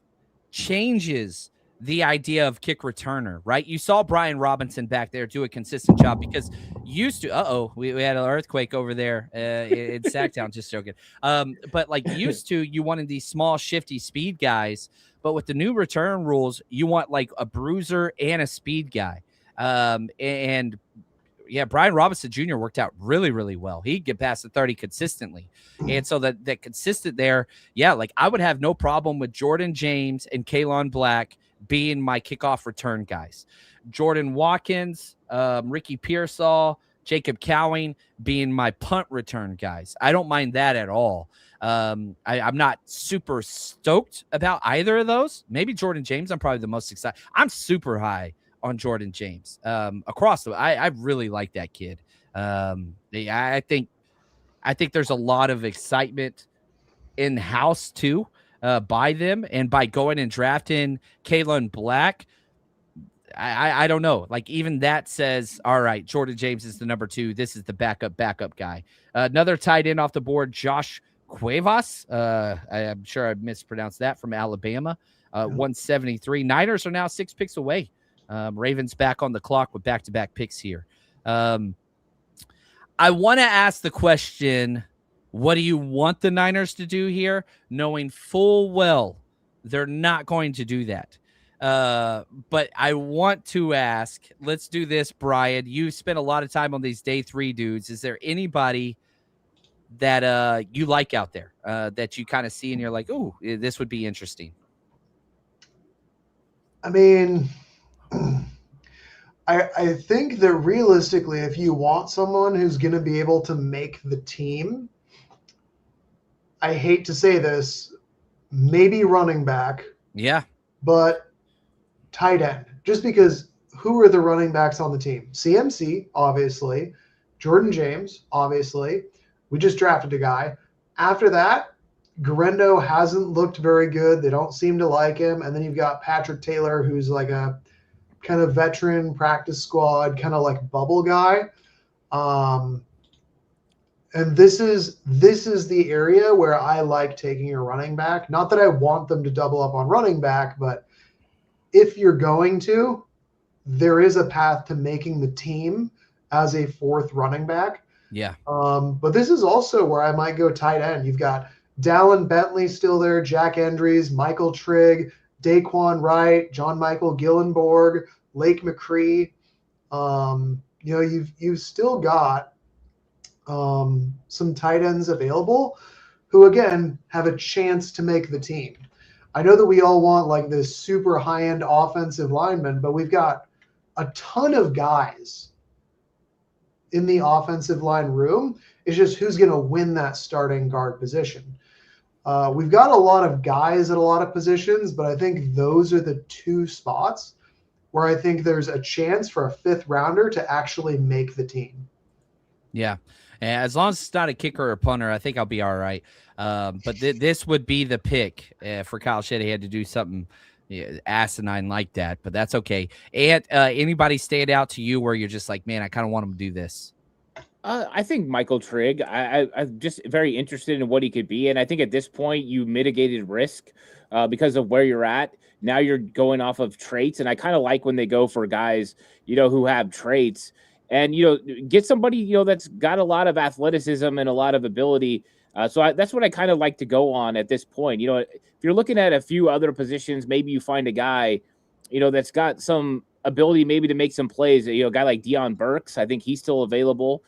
changes the idea of kick returner, right? You saw Brian Robinson back there do a consistent job because used to, we had an earthquake over there in Sacktown, just joking. But like used to, you wanted these small, shifty speed guys, but with the new return rules, you want like a bruiser and a speed guy. And yeah, Brian Robinson Jr. worked out really, really well. He'd get past the 30 consistently. And so that consistent there, yeah, like I would have no problem with Jordan James and Kalon Black being my kickoff return guys. Jordan Watkins, Ricky Pearsall, Jacob Cowing being my punt return guys. I don't mind that at all. I'm not super stoked about either of those. Maybe Jordan James, I'm probably the most excited. I'm super high on Jordan James across the. I really like that kid. I think there's a lot of excitement in house too by them, and by going and drafting Kalon Black. I don't know. Like even that says, all right, Jordan James is the number 2. This is the backup guy. Another tight end off the board, Josh Cuevas. I'm sure I mispronounced that, from Alabama. 173. Niners are now 6 picks away. Ravens back on the clock with back-to-back picks here. I want to ask the question, what do you want the Niners to do here? Knowing full well they're not going to do that. But I want to ask, let's do this, Brian. You spent a lot of time on these day 3 dudes. Is there anybody that you like out there that you kind of see and you're like, oh, this would be interesting? I mean, I think that realistically, if you want someone who's going to be able to make the team, I hate to say this, maybe running back. Yeah. But tight end, just because who are the running backs on the team? CMC, obviously. Jordan James, obviously. We just drafted a guy. After that, Garendo hasn't looked very good. They don't seem to like him. And then you've got Patrick Taylor, who's like a kind of veteran practice squad, kind of like bubble guy. And this is the area where I like taking a running back. Not that I want them to double up on running back, but if you're going to, there is a path to making the team as a 4th running back. Yeah. But this is also where I might go tight end. You've got Dallin Bentley still there, Jack Endries, Michael Trigg, Daquan Wright, John Michael Gillenborg, Lake McCree. You've still got some tight ends available who, again, have a chance to make the team. I know that we all want like this super high-end offensive lineman, but we've got a ton of guys in the offensive line room. It's just who's going to win that starting guard position. We've got a lot of guys at a lot of positions, but I think those are the 2 spots where I think there's a chance for a 5th rounder to actually make the team. Yeah. As long as it's not a kicker or a punter, I think I'll be all right. But this would be the pick for Kyle Shanahan to do something asinine like that, but that's okay. And anybody stand out to you where you're just like, man, I kind of want him to do this? I think Michael Trigg. I'm just very interested in what he could be, and I think at this point you mitigated risk because of where you're at. Now you're going off of traits, and I kind of like when they go for guys, who have traits, and get somebody that's got a lot of athleticism and a lot of ability. So that's what I kind of like to go on at this point. If you're looking at a few other positions, maybe you find a guy, that's got some ability maybe to make some plays. A guy like Deion Burks, I think he's still available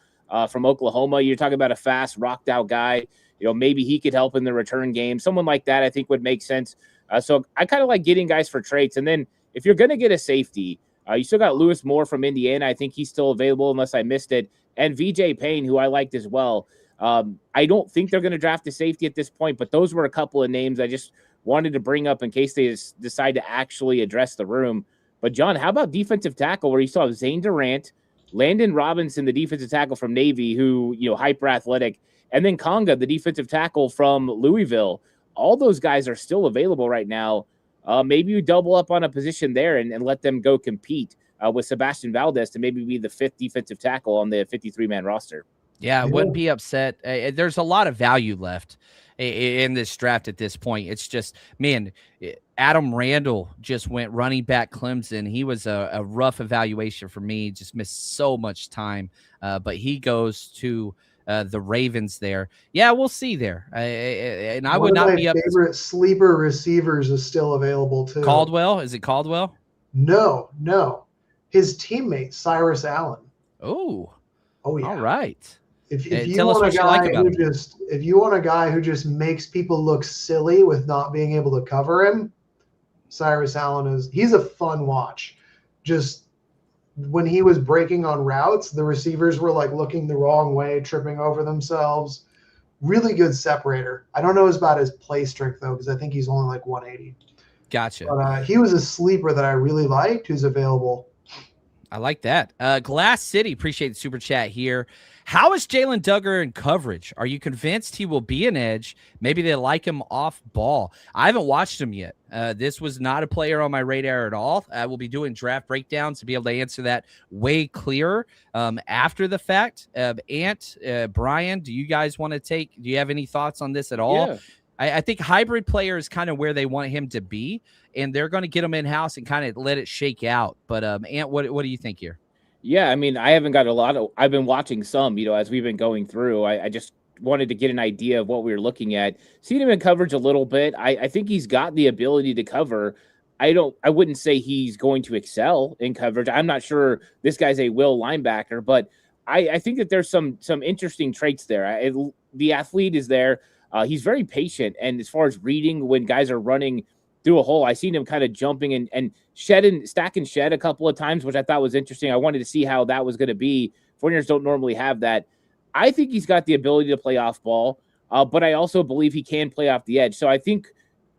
from Oklahoma. You're talking about a fast, rocked out guy. Maybe he could help in the return game. Someone like that I think would make sense. So I kind of like getting guys for traits. And then if you're going to get a safety, you still got Lewis Moore from Indiana. I think he's still available unless I missed it. And VJ Payne, who I liked as well. I don't think they're going to draft a safety at this point, but those were a couple of names I just wanted to bring up in case they decide to actually address the room. But John, how about defensive tackle, where you saw Zane Durant, Landon Robinson, the defensive tackle from Navy, who, hyper athletic, and then Conga, the defensive tackle from Louisville. All those guys are still available right now. Maybe you double up on a position there and let them go compete. with Sebastian Valdez to maybe be the 5th defensive tackle on the 53-man roster. Yeah, I wouldn't be upset. There's a lot of value left in this draft at this point. It's just, man, Adam Randall just went running back Clemson. He was a rough evaluation for me. Just missed so much time. But he goes to the Ravens there. Yeah, we'll see there. And I would not be up. Favorite sleeper receivers is still available too. Caldwell? Is it Caldwell? No. His teammate, Cyrus Allen. Oh yeah. All right. If you want a guy who just makes people look silly with not being able to cover him, Cyrus Allen he's a fun watch. Just when he was breaking on routes, the receivers were like looking the wrong way, tripping over themselves. Really good separator. I don't know about his play strength though, because I think he's only like 180. Gotcha. But he was a sleeper that I really liked who's available. I like that. Glass City, appreciate the super chat here. How is Jalen Duggar in coverage? Are you convinced he will be an edge? Maybe they like him off ball. I haven't watched him yet. This was not a player on my radar at all. I will be doing draft breakdowns to be able to answer that way clearer after the fact. Brian, do you guys want to do you have any thoughts on this at all? Yeah. I think hybrid player is kind of where they want him to be, and they're going to get him in-house and kind of let it shake out. But, Ant, what do you think here? Yeah, I mean, I haven't got I've been watching some, as we've been going through. I just wanted to get an idea of what we were looking at. Seen him in coverage a little bit. I think he's got the ability to cover. I wouldn't say he's going to excel in coverage. I'm not sure this guy's a will linebacker, but I think that there's some interesting traits there. The athlete is there. He's very patient, and as far as reading when guys are running through a hole, I seen him kind of jumping and stack and shed a couple of times, which I thought was interesting. I wanted to see how that was going to be. 49ers don't normally have that. I think he's got the ability to play off ball, but I also believe he can play off the edge. So I think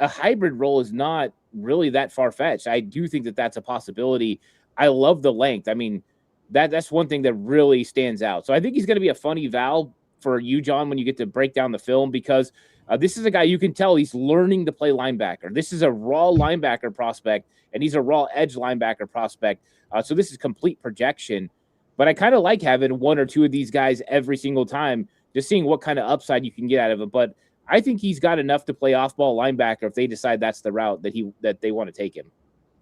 a hybrid role is not really that far-fetched. I do think that that's a possibility. I love the length. I mean, that's one thing that really stands out. So I think he's going to be a fun eval for you, John, when you get to break down the film, because this is a guy you can tell he's learning to play linebacker. This is a raw linebacker prospect, and he's a raw edge linebacker prospect. So this is complete projection. But I kind of like having one or two of these guys every single time, just seeing what kind of upside you can get out of it. But I think he's got enough to play off-ball linebacker if they decide that's the route that they want to take him.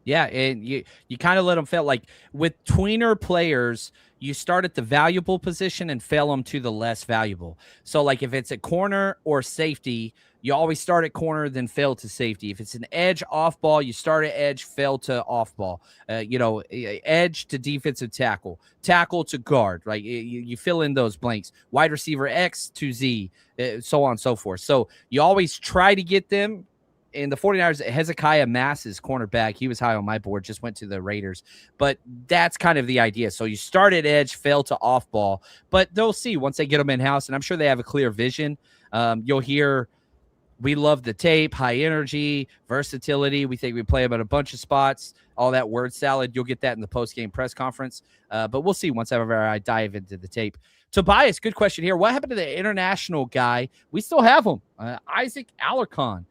Yeah, and you kind of let them fail. Like with tweener players, you start at the valuable position and fail them to the less valuable. So like if it's a corner or safety, you always start at corner, then fail to safety. If it's an edge off ball, you start at edge, fail to off ball. Edge to defensive tackle to guard, right? You fill in those blanks. Wide receiver X to Z, so on and so forth. So you always try to get them. In the 49ers, Hezekiah Mass's cornerback, he was high on my board, just went to the Raiders. But that's kind of the idea. So you start at edge, fail to off ball. But they'll see once they get them in-house, and I'm sure they have a clear vision. You'll hear, we love the tape, high energy, versatility. We think we play him at a bunch of spots, all that word salad. You'll get that in the post-game press conference. But we'll see once ever I dive into the tape. Tobias, good question here. What happened to the international guy? We still have him, Isaac Alarcon.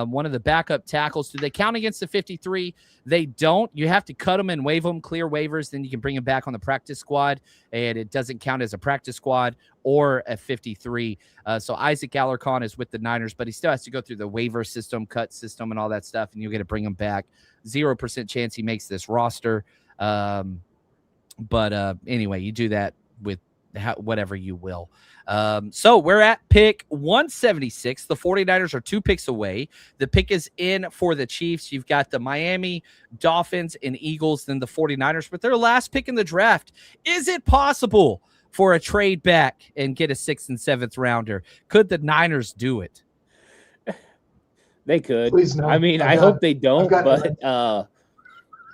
One of the backup tackles. Do they count against the 53? They don't. You have to cut them and waive them, clear waivers. Then you can bring them back on the practice squad, and it doesn't count as a practice squad or a 53. So Isaac Alarcon is with the Niners, but he still has to go through the waiver system, cut system, and all that stuff, and you'll get to bring him back. 0% chance he makes this roster. But anyway, you do that with whatever you will. So we're at pick 176. The 49ers are 2 picks away. The pick is in for the Chiefs. You've got the Miami Dolphins and Eagles, then the 49ers. But their last pick in the draft, is it possible for a trade back and get a 6th and 7th rounder? Could the Niners do it? They could. Please no. I mean, I hope they don't, but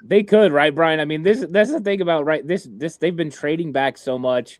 they could, right, Brian? I mean, that's the thing about this. They've been trading back so much.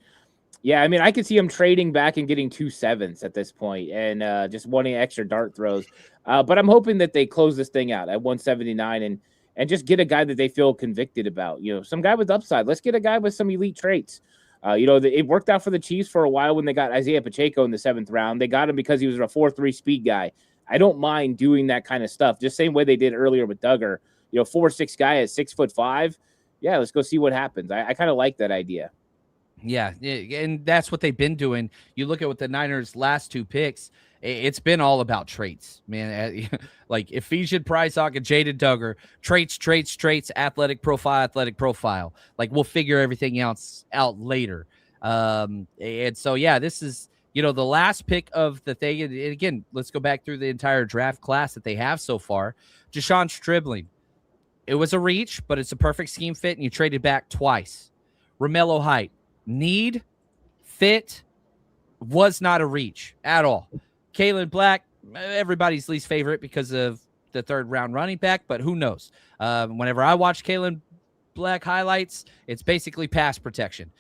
Yeah, I mean, I could see him trading back and getting 2 7s at this point and just wanting extra dart throws. But I'm hoping that they close this thing out at 179 and just get a guy that they feel convicted about. Some guy with upside. Let's get a guy with some elite traits. It worked out for the Chiefs for a while when they got Isaiah Pacheco in the 7th round. They got him because he was a 4.3 speed guy. I don't mind doing that kind of stuff. Just same way they did earlier with Duggar. 4'6" guy at 6'5". yeah, let's go see what happens. I kind of like that idea. Yeah, and that's what they've been doing. You look at what the Niners' last 2 picks, it's been all about traits, man. Like Ephesian Prysock and Jaden Duggar, traits, athletic profile. Like we'll figure everything else out later. And so, yeah, this is, the last pick of the thing. And again, let's go back through the entire draft class that they have so far. Deshaun Stribling, it was a reach, but it's a perfect scheme fit, and you traded back twice. Romello Height, need, fit, was not a reach at all. Kalen Black, everybody's least favorite because of the 3rd round running back, but who knows? Whenever I watch Kalen Black highlights, it's basically pass protection.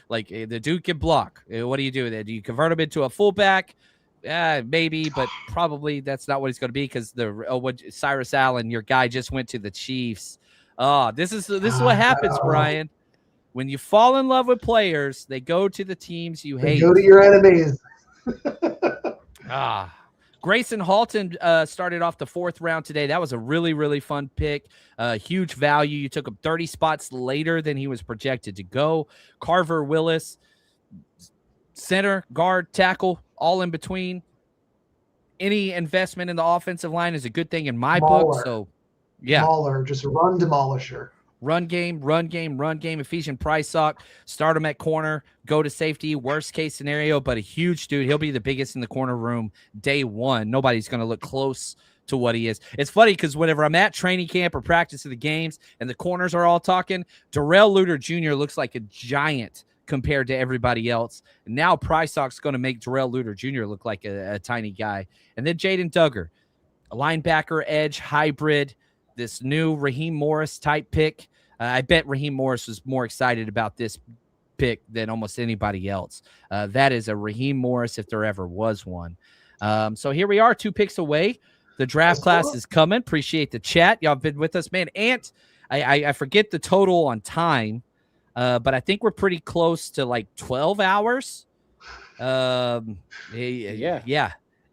Like the dude can block. What do you do with it? Do you convert him into a fullback? Maybe, but probably that's not what he's going to be because Cyrus Allen, your guy, just went to the Chiefs. This is what happens, Brian. When you fall in love with players, they go to the teams you hate. Go to your enemies. Grayson Halton started off the 4th round today. That was a really, really fun pick. Huge value. You took him 30 spots later than he was projected to go. Carver Willis, center, guard, tackle, all in between. Any investment in the offensive line is a good thing in my book. So, yeah. Mauler, just a run demolisher. Run game. Ephesian Prysock, start him at corner, go to safety, worst case scenario, but a huge dude. He'll be the biggest in the corner room day one. Nobody's going to look close to what he is. It's funny because whenever I'm at training camp or practice of the games and the corners are all talking, Darrell Luter Jr. looks like a giant compared to everybody else. And now Prysock's going to make Darrell Luter Jr. look like a tiny guy. And then Jaden Duggar, a linebacker edge hybrid, this new Raheem Morris type pick. I bet Raheem Morris was more excited about this pick than almost anybody else. That is a Raheem Morris if there ever was one. So here we are, 2 picks away. The draft class is coming. Appreciate the chat. Y'all have been with us, man. Ant, I forget the total on time, but I think we're pretty close to like 12 hours. Yeah.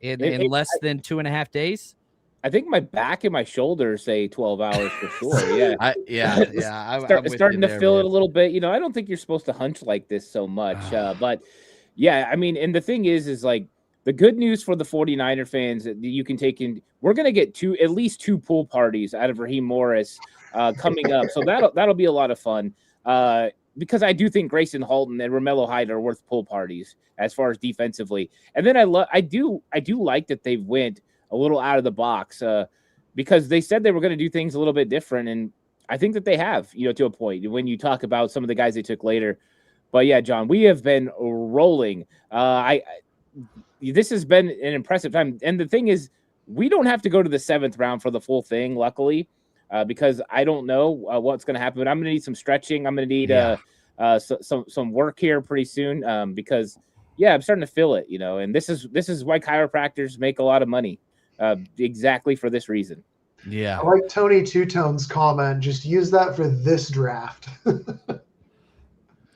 In less than 2.5 days. I think my back and my shoulders say 12 hours for sure. Yeah. I'm starting to feel it a little bit. I don't think you're supposed to hunch like this so much. But yeah, I mean, and the thing is like the good news for the 49er fans that you can take in, we're going to get at least 2 pool parties out of Raheem Morris coming up. So that'll be a lot of fun. Because I do think Grayson Halton and Romello Height are worth pool parties as far as defensively. And then I do like that they went a little out of the box because they said they were going to do things a little bit different. And I think that they have, to a point when you talk about some of the guys they took later. But yeah, John, we have been rolling. This has been an impressive time. And the thing is, we don't have to go to the 7th round for the full thing, luckily, because I don't know what's going to happen. But I'm going to need some stretching. I'm going to need some work here pretty soon because, yeah, I'm starting to feel it, and this is why chiropractors make a lot of money. Exactly for this reason. Yeah. I like Tony Two-Tone's comment. Just use that for this draft.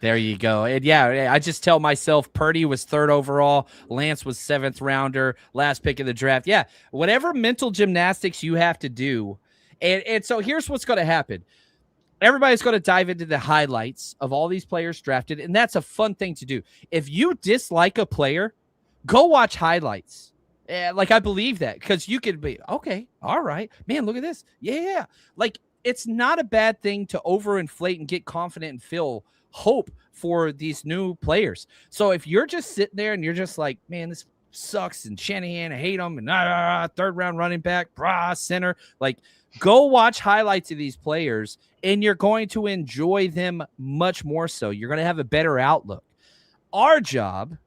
There you go. And yeah, I just tell myself Purdy was 3rd overall. Lance was 7th rounder, last pick of the draft. Yeah. Whatever mental gymnastics you have to do. And so here's what's going to happen. Everybody's going to dive into the highlights of all these players drafted. And that's a fun thing to do. If you dislike a player, go watch highlights. Like, I believe that because you could be, okay, all right, man, look at this. Yeah. Like, it's not a bad thing to overinflate and get confident and feel hope for these new players. So if you're just sitting there and you're just like, man, this sucks and Shanahan, I hate him and 3rd round running back, center, like, go watch highlights of these players and you're going to enjoy them much more so. You're going to have a better outlook. Our job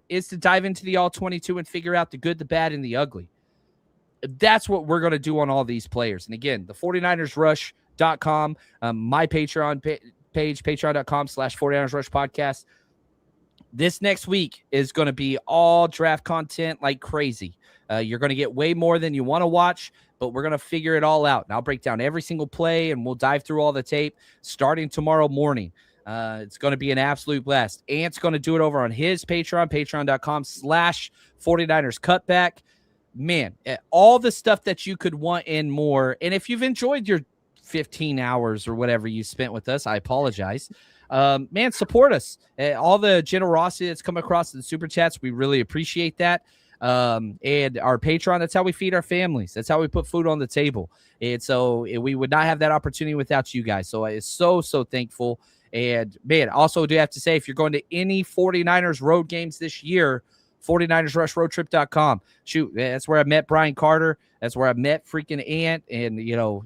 is to dive into the all 22 and figure out the good, the bad, and the ugly. That's what we're going to do on all these players. And again, the 49ersrush.com, my Patreon page, patreon.com/49ersrush podcast. This next week is going to be all draft content like crazy. You're going to get way more than you want to watch, but we're going to figure it all out. And I'll break down every single play and we'll dive through all the tape starting tomorrow morning. It's going to be an absolute blast. Ant's going to do it over on his Patreon, patreon.com/49ers cutback. Man, all the stuff that you could want and more. And if you've enjoyed your 15 hours or whatever you spent with us. I apologize. Man, support us. All the generosity that's come across in the super chats, we really appreciate that. And our Patreon, that's how we feed our families. That's how we put food on the table. And so we would not have that opportunity without you guys. So I'm so thankful. And man, also do have to say, if you're going to any 49ers road games this year, 49ersrushroadtrip.com. Shoot, that's where I met Brian Carter. That's where I met freaking Ant, and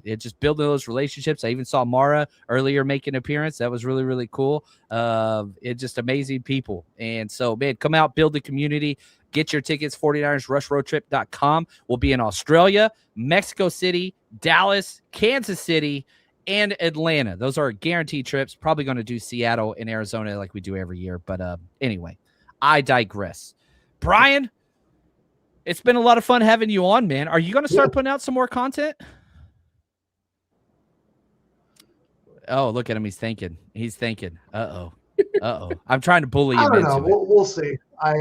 it just building those relationships. I even saw Mara earlier make an appearance. That was really, really cool. It's just amazing people. And so, man, come out, build the community. Get your tickets, 49ersrushroadtrip.com. We'll be in Australia, Mexico City, Dallas, Kansas City, and Atlanta. Those are guaranteed trips. Probably going to do Seattle and Arizona like we do every year. But anyway, I digress. Brian, it's been a lot of fun having you on, man. Are you going to start putting out some more content? Oh, look at him. He's thinking. Uh-oh. I'm trying to bully him. I don't know. We'll see. I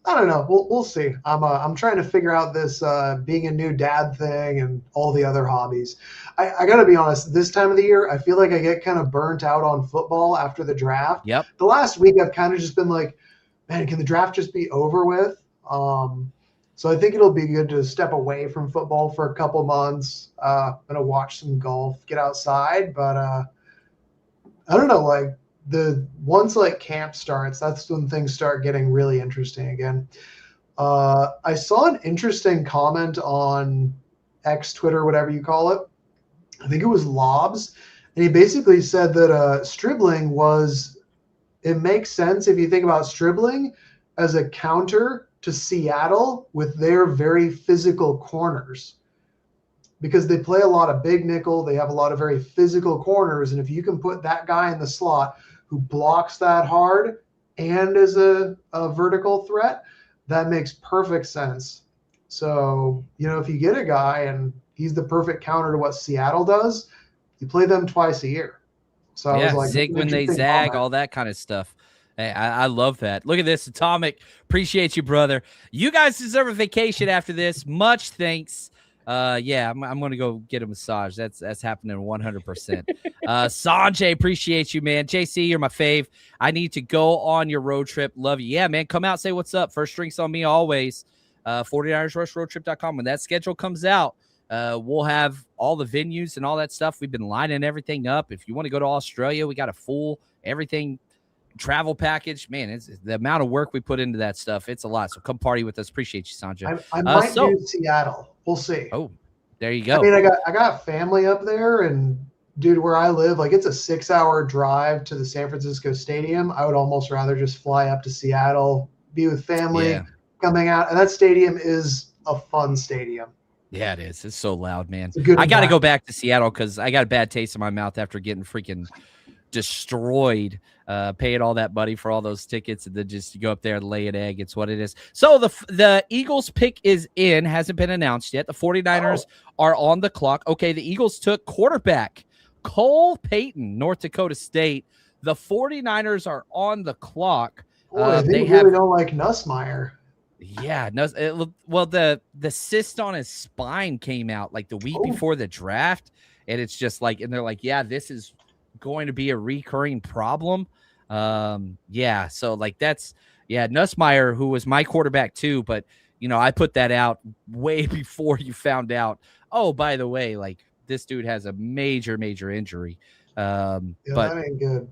don't know. We'll see. I'm trying to figure out this being a new dad thing and all the other hobbies. I got to be honest, this time of the year, I feel like I get kind of burnt out on football after the draft. Yep. The last week, I've kind of just been like, man, can the draft just be over with? So I think it'll be good to step away from football for a couple months. I'm going to watch some golf, get outside. But I don't know, like once like camp starts, that's when things start getting really interesting again. I saw an interesting comment on X, Twitter, whatever you call it. I think it was Lobs. And he basically said that Stribling it makes sense if you think about Stribling as a counter to Seattle with their very physical corners, because they play a lot of big nickel. They have a lot of very physical corners. And if you can put that guy in the slot who blocks that hard and is a vertical threat, that makes perfect sense. So, if you get a guy and he's the perfect counter to what Seattle does, you play them twice a year. So I was like, zig when they zag, all that kind of stuff. Hey, I love that. Look at this, Atomic. Appreciate you, brother. You guys deserve a vacation after this. Much thanks. I'm going to go get a massage. That's happening 100%. Sanjay, appreciate you, man. JC, you're my fave. I need to go on your road trip. Love you. Yeah, man, come out, say what's up. First drinks on me always. 49ersrushroadtrip.com. When that schedule comes out, we'll have all the venues and all that stuff. We've been lining everything up. If you want to go to Australia, we got a full everything travel package. Man, it's the amount of work we put into that stuff. It's a lot. So come party with us. Appreciate you, Sanjay. I might do Seattle. We'll see. Oh, there you go. I mean, I got family up there, and dude, where I live, like it's a 6-hour drive to the San Francisco Stadium. I would almost rather just fly up to Seattle, be with family, coming out. And that stadium is a fun stadium. Yeah, it is. It's so loud, man. I got to go back to Seattle because I got a bad taste in my mouth after getting freaking destroyed, paying all that money for all those tickets, and then just go up there and lay an egg. It's what it is. So the Eagles pick is in, hasn't been announced yet. The 49ers are on the clock. Okay, the Eagles took quarterback Cole Payton, North Dakota State. The 49ers are on the clock. Boy, they really don't like Nussmeier. Yeah, well, the cyst on his spine came out like the week before the draft, and it's just like, and they're like, yeah, this is going to be a recurring problem. So like Nussmeier, who was my quarterback too, but I put that out way before you found out. Oh, by the way, like this dude has a major injury. But that ain't good.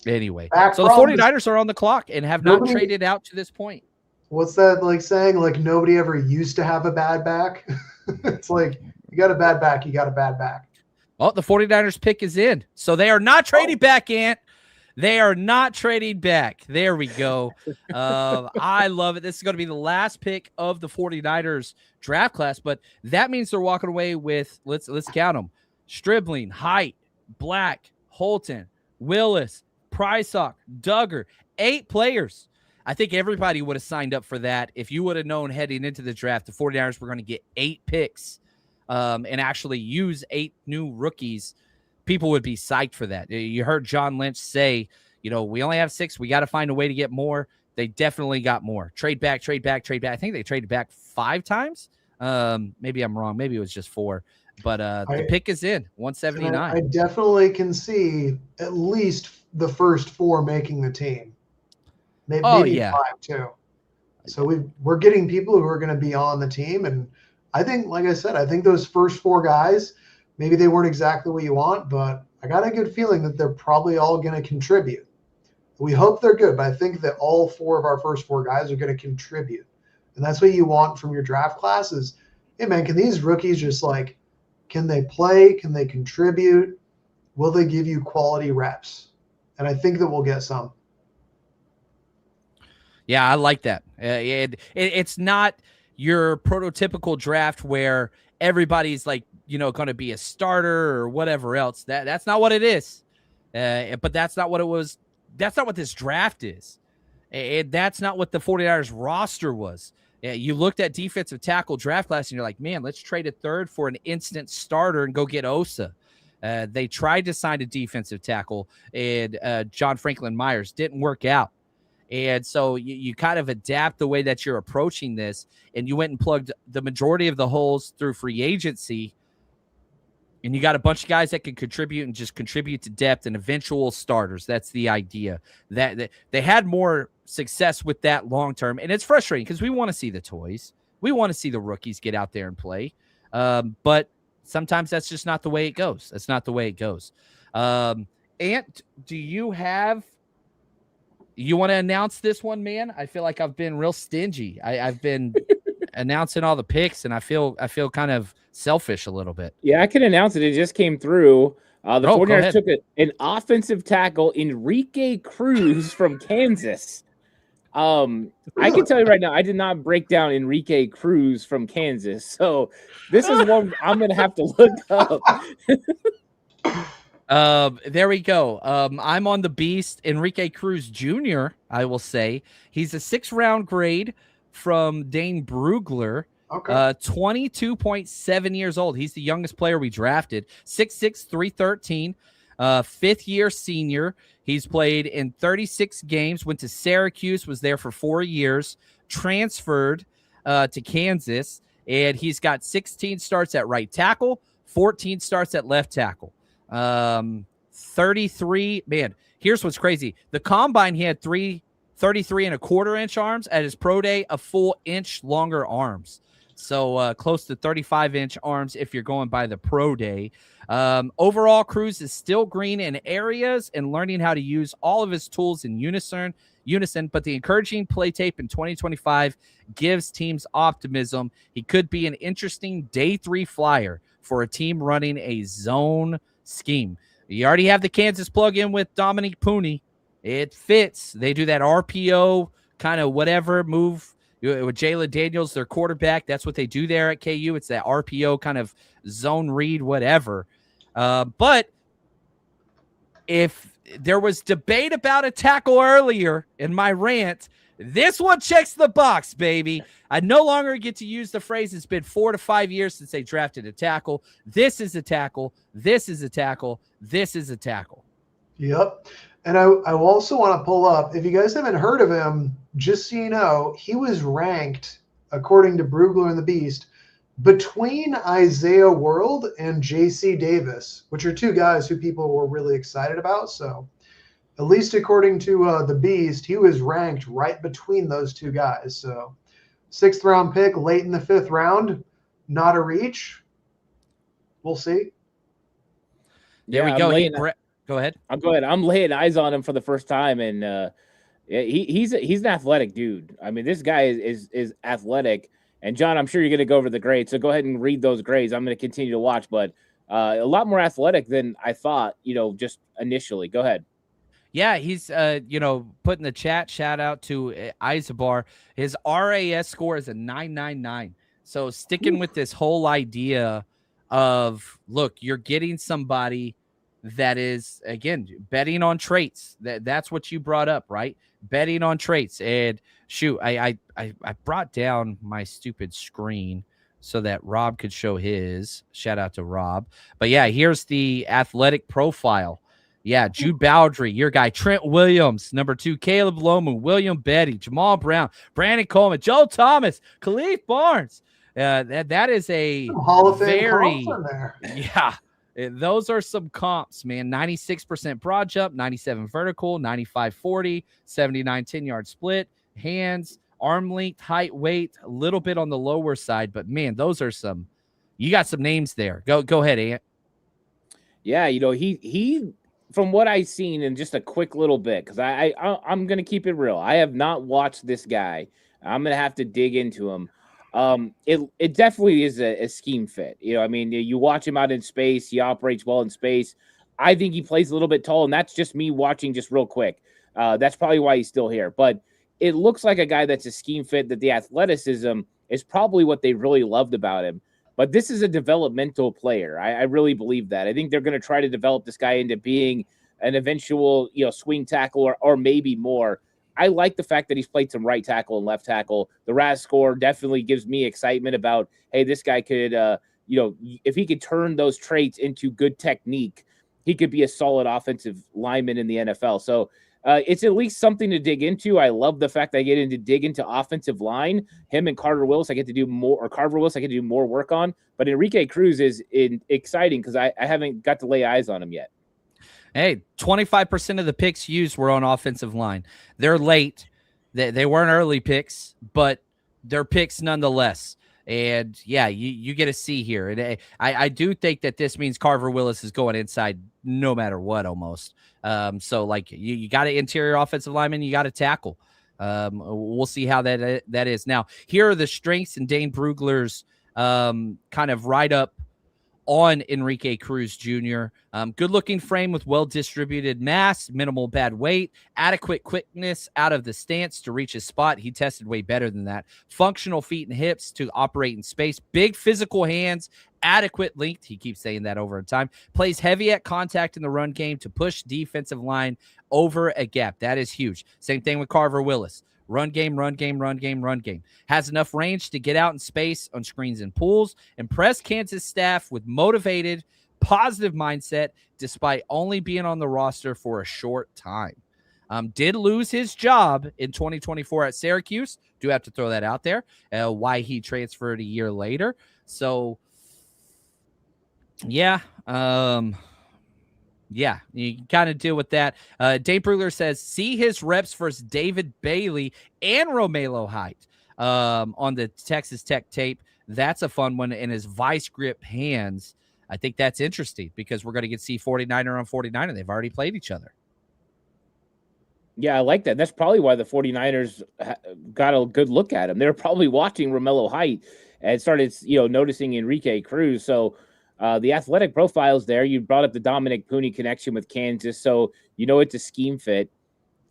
Anyway, so the 49ers are on the clock and have not traded out to this point. What's that like saying? Like nobody ever used to have a bad back. It's like you got a bad back, you got a bad back. Well, the 49ers pick is in. So they are not trading back, Ant. They are not trading back. There we go. I love it. This is going to be the last pick of the 49ers draft class, but that means they're walking away with, let's count them: Stribling, Height, Black, Holton, Willis, Prysock, Duggar, 8 players. I think everybody would have signed up for that. If you would have known heading into the draft, the 49ers were going to get 8 picks and actually use 8 new rookies, people would be psyched for that. You heard John Lynch say, we only have 6. We got to find a way to get more. They definitely got more. Trade back. I think they traded back 5 times. Maybe I'm wrong. Maybe it was just 4. But the pick is in 179. I definitely can see at least the first 4 making the team. Maybe 5 too. So we're getting people who are going to be on the team. And I think, like I said, I think those first 4 guys, maybe they weren't exactly what you want, but I got a good feeling that they're probably all going to contribute. We hope they're good, but I think that all 4 of our first 4 guys are going to contribute. And that's what you want from your draft class is, hey, man, can these rookies just like, can they play? Can they contribute? Will they give you quality reps? And I think that we'll get some. Yeah, I like that. It's not your prototypical draft where everybody's like, going to be a starter or whatever else. That's not what it is. But that's not what it was. That's not what this draft is. That's not what the 49ers roster was. You looked at defensive tackle draft class and you're like, man, let's trade a third for an instant starter and go get Osa. They tried to sign a defensive tackle, and John Franklin Myers didn't work out. And so you kind of adapt the way that you're approaching this, and you went and plugged the majority of the holes through free agency, and you got a bunch of guys that can contribute and just contribute to depth and eventual starters. That's the idea. That they had more success with that long term, and it's frustrating because we want to see the toys. We want to see the rookies get out there and play. But sometimes that's just not the way it goes. That's not the way it goes. Ant, do you want to announce this one, man? I feel like I've been real stingy. I've been announcing all the picks, and I feel kind of selfish a little bit. Yeah, I can announce it. It just came through. The 49ers took an offensive tackle, Enrique Cruz from Kansas. I can tell you right now, I did not break down Enrique Cruz from Kansas. So this is one I'm going to have to look up. There we go. I'm on the beast. Enrique Cruz Jr., I will say. He's a 6th-round grade from Dane Brugler. Okay. 22.7 years old. He's the youngest player we drafted. 6'6", 313. 5th-year senior. He's played in 36 games, went to Syracuse, was there for 4 years, transferred to Kansas, and he's got 16 starts at right tackle, 14 starts at left tackle. 33, man, here's what's crazy. The combine, he had 33.25-inch arms. At his pro day, a full inch longer arms. So close to 35-inch arms if you're going by the pro day. Overall, Cruz is still green in areas and learning how to use all of his tools in unison, but the encouraging play tape in 2025 gives teams optimism. He could be an interesting day 3 flyer for a team running a zone scheme. You already have the Kansas plug-in with Dominique Pooney. It fits. They do that RPO kind of whatever move with Jalen Daniels, their quarterback. That's what they do there at KU. It's that RPO kind of zone read, whatever. But if there was debate about a tackle earlier in my rant, this one checks the box, baby. I no longer get to use the phrase, it's been 4 to 5 years since they drafted a tackle. This is a tackle. This is a tackle. This is a tackle. Yep. And I also want to pull up, if you guys haven't heard of him, just so you know, he was ranked, according to Brugler and the Beast, between Isaiah World and J.C. Davis, which are 2 guys who people were really excited about. So at least according to the Beast, he was ranked right between those 2 guys. So 6th-round pick late in the 5th round, not a reach. We'll see. There we go. Go ahead. Go ahead. I'm laying eyes on him for the first time, and he's an athletic dude. I mean, this guy is athletic. And John, I'm sure you're going to go over the grades, so go ahead and read those grades. I'm going to continue to watch, but a lot more athletic than I thought. Just initially. Go ahead. Yeah, he's put in the chat. Shout out to Izabar. His RAS score is a 999. So sticking with this whole idea of, look, you're getting somebody that is, again, betting on traits. That's what you brought up, right? Betting on traits. And shoot, I brought down my stupid screen so that Rob could show his. Shout out to Rob. But yeah, here's the athletic profile. Yeah, Jude Bowdry, your guy. Trent Williams, number 2. Caleb Lomu, William Betty, Jamal Brown, Brandon Coleman, Joe Thomas, Khalif Barnes, That is a Some Hall of Fame very comps in there. yeah. Those are some comps, man. 96% broad jump, 97 vertical, 95 40, 79 10-yard split, hands, arm length, height, weight, a little bit on the lower side, but man, those are some. You got some names there. Go ahead, Ant. Yeah, he from what I've seen in just a quick little bit, because I'm gonna keep it real. I have not watched this guy. I'm gonna have to dig into him. It definitely is a scheme fit. I mean, you watch him out in space. He operates well in space. I think he plays a little bit tall, and that's just me watching just real quick. That's probably why he's still here. But it looks like a guy that's a scheme fit, that the athleticism is probably what they really loved about him. But this is a developmental player. I really believe that. I think they're going to try to develop this guy into being an eventual, swing tackle or maybe more. I like the fact that he's played some right tackle and left tackle. The RAS score definitely gives me excitement about, hey, this guy could, if he could turn those traits into good technique, he could be a solid offensive lineman in the NFL. So it's at least something to dig into. I love the fact that I get to dig into offensive line. Him and Carver Willis, I get to do more work on. But Enrique Cruz is exciting because I haven't got to lay eyes on him yet. Hey, 25% of the picks used were on offensive line. They're late. They weren't early picks, but they're picks nonetheless. And, yeah, you get a C here. And I do think that this means Carver Willis is going inside no matter what almost. So, like, you got an interior offensive lineman, you got a tackle. We'll see how that is. Now, here are the strengths in Dane Brugler's kind of write-up on Enrique Cruz Jr. Good-looking frame with well-distributed mass, minimal bad weight, adequate quickness out of the stance to reach his spot. He tested way better than that. Functional feet and hips to operate in space. Big physical hands, adequate length. He keeps saying that over time. Plays heavy at contact in the run game to push defensive line over a gap. That is huge. Same thing with Carver Willis. Run game. Has enough range to get out in space on screens and pulls. Impressed Kansas staff with motivated, positive mindset despite only being on the roster for a short time. Did lose his job in 2024 at Syracuse. Do have to throw that out there. Why he transferred a year later. So, yeah. Yeah, you can kind of deal with that. Dane Brugler says, see his reps versus David Bailey and Romello Height on the Texas Tech tape. That's a fun one. In his vice grip hands, I think that's interesting because we're going to get to see 49er on 49er. They've already played each other. Yeah, I like that. That's probably why the 49ers got a good look at him. They were probably watching Romello Height and started, noticing Enrique Cruz. So, the athletic profiles there. You brought up the Dominic Pooney connection with Kansas, so it's a scheme fit.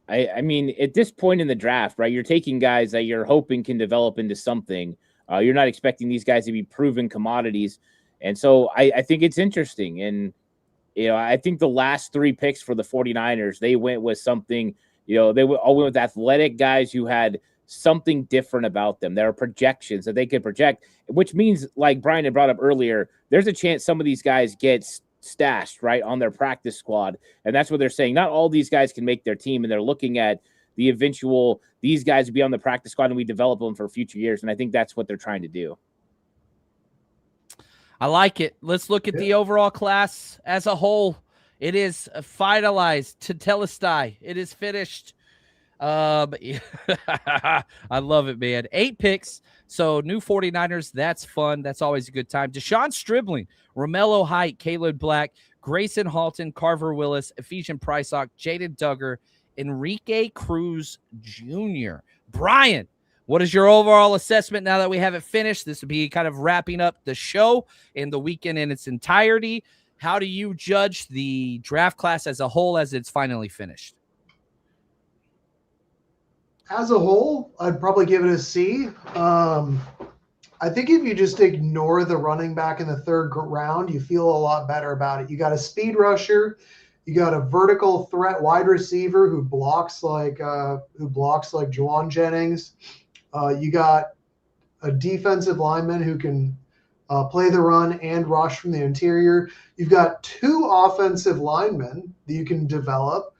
I mean, at this point in the draft, right, you're taking guys that you're hoping can develop into something. You're not expecting these guys to be proven commodities. And so I think it's interesting. And, I think the last three picks for the 49ers, they went with something, they all went with athletic guys who had something different about them. There are projections that they could project, which means, like Brian had brought up earlier, there's a chance some of these guys get stashed right on their practice squad. And that's what they're saying. Not all these guys can make their team, and they're looking at the eventual, these guys will be on the practice squad and we develop them for future years. And I think that's what they're trying to do. I like it. Let's look at the overall class as a whole. It is finalized. Tetelestai. It is finished. I love it, man. 8 picks. So new 49ers. That's fun. That's always a good time. Deshaun Stribling, Romello Height, Caleb Black, Grayson Halton, Carver Willis, Ephesian Prysock, Jaden Duggar, Enrique Cruz Jr. Brian, what is your overall assessment now that we have it finished? This would be kind of wrapping up the show and the weekend in its entirety. How do you judge the draft class as a whole as it's finally finished? As a whole, I'd probably give it a C. I think if you just ignore the running back in the third round, you feel a lot better about it. You got a speed rusher, you got a vertical threat wide receiver who blocks like Juwan Jennings. You got a defensive lineman who can play the run and rush from the interior. You've got 2 offensive linemen that you can develop.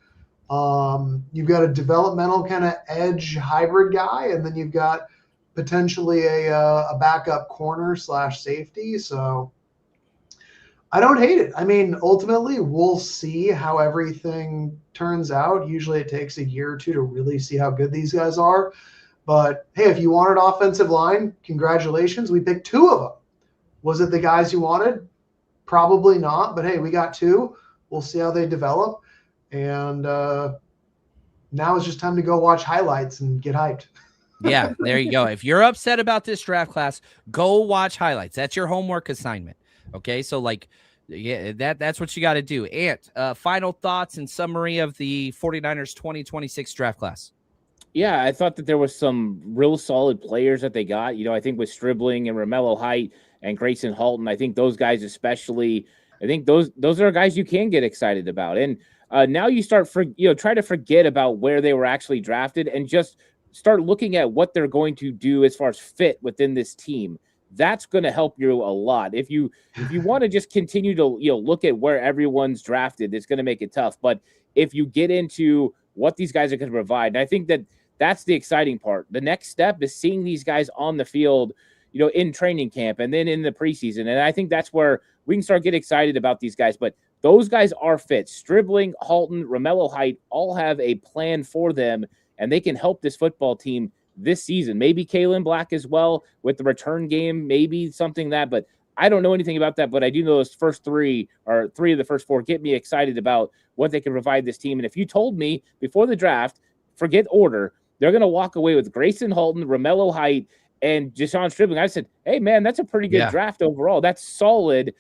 You've got a developmental kind of edge hybrid guy, and then you've got potentially a backup corner / safety. So I don't hate it. I mean, ultimately, we'll see how everything turns out. Usually it takes a year or two to really see how good these guys are. But hey, if you wanted offensive line, congratulations. We picked 2 of them. Was it the guys you wanted? Probably not. But hey, we got 2. We'll see how they develop. And now it's just time to go watch highlights and get hyped. Yeah, there you go. If you're upset about this draft class, go watch highlights. That's your homework assignment. Okay, so like, yeah, that's what you got to do. Ant, final thoughts and summary of the 49ers 2026 draft class. Yeah, I thought that there was some real solid players that they got. I think with Stribling and Romello Height and Grayson Halton, I think those guys especially, I think those are guys you can get excited about. And now you start try to forget about where they were actually drafted and just start looking at what they're going to do as far as fit within this team. That's going to help you a lot. If you want to just continue to look at where everyone's drafted, it's going to make it tough. But if you get into what these guys are going to provide, and I think that's the exciting part. The next step is seeing these guys on the field, in training camp and then in the preseason. And I think that's where we can start getting excited about these guys. But those guys are fit. Stribling, Halton, Romello Height all have a plan for them, and they can help this football team this season. Maybe Kalen Black as well with the return game, maybe something but I don't know anything about that, but I do know those first 3 or 3 of the first 4 get me excited about what they can provide this team. And if you told me before the draft, forget order, they're going to walk away with Grayson Halton, Romello Height, and Deshaun Stribling, I said, hey, man, that's a pretty good draft overall. That's solid.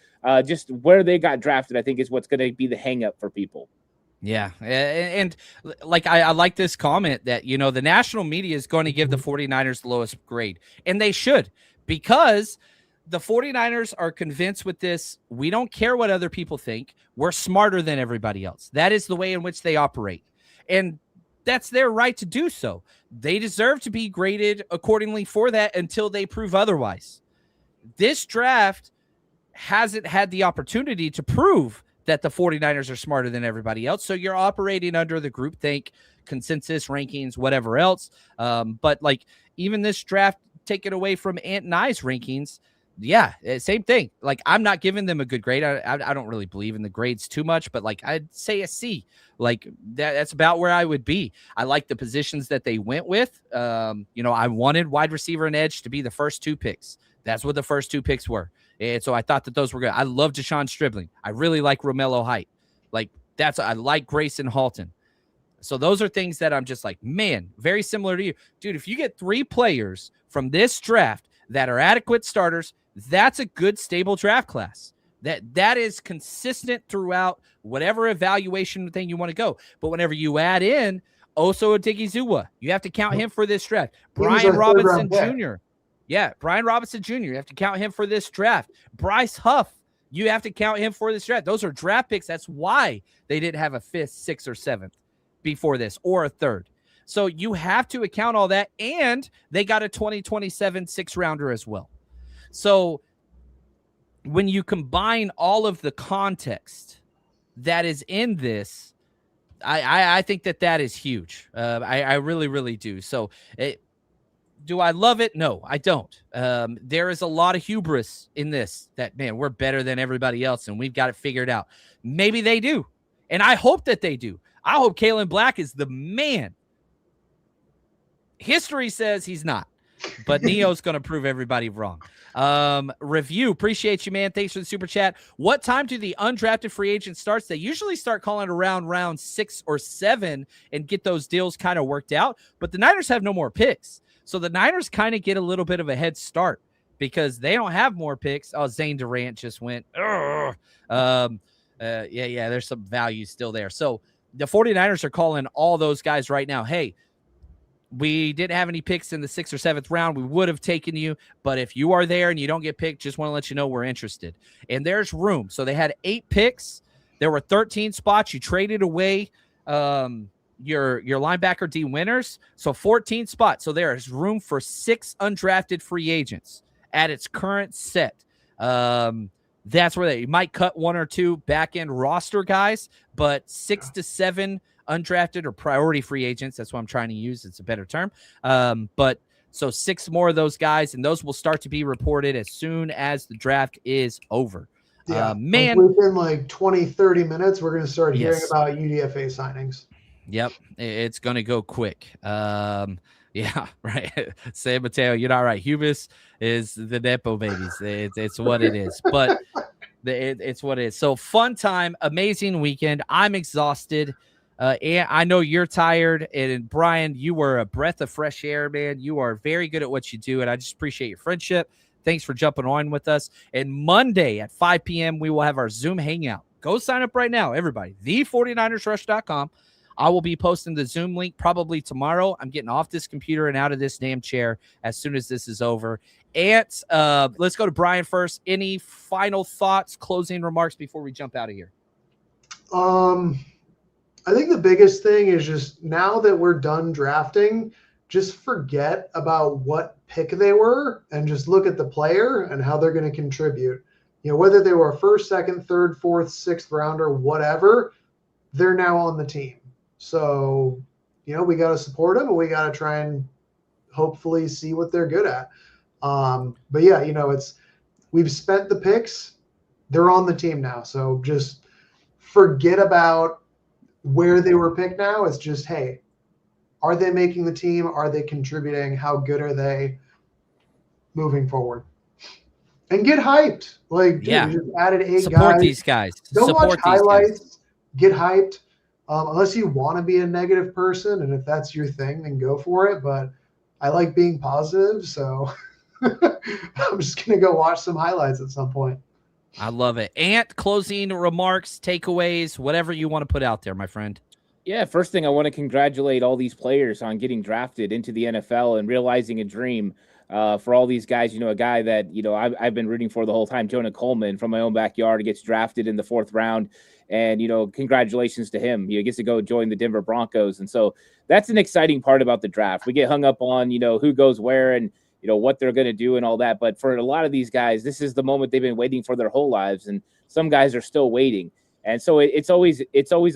Just where they got drafted, I think, is what's going to be the hang-up for people. Yeah. And like, I like this comment that, the national media is going to give the 49ers the lowest grade, and they should, because the 49ers are convinced with this. We don't care what other people think. We're smarter than everybody else. That is the way in which they operate. And that's their right to do so. They deserve to be graded accordingly for that until they prove otherwise. This draft hasn't had the opportunity to prove that the 49ers are smarter than everybody else. So you're operating under the groupthink, consensus, rankings, whatever else. But like, even this draft, taken away from Ant and I's rankings, same thing. Like, I'm not giving them a good grade. I don't really believe in the grades too much, but like, I'd say a C. Like, that's about where I would be. I like the positions that they went with. I wanted wide receiver and edge to be the first 2 picks. That's what the first 2 picks were. And so I thought that those were good. I love Deshaun Stribling. I really like Romello Height. Like, I like Grayson Halton. So those are things that I'm just like, man, very similar to you. Dude, if you get 3 players from this draft that are adequate starters, that's a good, stable draft class. That is consistent throughout whatever evaluation thing you want to go. But whenever you add in Osa Odighizuwa, you have to count him for this draft. Brian Robinson Jr. Yeah, Brian Robinson Jr., you have to count him for this draft. Bryce Huff, you have to count him for this draft. Those are draft picks. That's why they didn't have a 5th, 6th, or 7th before this, or a 3rd. So you have to account all that, and they got a 2027 6th-rounder as well. So when you combine all of the context that is in this, I think that is huge. I really, really do. So do I love it? No, I don't. There is a lot of hubris in this that, man, we're better than everybody else and we've got it figured out. Maybe they do. And I hope that they do. I hope Kalen Black is the man. History says he's not, but Neo's going to prove everybody wrong. Review. Appreciate you, man. Thanks for the super chat. What time do the undrafted free agents start? They usually start calling around round 6 or 7 and get those deals kind of worked out. But the Niners have no more picks. So the Niners kind of get a little bit of a head start because they don't have more picks. Oh, Zane Durant just went. There's some value still there. So the 49ers are calling all those guys right now. Hey, we didn't have any picks in the 6th or 7th round. We would have taken you, but if you are there and you don't get picked, just want to let you know we're interested. And there's room. So they had 8 picks. There were 13 spots. You traded away your linebacker D winners. So 14 spots. So there is room for 6 undrafted free agents at its current set. That's where you might cut 1 or 2 back end roster guys, but 6 to 7 undrafted or priority free agents. That's what I'm trying to use. It's a better term. But So 6 more of those guys, and those will start to be reported as soon as the draft is over. Yeah, Man. Within like 20, 30 minutes, we're going to start hearing Yes. about UDFA signings. Yep, it's going to go quick. Yeah, right. San Mateo, you're not right. Hubis is the Nepo babies. It's what it is. But it's what it is. So fun time, amazing weekend. I'm exhausted. And I know you're tired. And Brian, you were a breath of fresh air, man. You are very good at what you do. And I just appreciate your friendship. Thanks for jumping on with us. And Monday at 5 p.m., we will have our Zoom hangout. Go sign up right now, everybody. The49ersrush.com. I will be posting the Zoom link probably tomorrow. I'm getting off this computer and out of this damn chair as soon as this is over. Ant, let's go to Brian first. Any final thoughts, closing remarks before we jump out of here? I think the biggest thing is just now that we're done drafting, just forget about what pick they were and just look at the player and how they're going to contribute. You know, whether they were a first, second, third, fourth, sixth rounder, whatever, they're now on the team. So, you know, we got to support them and we got to try and hopefully see what they're good at. But yeah, you know, we've spent the picks. They're on the team now. So just forget about where they were picked now. It's just, hey, are they making the team? Are they contributing? How good are they moving forward? And get hyped. Like, dude, Yeah. we just added 8 Support guys. these guys. Don't Support watch these guys. highlights. Get hyped. Unless you want to be a negative person, and if that's your thing, then go for it. But I like being positive, so I'm just going to go watch some highlights at some point. I love it. Ant, closing remarks, takeaways, whatever you want to put out there, my friend. Yeah, first thing, I want to congratulate all these players on getting drafted into the NFL and realizing a dream. For all these guys, you know, a guy that, you know, I've been rooting for the whole time, Jonah Coleman from my own backyard, gets drafted in the 4th round. And, you know, congratulations to him. He gets to go join the Denver Broncos. And so that's an exciting part about the draft. We get hung up on, you know, who goes where and, you know, what they're going to do and all that. But for a lot of these guys, this is the moment they've been waiting for their whole lives. And some guys are still waiting. And so it's always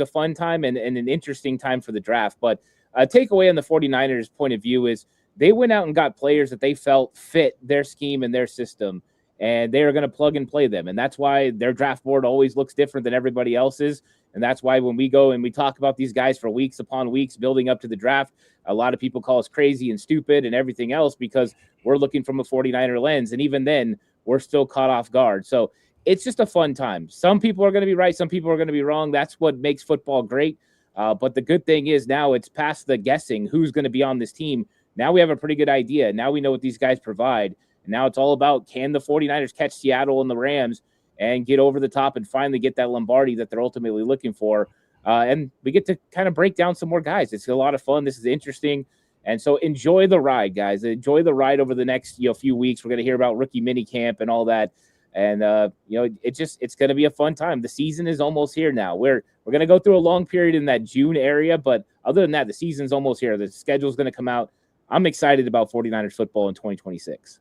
a fun time and an interesting time for the draft. But a takeaway on the 49ers point of view is they went out and got players that they felt fit their scheme and their system, and they are going to plug and play them. And that's why their draft board always looks different than everybody else's. And that's why when we go and we talk about these guys for weeks upon weeks building up to the draft, a lot of people call us crazy and stupid and everything else because we're looking from a 49er lens. And even then, we're still caught off guard. So it's just a fun time. Some people are going to be right. Some people are going to be wrong. That's what makes football great. But the good thing is now it's past the guessing who's going to be on this team. Now we have a pretty good idea. Now we know what these guys provide. And now it's all about, can the 49ers catch Seattle and the Rams and get over the top and finally get that Lombardi that they're ultimately looking for? And we get to kind of break down some more guys. It's a lot of fun. This is interesting. And so enjoy the ride, guys. Enjoy the ride over the next few weeks. We're going to hear about rookie mini camp and all that. And, it's going to be a fun time. The season is almost here now. We're going to go through a long period in that June area. But other than that, the season's almost here. The schedule's going to come out. I'm excited about 49ers football in 2026.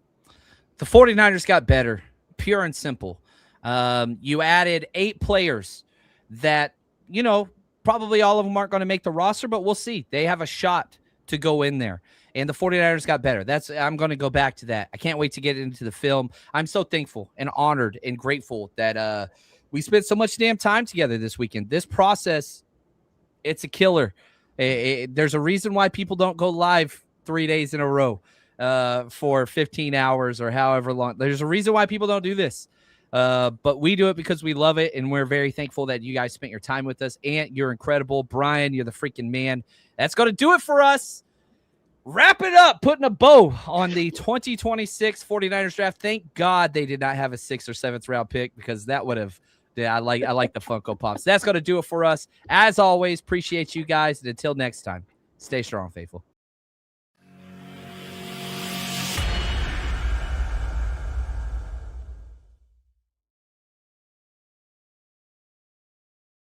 The 49ers got better, pure and simple. You added 8 players that, you know, probably all of them aren't going to make the roster, but we'll see. They have a shot to go in there. And the 49ers got better. I'm going to go back to that. I can't wait to get into the film. I'm so thankful and honored and grateful that we spent so much damn time together this weekend. This process, it's a killer. There's a reason why people don't go live 3 days in a row for 15 hours or however long. There's a reason why people don't do this. But we do it because we love it, and we're very thankful that you guys spent your time with us. Ant, you're incredible. Brian, you're the freaking man. That's going to do it for us. Wrap it up, putting a bow on the 2026 49ers draft. Thank God they did not have a 6th or 7th round pick, because that would have – I like the Funko Pops. That's going to do it for us. As always, appreciate you guys. And until next time, stay strong, faithful.